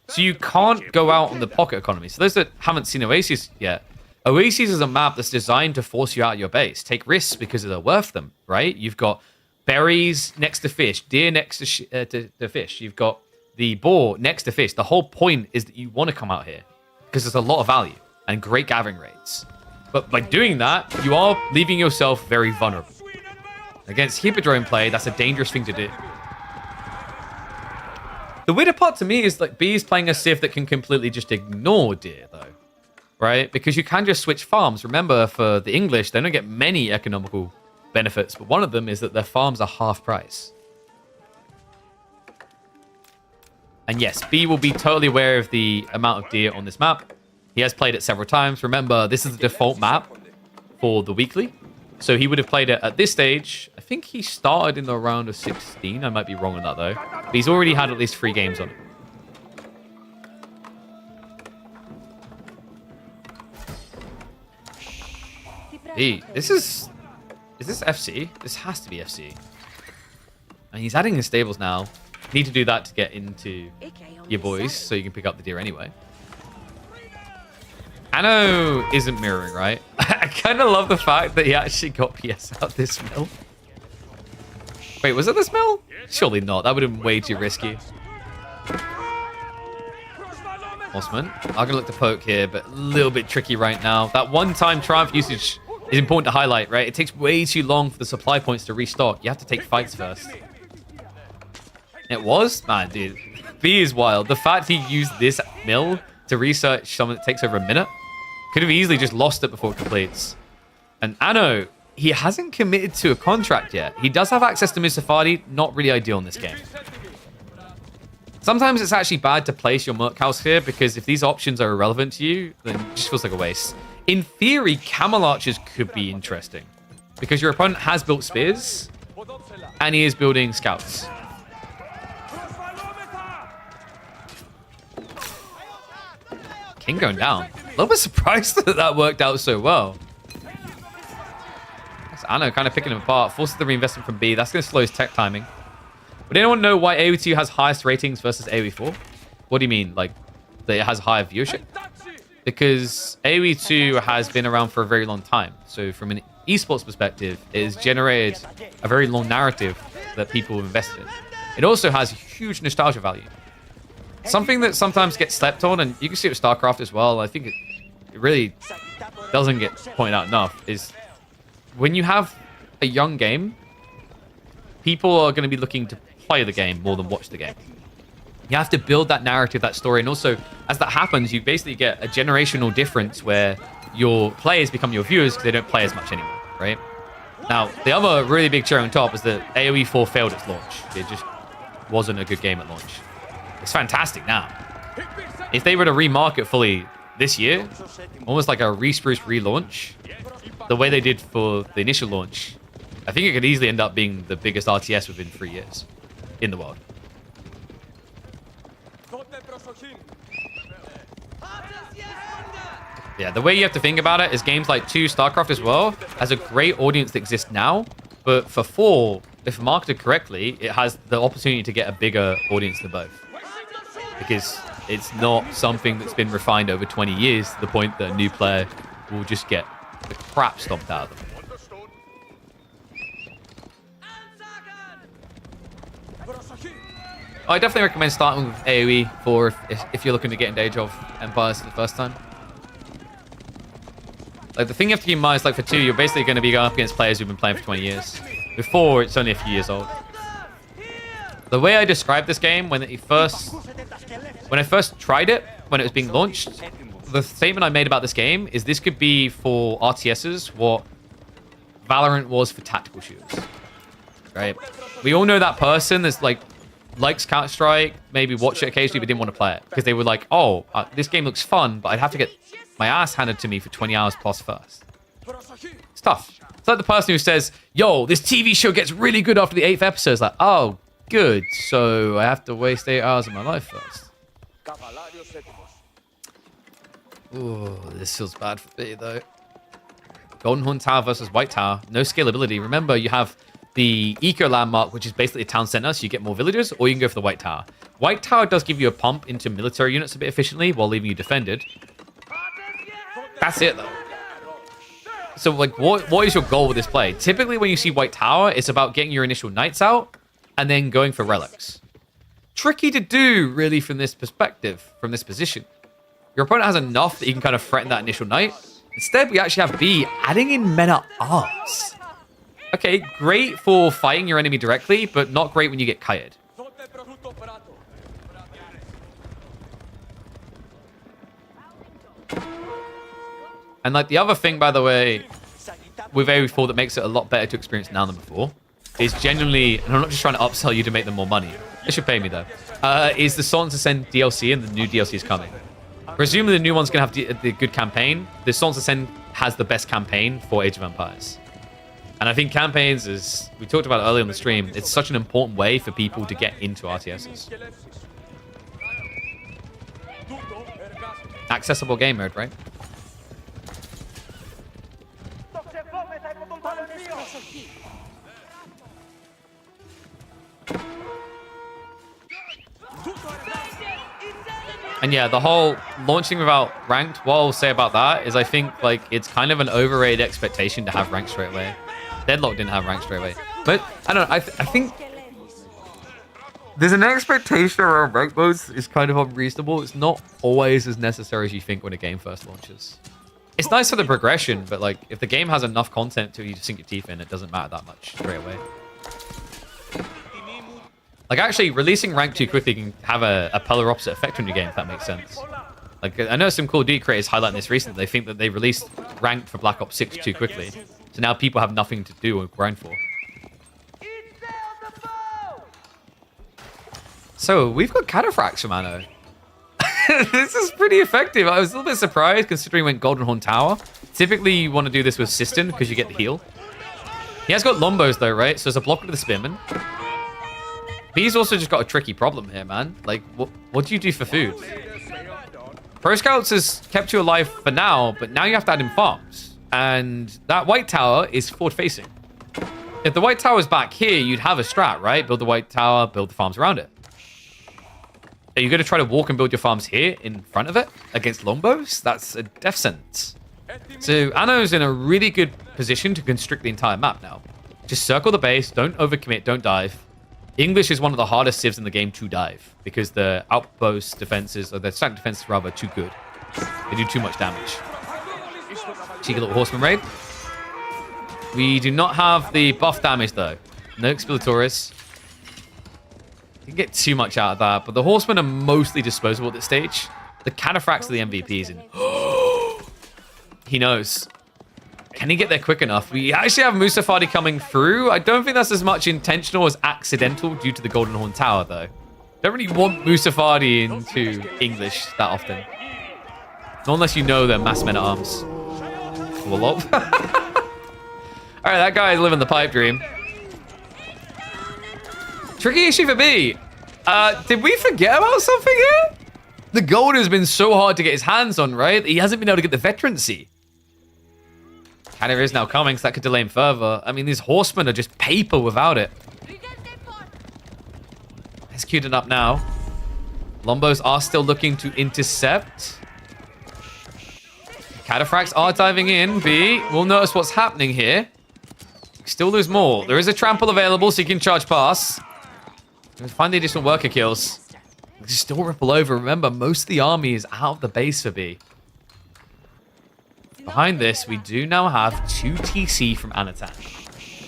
So you can't go out on the pocket economy. So those that haven't seen Oasis yet, Oasis is a map that's designed to force you out of your base. Take risks because they're worth them, right? You've got berries next to fish, deer next to fish. You've got the boar next to fish. The whole point is that you want to come out here because there's a lot of value and great gathering rates. But by doing that, you are leaving yourself very vulnerable. Against Hippodrome play, that's a dangerous thing to do. The weirder part to me is like B is playing a civ that can completely just ignore deer, though. Right? Because you can just switch farms. Remember, for the English, they don't get many economical benefits, but one of them is that their farms are half price. And yes, B will be totally aware of the amount of deer on this map. He has played it several times. Remember, this is the default map for the weekly. So he would have played it at this stage. I think he started in the round of 16. I might be wrong on that, though. But he's already had at least 3 games on it. Hey, this is... Is this FC? This has to be FC. And he's adding his stables now. Need to do that to get into your boys, so you can pick up the deer anyway. Anno isn't mirroring, right? I kind of love the fact that he actually got PS out this mill. Wait, was it this mill? Surely not. That would have been way too risky. Horseman. I'm going to look to poke here, but a little bit tricky right now. That one-time Triumph usage is important to highlight, right? It takes way too long for the supply points to restock. You have to take fights first. It was? Man, dude. B is wild. The fact he used this mill to research something that takes over a minute, could have easily just lost it before it completes. And Anno, he hasn't committed to a contract yet. He does have access to Musafadi, not really ideal in this game. Sometimes it's actually bad to place your Merc House here, because if these options are irrelevant to you, then it just feels like a waste. In theory, Camel Archers could be interesting, because your opponent has built Spears, and he is building Scouts. King going down. A little bit surprised that that worked out so well. That's Anno kind of picking him apart. Forces the reinvestment from B. That's going to slow his tech timing. Would anyone know why AoE 2 has highest ratings versus AoE 4? What do you mean? Like, that it has higher viewership? Because AoE 2 has been around for a very long time. So from an esports perspective, it has generated a very long narrative that people have invested in. It also has huge nostalgia value. Something that sometimes gets slept on, and you can see it with StarCraft as well, I think it really doesn't get pointed out enough, is when you have a young game, people are going to be looking to play the game more than watch the game. You have to build that narrative, that story, and also, as that happens, you basically get a generational difference where your players become your viewers because they don't play as much anymore, right? Now, the other really big cherry on top is that AoE 4 failed its launch. It just wasn't a good game at launch. It's fantastic now. If they were to remarket fully this year, almost like a respruce relaunch, the way they did for the initial launch, I think it could easily end up being the biggest RTS within 3 years in the world. Yeah, the way you have to think about it is games like 2, StarCraft as well, has a great audience that exists now, but for 4, if marketed correctly, it has the opportunity to get a bigger audience than both. Because it's not something that's been refined over 20 years to the point that a new player will just get the crap stomped out of them. I definitely recommend starting with AoE 4 if you're looking to get into Age of Empires for the first time. Like, the thing you have to keep in mind is, like, for 2, you're basically going to be going up against players who've been playing for 20 years. With 4, it's only a few years old. The way I described this game when I first tried it, when it was being launched, the statement I made about this game is this could be for RTSs what Valorant was for tactical shooters, right? We all know that person that's like likes Counter-Strike, maybe watch it occasionally, but didn't want to play it because they were like, oh, this game looks fun, but I'd have to get my ass handed to me for 20 hours plus first. It's tough. It's like the person who says, yo, this TV show gets really good after the 8th episode. It's like, oh, good, so I have to waste 8 hours of my life first. Ooh, this feels bad for me, though. Golden Horn Tower versus White Tower. No scalability. Remember, you have the Eco Landmark, which is basically a town center, so you get more villagers, or you can go for the White Tower. White Tower does give you a pump into military units a bit efficiently while leaving you defended. That's it, though. So, like, what is your goal with this play? Typically, when you see White Tower, it's about getting your initial knights out and then going for relics. Tricky to do, really, from this perspective, from this position. Your opponent has enough that you can kind of threaten that initial knight. Instead, we actually have B adding in men-at-arms. Okay, great for fighting your enemy directly, but not great when you get kited. And like the other thing, by the way, with AoE4 that makes it a lot better to experience now than before, is genuinely, and I'm not just trying to upsell you to make them more money. They should pay me though. Is the Salt and Ascend DLC, and the new DLC is coming. Presumably the new one's going to have the good campaign. The Salt and Ascend has the best campaign for Age of Empires. And I think campaigns, as we talked about earlier on the stream, it's such an important way for people to get into RTSs. Accessible game mode, right? And yeah, the whole launching without ranked, what I'll say about that is I think like it's kind of an overrated expectation to have ranked straight away. Deadlock didn't have ranked straight away. But I don't know, I think there's an expectation around ranked modes is kind of unreasonable. It's not always as necessary as you think when a game first launches. It's nice for the progression, but like if the game has enough content to you to sink your teeth in, it doesn't matter that much straight away. Like actually, releasing rank too quickly can have a polar opposite effect on your game, if that makes sense. Like I know some Call of Duty creators highlighting this recently. They think that they released ranked for Black Ops 6 too quickly, so now people have nothing to do or grind for. So we've got Cataphracts from Anno. This is pretty effective. I was a little bit surprised considering we went Golden Horn Tower. Typically, you want to do this with Siston because you get the heal. He has got Lombos though, right? So there's a block to the Spearman. B's also just got a tricky problem here, man. Like, what do you do for food? Pro Scouts has kept you alive for now, but now you have to add in farms. And that White Tower is forward-facing. If the White Tower is back here, you'd have a strat, right? Build the White Tower, build the farms around it. Are you going to try to walk and build your farms here in front of it against Lombos? That's a death sentence. So Anno's in a really good position to constrict the entire map now. Just circle the base, don't overcommit, don't dive. English is one of the hardest civs in the game to dive because the outpost defenses, or the stack defenses rather, are too good. They do too much damage. Cheeky little horseman raid. We do not have the buff damage though. No Exploratores. You can get too much out of that, but the horsemen are mostly disposable at this stage. The Cataphracts are the MVPs, and he knows. Can he get there quick enough? We actually have Musafadi coming through. I don't think that's as much intentional as accidental due to the Golden Horn Tower, though. Don't really want Musafadi into English that often. Not unless you know they're mass men-at-arms. Wallop. All right, that guy is living the pipe dream. Tricky issue for me. Did we forget about something here? The gold has been so hard to get his hands on, right? He hasn't been able to get the veterancy. Canada is now coming, so that could delay him further. I mean, these horsemen are just paper without it. Executed up now. Lombos are still looking to intercept. Cataphracts are diving in. B will notice what's happening here. Still lose more. There is a trample available, so you can charge pass. Find the additional worker kills. Still ripple over. Remember, most of the army is out of the base for B. Behind this, we do now have 2 TC from Anatan.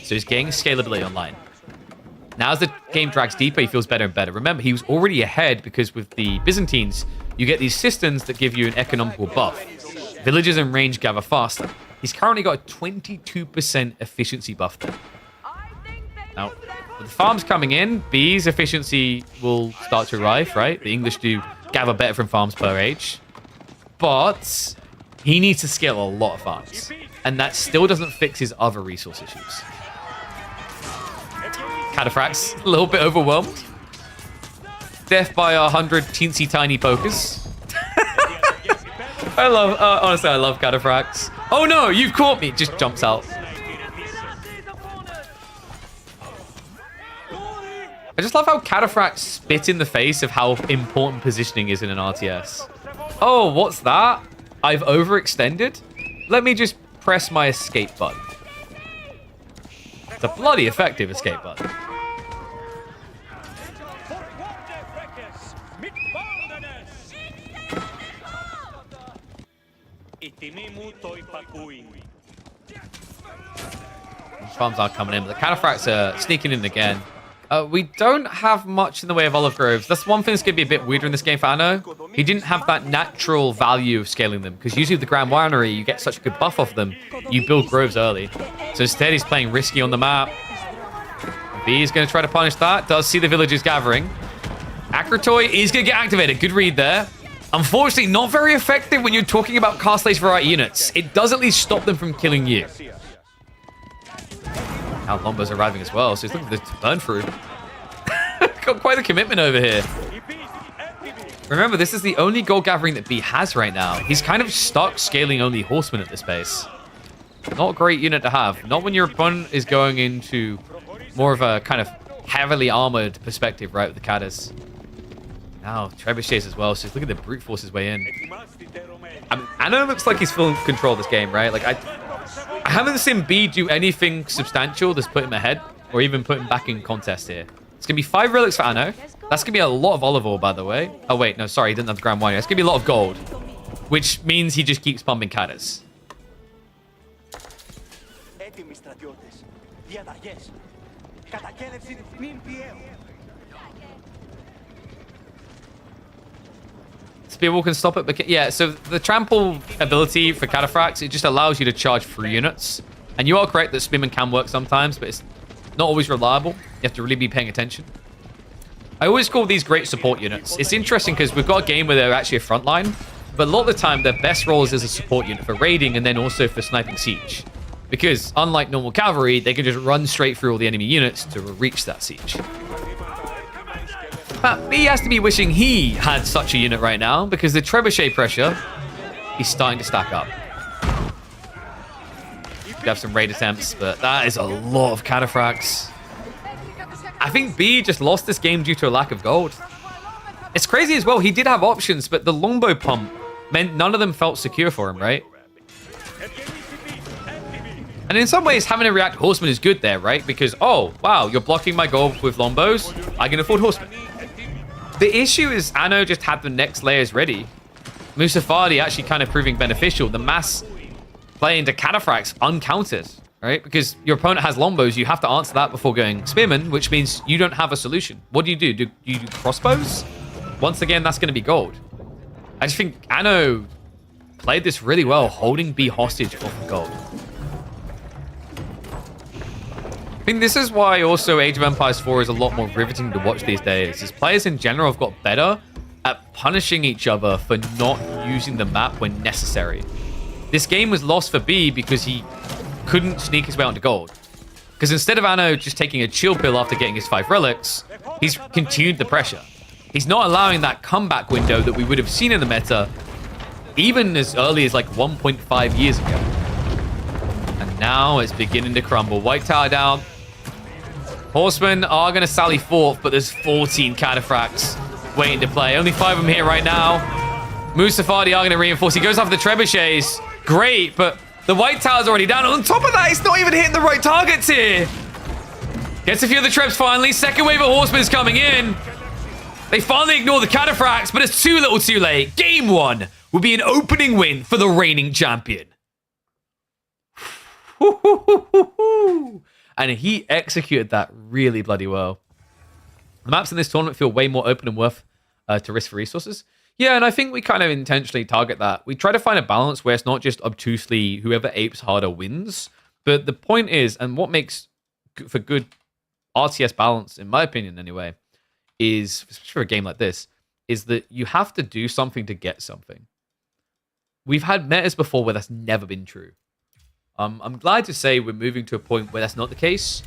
So he's getting scalability online. Now as the game drags deeper, he feels better and better. Remember, he was already ahead because with the Byzantines, you get these Sistons that give you an economical buff. Villages and range gather faster. He's currently got a 22% efficiency buff there. Now, with the farms coming in, B's efficiency will start to arrive, right? The English do gather better from farms per age. But he needs to scale a lot of farms. And that still doesn't fix his other resource issues. Cataphracts, a little bit overwhelmed. Death by 100 teensy tiny pokers. Honestly, I love Cataphracts. Oh no, you've caught me. Just jumps out. I just love how Cataphracts spit in the face of how important positioning is in an RTS. Oh, what's that? I've overextended? Let me just press my escape button. It's a bloody effective escape button. Farms are coming in, but the Cataphracts are sneaking in again. We don't have much in the way of olive groves. That's one thing that's going to be a bit weirder in this game for Anno. He didn't have that natural value of scaling them, because usually with the Grand Winery, you get such a good buff off them, you build groves early. So instead, he's playing risky on the map. B is going to try to punish that. Does see the villagers gathering. Akratoy is going to get activated. Good read there. Unfortunately, not very effective when you're talking about cast-lace variety units. It does at least stop them from killing you. Now Lombo's arriving as well, so he's looking for the burn through. Got quite a commitment over here. Remember, this is the only gold gathering that B has right now. He's kind of stuck scaling only horsemen at this base. Not a great unit to have. Not when your opponent is going into more of a kind of heavily armored perspective, right, with the Caddis. Now, trebuchets as well, so look at the brute force his way in. I mean, Anno looks like he's full control of this game, right? Like, I haven't seen B do anything substantial that's put him ahead, or even put him back in contest here. It's going to be 5 relics for Anno. That's going to be a lot of olive oil, by the way. Oh, wait, no, sorry, he didn't have the Grand Wine. It's going to be a lot of gold, which means he just keeps pumping Caddis. Έτοιμοι στρατιώτες. Διαταγές. Κατακέλευση νυν πιέου. Spearwall can stop it, but yeah, so the trample ability for Cataphracts, it just allows you to charge 3 units. And you are correct that Spearman can work sometimes, but it's not always reliable. You have to really be paying attention. I always call these great support units. It's interesting because we've got a game where they're actually a frontline, but a lot of the time their best role is as a support unit for raiding and then also for sniping siege. Because unlike normal cavalry, they can just run straight through all the enemy units to reach that siege. But he has to be wishing he had such a unit right now because the trebuchet pressure is starting to stack up. We have some raid attempts, but that is a lot of cataphracts. I think B just lost this game due to a lack of gold. It's crazy as well. He did have options, but the longbow pump meant none of them felt secure for him, right? And in some ways, having a react horseman is good there, right? Because, oh, wow, you're blocking my gold with longbows. I can afford horsemen. The issue is Anno just had the next layers ready. Musafadi actually kind of proving beneficial. The mass play into cataphracts uncounted, right? Because your opponent has longbows, you have to answer that before going spearman, which means you don't have a solution. What do? Do you do crossbows? Once again, that's going to be gold. I just think Anno played this really well, holding B hostage off of gold. I think this is why also Age of Empires 4 is a lot more riveting to watch these days, is players in general have got better at punishing each other for not using the map when necessary. This game was lost for B because he couldn't sneak his way onto gold. Because instead of Anno just taking a chill pill after getting his 5 relics, he's continued the pressure. He's not allowing that comeback window that we would have seen in the meta even as early as like 1.5 years ago. And now it's beginning to crumble. White tower down. Horsemen are going to sally forth, but there's 14 cataphracts waiting to play. Only 5 of them here right now. Musafadi are going to reinforce. He goes after the trebuchets. Great, but the white tower's already down. On top of that, it's not even hitting the right targets here. Gets a few of the trebs finally. Second wave of horsemen is coming in. They finally ignore the cataphracts, but it's too little too late. Game 1 will be an opening win for the reigning champion. And he executed that really bloody well. The maps in this tournament feel way more open and worth to risk for resources. Yeah, and I think we kind of intentionally target that. We try to find a balance where it's not just obtusely whoever apes harder wins. But the point is, and what makes for good RTS balance, in my opinion anyway, is, especially for a game like this, is that you have to do something to get something. We've had metas before where that's never been true. I'm glad to say we're moving to a point where that's not the case.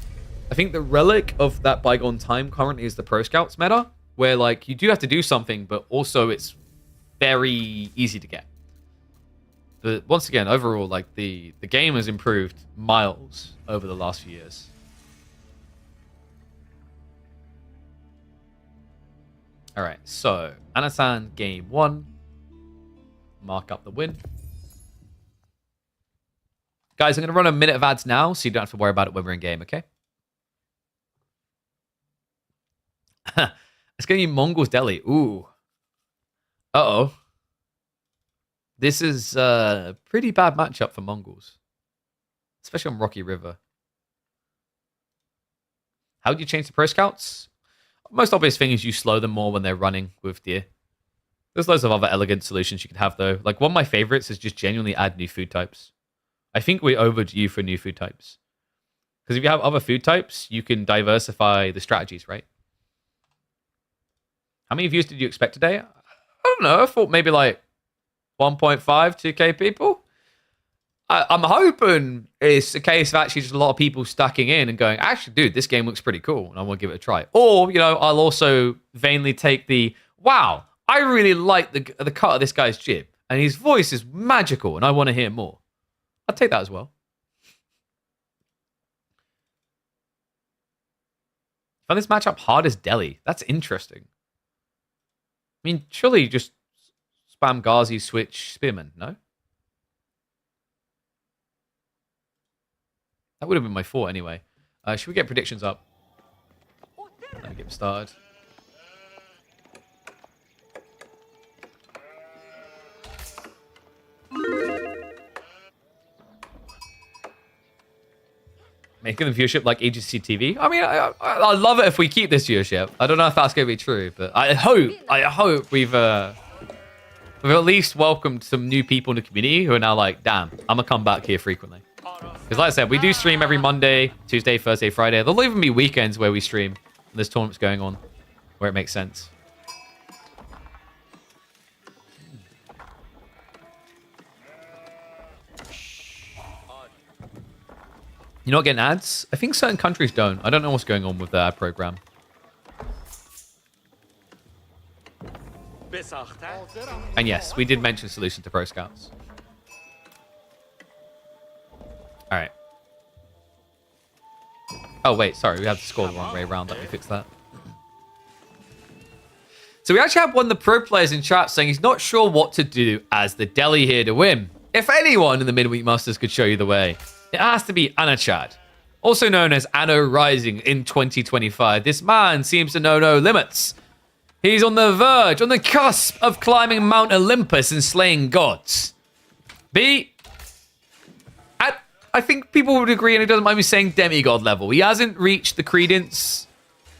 I think the relic of that bygone time currently is the Pro Scouts meta, where like you do have to do something, but also it's very easy to get. But once again, overall, like the game has improved miles over the last few years. All right, so Anatan game 1. Mark up the win. Guys, I'm going to run a minute of ads now, so you don't have to worry about it when we're in game, okay? It's going to be Mongols Delhi. Ooh. Uh-oh. This is a pretty bad matchup for Mongols. Especially on Rocky River. How do you change the Pro Scouts? Most obvious thing is you slow them more when they're running with deer. There's loads of other elegant solutions you could have, though. Like, one of my favorites is just genuinely add new food types. I think we're overdue for new food types. Because if you have other food types, you can diversify the strategies, right? How many views did you expect today? I don't know. I thought maybe like 1.5, 2K people. I'm hoping it's a case of actually just a lot of people stacking in and going, actually, dude, this game looks pretty cool, and I want to give it a try. Or, you know, I'll also vainly take the, wow, I really like the cut of this guy's jib, and his voice is magical, and I want to hear more. I'll take that as well. Find this matchup hard as Delhi. That's interesting. I mean, surely you just spam Ghazi, switch Spearman, no? That would have been my thought anyway. Should we get predictions up? Let me get started. Making the viewership like agency TV. I mean, I love it if we keep this viewership. I don't know if that's going to be true, but I hope we've at least welcomed some new people in the community who are now like, damn, I'm going to come back here frequently. Because like I said, we do stream every Monday, Tuesday, Thursday, Friday. There'll even be weekends where we stream. There's tournaments going on where it makes sense. You're not getting ads? I think certain countries don't. I don't know what's going on with the ad program. And yes, we did mention solution to Pro Scouts. All right. Oh, wait. Sorry. We have to score the wrong way around. Let me fix that. So we actually have one of the pro players in chat saying he's not sure what to do as the Delhi here to win. If anyone in the Midweek Masters could show you the way, it has to be Anachad, also known as Anno Rising in 2025. This man seems to know no limits. He's on the verge, on the cusp of climbing Mount Olympus and slaying gods. I think people would agree, and he doesn't mind me saying demigod level. He hasn't reached the credence,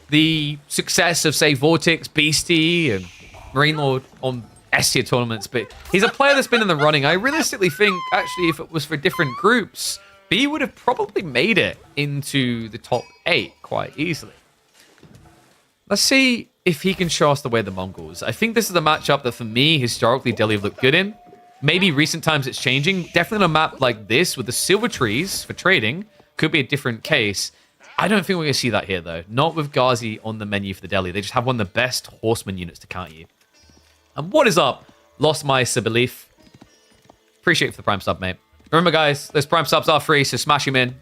the success of, say, Vortex, Beastie, and Marine Lord on S-tier tournaments, but he's a player that's been in the running. I realistically think, actually, if it was for different groups, B would have probably made it into the top 8 quite easily. Let's see if he can show us the way of the Mongols. I think this is a matchup that, for me, historically, Delhi have looked good in. Maybe recent times it's changing. Definitely on a map like this with the silver trees for trading could be a different case. I don't think we're going to see that here, though. Not with Ghazi on the menu for the Delhi. They just have one of the best horseman units to counter you. And what is up? Lost my belief. Appreciate it for the Prime sub, mate. Remember, guys, those Prime subs are free, so smash them in.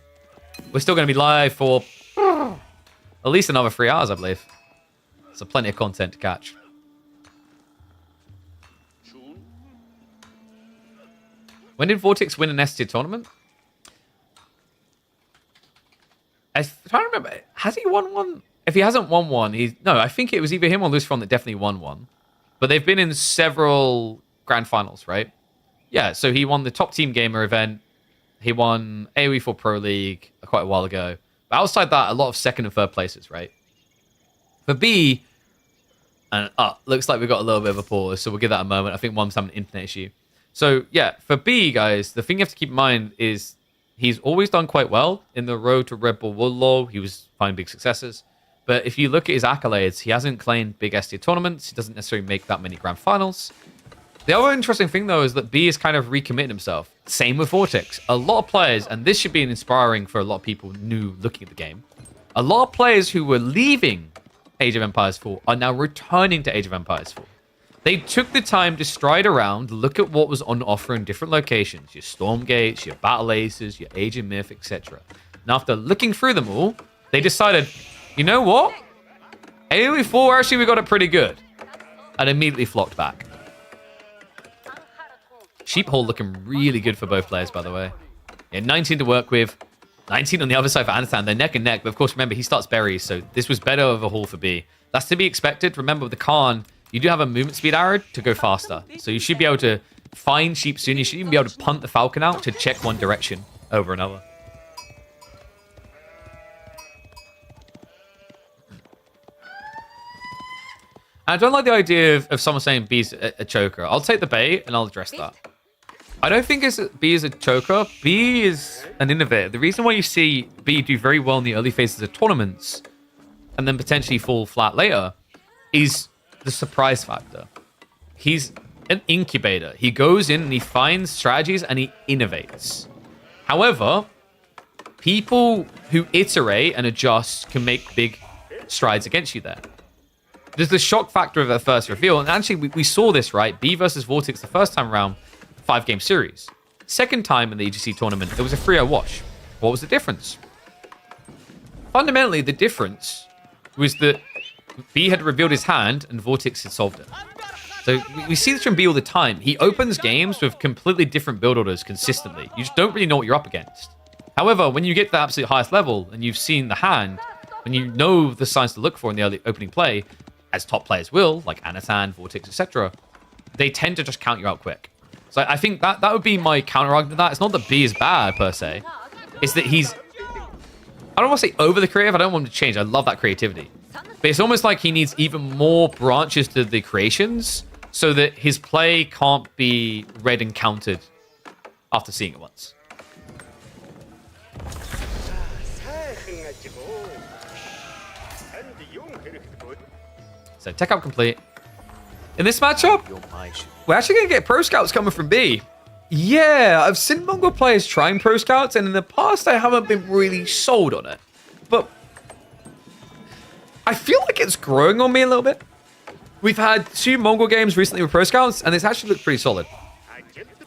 We're still going to be live for at least another 3 hours, I believe. So plenty of content to catch. When did Vortex win an S-tier tournament? I'm trying to remember. Has he won one? If he hasn't won one, no, I think it was either him or Luztron that definitely won one. But they've been in several grand finals, right? Yeah, so he won the Top Team Gamer event. He won AoE 4 Pro League quite a while ago. But outside that, a lot of second and third places, right? For B, and looks like we've got a little bit of a pause, so we'll give that a moment. I think one's having an internet issue. So, yeah, for B, guys, the thing you have to keep in mind is he's always done quite well in the road to Red Bull Woodlaw. He was finding big successes. But if you look at his accolades, he hasn't claimed big S-tier tournaments. He doesn't necessarily make that many grand finals. The other interesting thing, though, is that B is kind of recommitting himself. Same with Vortex. A lot of players, and this should be inspiring for a lot of people new looking at the game, a lot of players who were leaving Age of Empires 4 are now returning to Age of Empires 4. They took the time to stride around, look at what was on offer in different locations. Your Storm Gates, your Battle Aces, your Age of Myth, etc. And after looking through them all, they decided, you know what? AoE 4, actually, we got it pretty good. And immediately flocked back. Sheephole looking really good for both players, by the way. Yeah, 19 to work with. 19 on the other side for Anatan. They're neck and neck. But of course, remember, he starts berries. So this was better of a haul for B. That's to be expected. Remember, with the Khan, you do have a movement speed arrow to go faster. So you should be able to find sheep soon. You should even be able to punt the Falcon out to check one direction over another. I don't like the idea of someone saying B's a choker. I'll take the bait and I'll address that. I don't think B is a choker. B is an innovator. The reason why you see B do very well in the early phases of tournaments and then potentially fall flat later is the surprise factor. He's an incubator. He goes in and he finds strategies and he innovates. However, people who iterate and adjust can make big strides against you there. There's the shock factor of the first reveal. And actually, we saw this, right? B versus Vortex the first time around, 5-game series. Second time in the EGC tournament, it was a 3-0 wash. What was the difference? Fundamentally, the difference was that B had revealed his hand and Vortex had solved it. So we see this from B all the time. He opens games with completely different build orders consistently. You just don't really know what you're up against. However, when you get to the absolute highest level and you've seen the hand, when you know the signs to look for in the early opening play, as top players will, like Anatan, Vortex, etc., they tend to just count you out quick. So I think that would be my counter argument to that. It's not that B is bad, per se. It's that he's I don't want to say over the creative. I don't want him to change. I love that creativity. But it's almost like he needs even more branches to the creations so that his play can't be read and countered after seeing it once. So tech up complete. In this matchup, we're actually going to get pro scouts coming from B. Yeah, I've seen Mongol players trying pro scouts, and in the past I haven't been really sold on it. But I feel like it's growing on me a little bit. We've had 2 Mongol games recently with pro scouts, and it's actually looked pretty solid.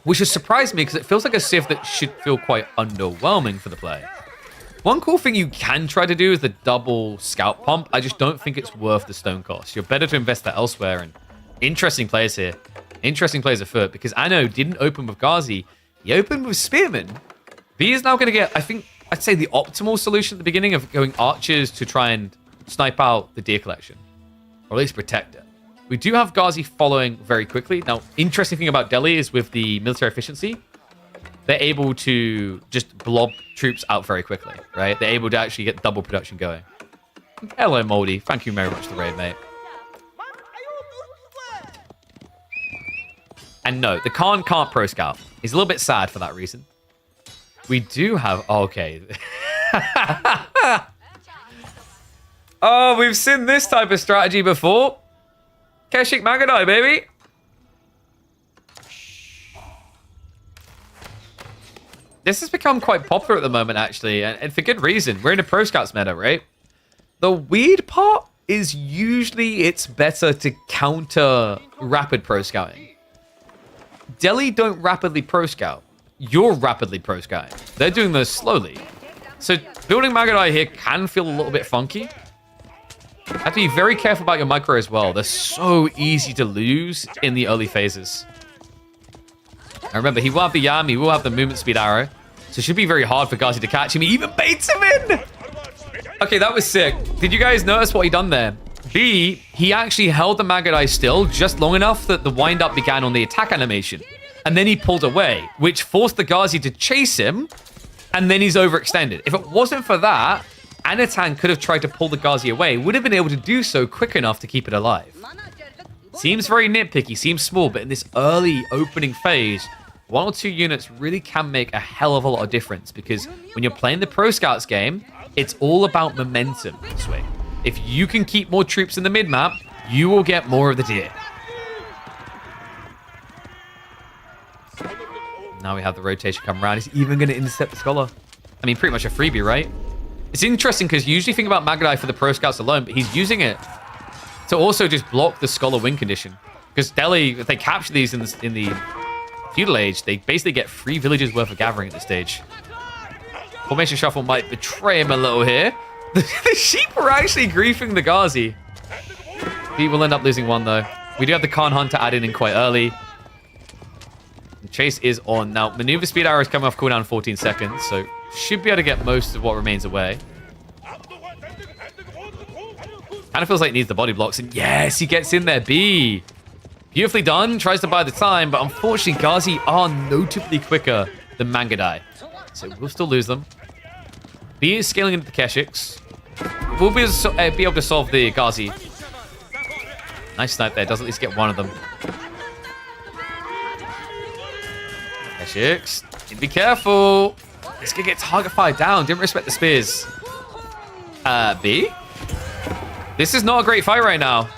Which has surprised me because it feels like a Civ that should feel quite underwhelming for the play. One cool thing you can try to do is the double scout pump. I just don't think it's worth the stone cost. You're better to invest that elsewhere. And interesting players here. Interesting players afoot, because Anno didn't open with Ghazi. He opened with Spearman. B is now going to get, I think, I'd say the optimal solution at the beginning of going archers to try and snipe out the deer collection. Or at least protect it. We do have Ghazi following very quickly. Now, interesting thing about Delhi is with the military efficiency, they're able to just blob troops out very quickly, right? They're able to actually get double production going. Hello, Moldy. Thank you very much for the raid, mate. And no, the Khan can't pro scout. He's a little bit sad for that reason. We do have... Oh, okay. Oh, we've seen this type of strategy before. Keshik Magadai, baby. This has become quite popular at the moment, actually, and for good reason. We're in a Pro Scouts meta, right? The weird part is usually it's better to counter rapid Pro Scouting. Delhi don't rapidly Pro Scout. You're rapidly Pro Scouting. They're doing those slowly. So building Magadai here can feel a little bit funky. Have to be very careful about your micro as well. They're so easy to lose in the early phases. And remember, he will have the Yam, he will have the movement speed arrow. So it should be very hard for Ghazi to catch him. He even baits him in! Okay, that was sick. Did you guys notice what he done there? B, he actually held the Magadai still just long enough that the wind-up began on the attack animation. And then he pulled away, which forced the Ghazi to chase him. And then he's overextended. If it wasn't for that, Anatan could have tried to pull the Ghazi away, would have been able to do so quick enough to keep it alive. Seems very nitpicky, seems small, but in this early opening phase, 1 or 2 units really can make a hell of a lot of difference, because when you're playing the Pro Scouts game, it's all about momentum swing. If you can keep more troops in the mid-map, you will get more of the deer. Now we have the rotation come around. He's even going to intercept the Scholar. I mean, pretty much a freebie, right? It's interesting because you usually think about Magadai for the Pro Scouts alone, but he's using it to also just block the Scholar win condition. Because Delhi, if they capture these in the feudal age, they basically get 3 villages worth of gathering at this stage. Formation shuffle might betray him a little here. The sheep are actually griefing the Ghazi. He will end up losing 1 though. We do have the Khan Hunter added in quite early. The chase is on. Now, maneuver speed arrow is coming off cooldown in 14 seconds, so should be able to get most of what remains away. Kind of feels like he needs the body blocks, and yes, he gets in there. B. Beautifully done. Tries to buy the time, but unfortunately, Ghazi are notably quicker than Magadai. So we'll still lose them. B is scaling into the Keshiks. We'll be able to solve the Ghazi. Nice snipe there. Does at least get 1 of them. Keshiks. Be careful. He's going to get target fire down. Didn't respect the spears. B? This is not a great fight right now.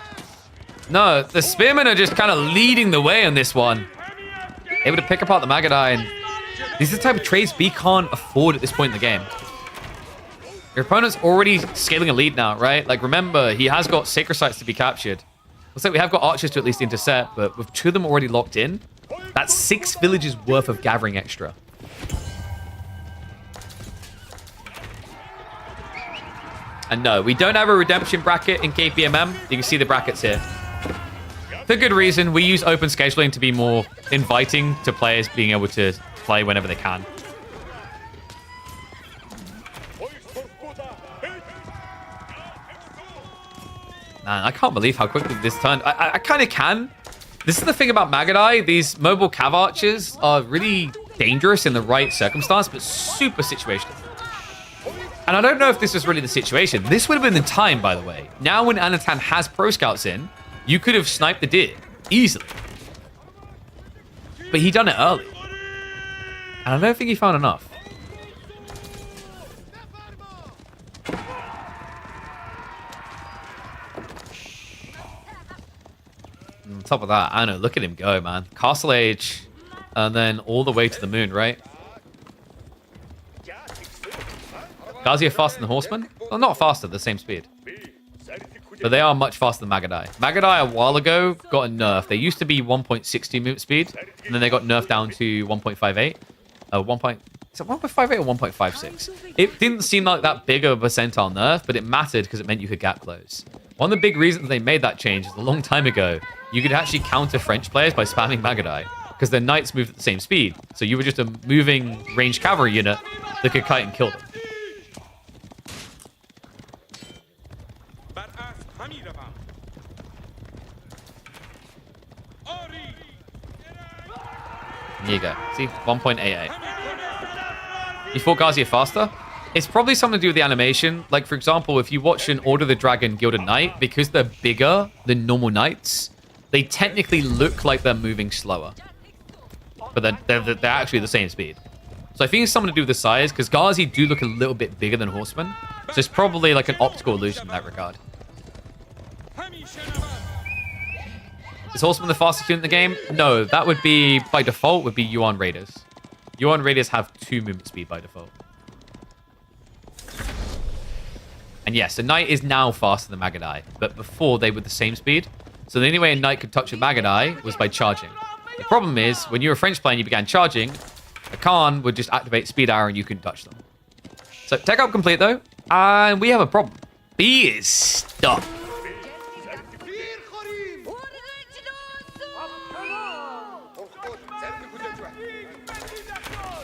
No, the spearmen are just kind of leading the way on this one. Able to pick apart the Magadai. And these are the type of trades B can't afford at this point in the game. Your opponent's already scaling a lead now, right? Like, remember, he has got Sacred Sites to be captured. Looks like we have got archers to at least intercept, but with 2 of them already locked in, that's 6 villages worth of gathering extra. And no, we don't have a redemption bracket in KPMM. You can see the brackets here. For good reason, we use open scheduling to be more inviting to players being able to play whenever they can. Man, I can't believe how quickly this turned. I kind of can. This is the thing about Magadai. These mobile cav archers are really dangerous in the right circumstance, but super situational. And I don't know if this was really the situation. This would have been the time, by the way. Now when Anatan has pro scouts in, you could have sniped the deer easily. But he done it early. And I don't think he found enough. On top of that, I know, look at him go, man. Castle Age, and then all the way to the moon, right? Ghazi are faster than Horsemen? Well, not faster, the same speed. But they are much faster than Magadai. Magadai, a while ago, got a nerf. They used to be 1.60 movement speed, and then they got nerfed down to 1.58. Is it 1.58 or 1.56? It didn't seem like that big of a percentile nerf, but it mattered because it meant you could gap close. One of the big reasons they made that change is a long time ago, you could actually counter French players by spamming Magadai, because their knights moved at the same speed. So you were just a moving ranged cavalry unit that could kite and kill them. Here you go. See? 1.88. You thought Ghazi are faster? It's probably something to do with the animation. Like, for example, if you watch an Order of the Dragon Gilded Knight, because they're bigger than normal knights, they technically look like they're moving slower. But they're actually the same speed. So I think it's something to do with the size, because Ghazi do look a little bit bigger than Horsemen. So it's probably like an optical illusion in that regard. Is Horseman the fastest unit in the game? No, that would be, by default, would be Yuan Raiders. Yuan Raiders have 2 movement speed by default. And yes, a knight is now faster than Magadai, but before they were the same speed. So the only way a knight could touch a Magadai was by charging. The problem is, when you were a French player and you began charging, a Khan would just activate speed arrow and you couldn't touch them. So tech up complete though, and we have a problem. B is stuck.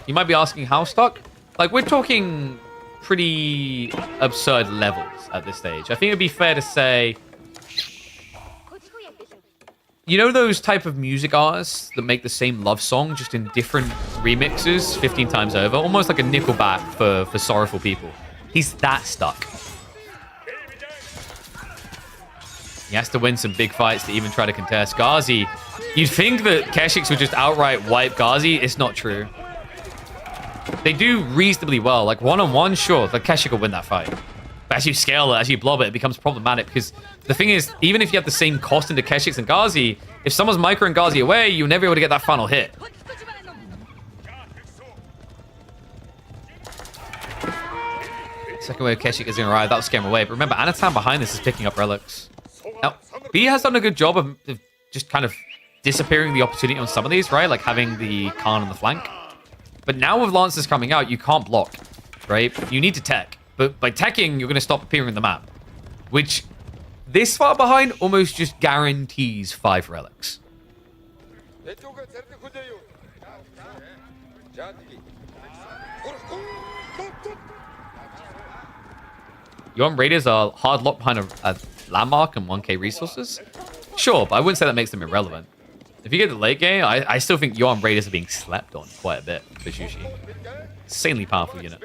You might be asking how stuck? Like, we're talking pretty absurd levels at this stage. I think it'd be fair to say, you know those type of music artists that make the same love song just in different remixes 15 times over? Almost like a Nickelback for sorrowful people. He's that stuck. He has to win some big fights to even try to contest. Ghazi, you'd think that Keshix would just outright wipe Ghazi. It's not true. They do reasonably well. Like, one-on-one, sure, the Keshik will win that fight. But as you scale it, as you blob it, it becomes problematic because the thing is, even if you have the same cost into Keshix and Ghazi, if someone's microing Ghazi away, you'll never be able to get that final hit. Second wave Keshik is going to arrive. That'll scare him away. But remember, Anatan behind this is picking up relics. Now, B has done a good job of just kind of disappearing the opportunity on some of these, right? Like having the Khan on the flank. But now with Lancers coming out, you can't block, right? You need to tech. But by teching, you're going to stop appearing in the map. Which, this far behind, almost just guarantees 5 relics. Yuan Raiders are hard locked behind a landmark and 1k resources? Sure, but I wouldn't say that makes them irrelevant. If you get the late game, I still think Yuan Raiders are being slept on quite a bit for Shushi. Insanely powerful unit.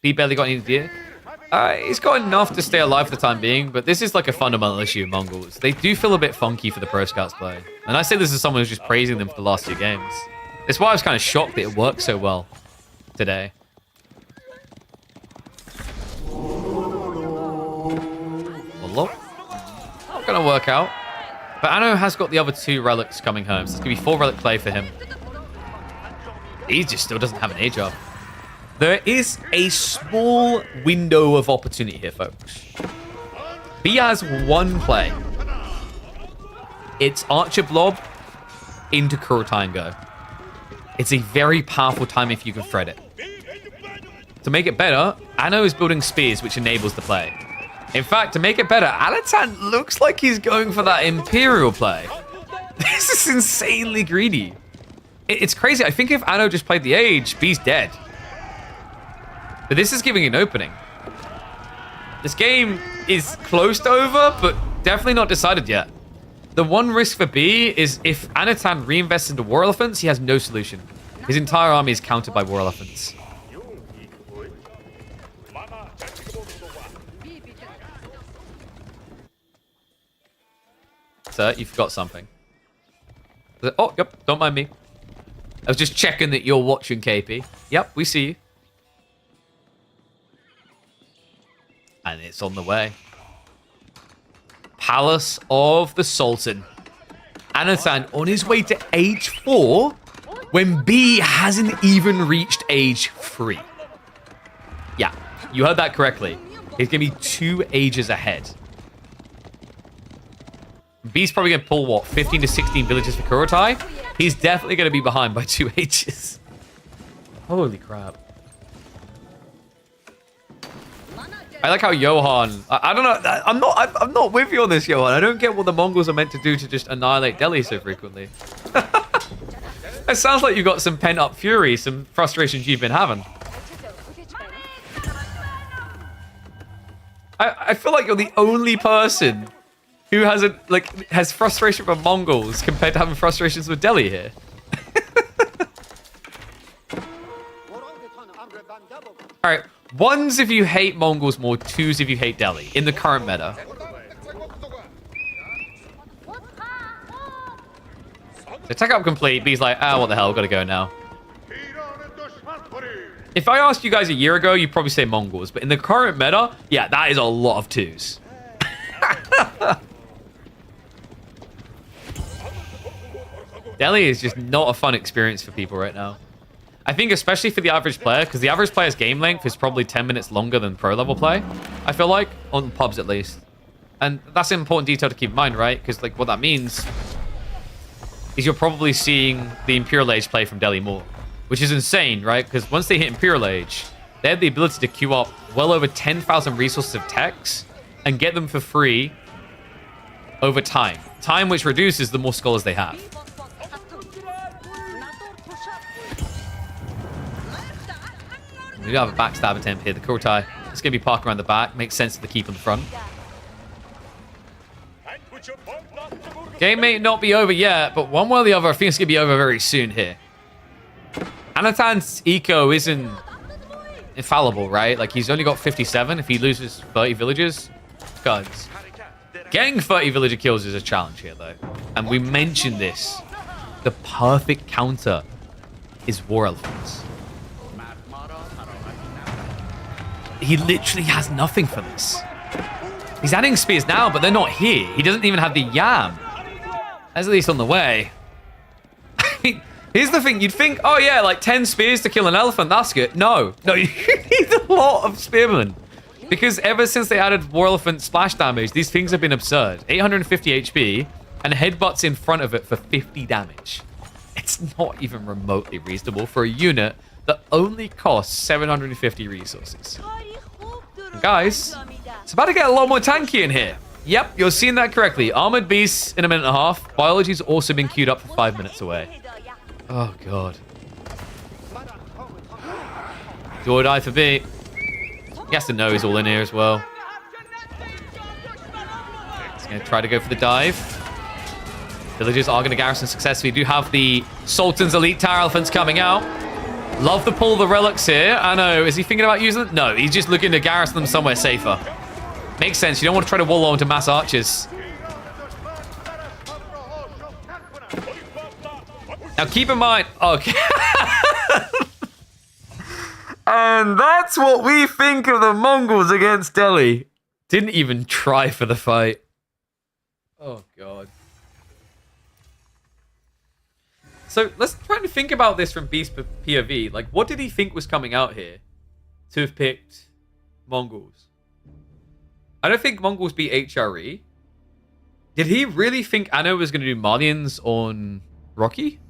B barely got any gear. He's got enough to stay alive for the time being, but this is like a fundamental issue in Mongols. They do feel a bit funky for the Pro Scouts play. And I say this as someone who's just praising them for the last 2 games. That's why I was kind of shocked that it worked so well today. Hello? Not gonna work out. But Anno has got the other 2 relics coming home, so it's gonna be 4 relic play for him. He just still doesn't have an age up. There is a small window of opportunity here, folks. B has 1 play. It's Archer Blob into Kurotai and go. It's a very powerful time if you can thread it. To make it better, Anno is building spears, which enables the play. In fact, to make it better, Alatan looks like he's going for that Imperial play. This is insanely greedy. It's crazy. I think if Anno just played the Age, B's dead. But this is giving an opening. This game is close to over, but definitely not decided yet. The one risk for B is if Anatan reinvests into War Elephants, he has no solution. His entire army is countered by War Elephants. Sir, you forgot something. Oh, yep, don't mind me. I was just checking that you're watching, KP. Yep, we see you. And it's on the way. Palace of the Sultan. Anathan on his way to age 4 when B hasn't even reached age 3. Yeah, you heard that correctly. He's going to be 2 ages ahead. B's probably going to pull, what, 15 to 16 villages for Kurotai? He's definitely going to be behind by 2 ages. Holy crap. I like how Johan... I don't know. I'm not with you on this, Johan. I don't get what the Mongols are meant to do to just annihilate Delhi so frequently. It sounds like you've got some pent-up fury, some frustrations you've been having. I feel like you're the only person who has frustration with Mongols compared to having frustrations with Delhi here. All right, 1s if you hate Mongols more, 2s if you hate Delhi in the current meta. The tech up complete. B's like, what the hell? Gotta go now. If I asked you guys a year ago, you'd probably say Mongols. But in the current meta, yeah, that is a lot of 2s. Delhi is just not a fun experience for people right now. I think especially for the average player, because the average player's game length is probably 10 minutes longer than pro level play, I feel like, on pubs at least. And that's an important detail to keep in mind, right? Because like what that means is you're probably seeing the Imperial Age play from Delhi more, which is insane, right? Because once they hit Imperial Age, they have the ability to queue up well over 10,000 resources of techs and get them for free over time. Time which reduces the more scholars they have. We do have a backstab attempt here. The Kurotai is going to be parked around the back. Makes sense to the keep on the front. Game may not be over yet, but one way or the other, I think it's going to be over very soon here. Anathan's eco isn't infallible, right? Like, he's only got 57. If he loses 30 villagers, guns. Getting 30 villager kills is a challenge here, though. And we mentioned this. The perfect counter is War Elephants. He literally has nothing for this. He's adding spears now, but they're not here. He doesn't even have the yam. That's at least on the way. I mean, here's the thing. You'd think, oh yeah, like 10 spears to kill an elephant. That's good. No, you need a lot of spearmen. Because ever since they added War Elephant splash damage, these things have been absurd. 850 HP and headbutts in front of it for 50 damage. It's not even remotely reasonable for a unit that only costs 750 resources. And guys, it's about to get a lot more tanky in here. Yep, you're seeing that correctly. Armored beasts in a minute and a half. Biology's also been queued up for 5 minutes away. Oh, God. Do or die for B. He has to know he's all in here as well. He's going to try to go for the dive. Villagers are going to garrison successfully. Do have the Sultan's elite tower elephants coming out. Love the pull of the relics here. I know. Is he thinking about using them? No, he's just looking to garrison them somewhere safer. Makes sense. You don't want to try to wall onto mass archers. Now keep in mind... Okay. And that's what we think of the Mongols against Delhi. Didn't even try for the fight. Oh, God. So let's try to think about this from Beast POV. Like, what did he think was coming out here to have picked Mongols? I don't think Mongols beat HRE. Did he really think Anno was going to do Malians on Rocky?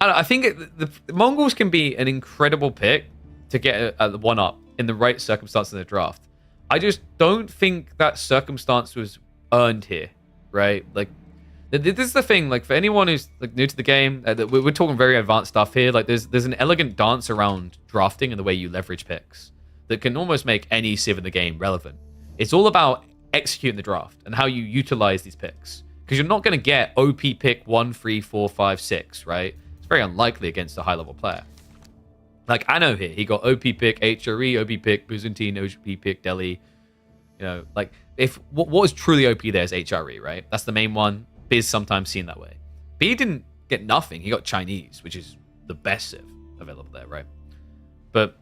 I think the Mongols can be an incredible pick to get a one-up in the right circumstance in the draft. I just don't think that circumstance was earned here, right? Like, this is the thing. Like, for anyone who's like new to the game, we're talking very advanced stuff here. Like, there's an elegant dance around drafting and the way you leverage picks that can almost make any civ in the game relevant. It's all about executing the draft and how you utilize these picks, because you're not going to get OP pick 1, 3, 4, 5, 6, right? It's very unlikely against a high-level player. Like Anno here, he got OP pick HRE, OP pick Byzantine, OP pick Delhi. You know, like if what is truly OP there is HRE, right? That's the main one. Biz sometimes seen that way. B didn't get nothing. He got Chinese, which is the best Civ available there, right? But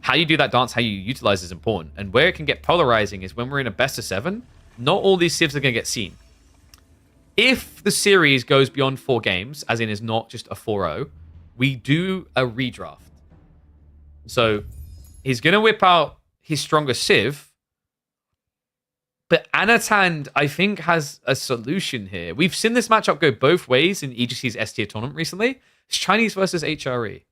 how you do that dance, how you utilize is important. And where it can get polarizing is when we're in a best of 7, not all these Civs are going to get seen. If the series goes beyond 4 games, as in is not just a 4-0, we do a redraft. So he's going to whip out his strongest Civ, but Anatan, I think, has a solution here. We've seen this matchup go both ways in EGC's S-tier tournament recently. It's Chinese versus HRE.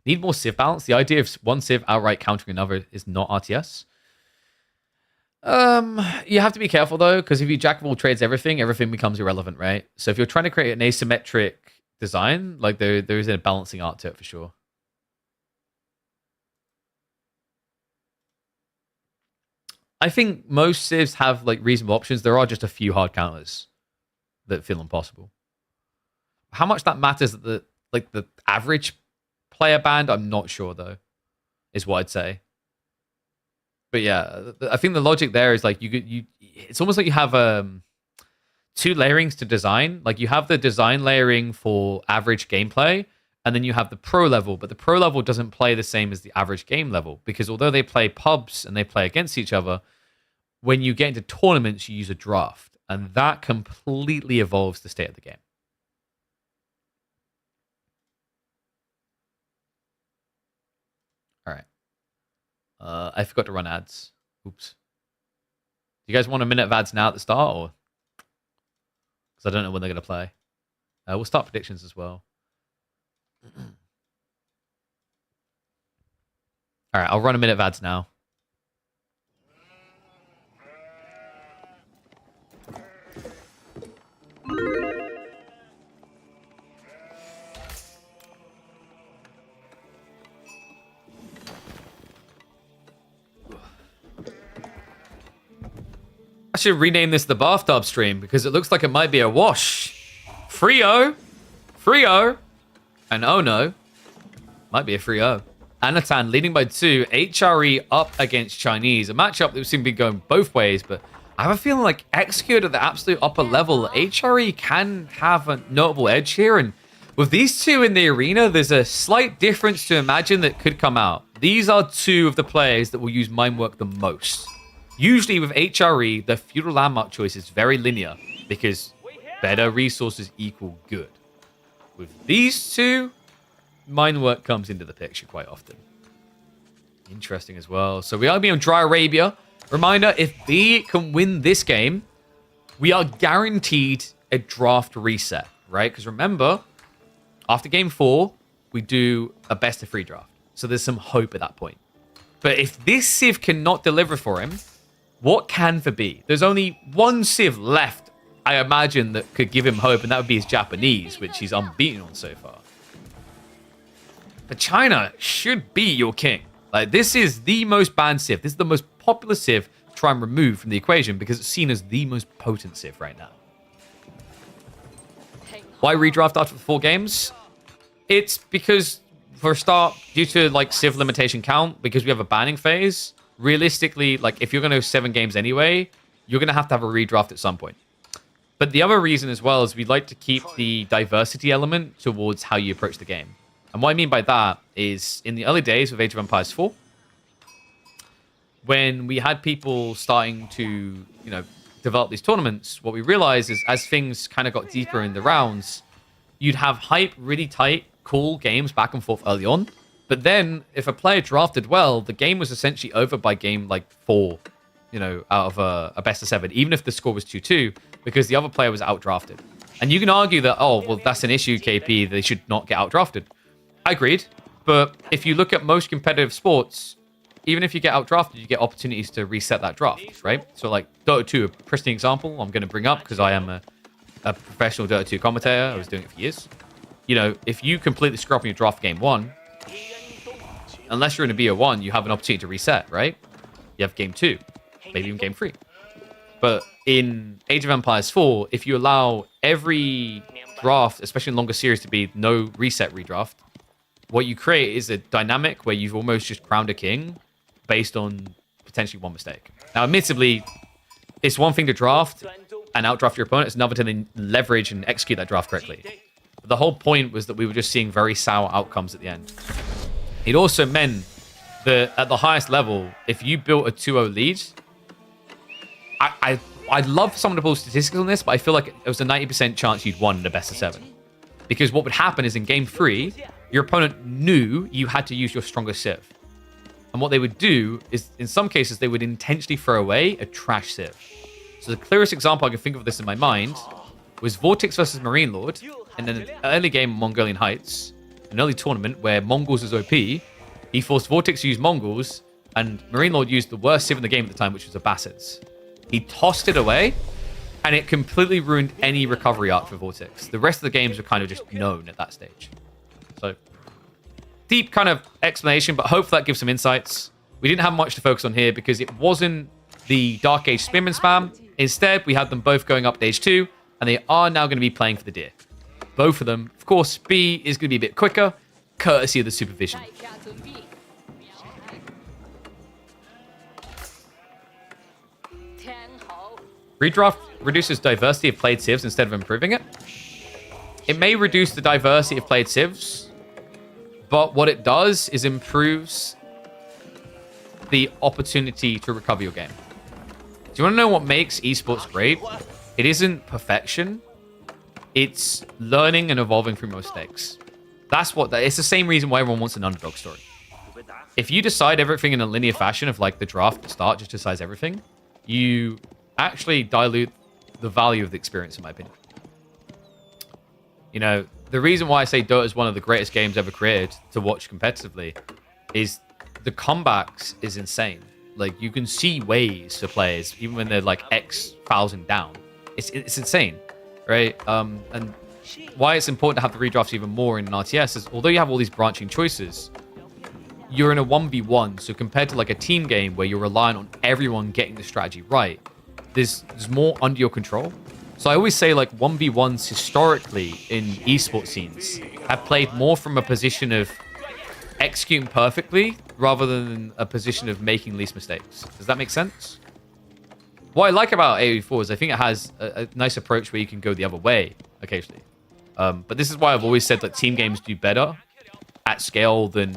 Need more Civ balance. The idea of one Civ outright countering another is not RTS. You have to be careful though, because if you jack of all trades everything becomes irrelevant, right? So if you're trying to create an asymmetric design, like there is a balancing art to it for sure. I think most Civs have like reasonable options. There are just a few hard counters that feel impossible. How much that matters at the average player band, I'm not sure though, is what I'd say. But yeah, I think the logic there is like it's almost like you have 2 layerings to design. Like you have the design layering for average gameplay, and then you have the pro level, but the pro level doesn't play the same as the average game level, because although they play pubs and they play against each other, when you get into tournaments, you use a draft, and that completely evolves the state of the game. All right. I forgot to run ads. Oops. Do you guys want a minute of ads now at the start, or? Because I don't know when they're going to play. We'll start predictions as well. All right, I'll run a minute of ads now. I should rename this the bathtub stream because it looks like it might be a wash. Frio. And oh no. Might be a 3-0. Anatan leading by 2. HRE up against Chinese. A matchup that seems to be going both ways, but I have a feeling like executed at the absolute upper level, HRE can have a notable edge here. And with these two in the arena, there's a slight difference to imagine that could come out. These are 2 of the players that will use Mind Work the most. Usually with HRE, the feudal landmark choice is very linear because better resources equal good. With these 2, Mind Work comes into the picture quite often. Interesting as well. So we are being on Dry Arabia. Reminder, if B can win this game, we are guaranteed a draft reset, right? Because remember, after game 4, we do a best of 3 draft. So there's some hope at that point. But if this Civ cannot deliver for him, what can for B? There's only one Civ left, I imagine, that could give him hope, and that would be his Japanese, which he's unbeaten on so far. But China should be your king. Like, this is the most banned Civ. This is the most popular Civ to try and remove from the equation because it's seen as the most potent Civ right now. Why redraft after 4 games? It's because, for a start, due to like Civ limitation count, because we have a banning phase, realistically, like if you're going to go 7 games anyway, you're going to have a redraft at some point. But the other reason as well is we'd like to keep the diversity element towards how you approach the game. And what I mean by that is in the early days of Age of Empires 4, when we had people starting to, develop these tournaments, what we realized is as things kind of got deeper in the rounds, you'd have hype, really tight, cool games back and forth early on. But then if a player drafted well, the game was essentially over by game like 4, out of a best of 7, even if the score was 2-2, because the other player was outdrafted. And you can argue that, oh, well, that's an issue, KP. They should not get outdrafted. I agreed. But if you look at most competitive sports, even if you get outdrafted, you get opportunities to reset that draft, right? So like Dota 2, a pristine example I'm going to bring up because I am a professional Dota 2 commentator. I was doing it for years. If you completely screw up in your draft game 1, unless you're in a BO1, you have an opportunity to reset, right? You have game 2, maybe even game 3. But in Age of Empires 4, if you allow every draft, especially in longer series, to be no reset redraft, what you create is a dynamic where you've almost just crowned a king based on potentially one mistake. Now, admittedly, it's one thing to draft and outdraft your opponent. It's another to then leverage and execute that draft correctly. But the whole point was that we were just seeing very sour outcomes at the end. It also meant that at the highest level, if you built a 2-0 lead, I'd love someone to pull statistics on this, but I feel like it was a 90% chance you'd won in the best of 7. Because what would happen is in game 3, your opponent knew you had to use your strongest civ. And what they would do is, in some cases, they would intentionally throw away a trash civ. So the clearest example I can think of this in my mind was Vortex versus Marine Lord in an early game of Mongolian Heights, an early tournament where Mongols was OP. He forced Vortex to use Mongols, and Marine Lord used the worst civ in the game at the time, which was Abbasids. He tossed it away, and it completely ruined any recovery arc for Vortex. The rest of the games were kind of just known at that stage. So, deep kind of explanation, but hopefully that gives some insights. We didn't have much to focus on here because it wasn't the Dark Age Spearman spam. Instead, we had them both going up to Age 2, and they are now going to be playing for the deer. Both of them. Of course, B is going to be a bit quicker, courtesy of the supervision. Redraft reduces diversity of played civs instead of improving it. It may reduce the diversity of played civs, but what it does is improves the opportunity to recover your game. Do you want to know what makes esports great? It isn't perfection. It's learning and evolving through mistakes. It's the same reason why everyone wants an underdog story. If you decide everything in a linear fashion of like the draft at the start just decides everything, you actually dilute the value of the experience, in my opinion. You know, the reason why I say Dota is one of the greatest games ever created to watch competitively is the comebacks is insane. Like, you can see ways for players, even when they're like X thousand down. It's insane, right? And why it's important to have the redrafts even more in an RTS is, although you have all these branching choices, you're in a 1v1, so compared to like a team game where you're relying on everyone getting the strategy right, there's more under your control. So I always say like 1v1s historically in esports scenes have played more from a position of executing perfectly rather than a position of making least mistakes. Does that make sense? What I like about AoE4 is I think it has a nice approach where you can go the other way occasionally. But this is why I've always said that team games do better at scale than,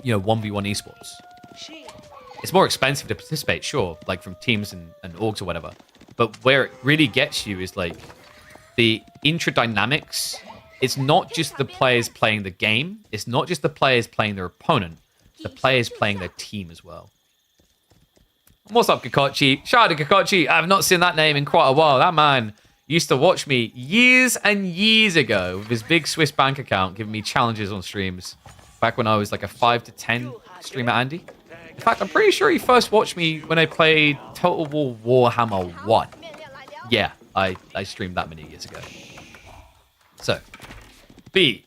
1v1 esports. It's more expensive to participate, sure, like from teams and orgs or whatever. But where it really gets you is like the intradynamics. It's not just the players playing the game. It's not just the players playing their opponent. The players playing their team as well. What's up, Kakachi? Shout out to Kakachi. I have not seen that name in quite a while. That man used to watch me years and years ago with his big Swiss bank account, giving me challenges on streams. Back when I was like a 5 to 10 streamer Andy. In fact, I'm pretty sure he first watched me when I played Total War Warhammer 1. Yeah, I streamed that many years ago. So, B.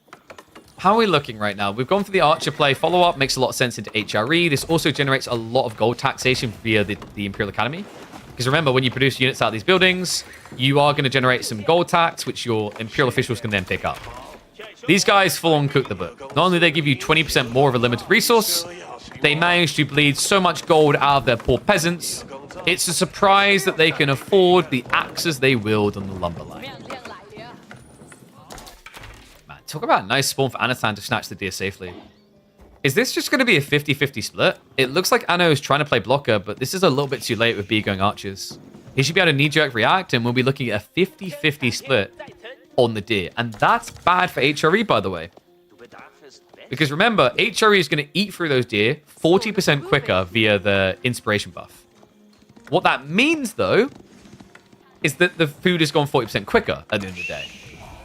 How are we looking right now? We've gone for the Archer play. Follow-up makes a lot of sense into HRE. This also generates a lot of gold taxation via the Imperial Academy. Because remember, when you produce units out of these buildings, you are going to generate some gold tax, which your Imperial officials can then pick up. These guys full-on cook the book. Not only do they give you 20% more of a limited resource, they manage to bleed so much gold out of their poor peasants. It's a surprise that they can afford the axes they wield on the lumber line. Man, talk about a nice spawn for Anatan to snatch the deer safely. Is this just going to be a 50-50 split? It looks like Anno is trying to play blocker, but this is a little bit too late with B going archers. He should be able to knee-jerk react, and we'll be looking at a 50-50 split on the deer. And that's bad for HRE, by the way. Because remember, HRE is going to eat through those deer 40% quicker via the inspiration buff. What that means, though, is that the food has gone 40% quicker at the end of the day.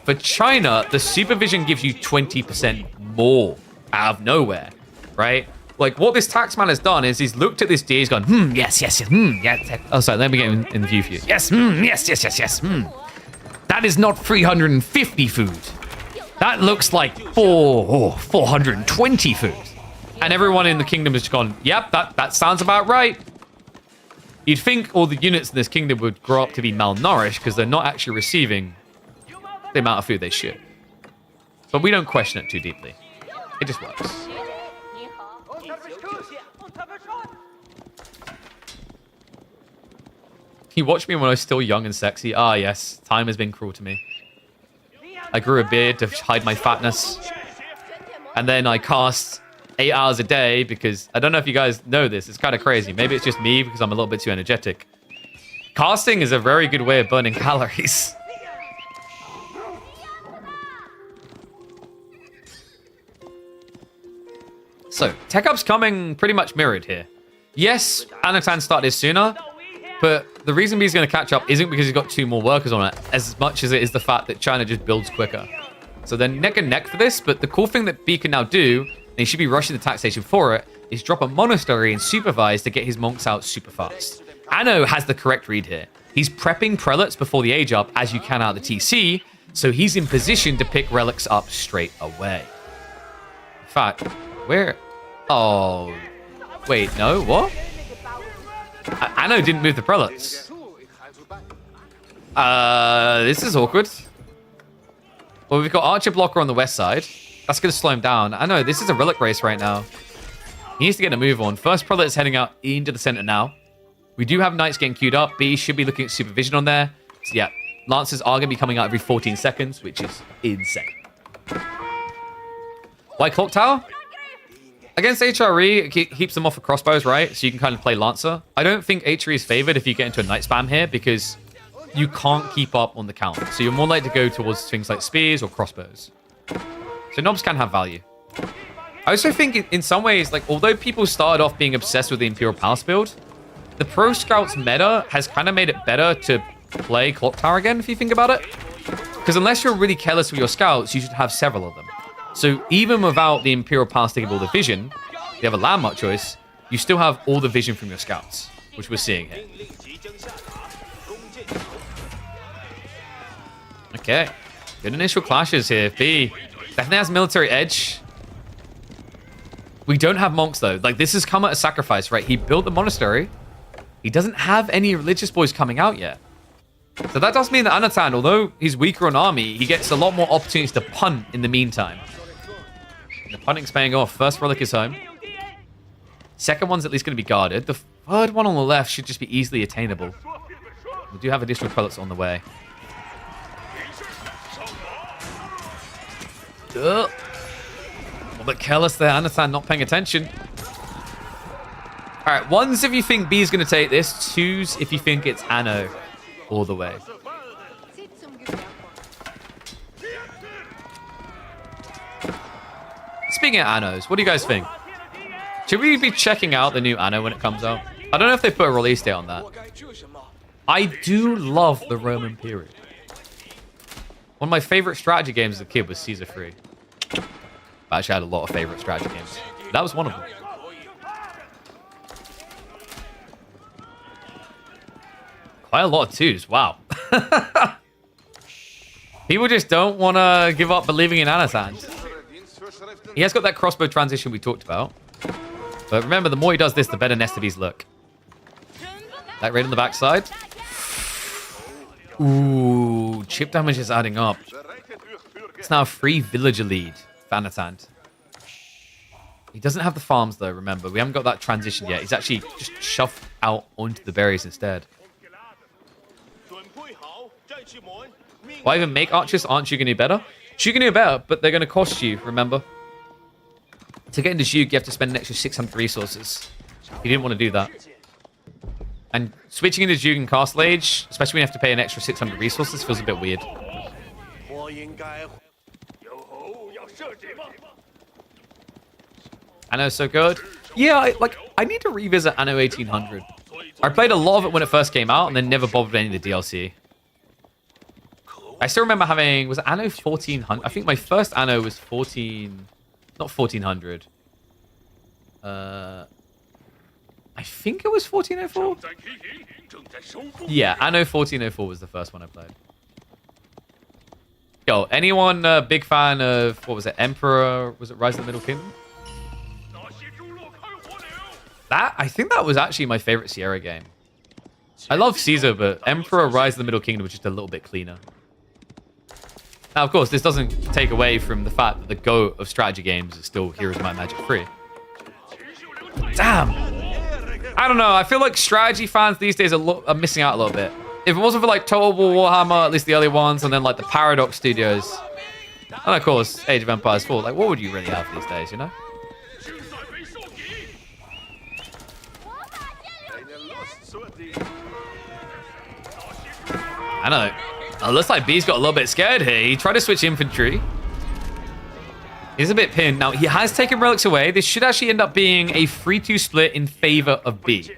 For China, the supervision gives you 20% more out of nowhere, right? Like, what this taxman has done is he's looked at this deer, he's gone, yes, yes. Oh, sorry, let me get in the view for you. Yes, yes. That is not 350 food. That looks like 420 food. And everyone in the kingdom has gone, yep, that sounds about right. You'd think all the units in this kingdom would grow up to be malnourished because they're not actually receiving the amount of food they should. But we don't question it too deeply. It just works. You watched me when I was still young and sexy. Ah, yes. Time has been cruel to me. I grew a beard to hide my fatness. And then I cast 8 hours a day because... I don't know if you guys know this. It's kind of crazy. Maybe it's just me because I'm a little bit too energetic. Casting is a very good way of burning calories. So, tech up's coming pretty much mirrored here. Yes, Anatan started sooner, but the reason he's going to catch up isn't because he's got 2 more workers on it, as much as it is the fact that China just builds quicker. So they're neck and neck for this, but the cool thing that B can now do, and he should be rushing the taxation for it, is drop a monastery and supervise to get his monks out super fast. Anno has the correct read here. He's prepping prelates before the age up, as you can out of the TC, so he's in position to pick relics up straight away. In fact, where... Oh... Wait, no, what? Anno didn't move the prelates. This is awkward. Well, we've got Archer Blocker on the west side. That's going to slow him down. I know, this is a relic race right now. He needs to get a move on. First prelate is heading out into the center now. We do have Knights getting queued up. B should be looking at supervision on there. So yeah, Lancers are going to be coming out every 14 seconds, which is insane. Why Clock Tower? Against HRE, it keeps them off of crossbows, right? So you can kind of play Lancer. I don't think HRE is favored if you get into a Knight spam here because you can't keep up on the count. So you're more likely to go towards things like spears or crossbows. So knobs can have value. I also think in some ways, like, although people started off being obsessed with the Imperial Palace build, the Pro Scouts meta has kind of made it better to play Clock Tower again, if you think about it. Because unless you're really careless with your scouts, you should have several of them. So even without the Imperial Palace taking all the vision, you have a landmark choice, you still have all the vision from your scouts, which we're seeing here. Okay. Good initial clashes here. B definitely has military edge. We don't have monks, though. Like, this has come at a sacrifice, right? He built the monastery. He doesn't have any religious boys coming out yet. So that does mean that Anatan, although he's weaker on army, he gets a lot more opportunities to punt in the meantime. The punting's paying off. First relic is home. Second one's at least going to be guarded. The third one on the left should just be easily attainable. We do have additional prelates on the way. A little bit careless there. Anatan not paying attention. All right, ones if you think B is going to take this. Twos if you think it's Anno all the way. Speaking of Annos, what do you guys think? Should we be checking out the new Anno when it comes out? I don't know if they put a release date on that. I do love the Roman period. One of my favorite strategy games as a kid was Caesar 3. I actually had a lot of favorite strategy games. That was one of them. Quite a lot of twos. Wow. People just don't want to give up believing in Anatan. He has got that crossbow transition we talked about. But remember, the more he does this, the better Nestades look. That raid on the backside. Ooh, chip damage is adding up. It's now a free villager lead for Anatan. He doesn't have the farms, though, remember. We haven't got that transition yet. He's actually just shoved out onto the berries instead. Why even make archers? Aren't you going to do better? You can do better, but they're going to cost you, remember? To get into Zhug, you have to spend an extra 600 resources. He didn't want to do that. And switching into Zhug and Castle Age, especially when you have to pay an extra 600 resources, feels a bit weird. Anno's so good. Yeah, I need to revisit Anno 1800. I played a lot of it when it first came out, and then never bothered with any of the DLC. I still remember having... Was it Anno 1400? I think my first Anno was 14... Not 1400. I think it was 1404? Yeah, Anno 1404 was the first one I played. Yo, anyone big fan of... What was it? Emperor... Was it Rise of the Middle Kingdom? I think that was actually my favorite Sierra game. I love Caesar, but Emperor Rise of the Middle Kingdom was just a little bit cleaner. Now, of course, this doesn't take away from the fact that the GOAT of strategy games is still Heroes of Might and Magic 3. Damn. I don't know. I feel like strategy fans these days are missing out a little bit. If it wasn't for like Total War Warhammer, at least the early ones, and then like the Paradox Studios, and of course Age of Empires 4, like what would you really have these days, you know? I know. It looks like B's got a little bit scared here. He tried to switch infantry. He's a bit pinned. Now, he has taken relics away. This should actually end up being a 3-2 split in favor of B.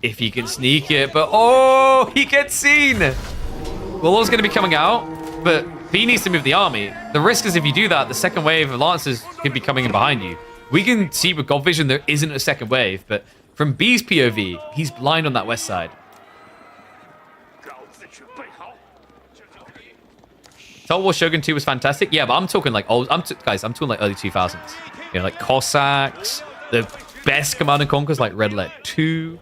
If he can sneak it, but oh, he gets seen. Willow's going to be coming out, but B needs to move the army. The risk is if you do that, the second wave of Lancers could be coming in behind you. We can see with God Vision there isn't a second wave, but from B's POV, he's blind on that west side. Total War Shogun 2 was fantastic. Yeah, but I'm talking like old. Guys, I'm talking like early 2000s. You know, like Cossacks, the best Command and Conquers like Red Alert 2,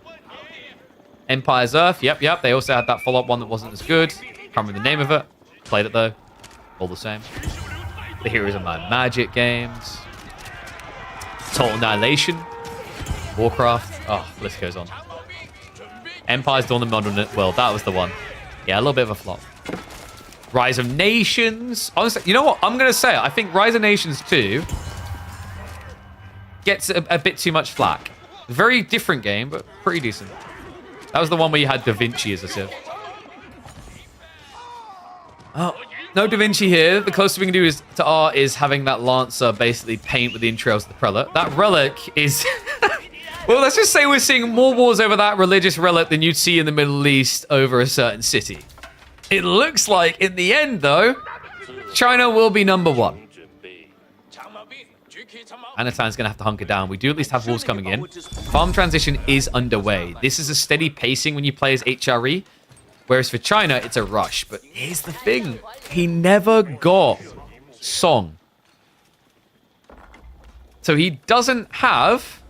Empire's Earth. Yep. They also had that follow-up one that wasn't as good. Can't remember the name of it. Played it though. All the same. The Heroes of Might and Magic games. Total Annihilation. Warcraft. Oh, the list goes on. Empire's Dawn of the Modern World. That was the one. Yeah, a little bit of a flop. Rise of Nations. Honestly, you know what? I'm going to say it. I think Rise of Nations 2 gets a bit too much flack. Very different game, but pretty decent. That was the one where you had Da Vinci as a civ. Oh, no Da Vinci here. The closest we can do to art is having that Lancer basically paint with the entrails of the Prelate. That relic is... well, let's just say we're seeing more wars over that religious relic than you'd see in the Middle East over a certain city. It looks like, in the end, though, China will be number one. Anatan's going to have to hunker down. We do at least have walls coming in. Farm transition is underway. This is a steady pacing when you play as HRE, whereas for China, it's a rush. But here's the thing. He never got Song. So he doesn't have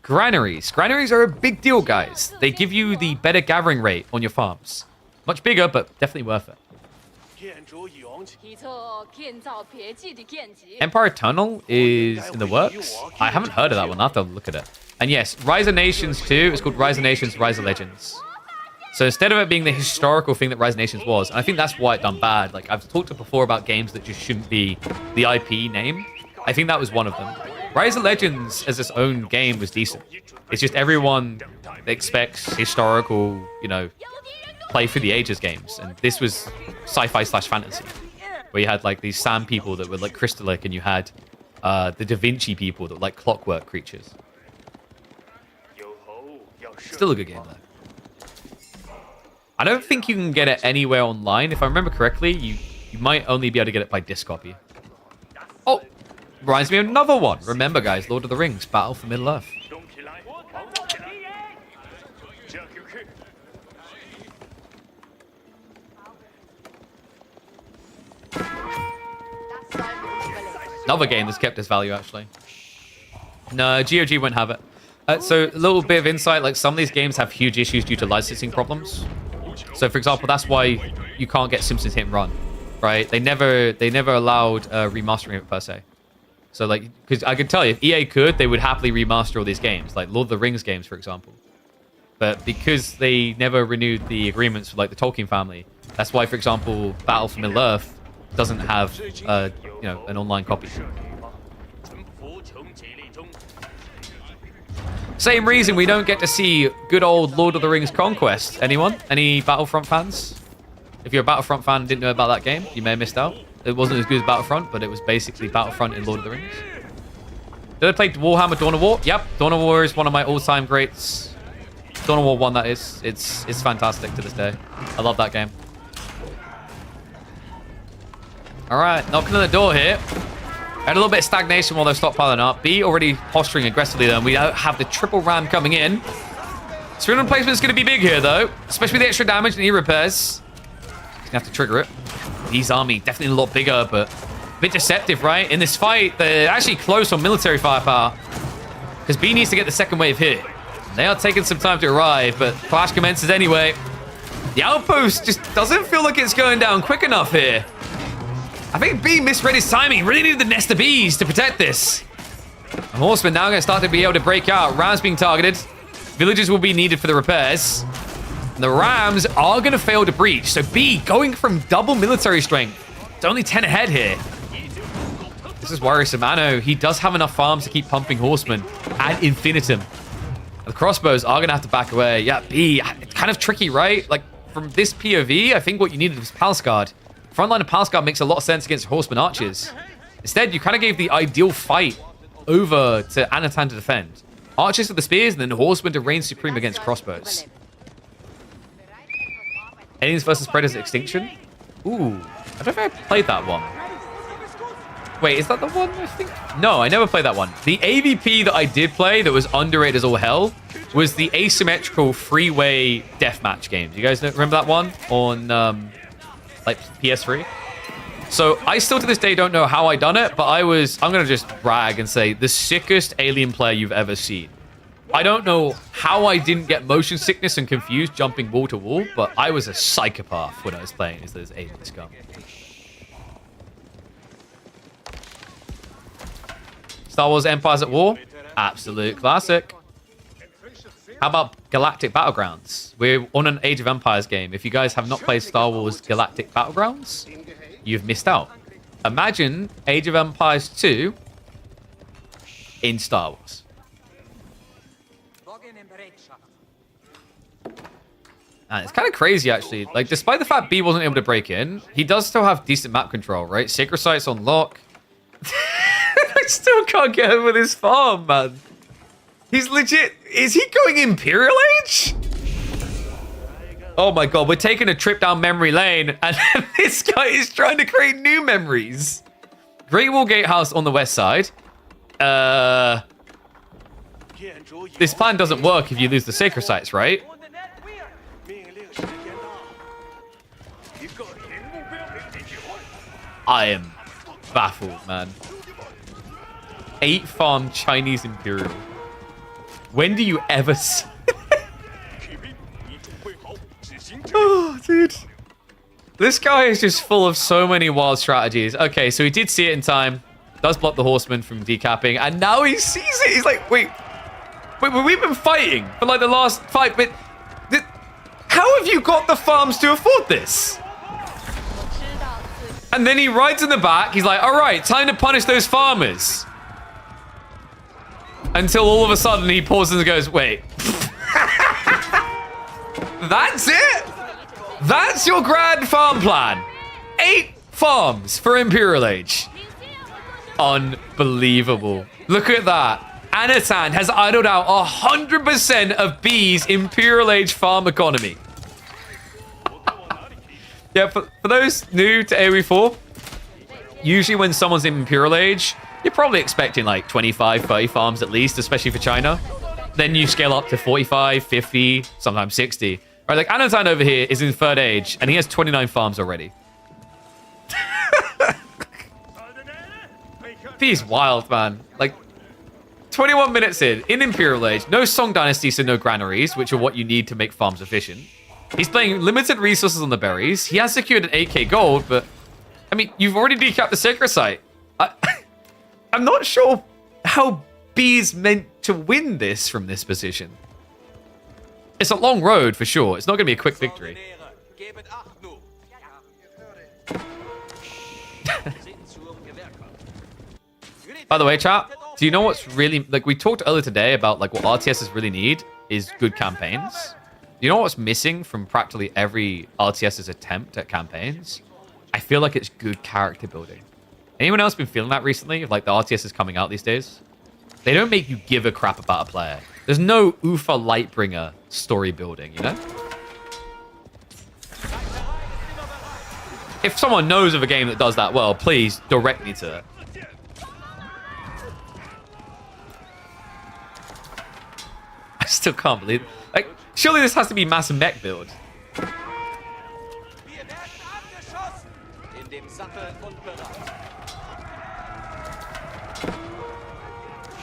granaries. Granaries are a big deal, guys. They give you the better gathering rate on your farms. Much bigger, but definitely worth it. Empire Tunnel is in the works. I haven't heard of that one. I'll have to look at it. And yes, Rise of Nations 2 is called Rise of Nations, Rise of Legends. So instead of it being the historical thing that Rise of Nations was, and I think that's why it done bad. Like, I've talked before about games that just shouldn't be the IP name. I think that was one of them. Rise of Legends as its own game was decent. It's just everyone expects historical, you know, play for the ages games, and this was sci-fi / fantasy, where you had like these sand people that were like crystallic, and you had the Da Vinci people that were like clockwork creatures. Still a good game though. I don't think you can get it anywhere online. If I remember correctly, you might only be able to get it by disc copy. Oh, reminds me of another one. Remember, guys, Lord of the Rings, Battle for Middle Earth. Another game that's kept its value, actually. No, GOG won't have it. So a little bit of insight, like some of these games have huge issues due to licensing problems. So for example, that's why you can't get Simpsons Hit and Run, right? They never allowed remastering it per se. So like, because I can tell you, if EA could, they would happily remaster all these games, like Lord of the Rings games, for example. But because they never renewed the agreements with like the Tolkien family, that's why, for example, Battle for Middle Earth doesn't have you know, an online copy. Same reason we don't get to see good old Lord of the Rings Conquest. Anyone? Any Battlefront fans? If you're a Battlefront fan and didn't know about that game, you may have missed out. It wasn't as good as Battlefront, but it was basically Battlefront in Lord of the Rings. Did I play Warhammer Dawn of War? Yep, Dawn of War is one of my all-time greats. Dawn of War 1, that is. It's fantastic to this day. I love that game. All right, knocking on the door here. Had a little bit of stagnation while they're stockpiling up. B already posturing aggressively, though. And we have the triple ram coming in. Screen replacement is going to be big here, though. Especially with the extra damage and E-repairs. He's going to have to trigger it. B's army definitely a lot bigger, but a bit deceptive, right? In this fight, they're actually close on military firepower. Because B needs to get the second wave here. They are taking some time to arrive, but clash commences anyway. The outpost just doesn't feel like it's going down quick enough here. I think B misread his timing. Really needed the nest of bees to protect this. And Horseman now going to start to be able to break out. Rams being targeted. Villagers will be needed for the repairs. And the Rams are going to fail to breach. So B going from double military strength. It's only 10 ahead here. This is worrisome. Anno, he does have enough farms to keep pumping Horsemen ad infinitum. The crossbows are going to have to back away. Yeah, B, it's kind of tricky, right? Like, from this POV, I think what you needed was Palace Guard. Frontline of Palace Guard makes a lot of sense against Horseman Archers. Instead, you kind of gave the ideal fight over to Anatan to defend. Archers with the spears, and then Horsemen to reign supreme against crossbows. Aliens versus Predators Extinction? Ooh, I don't know if I played that one. Wait, is that the one I think? No, I never played that one. The AVP that I did play that was underrated as all hell was the asymmetrical freeway deathmatch game. Do you guys remember that one on like PS3? So I still to this day don't know how I done it, but I'm going to just brag and say the sickest alien player you've ever seen. I don't know how I didn't get motion sickness and confused jumping wall to wall, but I was a psychopath when I was playing as those alien scum. Star Wars Empires at War? Absolute classic. How about Galactic Battlegrounds? We're on an Age of Empires game. If you guys have not played Star Wars Galactic Battlegrounds, you've missed out. Imagine Age of Empires 2 in Star Wars. And it's kind of crazy, actually. Like, despite the fact B wasn't able to break in, he does still have decent map control, right? Sacred Sites on lock. I still can't get him with his farm, man. He's legit. Is he going Imperial Age? Oh my god, we're taking a trip down memory lane, and this guy is trying to create new memories. Great Wall Gatehouse on the west side. This plan doesn't work if you lose the Sacred Sites, right? I am baffled, man. 8 farm Chinese Imperial. When do you ever see... Oh, dude. This guy is just full of so many wild strategies. Okay, so he did see it in time. Does block the Horseman from decapping. And now he sees it. He's like, wait, we've been fighting for like the last fight. But how have you got the farms to afford this? And then he rides in the back. He's like, all right, time to punish those farmers. Until all of a sudden he pauses and goes, wait. That's it? That's your grand farm plan? 8 farms for Imperial Age. Unbelievable. Look at that. Anatan has idled out 100% of B's Imperial Age farm economy. Yeah, for those new to AoE 4, usually when someone's in Imperial Age, you're probably expecting like 25, 30 farms at least, especially for China. Then you scale up to 45, 50, sometimes 60. All right, like Anatan over here is in 3rd Age, and he has 29 farms already. He's wild, man. Like, 21 minutes in Imperial Age, no Song Dynasty, so no granaries, which are what you need to make farms efficient. He's playing limited resources on the berries. He has secured an 8k gold, but, I mean, you've already decapped the Sacred Site. I'm not sure how B's meant to win this from this position. It's a long road, for sure. It's not going to be a quick victory. By the way, chat, do you know what's really... Like, we talked earlier today about, like, what RTSs really need is good campaigns. You know what's missing from practically every RTS's attempt at campaigns? I feel like it's good character building. Anyone else been feeling that recently? Like, the RTSs coming out these days? They don't make you give a crap about a player. There's no Ufa Lightbringer story building, you know? If someone knows of a game that does that well, please direct me to it. I still can't believe it. Like, surely this has to be mass mech build.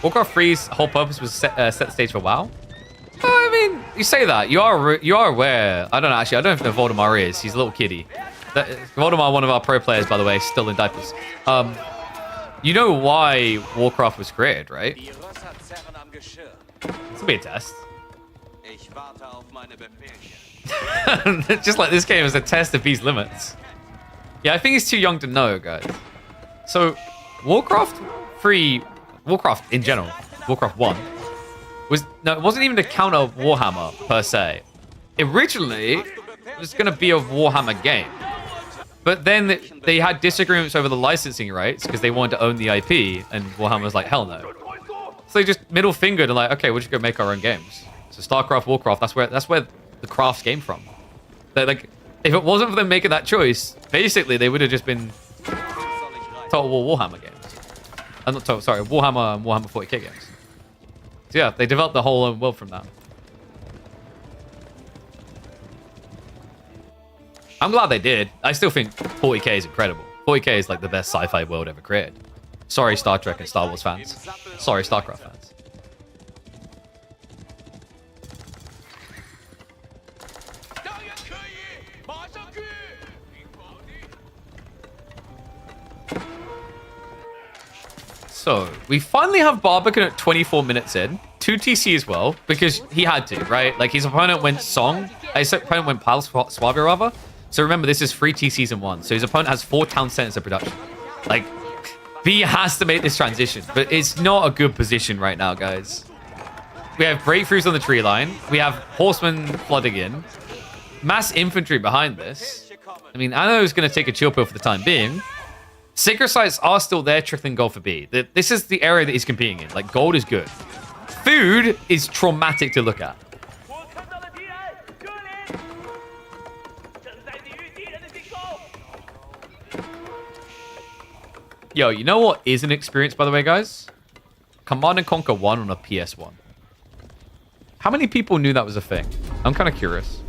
Warcraft 3's whole purpose was set the stage for WoW. I mean, you say that. You are aware. I don't know, actually. I don't know if Voldemar is. He's a little kiddie. Voldemar, one of our pro players, by the way, still in diapers. You know why Warcraft was created, right? This will be a test. Just like this game is a test of these limits. Yeah, I think he's too young to know, guys. So, Warcraft in general, Warcraft 1, it wasn't even to counter Warhammer, per se. Originally, it was going to be a Warhammer game. But then they had disagreements over the licensing rights because they wanted to own the IP, and Warhammer was like, hell no. So they just middle fingered and like, okay, we'll just go make our own games. So StarCraft, Warcraft, that's where the crafts came from. Like, if it wasn't for them making that choice, basically they would have just been Total War Warhammer games. I'm not total, sorry, Warhammer and Warhammer 40k games. So yeah, they developed the whole own world from that. I'm glad they did. I still think 40k is incredible. 40k is like the best sci-fi world ever created. Sorry, Star Trek and Star Wars fans. Sorry, StarCraft fans. So, we finally have Barbican at 24 minutes in. 2 TC as well, because he had to, right? Like, his opponent went Song. His opponent went Pal Suave, rather. So remember, this is 3 TCs in 1. So his opponent has 4 town centers of production. Like, B has to make this transition. But it's not a good position right now, guys. We have breakthroughs on the tree line. We have horsemen flooding in. Mass infantry behind this. I mean, I know he's going to take a chill pill for the time being. Sacred sites are still there, trickling gold for B. This is the area that he's competing in. Like, gold is good. Food is traumatic to look at. Yo, you know what is an experience, by the way, guys? Command & Conquer 1 on a PS1. How many people knew that was a thing? I'm kind of curious.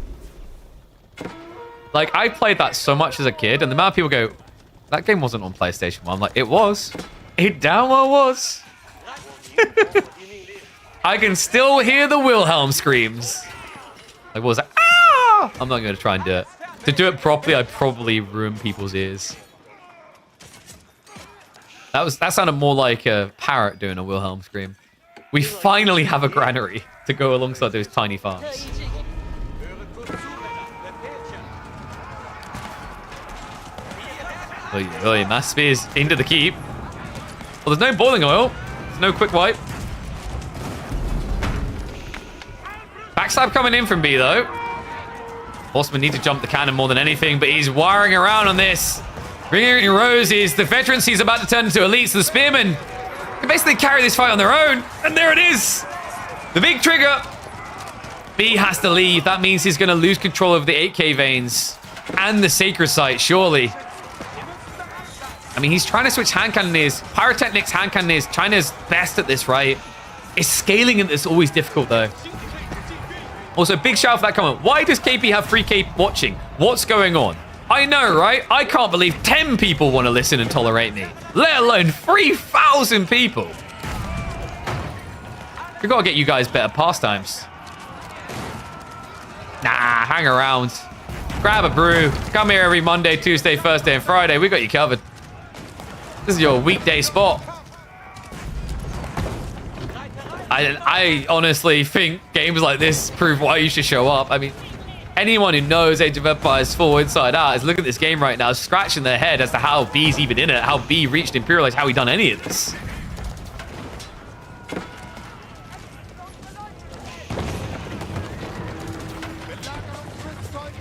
Like, I played that so much as a kid, and the amount of people go, that game wasn't on PlayStation 1. I'm like, it was. It damn well was. I can still hear the Wilhelm screams. Like, what was that? Ah! I'm not going to try and do it. To do it properly, I'd probably ruin people's ears. That sounded more like a parrot doing a Wilhelm scream. We finally have a granary to go alongside those tiny farms. Oy, mass spears into the keep. Well, there's no boiling oil. There's no quick wipe. Backstab coming in from B, though. Horseman need to jump the cannon more than anything, but he's wiring around on this. Ringing roses. The veterans he's about to turn into elites. The spearmen can basically carry this fight on their own. And there it is. The big trigger. B has to leave. That means he's going to lose control of the 8k veins and the sacred site, surely. I mean, he's trying to switch hand cannoneers. Pyrotechnics, hand cannoneers. China's best at this, right? It's scaling it that's always difficult, though. Also, big shout out for that comment. Why does KP have 3k watching? What's going on? I know, right? I can't believe 10 people want to listen and tolerate me, let alone 3,000 people. We've got to get you guys better pastimes. Nah, hang around. Grab a brew. Come here every Monday, Tuesday, Thursday, and Friday. We got you covered. This is your weekday spot. I honestly think games like this prove why you should show up. I mean, anyone who knows Age of Empires 4 inside out is looking at this game right now, scratching their head as to how B's even in it, how B reached Imperialize, how he done any of this.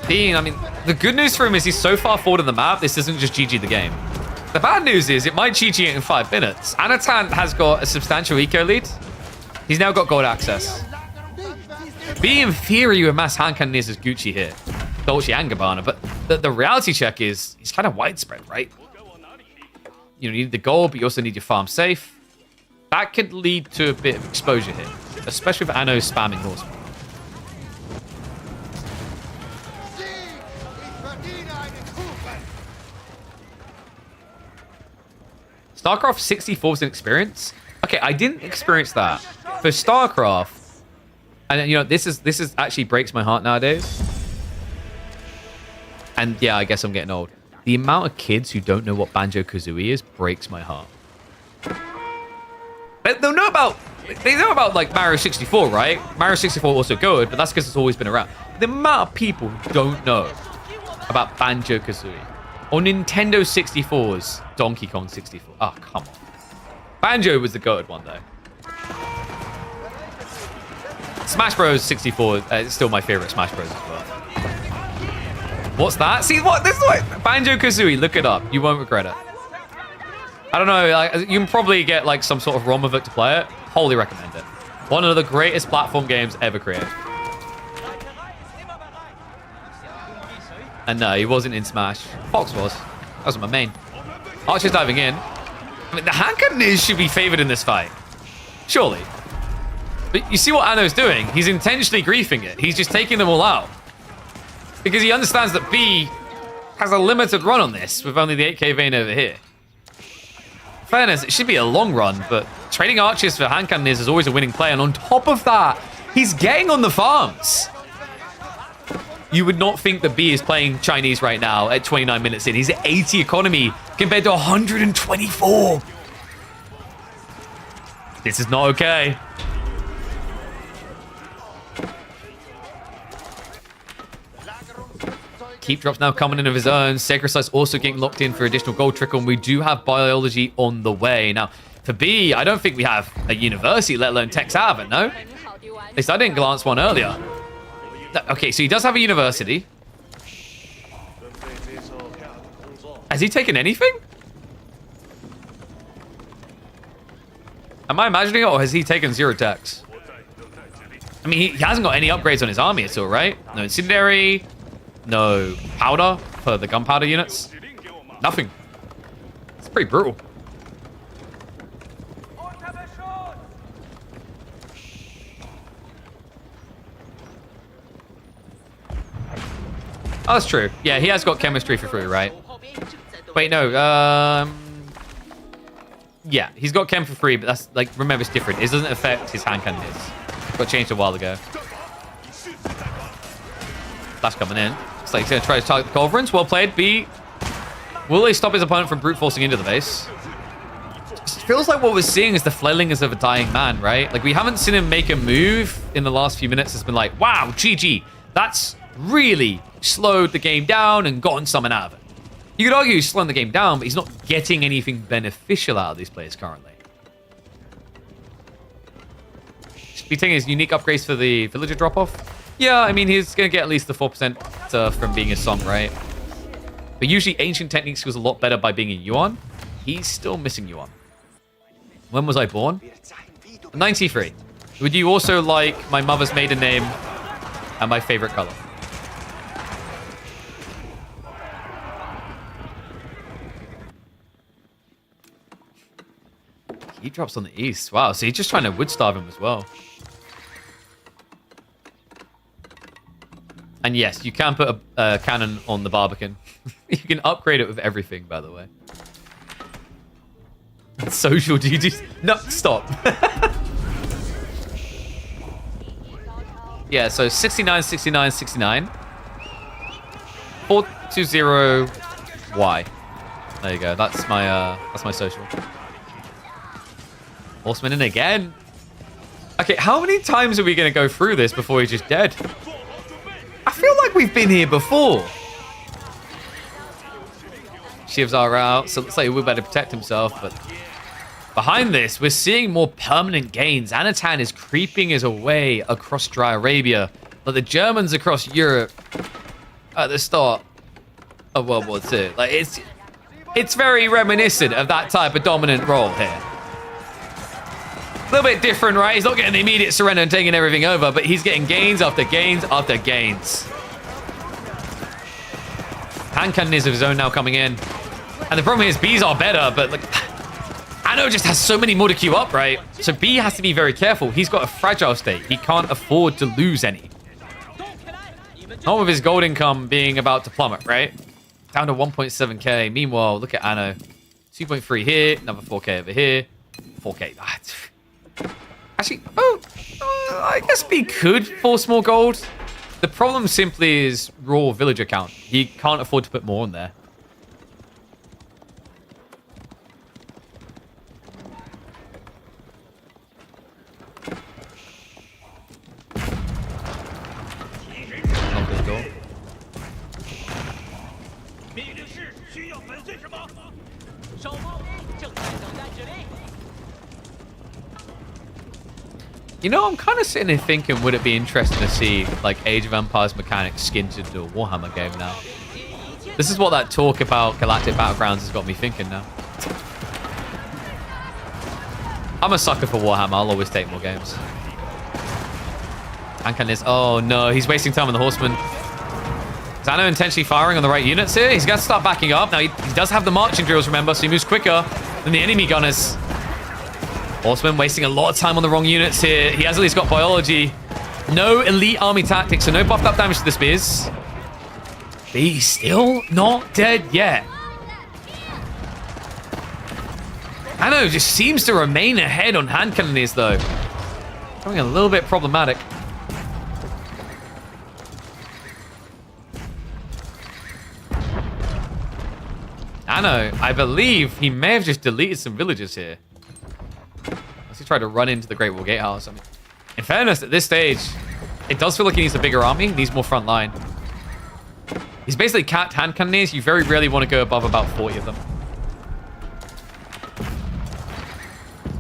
Dean, I mean, the good news for him is he's so far forward on the map, this isn't just GG the game. The bad news is it might GG it in 5 minutes. Anatan has got a substantial eco lead. He's now got gold access. B in theory with mass hand cannoneers is Gucci here. Dolce and Gabbana, but the reality check is it's kind of widespread, right? You need the gold, but you also need your farm safe. That could lead to a bit of exposure here, especially with Anno spamming horsemen. StarCraft 64% experience? Okay, I didn't experience that. For StarCraft, And you know, this is actually breaks my heart nowadays. And yeah, I guess I'm getting old. The amount of kids who don't know what Banjo-Kazooie is breaks my heart. They know about like Mario 64, right? Mario 64 also good, but that's because it's always been around. The amount of people who don't know about Banjo-Kazooie or Nintendo 64's Donkey Kong 64. Oh, come on. Banjo was the goated one though. Smash Bros 64 is still my favorite Smash Bros as well. What's that? See what this is like Banjo-Kazooie. Look it up. You won't regret it. I don't know. Like, you can probably get like some sort of ROM of it to play it. Wholly recommend it. One of the greatest platform games ever created. And no, he wasn't in Smash. Fox was. That was my main. Archer's diving in. I mean, the Hankan should be favored in this fight. Surely. But you see what Anno's doing? He's intentionally griefing it. He's just taking them all out. Because he understands that B has a limited run on this with only the 8k vein over here. Fairness, it should be a long run, but trading archers for Hankan is always a winning play. And on top of that, he's getting on the farms. You would not think that B is playing Chinese right now at 29 minutes in. He's at 80 economy compared to 124. This is not okay. Keep drops now coming in of his own. Sacred Slice also getting locked in for additional gold trickle. And we do have biology on the way. Now, for B, I don't think we have a university, let alone Tex Haven, no? At least I didn't glance one earlier. Okay, so he does have a university. Has he taken anything? Am I imagining it, or has he taken 0 Tex? I mean, he hasn't got any upgrades on his army at all, right? No incendiary. No powder for the gunpowder units. Nothing. It's pretty brutal. Oh, that's true. Yeah, he has got chemistry for free, right? Wait, no. Yeah, he's got chem for free, but that's, like, remember, it's different. It doesn't affect his hand cannon. Got changed a while ago. That's coming in. Looks like he's going to try to target the Culverins. Well played, B. Will he stop his opponent from brute forcing into the base? It feels like what we're seeing is the flailing of a dying man, right? Like, we haven't seen him make a move in the last few minutes. It's been like, wow, GG. That's really slowed the game down and gotten something out of it. You could argue he's slowing the game down, but he's not getting anything beneficial out of these players currently. Should be taking his unique upgrades for the villager drop-off. Yeah, I mean, he's going to get at least the 4% from being a song, right? But usually Ancient Techniques was a lot better by being a Yuan. He's still missing Yuan. When was I born? 93. Would you also like my mother's maiden name and my favorite color? He drops on the east. Wow, so he's just trying to wood starve him as well. And yes, you can put a cannon on the Barbican. You can upgrade it with everything, by the way. Social duties. No, stop. Yeah, so 69, 69, 69. 420Y. There you go. That's my social. Horseman in again. Okay, how many times are we going to go through this before he's just dead? I feel like we've been here before. Shivs are out, so it looks like he better protect himself, but behind this, we're seeing more permanent gains. Anatan is creeping his way across Dry Arabia, like the Germans across Europe at the start of World War II. Like, it's very reminiscent of that type of dominant role here. A little bit different, right? He's not getting the immediate surrender and taking everything over, but he's getting gains after gains after gains. Hand cannon is of his own now coming in. And the problem is B's are better, but like, Anno just has so many more to queue up, right? So B has to be very careful. He's got a fragile state. He can't afford to lose any. Not with his gold income being about to plummet, right? Down to 1.7k. Meanwhile, look at Anno. 2.3 here, another 4k over here. 4k. Actually, oh, I guess B could force more gold. The problem simply is raw villager count. He can't afford to put more on there. Knock the door. You know, I'm kind of sitting here thinking, would it be interesting to see, like, Age of Empires mechanics skinned into a Warhammer game now? This is what that talk about Galactic Battlegrounds has got me thinking now. I'm a sucker for Warhammer. I'll always take more games. Ankan is... Oh, no. He's wasting time on the Horseman. Zano intentionally firing on the right units here. He's got to start backing up. Now, he does have the marching drills, remember, so he moves quicker than the enemy gunners. Horseman wasting a lot of time on the wrong units here. He has at least got biology. No elite army tactics, so no buffed up damage to the spears. But he's still not dead yet. Anno just seems to remain ahead on hand cannoniers, though. Becoming a little bit problematic. Anno, I believe he may have just deleted some villagers here. He tried to run into the Great Wall Gatehouse. I mean, in fairness, at this stage, it does feel like he needs a bigger army. He needs more front line. He's basically capped hand cannoneers. You very rarely want to go above about 40 of them.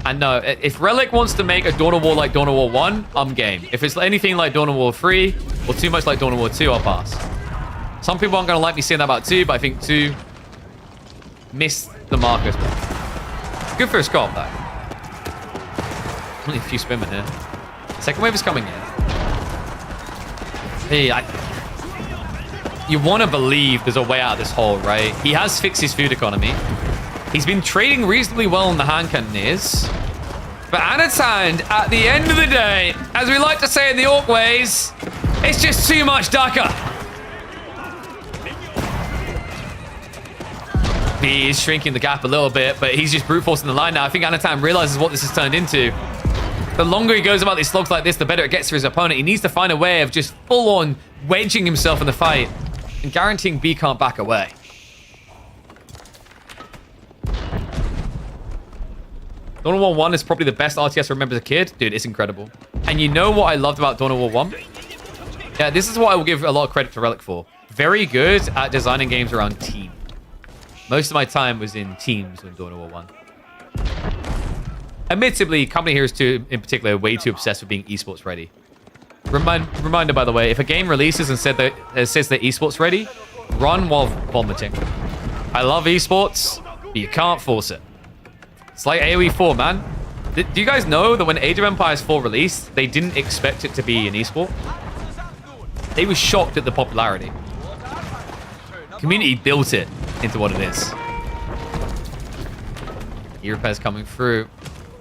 And no, if Relic wants to make a Dawn of War like Dawn of War 1, I'm game. If it's anything like Dawn of War 3 or too much like Dawn of War 2, I'll pass. Some people aren't going to like me saying that about 2, but I think 2 missed the markers. Good for a sculpt, though. Only a few spinmen here. Second wave is coming in. Hey, you want to believe there's a way out of this hole, right? He has fixed his food economy. He's been trading reasonably well on the hand cannoneers. But Anatan, at the end of the day, as we like to say in the Orc ways, it's just too much Daka. B is shrinking the gap a little bit, but he's just brute forcing the line now. I think Anatan realizes what this has turned into. The longer he goes about these slugs like this, the better it gets for his opponent. He needs to find a way of just full-on wedging himself in the fight and guaranteeing B can't back away. Dawn of War 1 is probably the best RTS I remember as a kid. Dude, it's incredible. And you know what I loved about Dawn of War 1? Yeah, this is what I will give a lot of credit to Relic for. Very good at designing games around team. Most of my time was in teams in Dawn of War 1. Admittedly, Company Heroes 2 in particular are way too obsessed with being esports ready. Reminder, by the way, if a game releases and says they're esports ready, run while vomiting. I love esports, but you can't force it. It's like AoE 4, man. Do you guys know that when Age of Empires 4 released, they didn't expect it to be an esport? They were shocked at the popularity. Community built it into what it is. E-repairs coming through.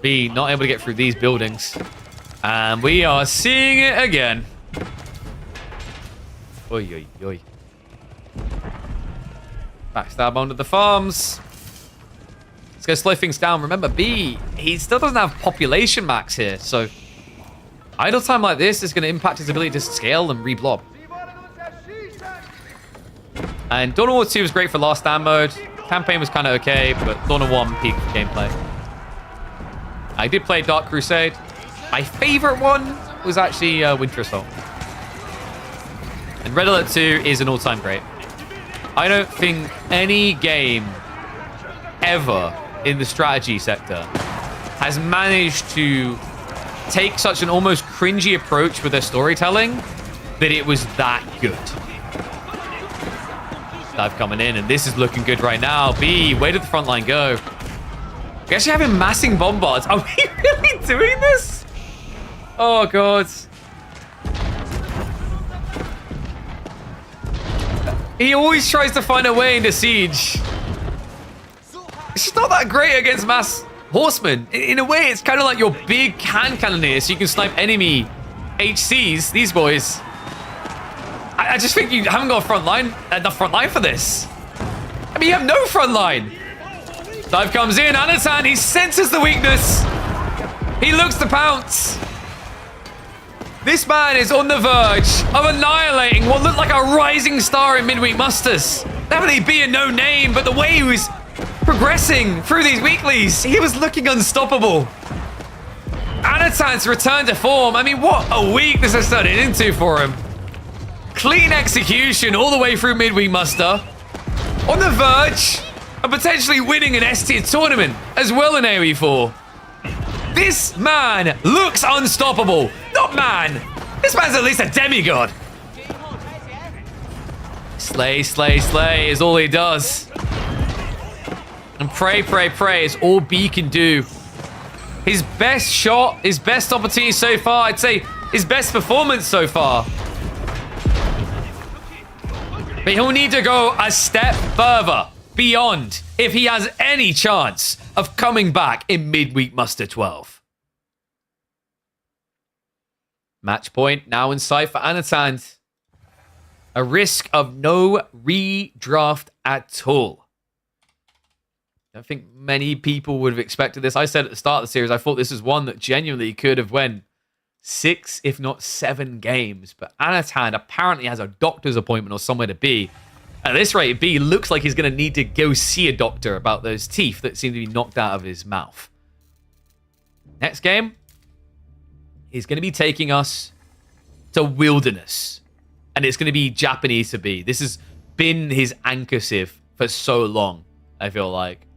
B not able to get through these buildings. And we are seeing it again. Oi, oi, oi. Backstab onto the farms. It's going to slow things down. Remember, B, he still doesn't have population max here. So idle time like this is going to impact his ability to scale and reblob. And Dawn of War 2 was great for last stand mode. Campaign was kind of okay, but Dawn of 1 peaked for gameplay. I did play Dark Crusade. My favorite one was actually Winter Assault. And Red Alert 2 is an all-time great. I don't think any game ever in the strategy sector has managed to take such an almost cringy approach with their storytelling that it was that good. Dive coming in, and this is looking good right now. B, where did the front line go? We actually have him massing bombards. Are we really doing this? Oh, God. He always tries to find a way into siege. It's just not that great against mass horsemen. In a way, it's kind of like your big hand cannoneer, so you can snipe enemy HCs, these boys. I just think you haven't got a front line, enough front line for this. I mean, you have no front line. Dive comes in, Anatan, he senses the weakness. He looks to pounce. This man is on the verge of annihilating what looked like a rising star in Midweek Musters. Definitely be a no name, but the way he was progressing through these weeklies, he was looking unstoppable. Anatan's return to form. I mean, what a week this has turned into for him. Clean execution all the way through Midweek Muster. On the verge of potentially winning an S-tier tournament as well in AoE4. This man looks unstoppable. Not man. This man's at least a demigod. Slay, slay, slay is all he does. And pray, pray, pray is all B can do. His best shot, his best opportunity so far, I'd say his best performance so far. But he'll need to go a step further beyond if he has any chance of coming back in Midweek Muster 12. Match point now in sight for Anatan. A risk of no redraft at all. I think many people would have expected this. I said at the start of the series, I thought this was one that genuinely could have went 6, if not 7 games. But Anatan apparently has a doctor's appointment or somewhere to be. At this rate, B looks like he's going to need to go see a doctor about those teeth that seem to be knocked out of his mouth. Next game, he's going to be taking us to Wilderness. And it's going to be Japanese to B. This has been his anchor sieve for so long, I feel like.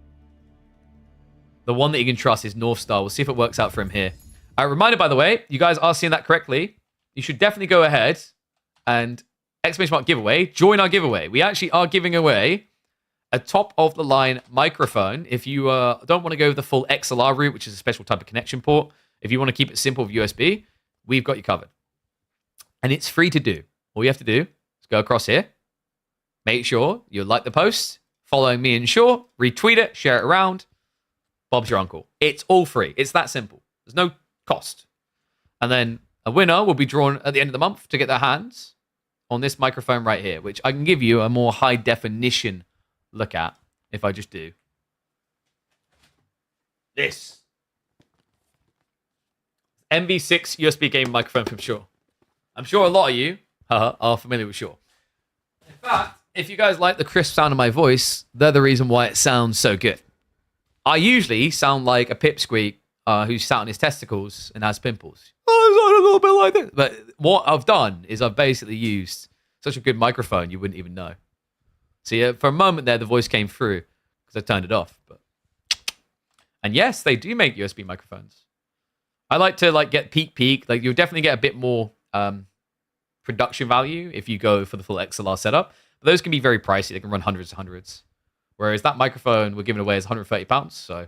The one that you can trust is North Star. We'll see if it works out for him here. Reminder, by the way, you guys are seeing that correctly. You should definitely go ahead and ! giveaway. Join our giveaway. We actually are giving away a top-of-the-line microphone. If you don't want to go with the full XLR route, which is a special type of connection port, if you want to keep it simple with USB, we've got you covered. And it's free to do. All you have to do is go across here. Make sure you like the post, follow me and Shaw, retweet it, share it around. Bob's your uncle. It's all free. It's that simple. There's no cost. And then a winner will be drawn at the end of the month to get their hands on this microphone right here, which I can give you a more high definition look at if I just do this. MV6 USB game microphone from Shaw. I'm sure a lot of you are familiar with Shaw. In fact, if you guys like the crisp sound of my voice, they're the reason why it sounds so good. I usually sound like a pipsqueak who's sat on his testicles and has pimples. Oh, I sound a little bit like this. But what I've done is I've basically used such a good microphone you wouldn't even know. See, for a moment there, the voice came through because I turned it off. And yes, they do make USB microphones. I like to get peak. Like you'll definitely get a bit more production value if you go for the full XLR setup. But those can be very pricey. They can run hundreds and hundreds. Whereas that microphone we're giving away is £130. So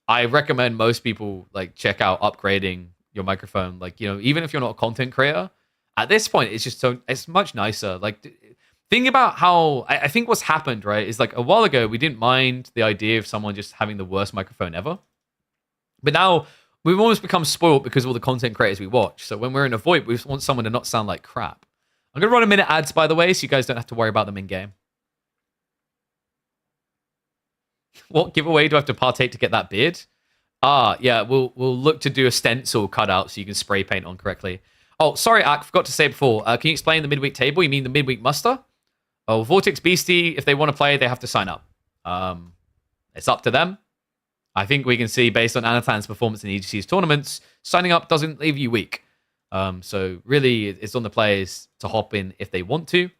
I recommend most people check out upgrading your microphone. Even if you're not a content creator, at this point it's just it's much nicer. Think about how I think what's happened, right? Is a while ago we didn't mind the idea of someone just having the worst microphone ever. But now we've almost become spoiled because of all the content creators we watch. So when we're in a VoIP, we just want someone to not sound like crap. I'm going to run a minute ads, by the way, so you guys don't have to worry about them in game. What giveaway do I have to partake to get that beard? Yeah, we'll look to do a stencil cutout so you can spray paint on correctly. Oh, sorry, Ak, forgot to say before. Can you explain the midweek table? You mean the midweek muster? Oh, Vortex Beastie, if they want to play, they have to sign up. It's up to them. I think we can see, based on Anatan's performance in EGC's tournaments, signing up doesn't leave you weak. So really, it's on the players to hop in if they want to.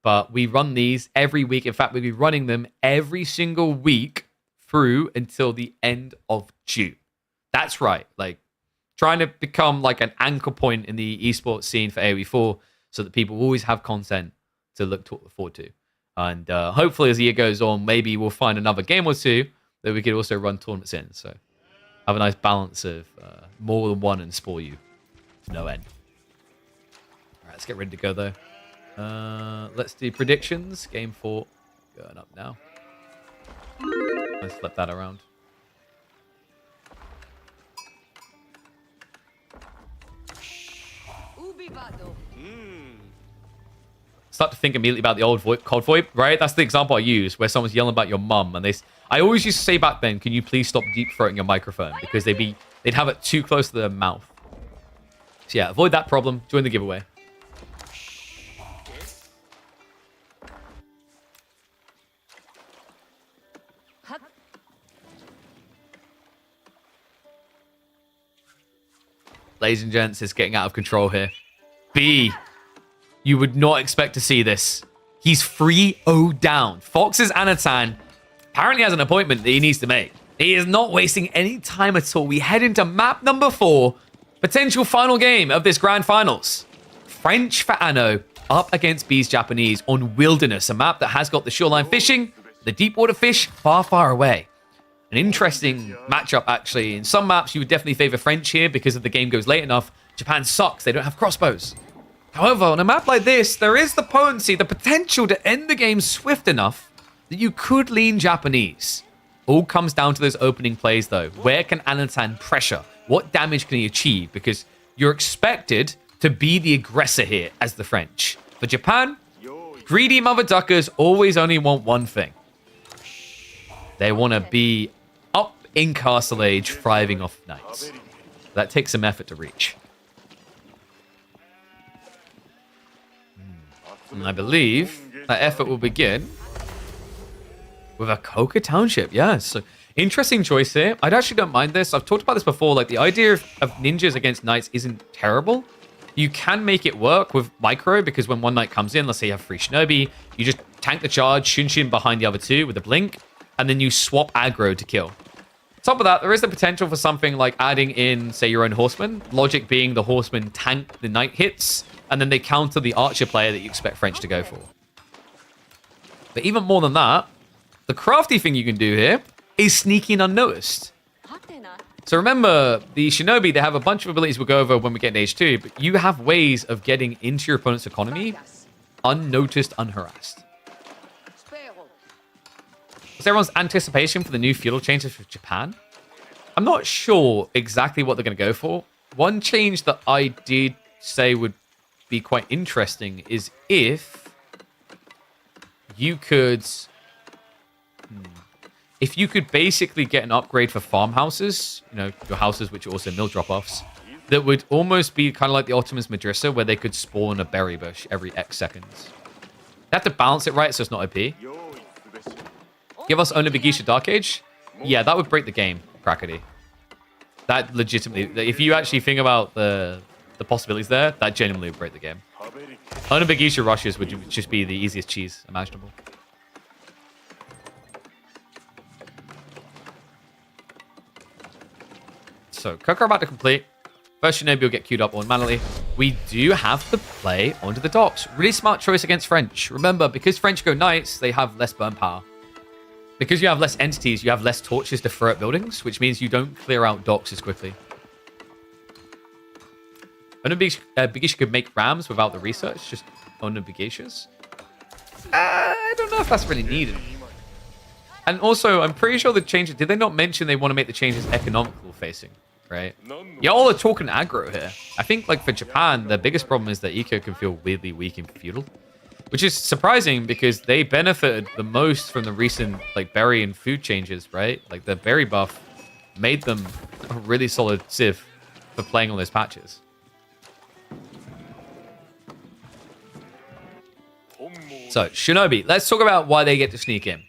But we run these every week. In fact, we'll be running them every single week through until the end of June. That's right. Trying to become an anchor point in the esports scene for AoE4 so that people always have content to look forward to. And hopefully as the year goes on, maybe we'll find another game or two that we could also run tournaments in. So have a nice balance of more than one and spoil you to no end. All right, let's get ready to go though. Let's do predictions. Game 4 going up now. Let's flip that around. Start to think immediately about the old COD VoIP, right? That's the example I use where someone's yelling about your mum, and I always used to say back then, can you please stop deep throating your microphone? Because they'd have it too close to their mouth. So yeah, avoid that problem. Join the giveaway. Ladies and gents, it's getting out of control here. B. You would not expect to see this. He's 3-0 down. Fox's Anatan apparently has an appointment that he needs to make. He is not wasting any time at all. We head into map number 4. Potential final game of this grand finals. French for Anno up against B's Japanese on Wilderness, a map that has got the shoreline fishing, the deep water fish far, far away. An interesting matchup, actually. In some maps, you would definitely favor French here because if the game goes late enough. Japan sucks. They don't have crossbows. However, on a map like this, there is the potency, the potential to end the game swift enough that you could lean Japanese. All comes down to those opening plays, though. Where can Anatan pressure? What damage can he achieve? Because you're expected to be the aggressor here as the French. For Japan, greedy mother duckers always only want one thing. They want to be up in Castle Age, thriving off knights. That takes some effort to reach. And I believe that effort will begin with a Coca Township. Yeah, so interesting choice here. I actually don't mind this. I've talked about this before. Like, the idea of ninjas against knights isn't terrible. You can make it work with micro because when one knight comes in, let's say you have free shinobi, you just tank the charge, Shunshin behind the other two with a blink, and then you swap aggro to kill. Top of that, there is the potential for something like adding in, say, your own horseman. Logic being the horseman tank the knight hits, and then they counter the archer player that you expect French to go for. But even more than that, the crafty thing you can do here is sneaking unnoticed. So remember, the shinobi, they have a bunch of abilities we'll go over when we get to age 2, but you have ways of getting into your opponent's economy unnoticed, unharassed. Is everyone's anticipation for the new feudal changes for Japan? I'm not sure exactly what they're going to go for. One change that I did say would be quite interesting is if you could basically get an upgrade for farmhouses, you know, your houses which are also mill drop-offs, that would almost be kind of like the Ottoman's Madrasa, where they could spawn a berry bush every X seconds. You have to balance it right so it's not OP. Give us Onobigisha Dark Age? Yeah, that would break the game, Crackety. That legitimately, if you actually think about the possibilities there, that genuinely would break the game. Onobigisha rushes would just be the easiest cheese imaginable. So, Coca about to complete. First Shinobi will get queued up automatically. We do have to play onto the docks. Really smart choice against French. Remember, because French go knights, they have less burn power. Because you have less entities, you have less torches to throw at buildings, which means you don't clear out docks as quickly. Onobigisha could make rams without the research, just Onobigishas. I don't know if that's really needed. And also, I'm pretty sure the changes... Did they not mention they want to make the changes economical facing, right? Y'all are talking aggro here. I think, like, for Japan, the biggest problem is that eco can feel weirdly weak in feudal. Which is surprising because they benefited the most from the recent, like, berry and food changes, right? Like, the berry buff made them a really solid civ for playing on those patches. So, Shinobi. Let's talk about why they get to sneak in.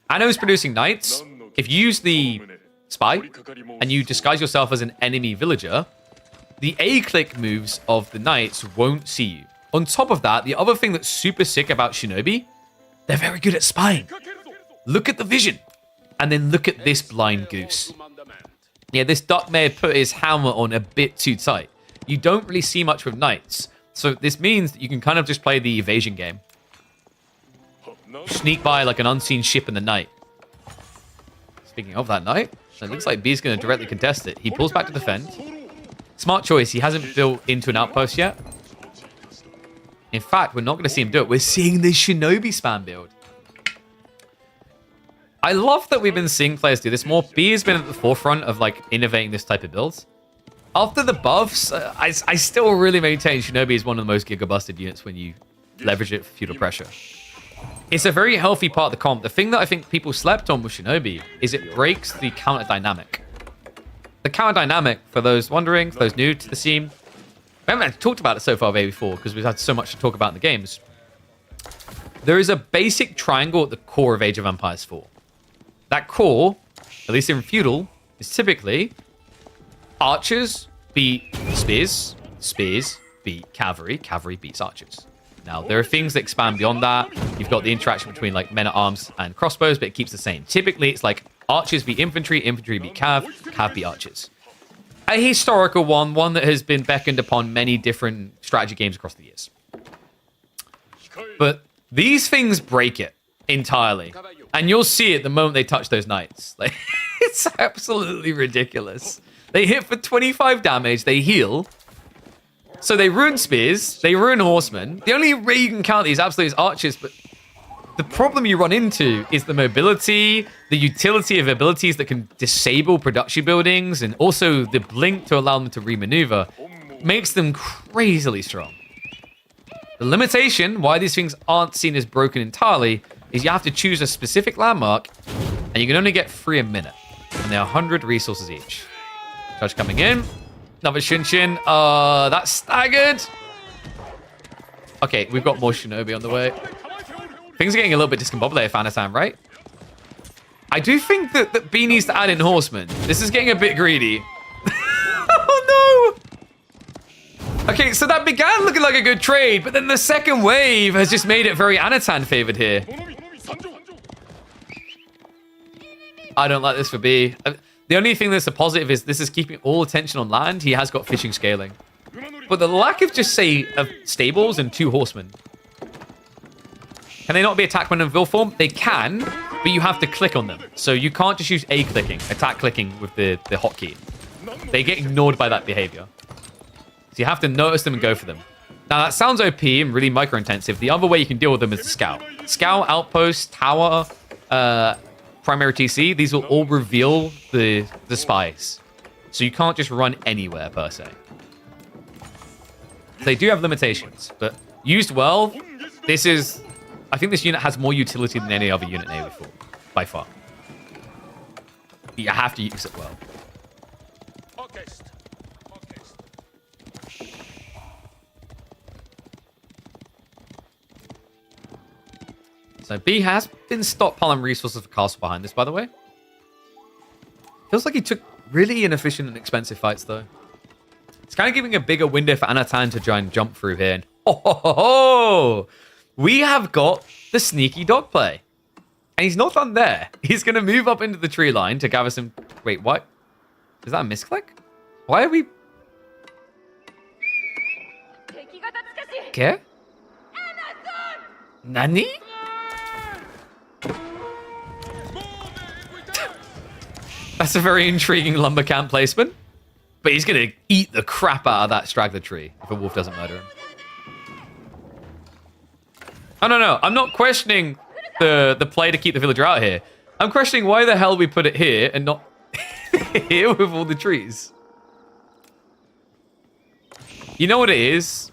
Anno's producing knights. If you use the spy and you disguise yourself as an enemy villager, the A-click moves of the knights won't see you. On top of that, the other thing that's super sick about Shinobi, they're very good at spying. Look at the vision. And then look at this blind goose. Yeah, this duck may have put his helmet on a bit too tight. You don't really see much with knights. So this means that you can kind of just play the evasion game. Sneak by like an unseen ship in the night. Speaking of that knight, it looks like B's going to directly contest it. He pulls back to defend. Smart choice. He hasn't built into an outpost yet. In fact, we're not going to see him do it. We're seeing the Shinobi spam build. I love that we've been seeing players do this more. B has been at the forefront of like innovating this type of builds. After the buffs, I still really maintain Shinobi is one of the most giga-busted units when you leverage it for feudal pressure. It's a very healthy part of the comp. The thing that I think people slept on with Shinobi is it breaks the counter dynamic. The counter dynamic, for those wondering, for those new to the scene, We haven't talked about it so far, maybe before, because we've had so much to talk about in the games. There is a basic triangle at the core of Age of Empires 4. That core, at least in Feudal, is typically archers beat spears, spears beat cavalry, cavalry beats archers. Now, there are things that expand beyond that. You've got the interaction between like men-at-arms and crossbows, but it keeps the same. Typically, it's like archers beat infantry, infantry beat cav, cav beat archers. A historical one that has been beckoned upon many different strategy games across the years. But these things break it entirely. And you'll see it the moment they touch those knights. Like, it's absolutely ridiculous. They hit for 25 damage, they heal. So they ruin spears, they ruin horsemen. The only way you can count these absolutely is archers, but the problem you run into is the mobility, the utility of abilities that can disable production buildings, and also the blink to allow them to remaneuver makes them crazily strong. The limitation, why these things aren't seen as broken entirely, is you have to choose a specific landmark, and you can only get 3 a minute. And they're 100 resources each. Judge coming in. Another Shinshin. That's staggered. Okay, we've got more Shinobi on the way. Things are getting a little bit discombobulated, Fanasan, right? I do think that B needs to add in Horsemen. This is getting a bit greedy. Oh, no! Okay, so that began looking like a good trade, but then the second wave has just made it very Anatan favored here. I don't like this for B. The only thing that's a positive is this is keeping all attention on land. He has got fishing scaling. But the lack of just, say, of stables and 2 horsemen. Can they not be attackmen in Vil form? They can, but you have to click on them. So you can't just use A clicking, attack clicking with the hotkey. They get ignored by that behavior. So you have to notice them and go for them. Now, that sounds OP and really micro-intensive. The other way you can deal with them is the scout. Scout, outpost, tower, primary TC, these will all reveal the spies. So you can't just run anywhere, per se. They do have limitations, but used well, this is... I think this unit has more utility than any other unit in AoE4, by far. You have to use it well. So B has been stockpiling resources for Castle behind this, by the way. Feels like he took really inefficient and expensive fights, though. It's kind of giving a bigger window for Anatan to try and jump through here. And we have got the sneaky dog play. And he's not done there. He's going to move up into the tree line to gather some... Wait, what? Is that a misclick? Why are we... ¿Qué? Nani? That's a very intriguing lumber camp placement. But he's going to eat the crap out of that straggler tree if a wolf doesn't murder him. Oh, no. I'm not questioning the play to keep the villager out here. I'm questioning why the hell we put it here and not here with all the trees. You know what it is?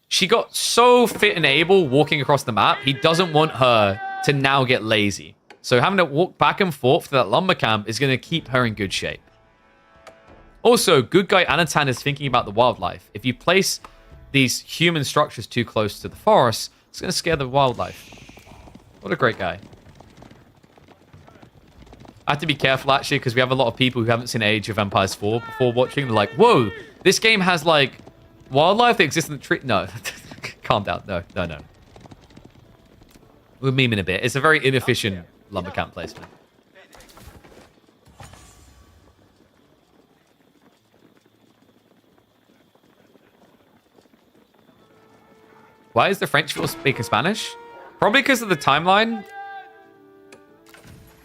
She got so fit and able walking across the map, he doesn't want her to now get lazy. So having to walk back and forth to that lumber camp is going to keep her in good shape. Also, good guy Anatan is thinking about the wildlife. If you place these human structures too close to the forest, it's going to scare the wildlife. What a great guy. I have to be careful, actually, because we have a lot of people who haven't seen Age of Empires 4 before watching. They're like, whoa, this game has, like, wildlife that exists in the tree. No. Calm down. No. We're memeing a bit. It's a very inefficient lumber camp placement. Why is the French people speaking Spanish? Probably because of the timeline.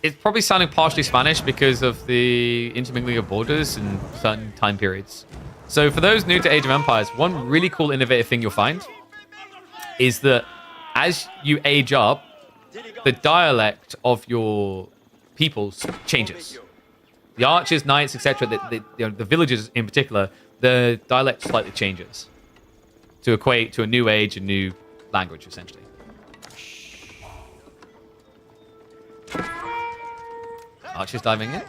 It's probably sounding partially Spanish because of the intermingling of borders in certain time periods. So for those new to Age of Empires, one really cool innovative thing you'll find is that as you age up, the dialect of your peoples changes. The archers, knights, etc., the villagers in particular, the dialect slightly changes to equate to a new age, a new language, essentially. Archers diving in.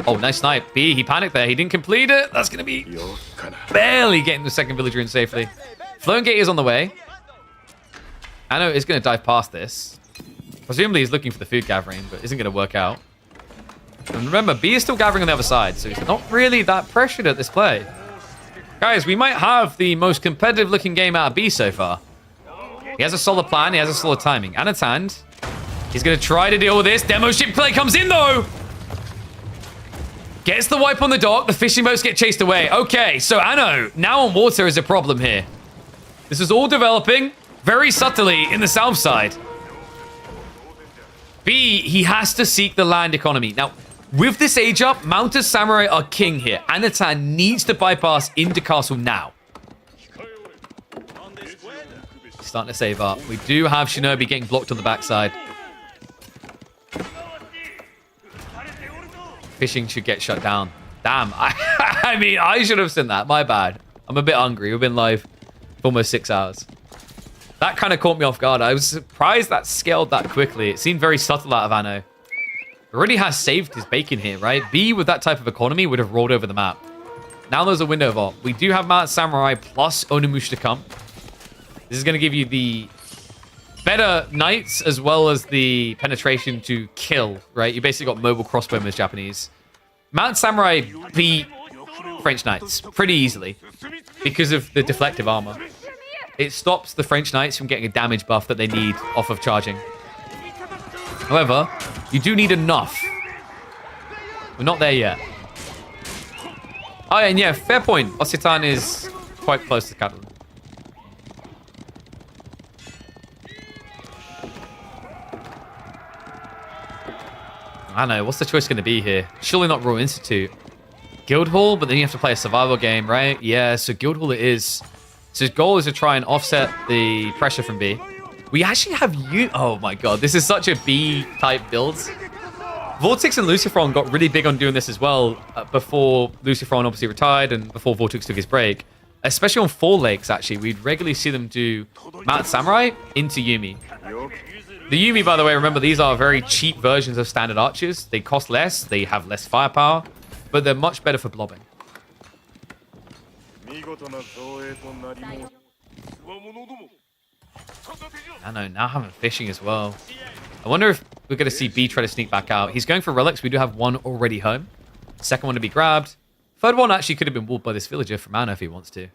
Oh, nice snipe. B, he panicked there. He didn't complete it. That's going to be barely getting the second villager in safely. Flown Gate is on the way. Anno is going to dive past this. Presumably he's looking for the food gathering, but isn't going to work out. And remember, B is still gathering on the other side, so he's not really that pressured at this play. Guys, we might have the most competitive looking game out of B so far. He has a solid plan. He has a solid timing. Anatand, he's going to try to deal with this. Demo ship play comes in, though. Gets the wipe on the dock. The fishing boats get chased away. Okay, so Anno now on water is a problem here. This is all developing very subtly in the south side. B, he has to seek the land economy. Now, with this age up, Mounted Samurai are king here. Anatan needs to bypass into castle now. Starting to save up. We do have Shinobi getting blocked on the backside. Fishing should get shut down. Damn. I mean, I should have seen that. My bad. I'm a bit hungry. We've been live for almost 6 hours. That kind of caught me off guard. I was surprised that scaled that quickly. It seemed very subtle out of Anno. Already has saved his bacon here, right? B, with that type of economy, would have rolled over the map. Now there's a window vault. We do have Mount Samurai plus Onimusha to come. This is going to give you the better knights as well as the penetration to kill, right? You basically got mobile crossbowmen as Japanese. Mount Samurai beat French knights pretty easily because of the deflective armor. It stops the French knights from getting a damage buff that they need off of charging. However, you do need enough. We're not there yet. Oh, and yeah, fair point. Occitan is quite close to Catalan. I don't know. What's the choice going to be here? Surely not Royal Institute. Guildhall, but then you have to play a survival game, right? Yeah, so Guildhall it is. So his goal is to try and offset the pressure from B. We actually have you. Oh my god, this is such a B-type build. Vortex and Lucifron got really big on doing this as well before Lucifron obviously retired and before Vortex took his break. Especially on 4 lakes, actually. We'd regularly see them do Mount Samurai into Yumi. The Yumi, by the way, remember, these are very cheap versions of standard archers. They cost less, they have less firepower, but they're much better for blobbing. I know, now having fishing as well. I wonder if we're going to see B try to sneak back out. He's going for relics. We do have one already home. Second one to be grabbed. Third one actually could have been walled by this villager for mana if he wants to.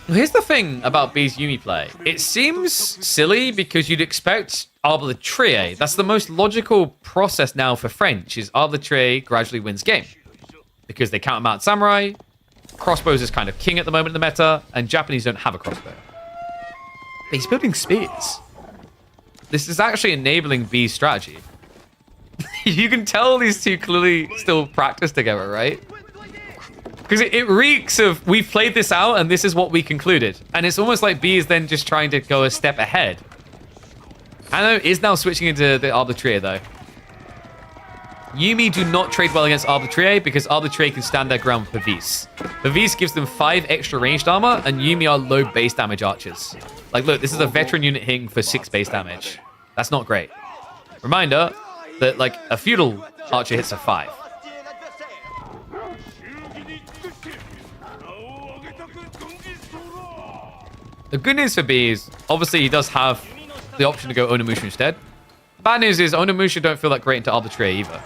Here's the thing about B's Yumi play. It seems silly because you'd expect Arbre Trier. That's the most logical process now for French, is Arbre Trier gradually wins game. Because they counter Mount Samurai, crossbows is kind of king at the moment in the meta, and Japanese don't have a crossbow. But he's building spears. This is actually enabling B's strategy. You can tell these two clearly still practice together, right? Because it reeks of, we've played this out and this is what we concluded. And it's almost like B is then just trying to go a step ahead. Anno is now switching into the Arbre Trier though. Yumi do not trade well against Arbre Trier because Arbre Trier can stand their ground with Pavis. Pavis gives them 5 extra ranged armor and Yumi are low base damage archers. Like look, this is a veteran unit hitting for 6 base damage. That's not great. Reminder that like a feudal archer hits a 5. The good news for B is, obviously, he does have the option to go Onimusha instead. The bad news is, Onimusha don't feel that great into Arbre Trier either.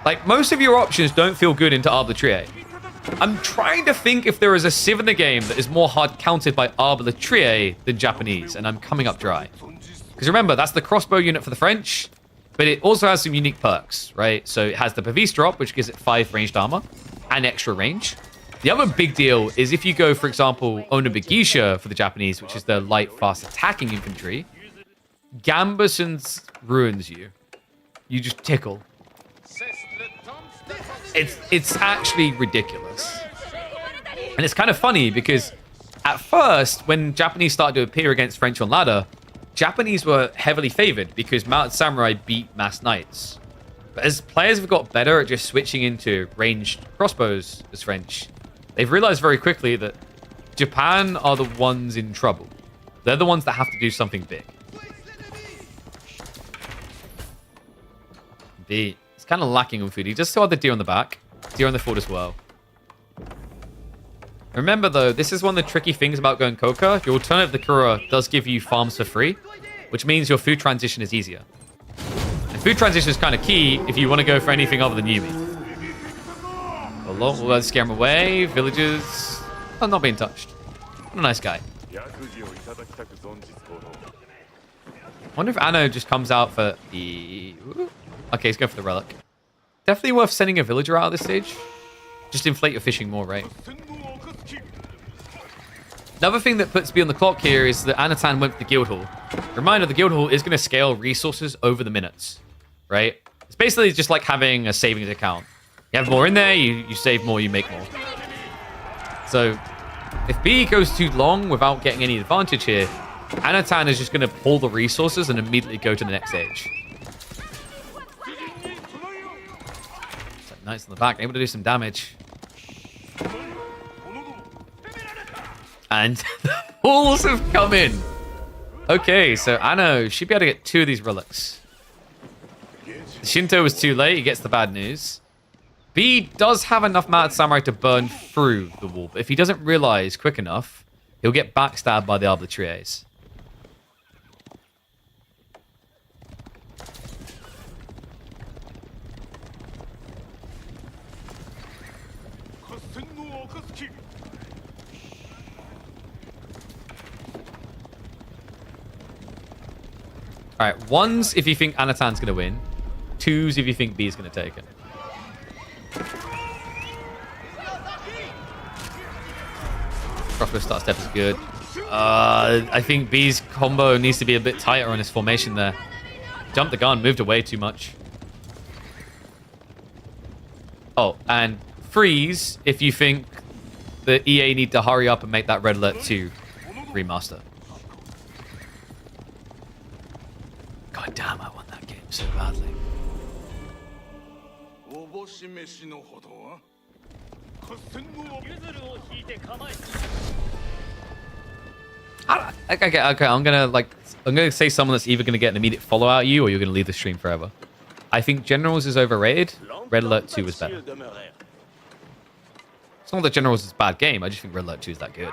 Like, most of your options don't feel good into Arbre Trier. I'm trying to think if there is a civ in the game that is more hard counted by Arbre Trier than Japanese, and I'm coming up dry. Because remember, that's the crossbow unit for the French, but it also has some unique perks, right? So it has the Pavis drop, which gives it 5 ranged armor and extra range. The other big deal is if you go, for example, Onobugisha for the Japanese, which is the light, fast attacking infantry, Gambuson's ruins you. You just tickle. It's actually ridiculous. And it's kind of funny because at first, when Japanese started to appear against French on ladder, Japanese were heavily favored because Mounted Samurai beat Mass Knights. But as players have got better at just switching into ranged crossbows as French, they've realized very quickly that Japan are the ones in trouble. They're the ones that have to do something big. B. It's kind of lacking on food. He does still have the deer on the back. Deer on the forward as well. Remember, though, this is one of the tricky things about going Coca. Your alternative, the Kura, does give you farms for free, which means your food transition is easier. And food transition is kind of key if you want to go for anything other than Yumi. We'll scare him away. Villagers are not being touched. What a nice guy. Wonder if Anno just comes out for the... Ooh. Okay, he's going for the relic. Definitely worth sending a villager out at this stage. Just inflate your fishing more, right? Another thing that puts B on the clock here is that Anatan went for the guild hall. Reminder, the guild hall is going to scale resources over the minutes, right? It's basically just like having a savings account. You have more in there, you save more, you make more. So if B goes too long without getting any advantage here, Anatan is just going to pull the resources and immediately go to the next stage. Nice on the back, able to do some damage. And the fools have come in. Okay, so Anno should be able to get 2 of these relics. Shinto was too late, he gets the bad news. B does have enough Mad Samurai to burn through the wall, but if he doesn't realize quick enough, he'll get backstabbed by the Arbitraries. Alright, 1s if you think Anatan's going to win. 2s if you think B's going to take it. Crossbow start step is good. I think B's combo needs to be a bit tighter on his formation there. Jumped the gun, moved away too much. Oh, and freeze if you think the EA need to hurry up and make that Red Alert 2 remaster. God damn, I want that game so badly. Okay, I'm gonna say someone that's either gonna get an immediate follow out you or you're gonna leave the stream forever. I think Generals is overrated. Red Alert 2 is better. It's not that Generals is a bad game, I just think Red Alert 2 is that good.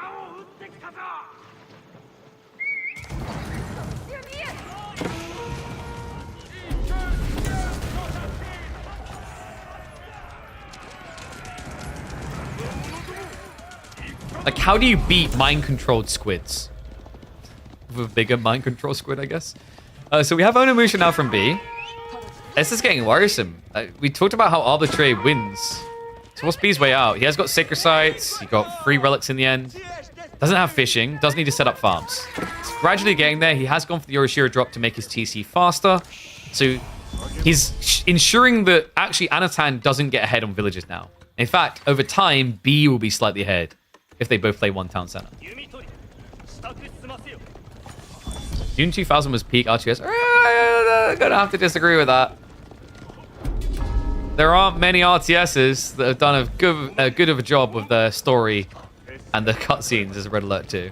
Like, how do you beat mind-controlled squids? With a bigger mind-control squid, I guess. So we have Onimusha now from B. This is getting worrisome. We talked about how Arbitrary wins. So what's B's way out? He has got Sacred Sites. He got 3 relics in the end. Doesn't have fishing. Doesn't need to set up farms. He's gradually getting there. He has gone for the Yorishiro drop to make his TC faster. So he's ensuring that actually Anatan doesn't get ahead on villages now. In fact, over time, B will be slightly ahead if they both play one town center. June 2000 was peak RTS. I'm gonna have to disagree with that. There aren't many RTSs that have done a good of a job with the story and the cutscenes as Red Alert 2.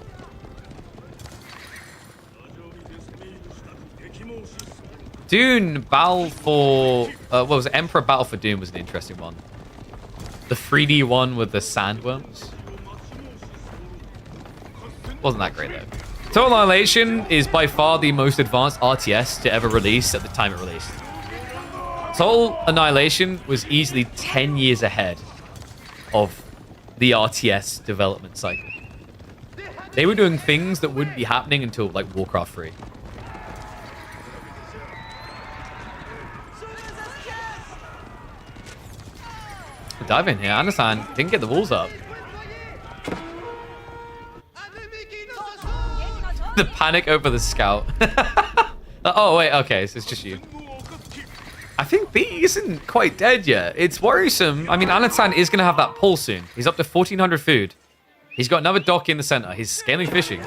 Dune Battle for... what was it? Emperor Battle for Dune was an interesting one. The 3D one with the sandworms. Wasn't that great, though. Total Annihilation is by far the most advanced RTS to ever release at the time it released. Total Annihilation was easily 10 years ahead of the RTS development cycle. They were doing things that wouldn't be happening until, like, Warcraft 3. Dive in here. Anasan didn't get the walls up. The panic over the scout. Oh, wait. Okay, so it's just you. I think B isn't quite dead yet. It's worrisome. I mean, Anatan is going to have that pull soon. He's up to 1,400 food. He's got another dock in the center. He's scaling fishing.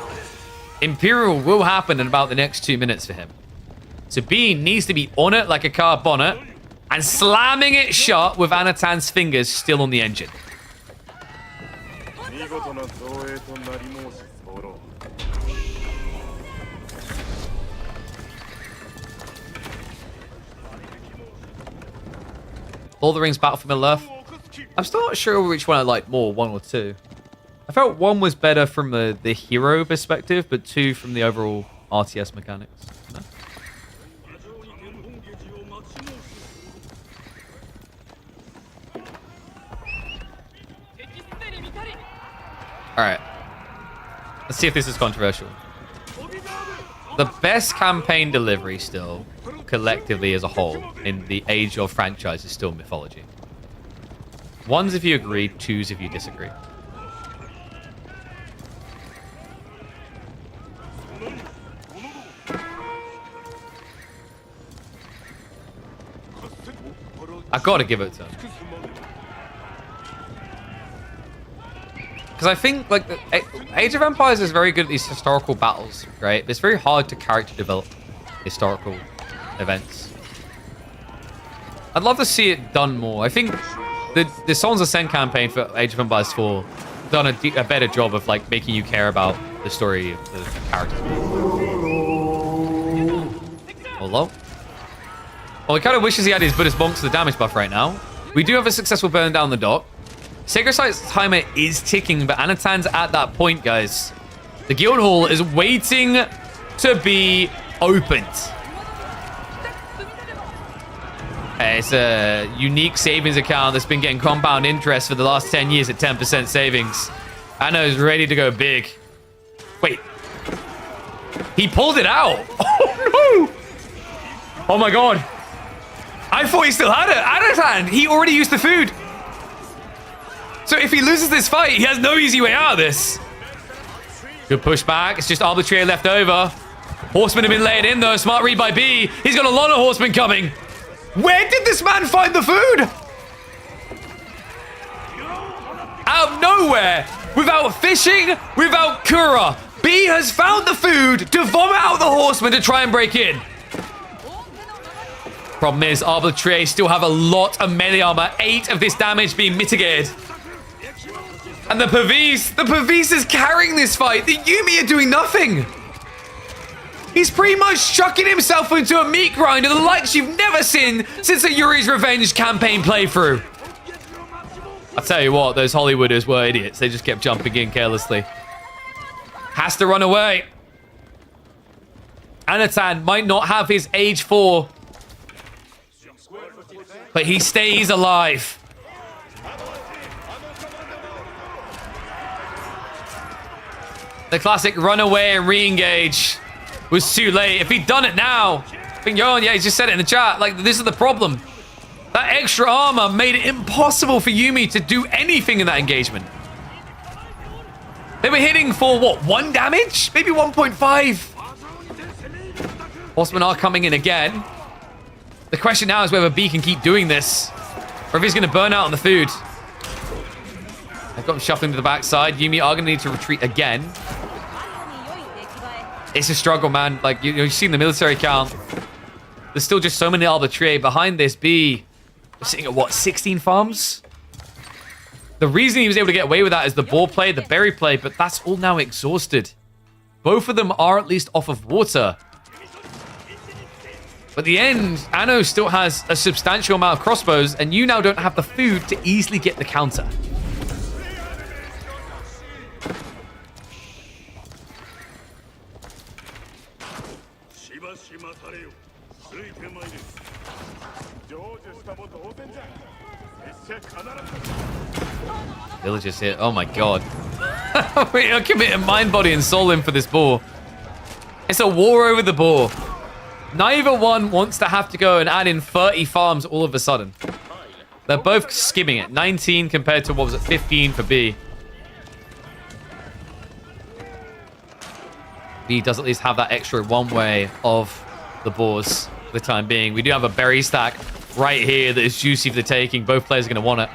Imperial will happen in about the next 2 minutes for him. So B needs to be on it like a car bonnet and slamming it shut with Anatan's fingers still on the engine. Lord of the Rings Battle for Middle-earth. I'm still not sure which one I like more, 1 or 2. I felt 1 was better from the hero perspective, but 2 from the overall RTS mechanics. No? Alright. Let's see if this is controversial. The best campaign delivery still, collectively as a whole, in the age of franchise is still Mythology. 1's if you agree, 2's if you disagree. I've got to give it to him. Because I think, like, Age of Empires is very good at these historical battles, right? It's very hard to character develop historical events. I'd love to see it done more. I think the Sons of Ascent campaign for Age of Empires 4 done a better job of, like, making you care about the story of the characters. Hello? Well, he kind of wishes he had his Buddhist monk to the damage buff right now. We do have a successful burn down the dock. Sacred Sight's timer is ticking, but Anatan's at that point, guys. The guild hall is waiting to be opened. It's a unique savings account that's been getting compound interest for the last 10 years at 10% savings. Anna is ready to go big. Wait. He pulled it out. Oh, no. Oh, my God. I thought he still had it. Anatan, he already used the food. So if he loses this fight, he has no easy way out of this. Good pushback. It's just Arbitrary left over. Horsemen have been laid in, though. Smart read by B. He's got a lot of horsemen coming. Where did this man find the food? Out of nowhere. Without fishing, without Kura. B has found the food to vomit out the horsemen to try and break in. Problem is, Arbitrary still have a lot of melee armor. 8 of this damage being mitigated. And the Pavis is carrying this fight. The Yumi are doing nothing. He's pretty much chucking himself into a meat grinder, the likes you've never seen since the Yuri's Revenge campaign playthrough. I'll tell you what, those Hollywooders were idiots. They just kept jumping in carelessly. Has to run away. Anatan might not have his age 4, but he stays alive. The classic run away and re-engage was too late. If he'd done it now, Pingyon, yeah, he just said it in the chat. Like, this is the problem. That extra armor made it impossible for Yumi to do anything in that engagement. They were hitting for, what, 1 damage? Maybe 1.5. Horsemen are coming in again. The question now is whether B can keep doing this, or if he's going to burn out on the food. They've got him shuffling to the backside. Yumi are going to need to retreat again. It's a struggle, man. Like, you've seen the military count. There's still just so many Arbitrary behind this. B, we're sitting at, what, 16 farms? The reason he was able to get away with that is the ball play, the berry play, but that's all now exhausted. Both of them are at least off of water. But at the end, Anno still has a substantial amount of crossbows, and you now don't have the food to easily get the counter. Villagers here. Oh my god. We are committing mind, body, and soul in for this boar. It's a war over the boar. Neither one wants to have to go and add in 30 farms all of a sudden. They're both skimming it. 19 compared to, what was it, 15 for B. B does at least have that extra one way of the boars for the time being. We do have a berry stack right here that is juicy for the taking. Both players are going to want it.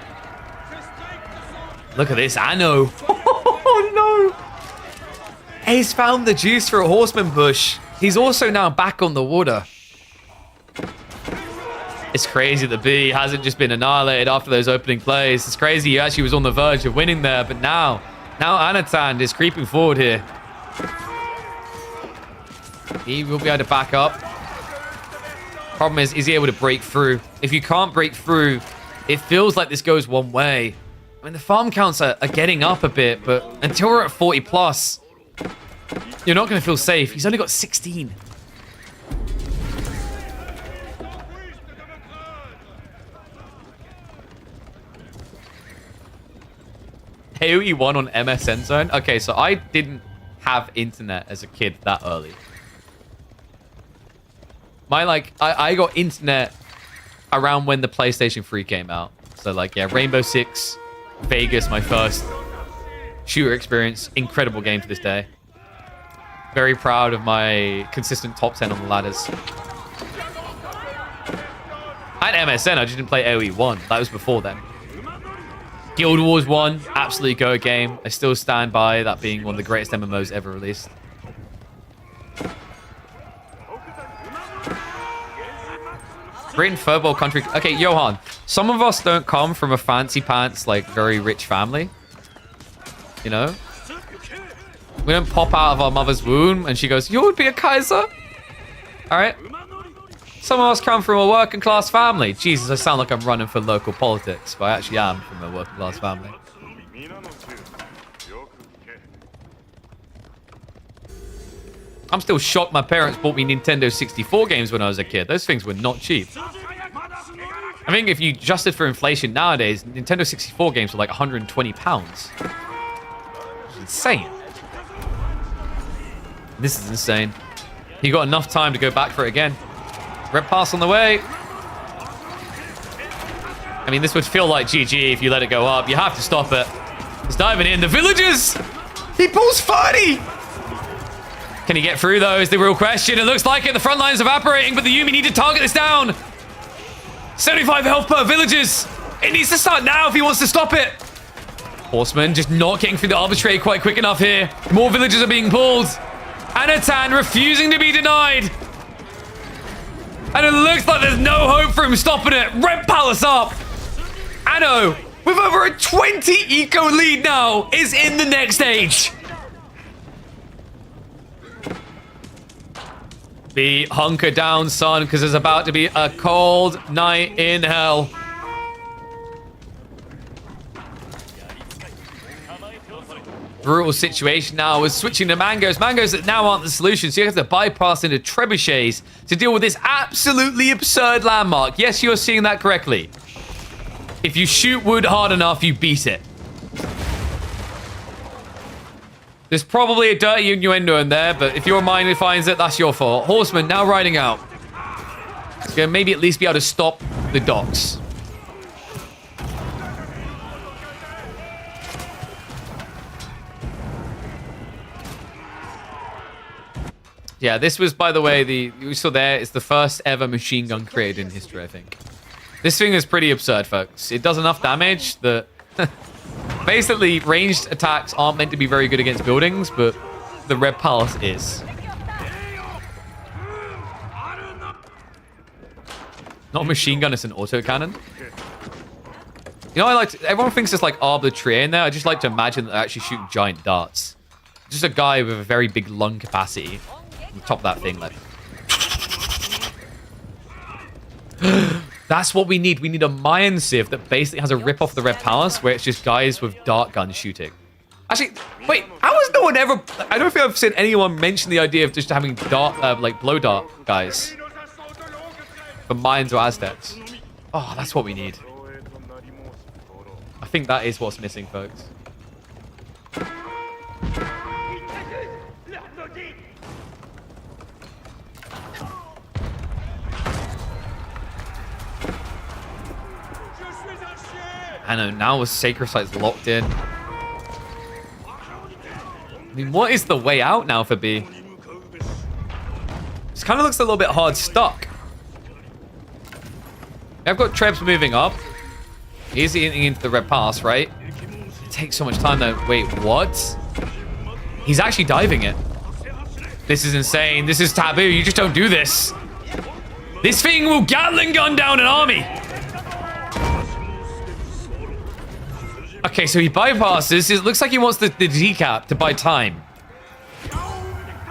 Look at this. Anno. Oh, no. He's found the juice for a horseman push. He's also now back on the water. It's crazy that B hasn't just been annihilated after those opening plays. It's crazy he actually was on the verge of winning there, but now Anatan is creeping forward here. He will be able to back up. Problem is he able to break through? If you can't break through, it feels like this goes one way. I mean, the farm counts are getting up a bit, but until we're at 40 plus, you're not going to feel safe. He's only got 16. AoE 1 on MSN zone. Okay, so I didn't have internet as a kid that early. I got internet around when the PlayStation 3 came out. So yeah, Rainbow Six, Vegas, my first shooter experience. Incredible game to this day. Very proud of my consistent top 10 on the ladders. At MSN, I just didn't play AoE 1. That was before then. Guild Wars 1, absolutely go game. I still stand by that being one of the greatest MMOs ever released. Britain, third world country. Okay, Johan, some of us don't come from a fancy pants, very rich family. You know? We don't pop out of our mother's womb and she goes, you would be a Kaiser? Alright? Some of us come from a working class family. Jesus, I sound like I'm running for local politics, but I actually am from a working class family. I'm still shocked my parents bought me Nintendo 64 games when I was a kid. Those things were not cheap. I think if you adjusted for inflation nowadays, Nintendo 64 games were like £120. It's insane. This is insane. You got enough time to go back for it again. Red pass on the way. I mean, this would feel like GG if you let it go up. You have to stop it. He's diving in. The villagers! He pulls 30! Can he get through, though, is the real question. It looks like it. The front line's evaporating, but the Yuumi need to target this down. 75 health per villagers. It needs to start now if he wants to stop it. Horseman just not getting through the arbitrary quite quick enough here. More villagers are being pulled. Anatan refusing to be denied. And it looks like there's no hope for him stopping it. Red Palace up. Anno, with over a 20 eco lead now, is in the next stage. Be hunker down, son, because there's about to be a cold night in hell. Brutal situation now with switching to mangoes. Mangoes that now aren't the solution, so you have to bypass into trebuchets to deal with this absolutely absurd landmark. Yes, you're seeing that correctly. If you shoot wood hard enough, you beat it. There's probably a dirty innuendo in there, but if your mind finds it, that's your fault. Horseman now riding out. He's going to maybe at least be able to stop the docks. Yeah, this was, by the way, you saw there, it's the first ever machine gun created in history, I think. This thing is pretty absurd, folks. It does enough damage that... Basically, ranged attacks aren't meant to be very good against buildings, but the Red Palace is. Not a machine gun, it's an autocannon. You know, everyone thinks it's like arbitrary in there. I just like to imagine that they're actually shooting giant darts. Just a guy with a very big lung capacity on top of that thing, like... That's what we need. We need a Mayan Civ that basically has a rip off the Red Palace where it's just guys with dart guns shooting. Actually, wait, how has no one ever... I don't think I've seen anyone mention the idea of just having dart, blow dart guys. For Mayans or Aztecs. Oh, that's what we need. I think that is what's missing, folks. I know, now with Sacred Site's locked in. I mean, what is the way out now for B? This kind of looks a little bit hard stuck. I've got Trebs moving up. He's eating into the Red Pass, right? It takes so much time though. Wait, what? He's actually diving it. This is insane. This is taboo. You just don't do this. This thing will Gatling gun down an army. Okay, so he bypasses. It looks like he wants the decap to buy time.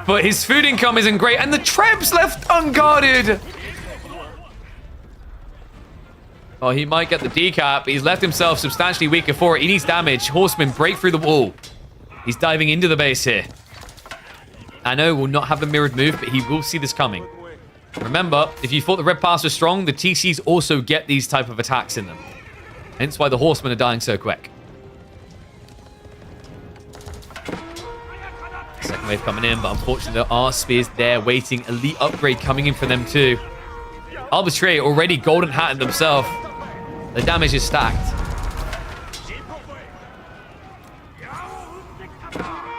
But his food income isn't great. And the Treb's left unguarded. Oh, he might get the decap. He's left himself substantially weaker for it. He needs damage. Horseman, break through the wall. He's diving into the base here. Anno will not have a mirrored move, but he will see this coming. Remember, if you thought the red pass was strong, the TCs also get these type of attacks in them. Hence why the horsemen are dying so quick. Second wave coming in, but unfortunately there are spears there waiting. Elite upgrade coming in for them too. Arbitrary already golden hatted themselves. The damage is stacked.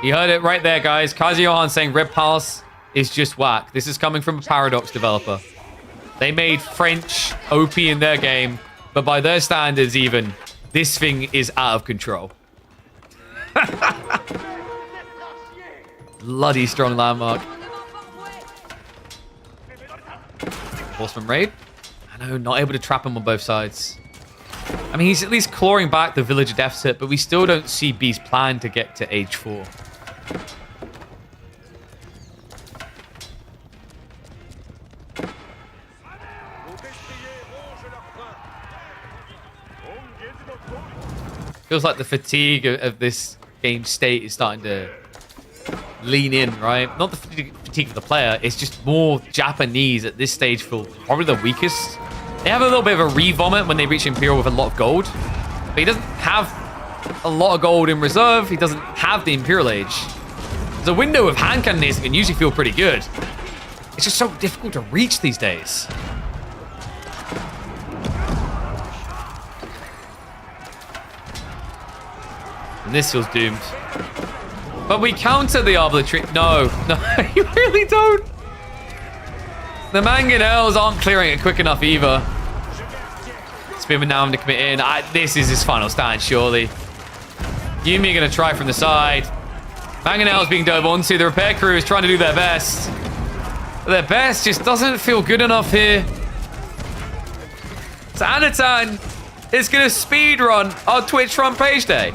You heard it right there, guys. Kazuyohan saying Red Pass is just whack. This is coming from a Paradox developer. They made French OP in their game, but by their standards even, this thing is out of control. Bloody strong landmark. Horseman raid. I know, not able to trap him on both sides. I mean, he's at least clawing back the villager deficit, but we still don't see B's plan to get to age 4. Feels like the fatigue of this game state is starting to lean in, right? Not the fatigue of the player, it's just more Japanese at this stage feel probably the weakest. They have a little bit of a re-vomit when they reach Imperial with a lot of gold, but he doesn't have a lot of gold in reserve. He doesn't have the Imperial Age. The window of hand cannons can usually feel pretty good. It's just so difficult to reach these days. And this feels doomed. But we counter the arbitrary. No, you really don't. The mangonels aren't clearing it quick enough either. Spearman now having to commit in. This is his final stand, surely. Yumi going to try from the side. Mangonels being dove onto. The repair crew is trying to do their best. But their best just doesn't feel good enough here. So Anatan is going to speedrun our Twitch front page day.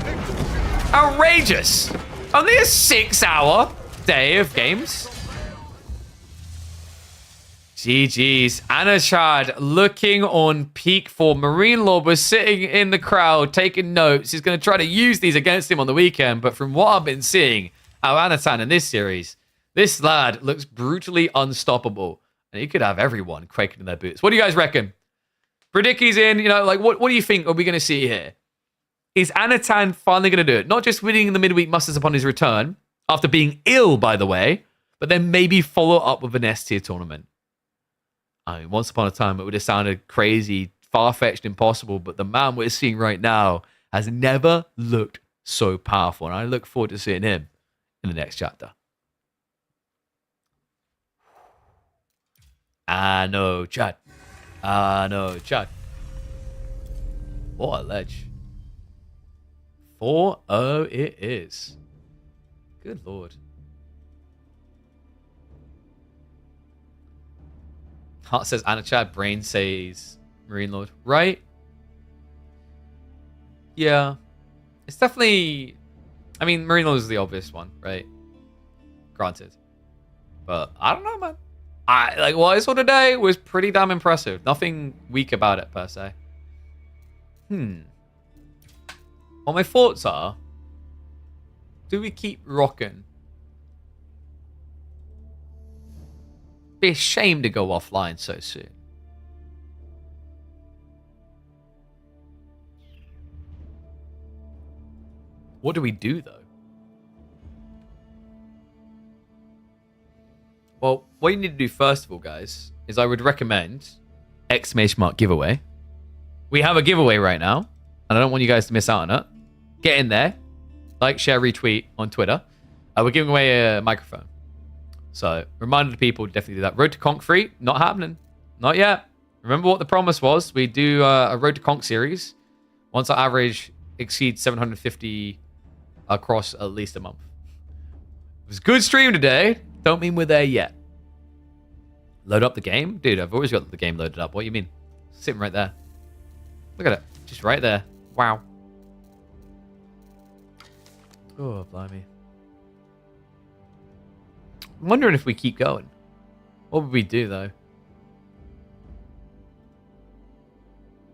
Outrageous. Only a 6-hour day of games. GG's. Anachad looking on peak form. Marine Lord was sitting in the crowd taking notes. He's going to try to use these against him on the weekend. But from what I've been seeing out of Anatan in this series, this lad looks brutally unstoppable. And he could have everyone quaking in their boots. What do you guys reckon? Predicky's in. You know, like, what do you think are we going to see here? Is Anatan finally going to do it? Not just winning the midweek masters upon his return, after being ill, by the way, but then maybe follow up with an S-tier tournament. I mean, once upon a time, it would have sounded crazy, far-fetched, impossible, but the man we're seeing right now has never looked so powerful, and I look forward to seeing him in the next chapter. I know, Chad. I know, Chad. What a ledge. 4-0 it is. Good lord. Heart says Anachad, brain says Marine Lord. Right? Yeah. It's definitely... I mean, Marine Lord is the obvious one, right? Granted. But I don't know, man. What I saw today was pretty damn impressive. Nothing weak about it, per se. Well, my thoughts are, do we keep rocking? Be a shame to go offline so soon. What do we do, though? Well, what you need to do first of all, guys, is I would recommend exclamation mark giveaway. We have a giveaway right now, and I don't want you guys to miss out on it. Get in there. Like, share, retweet on Twitter. We're giving away a microphone. So, reminder to people, definitely do that. Road to Conk free, not happening. Not yet. Remember what the promise was. We do a Road to Conk series. Once our average exceeds 750 across at least a month. It was a good stream today. Don't mean we're there yet. Load up the game? Dude, I've always got the game loaded up. What do you mean? Sitting right there. Look at it. Just right there. Wow. Oh, blimey. I'm wondering if we keep going. What would we do, though?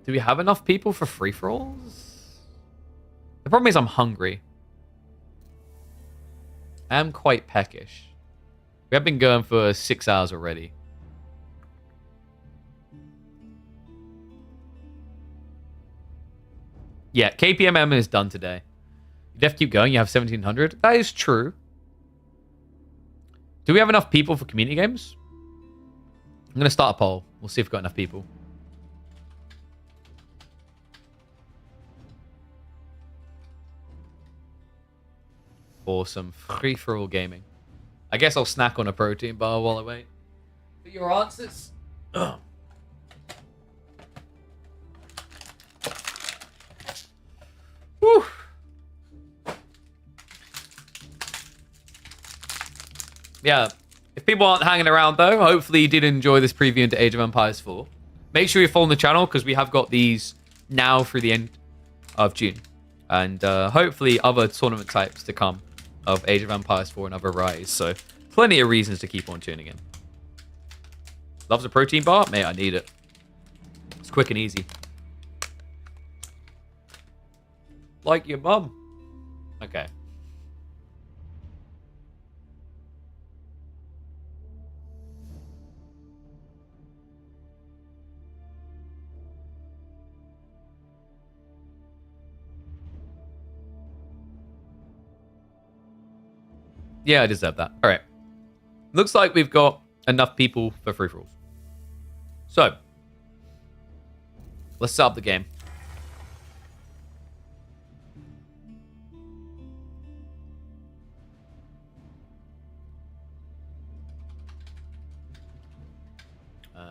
Do we have enough people for free-for-alls? The problem is I'm hungry. I am quite peckish. We have been going for 6 hours already. Yeah, KPMM is done today. You have to keep going. You have 1,700. That is true. Do we have enough people for community games? I'm going to start a poll. We'll see if we've got enough people. For some free-for-all gaming. I guess I'll snack on a protein bar while I wait for your answers. Ugh. Whew. Yeah, if people aren't hanging around though, hopefully you did enjoy this preview into Age of Empires 4. Make sure you follow the channel because we have got these now through the end of June. And hopefully other tournament types to come of Age of Empires 4 and other varieties. So plenty of reasons to keep on tuning in. Loves a protein bar? Mate, I need it. It's quick and easy. Like your mum. Okay. Yeah, I deserve that. All right. Looks like we've got enough people for free-for-alls. So, let's set up the game.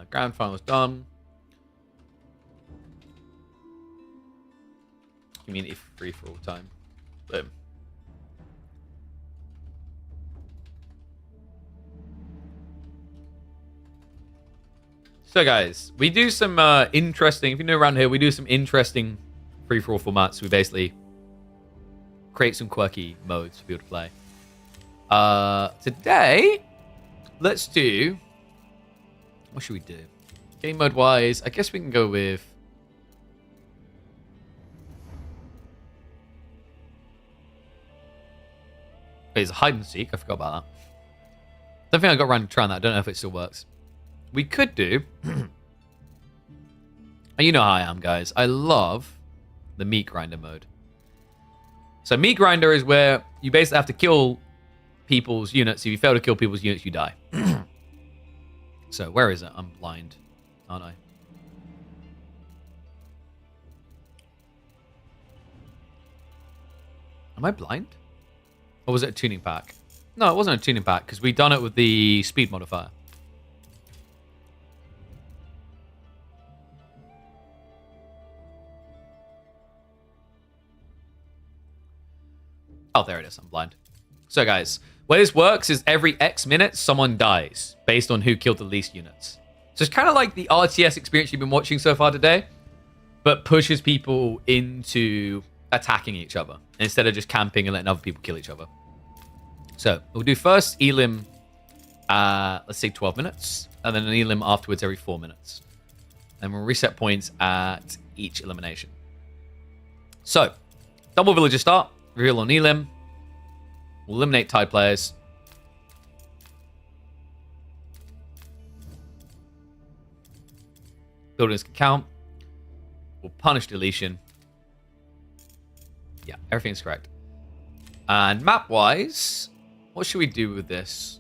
Grand finals done. Community free-for-all time. Boom. So guys, we do some interesting, if you know around here, we do some interesting free-for-all formats. We basically create some quirky modes for people to play. Today, let's do, what should we do? Game mode wise, I guess we can go with, it's hide and seek, I forgot about that. Don't think I got around to trying that, I don't know if it still works. We could do... You know how I am, guys. I love the meat grinder mode. So meat grinder is where you basically have to kill people's units. If you fail to kill people's units, you die. So where is it? I'm blind, aren't I? Am I blind? Or was it a tuning pack? No, it wasn't a tuning pack because we done it with the speed modifier. Oh, there it is. I'm blind. So, guys, where this works is every X minutes, someone dies based on who killed the least units. So it's kind of like the RTS experience you've been watching so far today, but pushes people into attacking each other instead of just camping and letting other people kill each other. So we'll do first Elim, let's say 12 minutes, and then an Elim afterwards every 4 minutes. And we'll reset points at each elimination. So, double villager start. Reveal on Elim. We'll eliminate tied players. Buildings can count. We'll punish deletion. Yeah, everything's correct. And map-wise, what should we do with this?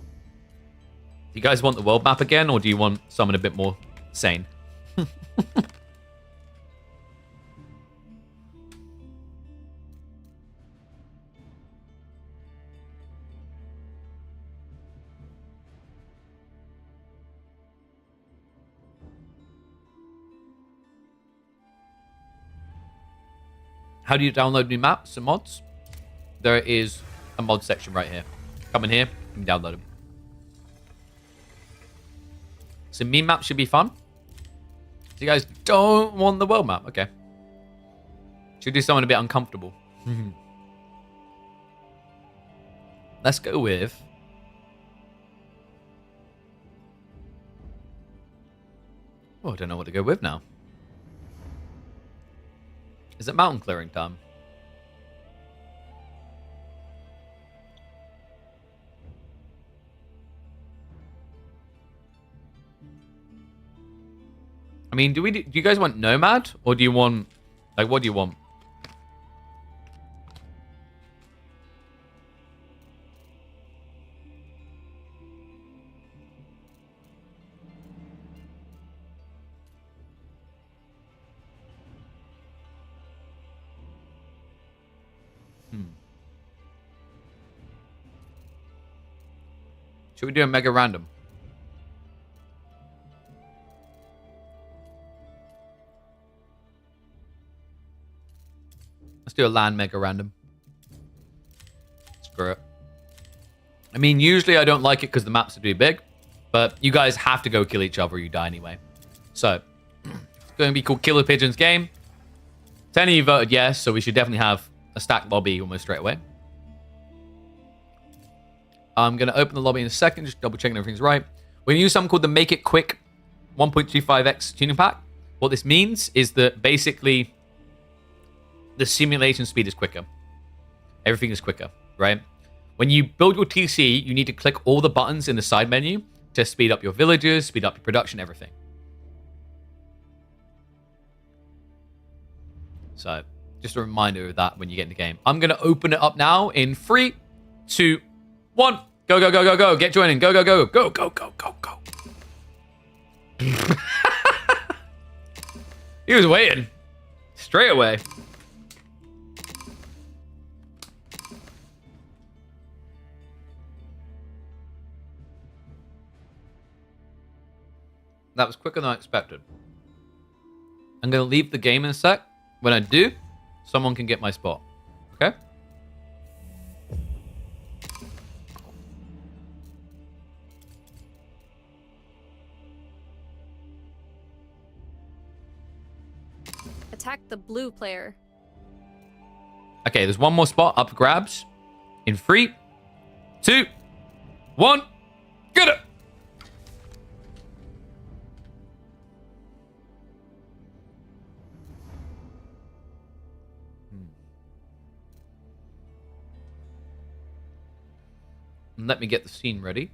Do you guys want the world map again, or do you want someone a bit more sane? How do you download new maps and mods? There is a mod section right here. Come in here, you can download them. So meme map should be fun. So you guys don't want the world map? Okay. Should do something a bit uncomfortable. Let's go with... Oh, I don't know what to go with now. Is it mountain clearing time? I mean, do you guys want Nomad? Or do you want... Like, what do you want? Should we do a mega random? Let's do a land mega random. Screw it. I mean, usually I don't like it because the maps are too big, but you guys have to go kill each other or you die anyway. So, it's going to be called KillerPigeon's game. 10 of you voted yes, so we should definitely have a stacked lobby almost straight away. I'm going to open the lobby in a second, just double checking everything's right. We're going to use something called the Make It Quick 1.25x tuning pack. What this means is that basically the simulation speed is quicker. Everything is quicker, right? When you build your TC, you need to click all the buttons in the side menu to speed up your villagers, speed up your production, everything. So, just a reminder of that when you get in the game. I'm going to open it up now in 3, 2, 1. Go, go, go, go, go. Get joining. Go, go, go. Go, go, go, go, go. He was waiting. Straight away. That was quicker than I expected. I'm going to leave the game in a sec. When I do, someone can get my spot. Okay? Attack the blue player. Okay, there's one more spot up for grabs. In 3, 2, 1. Get it! And let me get the scene ready.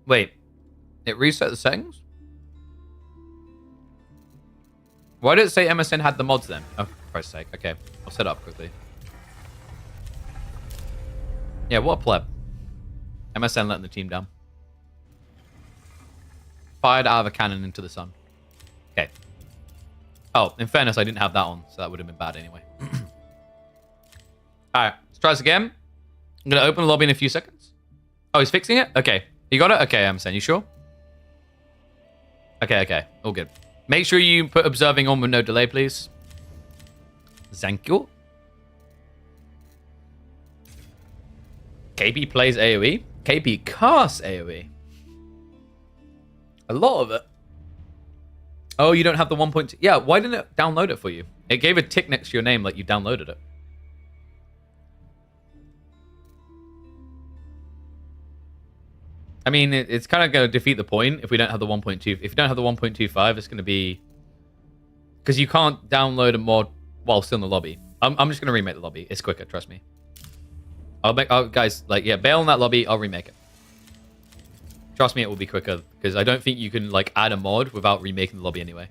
Wait. It reset the settings? Why did it say MSN had the mods then? Oh, for Christ's sake. Okay, I'll set it up quickly. Yeah, what a pleb. MSN letting the team down. Fired out of a cannon into the sun. Okay. Oh, in fairness, I didn't have that on, so that would have been bad anyway. Alright, let's try this again. I'm going to open the lobby in a few seconds. Oh, he's fixing it? Okay. You got it? Okay, I'm saying. You sure? Okay, okay. All good. Make sure you put observing on with no delay, please. Thank you. KP plays AoE? KP casts AoE. A lot of it. Oh, you don't have the 1.2. Yeah, why didn't it download it for you? It gave a tick next to your name like you downloaded it. I mean, it's kind of going to defeat the point if we don't have the 1.2. If you don't have the 1.25, it's going to be... Because you can't download a mod while still in the lobby. I'm just going to remake the lobby. It's quicker, trust me. Guys, like, yeah, bail on that lobby. I'll remake it. Trust me, it will be quicker. Because I don't think you can, like, add a mod without remaking the lobby anyway.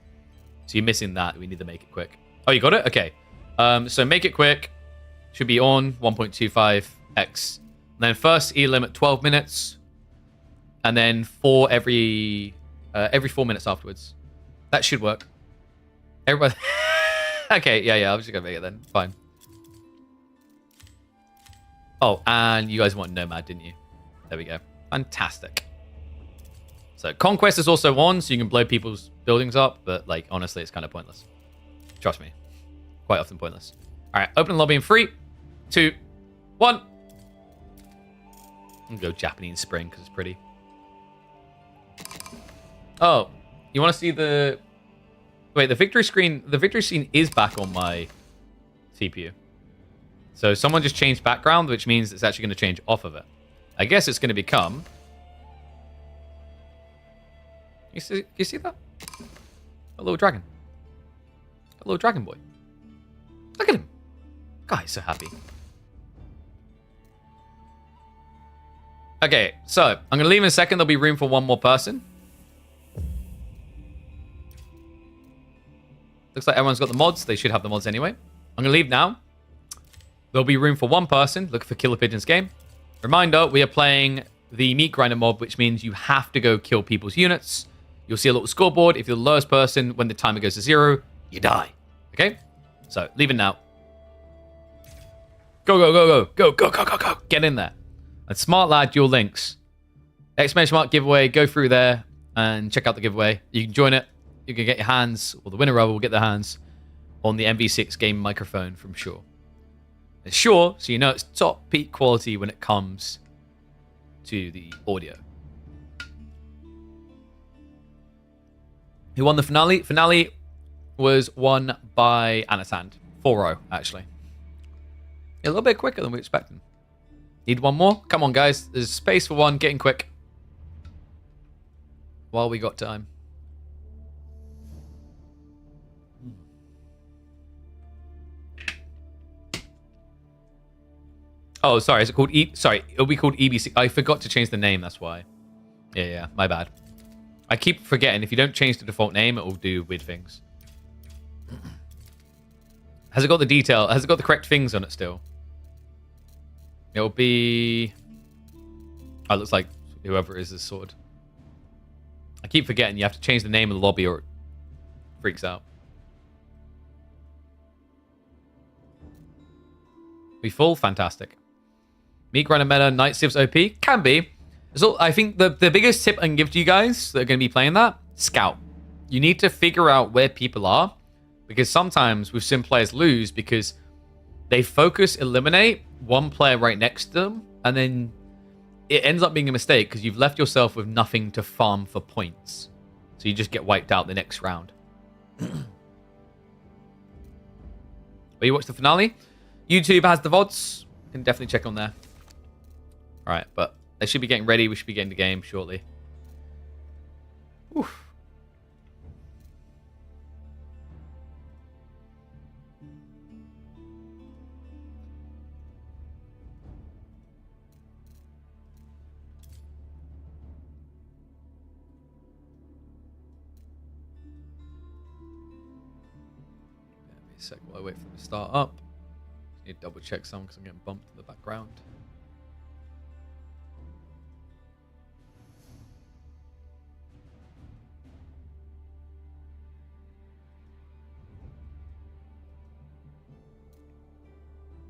So you're missing that. We need to make it quick. Oh, you got it? Okay. So make it quick. Should be on 1.25x. Then first E limit 12 minutes. And then 4 every 4 minutes afterwards. That should work. Everybody... Okay, yeah, I'm just going to make it then. Fine. Oh, and you guys want Nomad, didn't you? There we go. Fantastic. So, Conquest is also on, so you can blow people's buildings up, but, like, honestly, it's kind of pointless. Trust me. Quite often pointless. All right, open the lobby in 3, 2, 1. I'm going to go Japanese Spring, because it's pretty. Oh, you want to see the... Wait, the victory screen is back on my CPU. So someone just changed background, which means it's actually going to change off of it. I guess it's going to become... You see that? A little dragon. A little dragon boy. Look at him. God, he's so happy. Okay, so I'm going to leave in a second. There'll be room for one more person. Looks like everyone's got the mods. They should have the mods anyway. I'm going to leave now. There'll be room for one person. Look for KillerPigeon's game. Reminder, we are playing the meat grinder mob, which means you have to go kill people's units. You'll see a little scoreboard. If you're the lowest person, when the timer goes to 0, you die. Okay? So, leaving now. Go, go, go, go. Go, go, go, go, go. Get in there. And smart lad, your links. Exclamation mark giveaway. Go through there and check out the giveaway. You can join it. You can get your hands, or the winner of will get their hands on the MV6 game microphone from Shure. It's Shure, so you know it's top peak quality when it comes to the audio. Who won the finale? Finale was won by Anatand. 4-0, actually. A little bit quicker than we expected. Need one more? Come on, guys. There's space for one. Getting quick. While we got time. Oh, sorry. Is it called Sorry, it'll be called EBC. I forgot to change the name. That's why. Yeah. My bad. I keep forgetting. If you don't change the default name, it will do weird things. Has it got the detail? Has it got the correct things on it still? It'll be... Oh, it looks like whoever it is sorted. I keep forgetting. You have to change the name of the lobby or it freaks out. We full? Fantastic. Meat grinder meta, Night Civs OP? Can be. So I think the biggest tip I can give to you guys that are going to be playing that, scout. You need to figure out where people are, because sometimes with sim players lose because they focus, eliminate one player right next to them, and then it ends up being a mistake because you've left yourself with nothing to farm for points. So you just get wiped out the next round. But you watch the finale? YouTube has the VODs. You can definitely check on there. Alright, but they should be getting ready. We should be getting the game shortly. Oof. Give me a sec while I wait for them to start up. Need to double check some because I'm getting bumped in the background.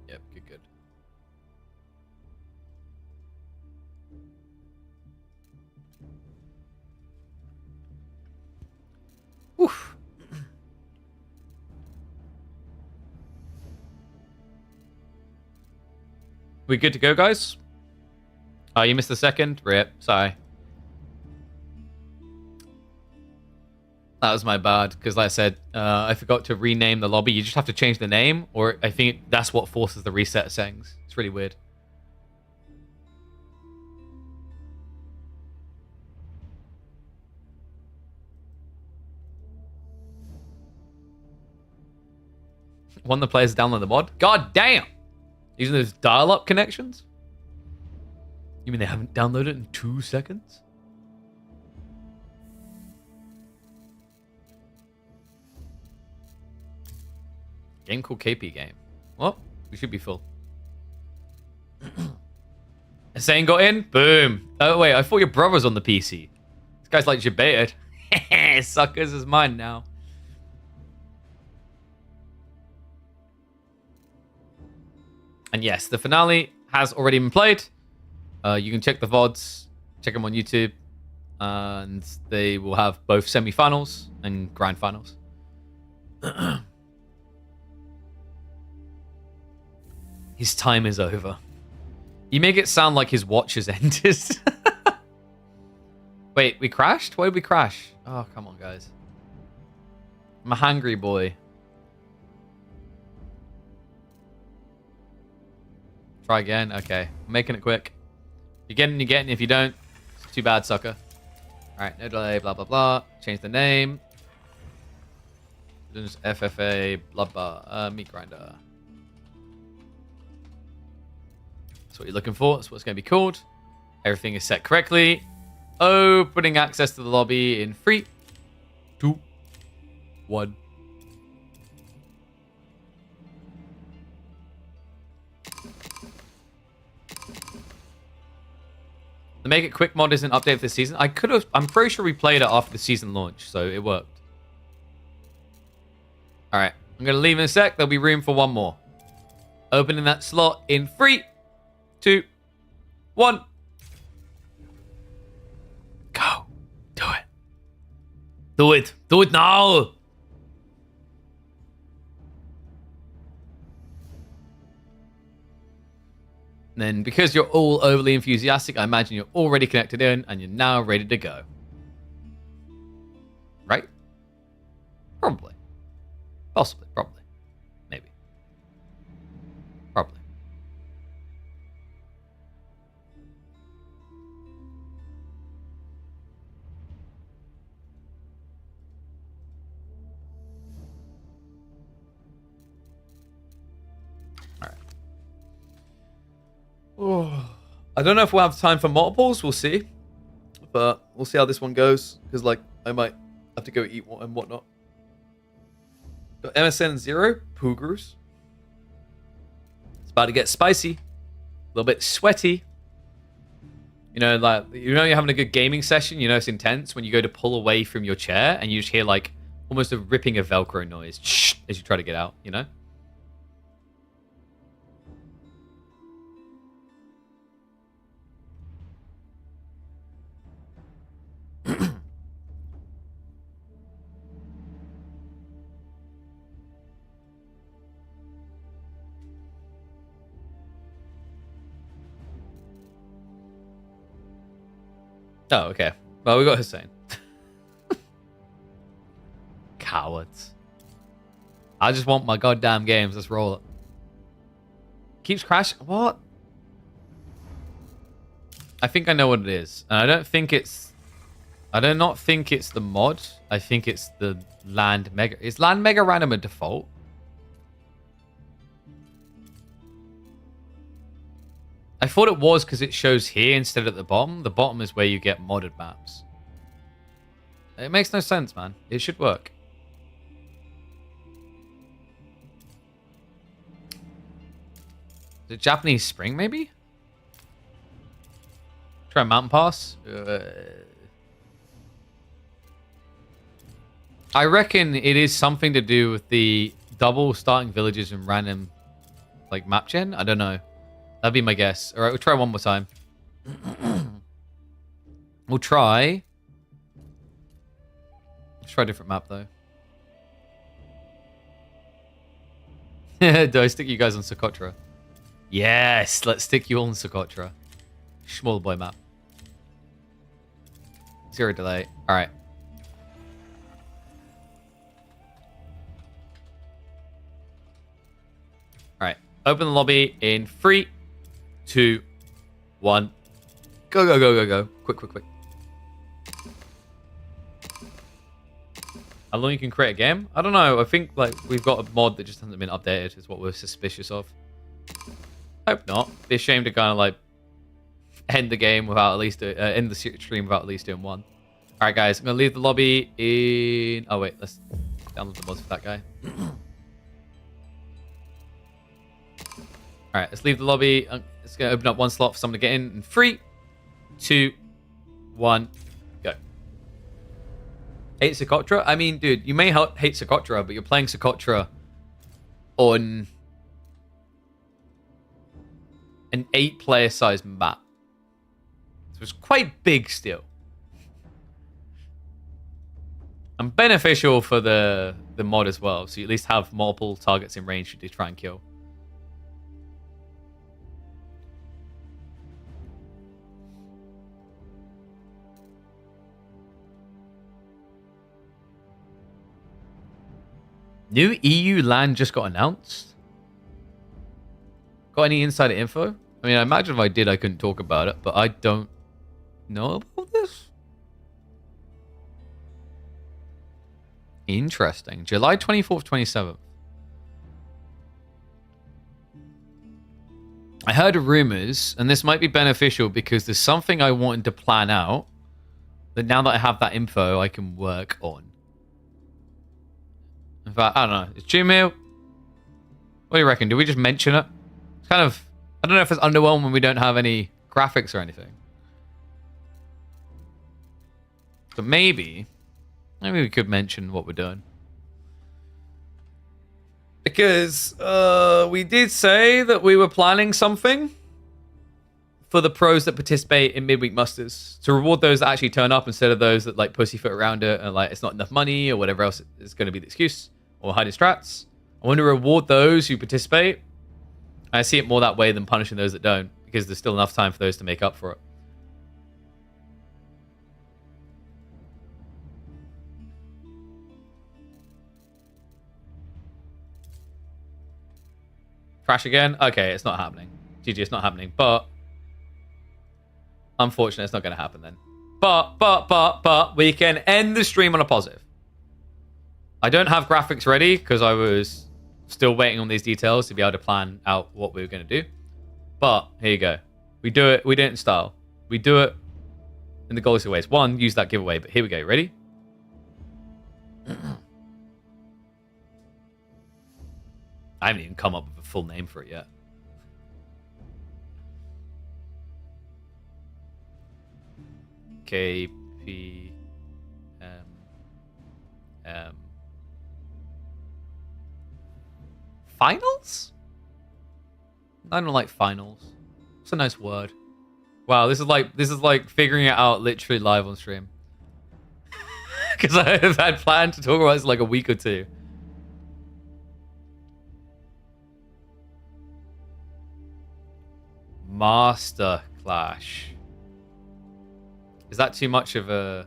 Yep, good. Oof. We good to go, guys? Oh, you missed the second? Rip. Sorry. That was my bad, because like I said, I forgot to rename the lobby. You just have to change the name, or I think that's what forces the reset settings. It's really weird. One of the players download the mod? God damn! Using those dial-up connections? You mean they haven't downloaded it in 2 seconds? Game called KP game. Well, we should be full. Hussein got in? Boom. Oh, wait, I thought your brother was on the PC. This guy's like debated. Suckers is mine now. And yes, the finale has already been played. You can check the VODs, check them on YouTube, and they will have both semi-finals and grand finals. His time is over. You make it sound like his watch has ended. Wait, we crashed? Why did we crash? Oh, come on, guys. I'm a hungry boy. Try again. Okay. I'm making it quick. You're getting, you're getting. If you don't, it's too bad, sucker. Alright, no delay, blah, blah, blah. Change the name. Just FFA, blah, blah. Meat grinder. That's what you're looking for. That's what it's going to be called. Everything is set correctly. Opening access to the lobby in 3, 2, 1. The Make It Quick mod isn't updated this season. I'm pretty sure we played it after the season launch, so it worked. Alright, I'm going to leave in a sec. There'll be room for one more. Opening that slot in 3, 2, 1. Go. Do it. Do it. Do it now. And then because you're all overly enthusiastic, I imagine you're already connected in and you're now ready to go. Right? Probably. Possibly. Probably. Maybe. Probably. Oh, I don't know if we'll have time for multiples. We'll see. But we'll see how this one goes. Because, like, I might have to go eat and whatnot. Got MSN 0. Poogers. It's about to get spicy. A little bit sweaty. You know, like, you're having a good gaming session. You know it's intense when you go to pull away from your chair and you just hear, like, almost a ripping of Velcro noise as you try to get out, you know? Oh, okay. Well, we got Hussein. Cowards. I just want my goddamn games. Let's roll it. Keeps crashing. What? I think I know what it is. And I don't think it's... I do not think it's the mod. I think it's the Land Mega... Is Land Mega Random a default? I thought it was because it shows here instead of at the bottom. The bottom is where you get modded maps. It makes no sense, man. It should work. Is it Japanese Spring, maybe? Try Mountain Pass. I reckon it is something to do with the double starting villages and random, like, map gen. I don't know. That'd be my guess. All right, we'll try one more time. We'll try. Let's try a different map, though. Do I stick you guys on Socotra? Yes, let's stick you all on Socotra. Small boy map. 0 delay. All right. All right. Open the lobby in 3, 2, 1. Go, go, go, go, go. Quick, quick, quick. How long you can create a game? I don't know. I think like we've got a mod that just hasn't been updated is what we're suspicious of. Hope not. Be ashamed to kind of like end the game without at least end the stream without at least doing one. All right, guys. I'm going to leave the lobby in... Oh, wait. Let's download the mods for that guy. All right, let's leave the lobby. It's going to open up one slot for someone to get in 3, 2, 1, go. Hate Socotra? I mean, dude, you may hate Socotra, but you're playing Socotra on an 8-player size map. So it's quite big still. And beneficial for the mod as well. So you at least have multiple targets in range to try and kill. New EU land just got announced. Got any insider info? I mean, I imagine if I did, I couldn't talk about it, but I don't know about this. Interesting. July 24th, 27th. I heard rumors, and this might be beneficial because there's something I wanted to plan out that now that I have that info, I can work on. In fact, I don't know. Is Jimmy? What do you reckon? Do we just mention it? It's kind of... I don't know if it's underwhelming when we don't have any graphics or anything. So maybe we could mention what we're doing. Because we did say that we were planning something for the pros that participate in midweek musters to reward those that actually turn up instead of those that like pussyfoot around it and like it's not enough money or whatever else is going to be the excuse or hiding strats. I want to reward those who participate. I see it more that way than punishing those that don't because there's still enough time for those to make up for it. Crash again? Okay, it's not happening. GG, it's not happening. But unfortunately, it's not going to happen then. But we can end the stream on a positive. I don't have graphics ready because I was still waiting on these details to be able to plan out what we were going to do. But here you go. We do it in style. We do it in the goalies ways. One, use that giveaway. But here we go. Ready? I haven't even come up with a full name for it yet. KPM. Finals? I don't like finals. It's a nice word. Wow, this is like figuring it out literally live on stream. Because I've had planned to talk about this like a week or two. Master Clash. Is that too much of a...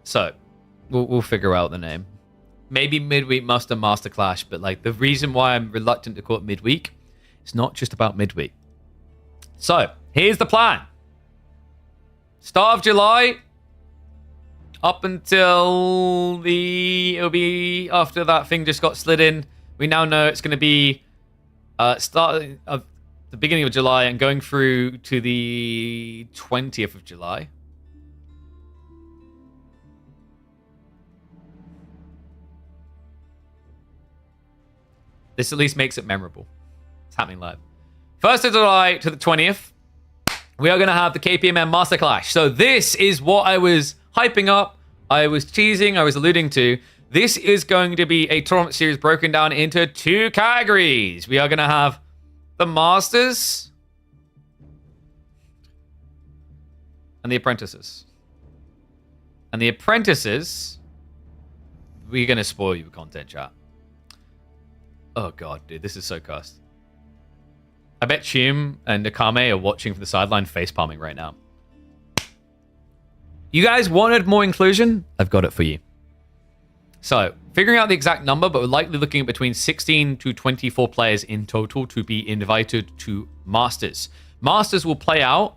So, we'll figure out the name. Maybe Midweek Master Clash, but like the reason why I'm reluctant to call it Midweek, it's not just about Midweek. So, here's the plan. Start of July, up until it'll be after that thing just got slid in. We now know it's going to be start of the beginning of July and going through to the 20th of July. This at least makes it memorable. It's happening live. 1st of July to the 20th, we are going to have the KPMN Master Clash. So this is what I was hyping up, I was teasing, I was alluding to. This is going to be a tournament series broken down into 2 categories. We are going to have the Masters and the Apprentices. And the Apprentices, we're going to spoil you with content, chat. Oh god, dude, this is so cussed. I bet Chim and Nakame are watching from the sideline facepalming right now. You guys wanted more inclusion? I've got it for you. So, figuring out the exact number, but we're likely looking at between 16 to 24 players in total to be invited to Masters. Masters will play out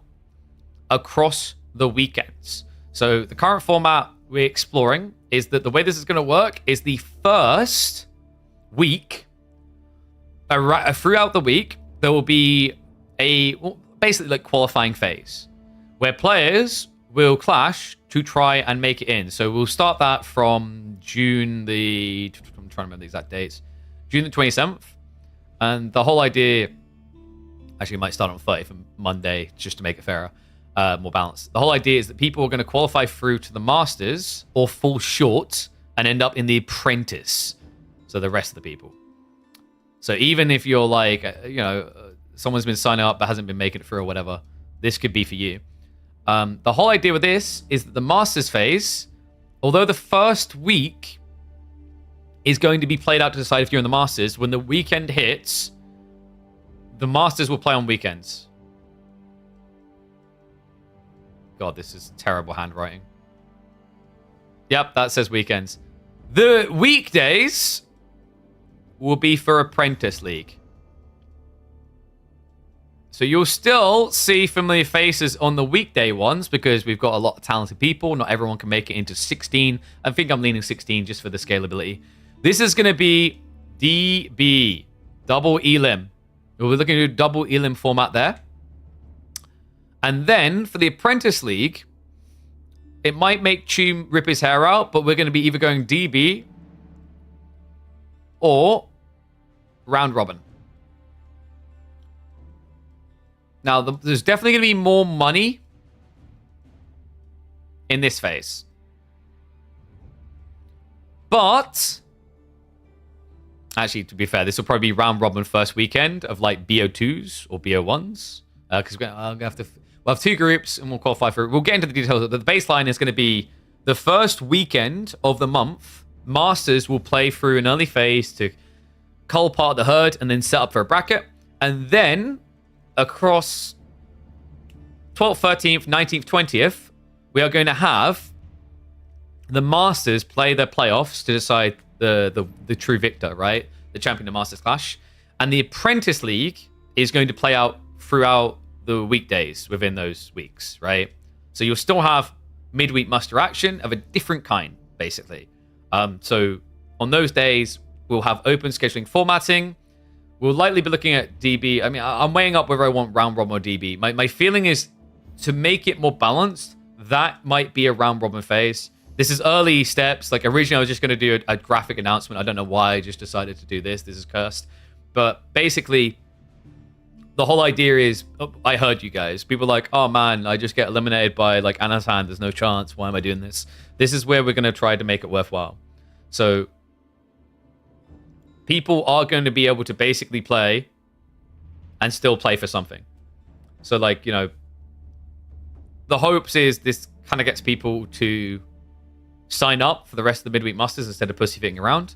across the weekends. So, the current format we're exploring is that the way this is going to work is the first week, throughout the week, there will be basically like qualifying phase where players will clash to try and make it in. So we'll start that from I'm trying to remember the exact dates. June the 27th. And the whole idea, actually it might start on 30th and Monday just to make it fairer, more balanced. The whole idea is that people are going to qualify through to the Masters or fall short and end up in the Apprentice. So the rest of the people. So even if you're like, someone's been signing up but hasn't been making it through or whatever, this could be for you. The whole idea with this is that the Masters phase, although the first week is going to be played out to decide if you're in the Masters, when the weekend hits, the Masters will play on weekends. God, this is terrible handwriting. Yep, that says weekends. The weekdays will be for Apprentice League. So you'll still see familiar faces on the weekday ones because we've got a lot of talented people. Not everyone can make it into 16. I think I'm leaning 16 just for the scalability. This is going to be DB, double elim. We're looking to do double elim format there. And then for the Apprentice League, it might make Tune rip his hair out, but we're going to be either going DB or round robin. Now, there's definitely going to be more money in this phase. But, actually, to be fair, this will probably be round robin first weekend of like BO2s or BO1s. Because we'll have two groups and we'll qualify for it. We'll get into the details. The baseline is going to be the first weekend of the month. Masters will play through an early phase to cull part of the herd and then set up for a bracket. And then across 12th, 13th, 19th, 20th, we are going to have the Masters play their playoffs to decide the true victor, right? The champion of Masters Clash. And the Apprentice League is going to play out throughout the weekdays within those weeks, right? So you'll still have midweek muster action of a different kind, basically. So on those days, we'll have open scheduling formatting. We'll likely be looking at DB. I mean, I'm weighing up whether I want round robin or DB. My feeling is to make it more balanced, that might be a round robin phase. This is early steps. Like originally, I was just going to do a graphic announcement. I don't know why I just decided to do this. This is cursed. But basically, the whole idea is, I heard you guys. People are like, oh man, I just get eliminated by like Anna's hand. There's no chance. Why am I doing this? This is where we're going to try to make it worthwhile. So people are going to be able to basically play and still play for something. So like, you know, the hopes is this kind of gets people to sign up for the rest of the midweek musters instead of pussyfooting around.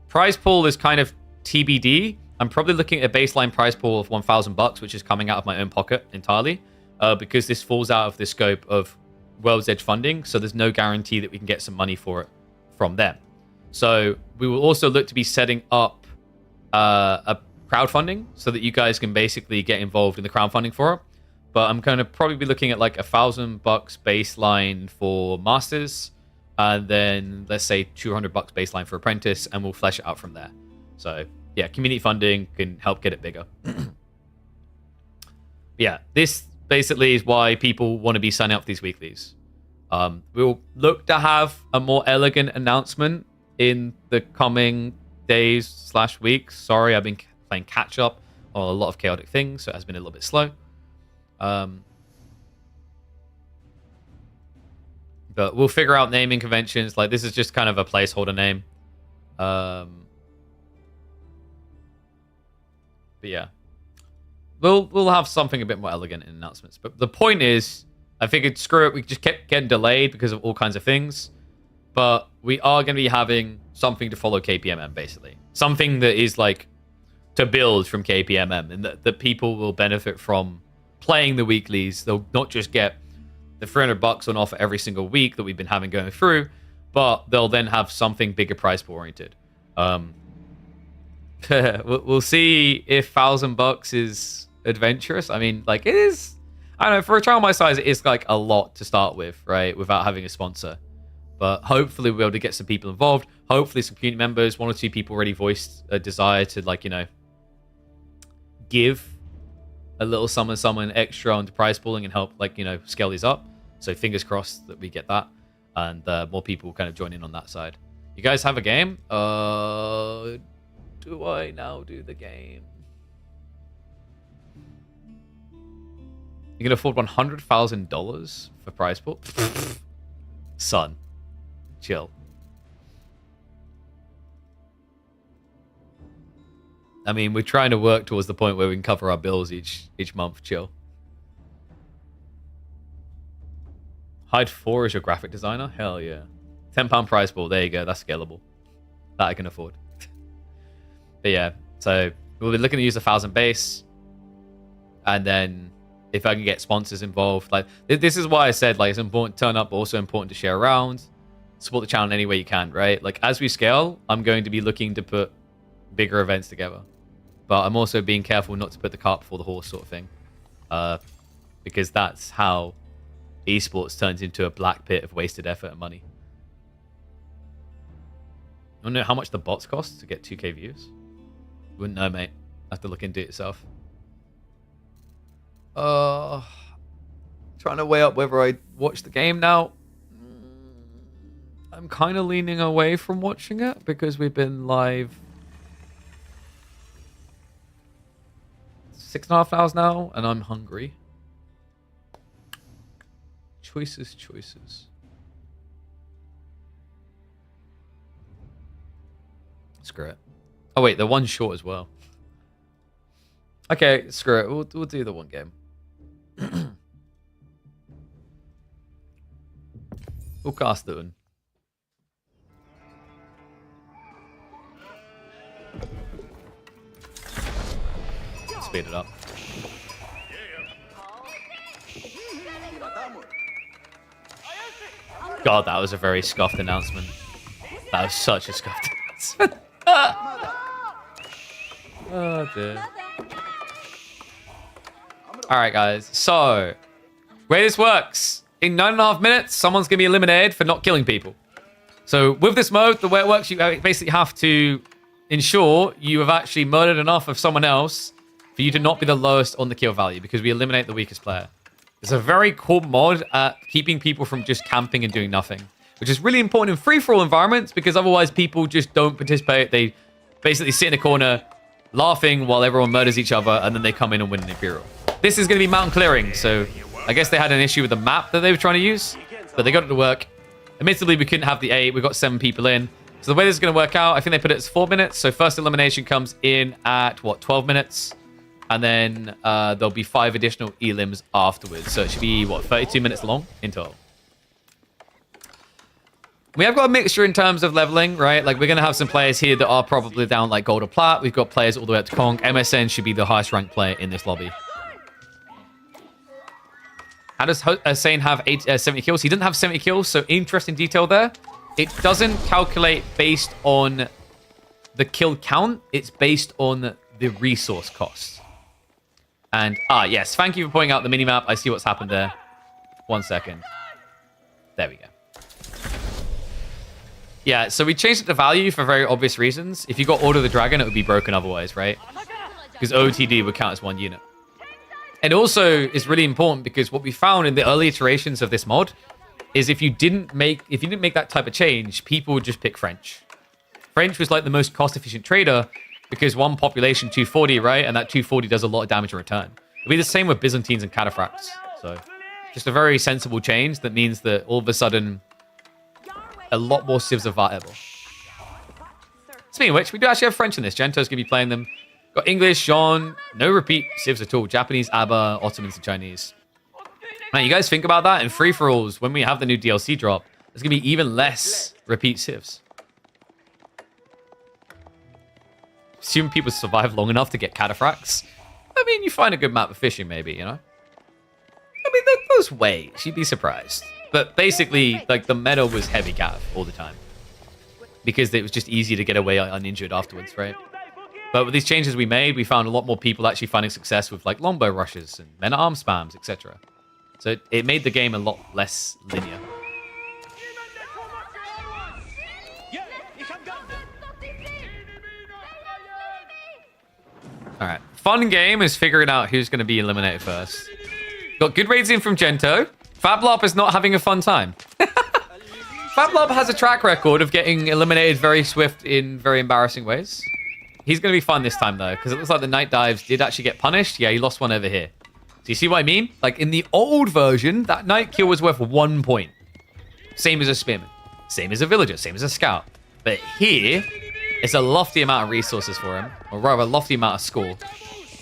Prize pool is kind of TBD. I'm probably looking at a baseline prize pool of $1,000, which is coming out of my own pocket entirely, because this falls out of the scope of World's Edge funding. So there's no guarantee that we can get some money for it from them. So we will also look to be setting up a crowdfunding so that you guys can basically get involved in the crowdfunding for it. But I'm going to probably be looking at like $1,000 baseline for Masters, and then let's say $200 baseline for Apprentice, and we'll flesh it out from there. So yeah, community funding can help get it bigger. Yeah, this basically is why people want to be signing up for these weeklies. We'll look to have a more elegant announcement in the coming days / weeks. Sorry, I've been playing catch up on a lot of chaotic things, so it has been a little bit slow. But we'll figure out naming conventions. Like, this is just kind of a placeholder name. But yeah, we'll have something a bit more elegant in announcements. But the point is, I figured screw it. We just kept getting delayed because of all kinds of things. But we are going to be having something to follow KPMM, basically. Something that is like to build from KPMM, and that people will benefit from playing the weeklies. They'll not just get the $300 on offer every single week that we've been having going through, but they'll then have something bigger price pool oriented. We'll see if $1,000 is adventurous. I mean, like, it is, I don't know, for a channel my size, it is like a lot to start with, right? Without having a sponsor. But hopefully we'll be able to get some people involved. Hopefully some community members, 1 or 2 people already voiced a desire to, like, you know, give a little someone extra onto prize pooling and help, like, you know, scale these up. So fingers crossed that we get that, and more people kind of join in on that side. You guys have a game? Do I now do the game? You can afford $100,000 for prize pool? Son, chill. I mean, we're trying to work towards the point where we can cover our bills each month. Chill. Hide 4 as your graphic designer? Hell yeah. £10 prize pool. There you go. That's scalable. That I can afford. But yeah, so we'll be looking to use 1,000 base. And then if I can get sponsors involved. Like, this is why I said, like, it's important to turn up, but also important to share around. Support the channel any way you can, right? Like, as we scale, I'm going to be looking to put bigger events together. But I'm also being careful not to put the cart before the horse sort of thing. Because that's how esports turns into a black pit of wasted effort and money. I don't know how much the bots cost to get 2k views. Wouldn't know, mate. Have to look into it yourself. Trying to weigh up whether I watch the game now. I'm kind of leaning away from watching it because we've been live 6.5 hours now, and I'm hungry. Choices. Screw it. Oh wait, the one's short as well. Okay, screw it. We'll do the one game. We'll cast the one. Speed it up. God, that was a very scuffed announcement. That was such a scuffed announcement. Oh, dear. Alright, guys. So, way this works. In 9.5 minutes, someone's going to be eliminated for not killing people. So, with this mode, the way it works, you basically have to ensure you have actually murdered enough of someone else for you to not be the lowest on the kill value, because we eliminate the weakest player. It's a very cool mod at keeping people from just camping and doing nothing, which is really important in free-for-all environments, because otherwise people just don't participate. They basically sit in a corner laughing while everyone murders each other, and then they come in and win an Imperial. This is going to be mountain clearing, so I guess they had an issue with the map that they were trying to use, but they got it to work. Admittedly, we couldn't have the 8. We got 7 people in. So the way this is going to work out, I think they put it as 4 minutes. So first elimination comes in at, 12 minutes? And then there'll be 5 additional elims afterwards. So it should be, 32 minutes long in total. We have got a mixture in terms of leveling, right? Like, we're going to have some players here that are probably down, like, gold or plat. We've got players all the way up to conk. MSN should be the highest ranked player in this lobby. How does Hussein have 70 kills? He didn't have 70 kills, so interesting detail there. It doesn't calculate based on the kill count. It's based on the resource cost. And, yes, thank you for pointing out the minimap. I see what's happened there. 1 second. There we go. Yeah, so we changed it to value for very obvious reasons. If you got Order of the Dragon, it would be broken otherwise, right? Because OTD would count as 1 unit. And also, it's really important because what we found in the early iterations of this mod is if you didn't make that type of change, people would just pick French. French was like the most cost-efficient trader because one population 240, right? And that 240 does a lot of damage in return. It'll be the same with Byzantines and Cataphracts. So, just a very sensible change that means that all of a sudden, a lot more civs are viable. Speaking of which, we do actually have French in this. Gento's going to be playing them. Got English, Jean, no repeat civs at all. Japanese, ABBA, Ottomans, and Chinese. Man, you guys think about that? In free-for-alls, when we have the new DLC drop, there's going to be even less repeat civs. Assume people survive long enough to get cataphracts. I mean, you find a good map of fishing, maybe, you know? I mean, those ways. You'd be surprised. But basically, like, the meta was heavy cav all the time. Because it was just easy to get away uninjured afterwards, right? But with these changes we made, we found a lot more people actually finding success with, like, longbow rushes and men-at-arms spams, etc. So it made the game a lot less linear. Alright. Fun game is figuring out who's going to be eliminated first. Got good raids in from Gento. Fablop is not having a fun time. Fablop has a track record of getting eliminated very swift in very embarrassing ways. He's going to be fun this time, though, because it looks like the night dives did actually get punished. Yeah, he lost one over here. So you see what I mean? Like, in the old version, that night kill was worth 1 point. Same as a spearman. Same as a villager. Same as a scout. But here, it's a lofty amount of resources for him. Or rather, a lofty amount of score.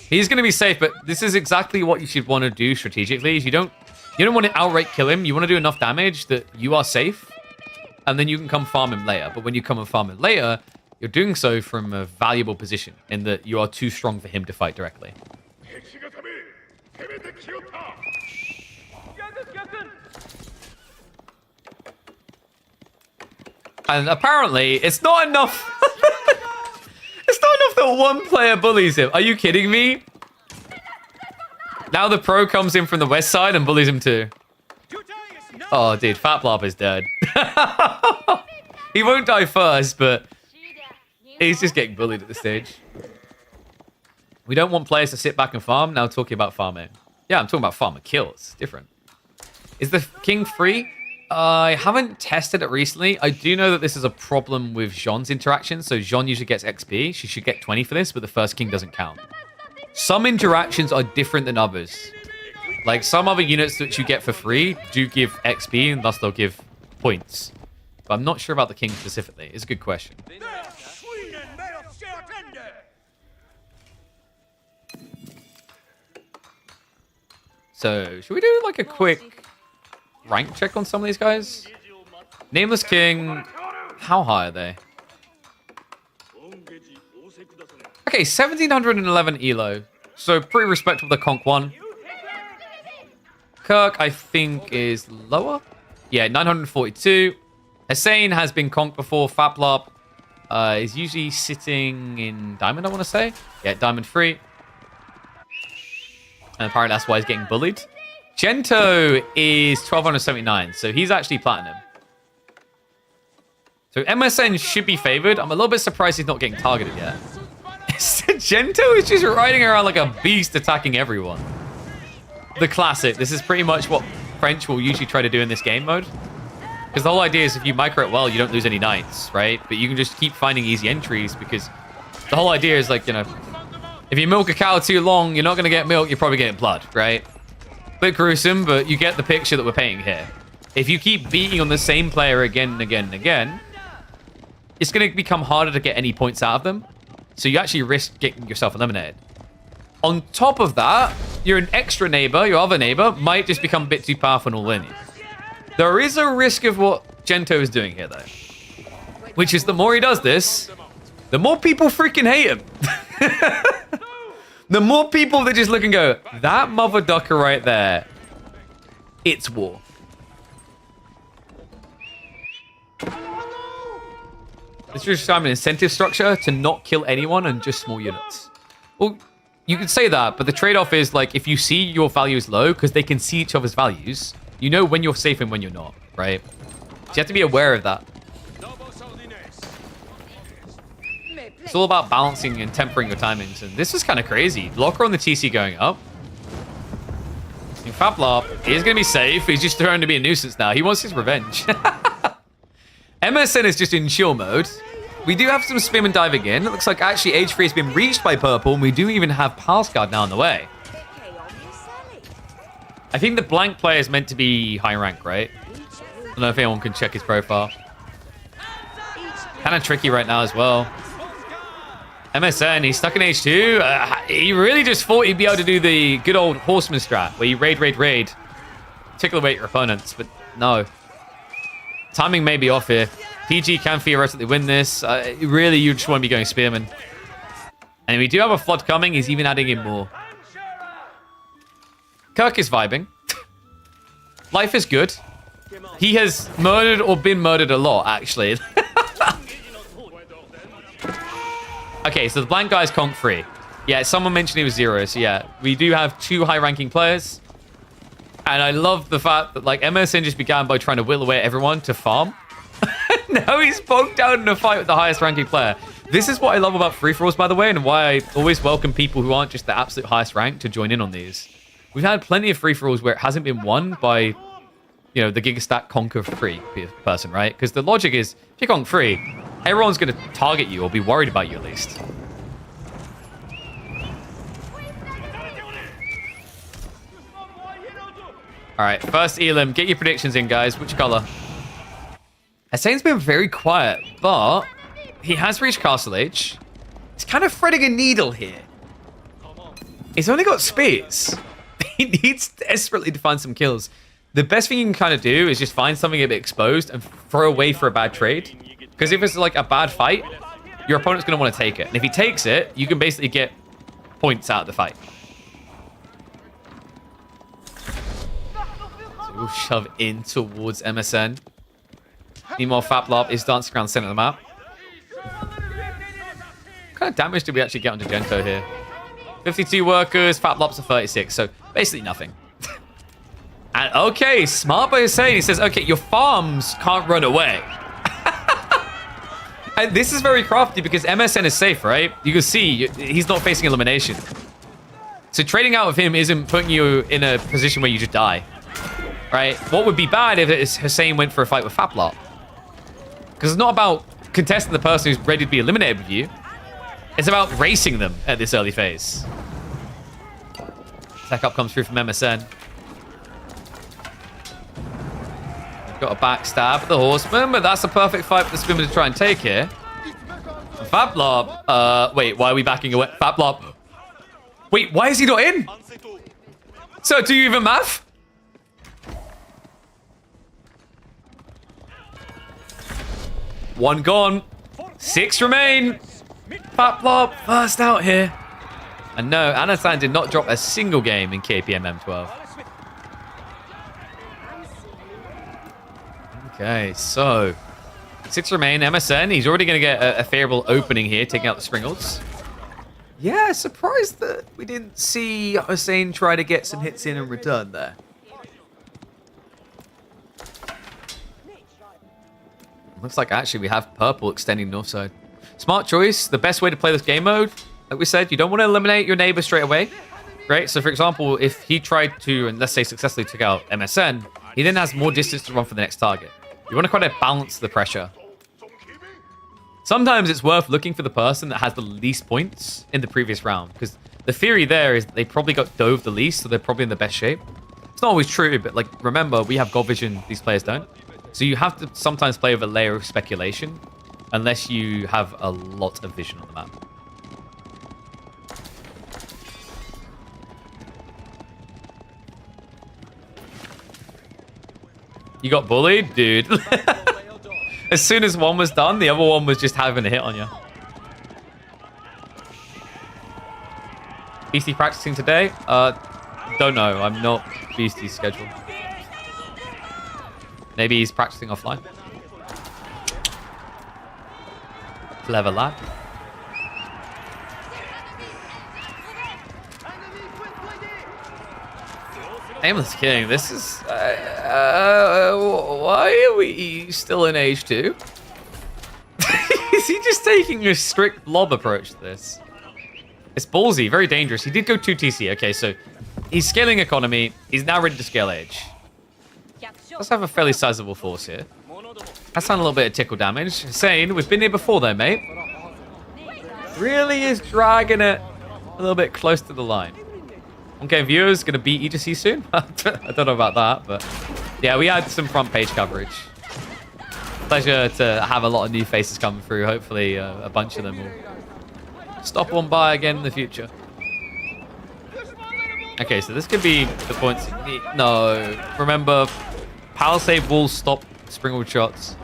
He's going to be safe, but this is exactly what you should want to do strategically. Is you don't want to outright kill him. You want to do enough damage that you are safe. And then you can come farm him later. But when you come and farm him later, you're doing so from a valuable position in that you are too strong for him to fight directly. And apparently, it's not enough. It's not enough that one player bullies him. Are you kidding me? Now the pro comes in from the west side and bullies him too. Oh, dude, Fat Blob is dead. He won't die first, but he's just getting bullied at this stage. We don't want players to sit back and farm. Now talking about farming. Yeah, I'm talking about farmer kills. Different. Is the king free? I haven't tested it recently. I do know that this is a problem with Jean's interaction. So Jean usually gets XP. She should get 20 for this, but the first king doesn't count. Some interactions are different than others. Like some other units that you get for free do give XP and thus they'll give points. But I'm not sure about the king specifically. It's a good question. So should we do like a quick rank check on some of these guys? Nameless King, how high are they? Okay, 1711 elo. So pretty respectable the Conk one. Kirk, I think, is lower. Yeah, 942. Hussein has been conked before. Faplop is usually sitting in Diamond, I want to say. Yeah, Diamond 3. And apparently that's why he's getting bullied. Gento is 1279, so he's actually platinum. So MSN should be favored. I'm a little bit surprised he's not getting targeted yet. Gento is just riding around like a beast attacking everyone. The classic. This is pretty much what French will usually try to do in this game mode. Because the whole idea is if you micro it well, you don't lose any knights, right? But you can just keep finding easy entries because the whole idea is like, you know, if you milk a cow too long, you're not going to get milk, you're probably getting blood, right? Bit gruesome, but you get the picture that we're painting here. If you keep beating on the same player again and again and again, it's going to become harder to get any points out of them. So you actually risk getting yourself eliminated. On top of that, your extra neighbor, your other neighbor, might just become a bit too powerful and all in you. There is a risk of what Gento is doing here, though. Which is the more he does this, the more people freaking hate him. The more people that just look and go, that mother ducker right there, it's war. It's just an incentive structure to not kill anyone and just small units. Well, you could say that, but the trade-off is like if you see your value is low, because they can see each other's values, you know when you're safe and when you're not, right? So you have to be aware of that. It's all about balancing and tempering your timings, and this is kind of crazy. Blocker on the TC going up. Fablop is going to be safe. He's just trying to be a nuisance now. He wants his revenge. MSN is just in chill mode. We do have some spam and diving in. It looks like actually Age 3 has been reached by Purple, and we do even have Pass Guard now on the way. I think the blank player is meant to be high rank, right? I don't know if anyone can check his profile. Kind of tricky right now as well. MSN, he's stuck in H2. He really just thought he'd be able to do the good old horseman strat, where you raid, tickle away your opponents, but no. Timing may be off here. PG can theoretically win this. Really, you just want to be going Spearman. And we do have a flood coming. He's even adding in more. Kirk is vibing. Life is good. He has murdered or been murdered a lot, actually. Okay, so the blank guy's conk free. Yeah, someone mentioned he was 0. So yeah, we do have 2 high-ranking players. And I love the fact that like MSN just began by trying to whittle away everyone to farm. Now he's bogged down in a fight with the highest-ranking player. This is what I love about free-for-alls, by the way, and why I always welcome people who aren't just the absolute highest rank to join in on these. We've had plenty of free-for-alls where it hasn't been won by, you know, the Gigastat conquer free person, right? Because the logic is, if you're conk free, everyone's going to target you or be worried about you at least. All right, first Elim. Get your predictions in, guys. Which color? Hussein's been very quiet, but he has reached Castle Age. He's kind of threading a needle here. He's only got spears. He needs desperately to find some kills. The best thing you can kind of do is just find something a bit exposed and throw away for a bad trade. Because if it's like a bad fight, your opponent's going to want to take it. And if he takes it, you can basically get points out of the fight. will shove in towards MSN. Meanwhile, Faplop is dancing around the center of the map. What kind of damage did we actually get onto Gento here? 52 workers, Faplop's a 36, so basically nothing. And okay, smart by saying, he says, okay, your farms can't run away. And this is very crafty because MSN is safe, right? You can see he's not facing elimination. So trading out with him isn't putting you in a position where you just die, right? What would be bad if Hussein went for a fight with Faplop? Because it's not about contesting the person who's ready to be eliminated with you. It's about racing them at this early phase. Tech up comes through from MSN. Got a backstab at the Horseman, but that's a perfect fight for the Swimmer to try and take here. Faplop, wait, why are we backing away? Faplop. Wait, why is he not in? So, do you even math? One gone. 6 remain. Faplop first out here. And no, Anathan did not drop a single game in KPM M12. Okay, so 6 remain. MSN, he's already going to get a favorable opening here, taking out the Springles. Yeah, surprised that we didn't see Hussein try to get some hits in return there. Looks like actually we have purple extending north side. Smart choice. The best way to play this game mode, like we said, you don't want to eliminate your neighbor straight away. Right? So for example, if he tried to, and let's say successfully took out MSN, he then has more distance to run for the next target. You want to kind of balance the pressure. Sometimes it's worth looking for the person that has the least points in the previous round, because the theory there is they probably got dove the least, so they're probably in the best shape. It's not always true, but like remember, we have God vision, these players don't. So you have to sometimes play with a layer of speculation, unless you have a lot of vision on the map. You got bullied? Dude. As soon as one was done, the other one was just having a hit on you. Beastie practicing today? Don't know. I'm not Beastie's schedule. Maybe he's practicing offline. Clever lad. Aimless King, this is... why are we still in age 2? Is he just taking a strict blob approach to this? It's ballsy, very dangerous. He did go 2 TC. Okay, so he's scaling economy. He's now ready to scale age. Let's have a fairly sizable force here. That's done a little bit of tickle damage. Hussein, we've been here before though, mate. Really is dragging it a little bit close to the line. Okay, viewers, going to beat E2C soon? I don't know about that, but yeah, we had some front page coverage. Pleasure to have a lot of new faces coming through. Hopefully, a bunch of them will stop on by again in the future. Okay, so this could be the points. No, remember, Palisade walls stop Springwood shots.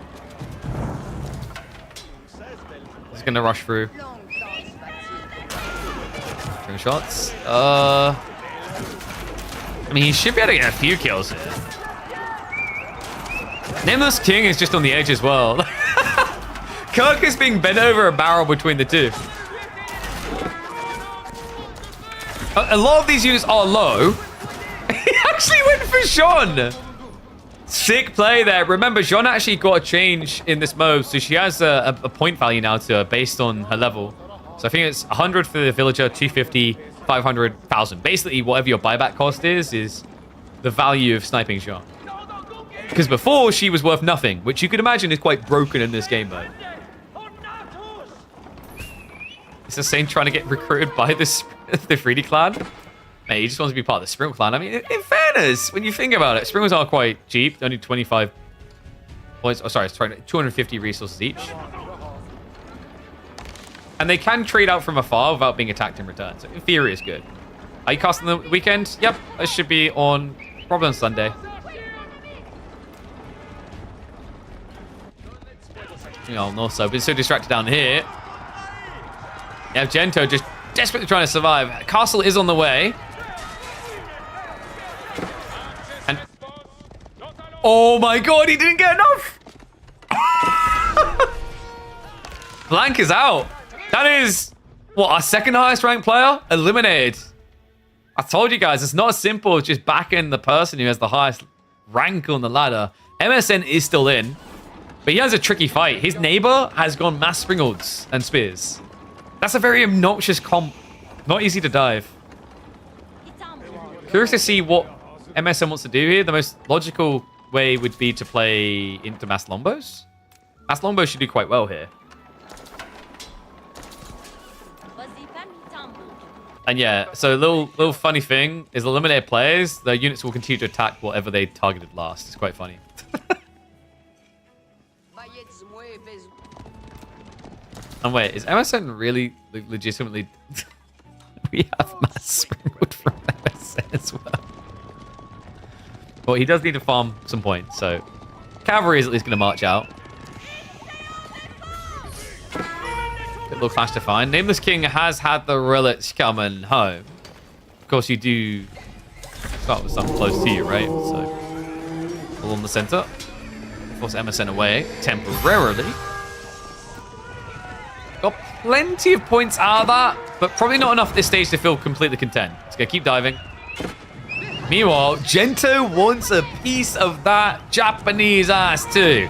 He's going to rush through. Spring shots. I mean, he should be able to get a few kills here. Nameless King is just on the edge as well. Kirk is being bent over a barrel between the two. A lot of these units are low. He actually went for Jean. Sick play there. Remember, Jean actually got a change in this mode, so she has a point value now to her based on her level. So I think it's 100 for the villager, 250, 500, 1,000. Basically, whatever your buyback cost is the value of sniping Jean. Because before, she was worth nothing, which you could imagine is quite broken in this game mode. Is the same trying to get recruited by this the 3D clan? Mate, he just wants to be part of the Sprinkle clan. I mean, in fairness, when you think about it, Sprinkles are quite cheap. Only 25 points. Oh, sorry, 250 resources each. And they can trade out from afar without being attacked in return. So in theory, it's good. Are you casting the weekend? Yep, it should be on probably on Sunday. You know, north side. Been so distracted down here. You have Gento just desperately trying to survive. Castle is on the way. And Oh my god, he didn't get enough. Blank is out. That is, what, our second highest ranked player? Eliminated. I told you guys, it's not as simple as just backing the person who has the highest rank on the ladder. MSN is still in, but he has a tricky fight. His neighbor has gone mass springles and spears. That's a very obnoxious comp. Not easy to dive. Curious to see what MSN wants to do here. The most logical way would be to play into mass lombos. Mass lombos should do quite well here. And yeah, so a little funny thing is eliminated players, their units will continue to attack whatever they targeted last. It's quite funny. And wait, is MSN really legitimately... We have mass sprinkled from MSN as well. Well, he does need to farm some points, so... Cavalry is at least going to march out. Good little clash to find. Nameless King has had the relics coming home. Of course, you do start with something close to you, right? So, all on the center. Force MSN away temporarily. Got plenty of points out of that, but probably not enough at this stage to feel completely content. Let's go keep diving. Meanwhile, Gento wants a piece of that Japanese ass too.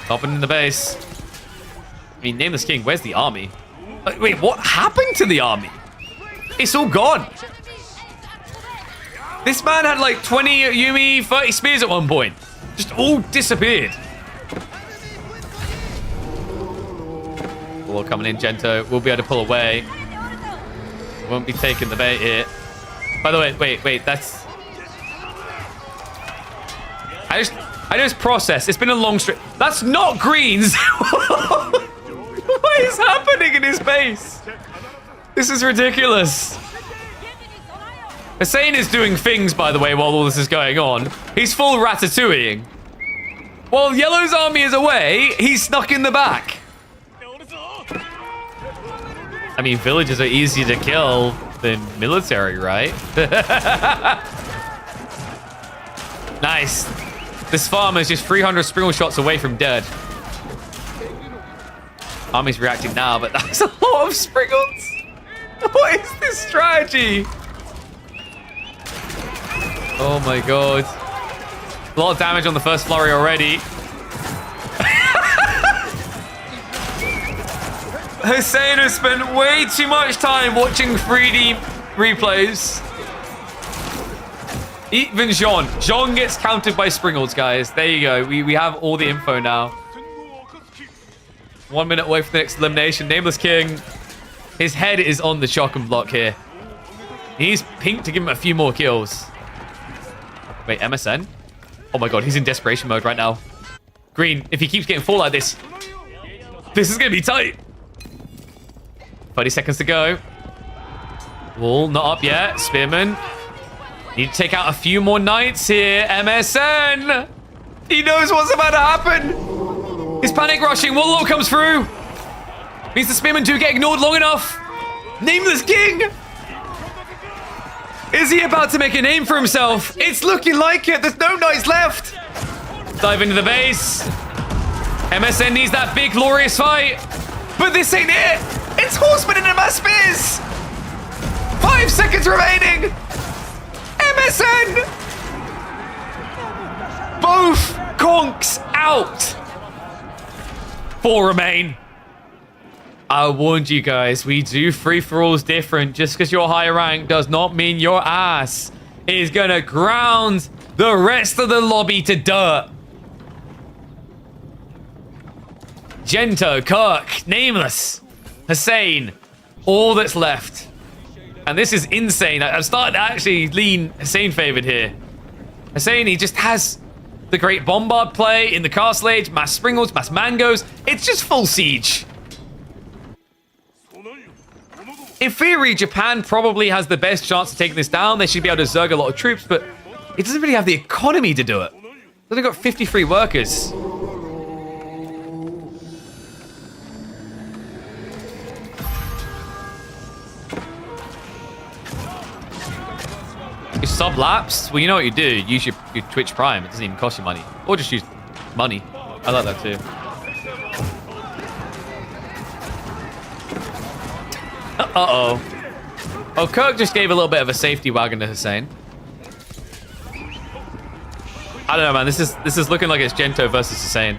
Hopping in the base. I mean, Nameless King, where's the army? Wait, what happened to the army? It's all gone. This man had like 20 Yumi, 30 spears at one point. Just all disappeared. Ball coming in, Gento. We'll be able to pull away. Won't be taking the bait here. By the way, wait, that's... I just processed. It's been a long straight. That's not greens. What is happening in his base? This is ridiculous. Hussein is doing things, by the way, while all this is going on. He's full ratatouilleing. While Yellow's army is away, he's snuck in the back. I mean, villagers are easier to kill than military, right? Nice. This farm is just 300 sprinkle shots away from dead. Army's reacting now, but that's a lot of sprinkles. What is this strategy? Oh my god. A lot of damage on the first flurry already. Hussein has spent way too much time watching 3D replays. Even Jean. Jean gets counted by Springles, guys. There you go. We have all the info now. 1 minute away from the next elimination. Nameless King. His head is on the shock and block here. He needs pink to give him a few more kills. Wait, MSN? Oh my god, he's in desperation mode right now. Green, if he keeps getting full like this, this is going to be tight. 30 seconds to go. Wall not up yet. Spearman. Need to take out a few more knights here. MSN. He knows what's about to happen. He's panic rushing. Warlord comes through. Means the Spearmen do get ignored long enough. Nameless King. Is he about to make a name for himself? It's looking like it. There's no knights left. Dive into the base. MSN needs that big glorious fight. But this ain't it. It's horsemen and mass spears. 5 seconds remaining. MSN. Both conks out. 4 remain. I warned you guys, we do free-for-alls different. Just because you're higher rank does not mean your ass is gonna ground the rest of the lobby to dirt. Gento, Kirk, Nameless, Hussein, all that's left. And this is insane. I'm starting to actually lean Hussein favored here. Hussein, he just has the great bombard play in the castle age, mass springles, mass mangoes. It's just full siege. In theory, Japan probably has the best chance of taking this down. They should be able to zerg a lot of troops, but it doesn't really have the economy to do it. They've only got 53 workers. sub lapsed? Well, you know what you do. Use your Twitch Prime. It doesn't even cost you money. Or just use money. I like that too. Uh-oh. Oh, Kirk just gave a little bit of a safety wagon to Hussein. I don't know, man. This is looking like it's Gento versus Hussein.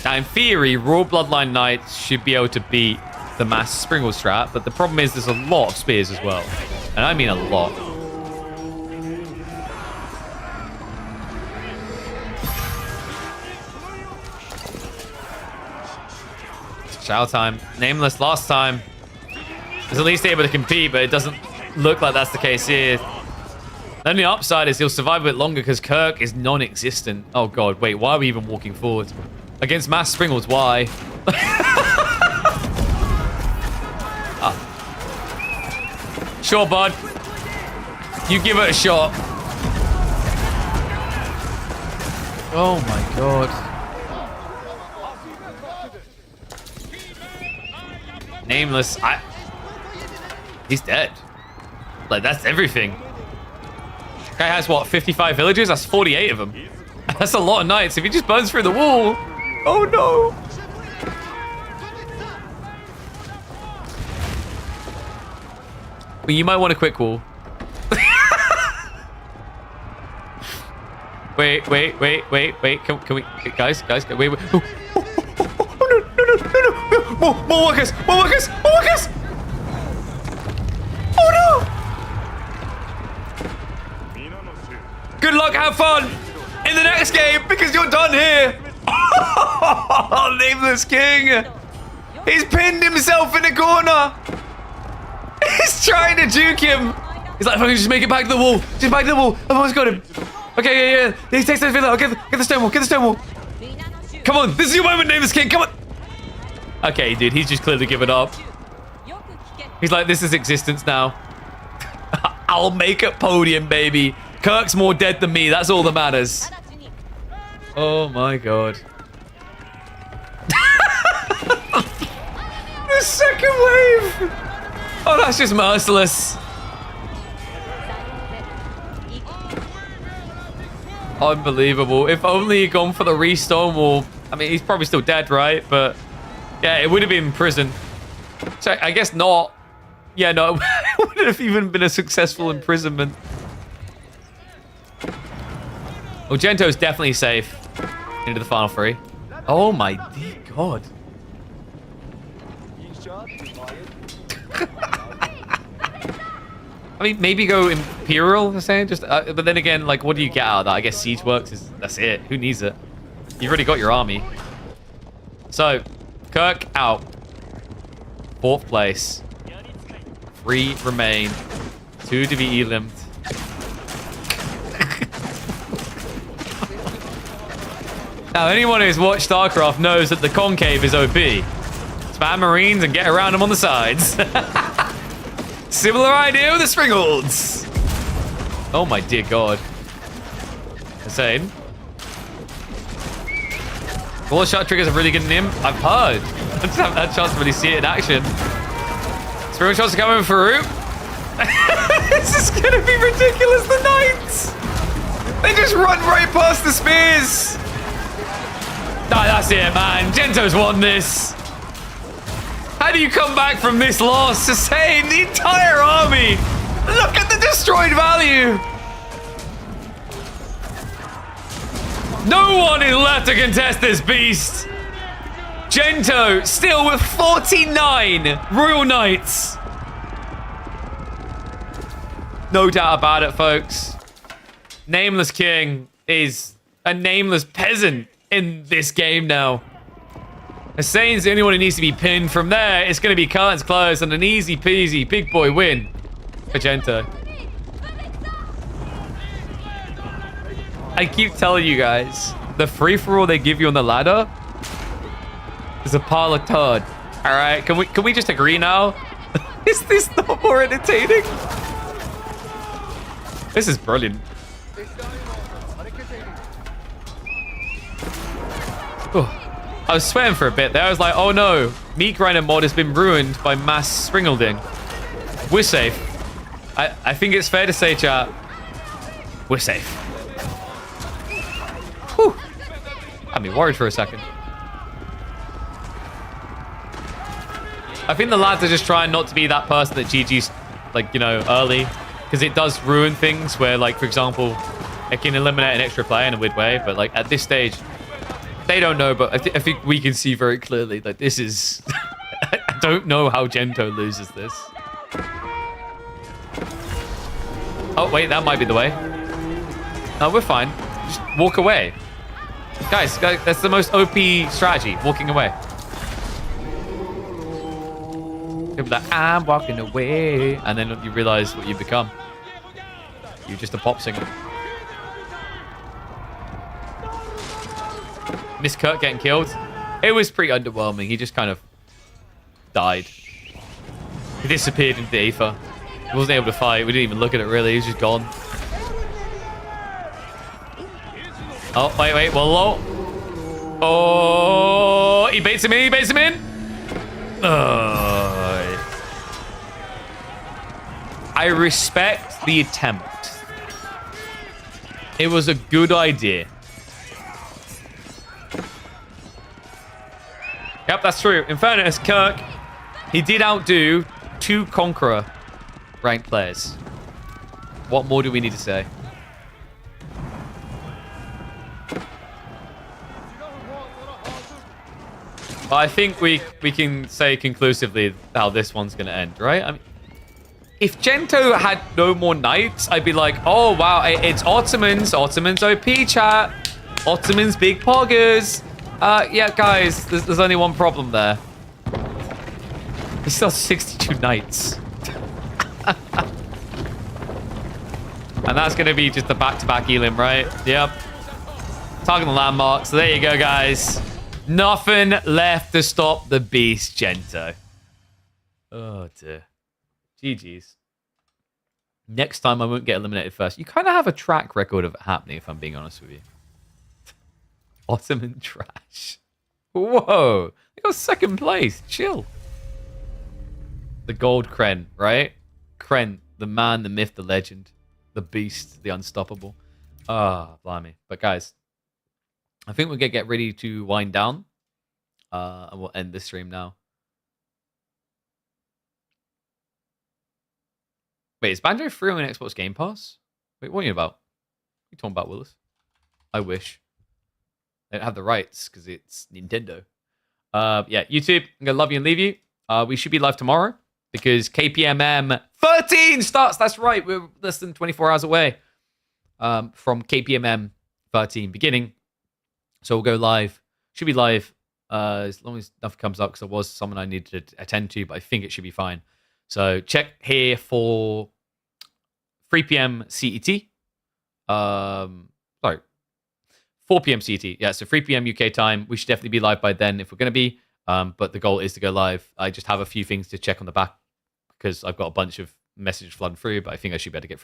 Now, in theory, Raw Bloodline Knights should be able to beat the Mass Springle strat, but the problem is there's a lot of spears as well. And I mean a lot. Chow time. Nameless last time. Was at least able to compete, but it doesn't look like that's the case here. The only upside is he'll survive a bit longer because Kirk is non-existent. Oh god, wait, why are we even walking forward? Against Mass Springles, why? Sure, bud. You give it a shot. Oh my god. Nameless. He's dead. Like, that's everything. Guy has, what, 55 villagers? That's 48 of them. That's a lot of knights. If he just burns through the wall. Oh, no. Well, you might want a quick wall. wait. Can we... Guys, wait. No. More workers. Oh, no. Good luck, have fun in the next game because you're done here. Oh, Nameless King. He's pinned himself in a corner. He's trying to juke him. He's like, if I can just make it back to the wall. Just back to the wall. I've almost got him. Okay, yeah. He takes the villa. Get the stone wall. Come on. This is your moment, Nameless King. Come on. Okay, dude. He's just clearly given up. He's like, this is existence now. I'll make a podium, baby. Kirk's more dead than me. That's all that matters. Oh, my God. The second wave. Oh, that's just merciless. Unbelievable. If only he'd gone for the restone wall. I mean, he's probably still dead, right? But yeah, it would have been prison. So I guess not. Yeah, no, it wouldn't have even been a successful imprisonment. Well, Gento's definitely safe into the final three. Oh my dear God. I mean, maybe go Imperial, I'm saying, just, but then again, like, what do you get out of that? I guess Siege Works that's it. Who needs it? You've already got your army. So, Kirk out. 4th place. 3 remain. 2 to be elimed. Now, anyone who's watched StarCraft knows that the concave is OP. Spam Marines and get around them on the sides. Similar idea with the Springolds. Oh my dear God. Insane. All shot triggers are really good in him. I've heard. I just haven't had a chance to really see it in action. Springald shots are coming for Root. This is gonna be ridiculous. The Knights. They just run right past the spears. Nah, that's it, man. Gento's won this. How do you come back from this loss? Hussein, the entire army. Look at the destroyed value. No one is left to contest this beast. Gento still with 49 Royal Knights. No doubt about it, folks. Nameless King is a nameless peasant in this game now. Hussein's the only one who needs to be pinned. From there, it's going to be cards closed and an easy peasy big boy win for Gento. I keep telling you guys, the free-for-all they give you on the ladder is a pile of turd. All right, can we just agree now? Is this not more entertaining? This is brilliant. Oh. I was sweating for a bit there. I was like, oh no, meat grinder mod has been ruined by mass springelding. We're safe. I think it's fair to say, chat, we're safe. Whew. Had me worried for a second. I think the lads are just trying not to be that person that GG's, like, you know, early. Because it does ruin things where, like, for example, it can eliminate an extra player in a weird way. But, like, at this stage, they don't know. But I think we can see very clearly that this is... I don't know how Gento loses this. Oh, wait, that might be the way. No, we're fine. Just walk away. Guys, that's the most OP strategy, walking away. You'll be like, I'm walking away. And then you realize what you become. You're just a pop singer. Miss Kurt getting killed. It was pretty underwhelming. He just kind of died. He disappeared into the ether. He wasn't able to fight. We didn't even look at it, really. He was just gone. Oh, wait. Well, low. Oh, he baits him in. He baits him in. I respect the attempt. It was a good idea. Yep, that's true. In fairness, Kirk, he did outdo 2 Conqueror ranked players. What more do we need to say? Well, I think we can say conclusively how this one's going to end, right? I mean, if Gento had no more knights, I'd be like, oh, wow, it's Ottomans. Ottomans OP, chat. Ottomans big poggers. Yeah, guys, there's only one problem there. He still has 62 knights. And that's going to be just the back-to-back Elim, right? Yep. Target the landmark. So there you go, guys. Nothing left to stop the beast, Gento. Oh, dear. GG's. Next time, I won't get eliminated first. You kind of have a track record of it happening, if I'm being honest with you. Ottoman trash. Whoa. They got 2nd place. Chill. The gold Kren, right? Kren, the man, the myth, the legend. The beast, the unstoppable. Ah, blimey. But guys, I think we're going to get ready to wind down. And we'll end this stream now. Wait, is Banjo free on Xbox Game Pass? Wait, what are you about? What are you talking about, Willis? I wish. They don't have the rights because it's Nintendo. Yeah, YouTube, I'm going to love you and leave you. We should be live tomorrow because KPMM 13 starts. That's right. We're less than 24 hours away from KPMM 13 beginning. So we'll go live. Should be live as long as nothing comes up because there was someone I needed to attend to, but I think it should be fine. So check here for 3 p.m. CET. Sorry, 4 p.m. CET. Yeah, so 3 p.m. UK time. We should definitely be live by then if we're going to be. But the goal is to go live. I just have a few things to check on the back because I've got a bunch of messages flooding through, but I think I should be able to get through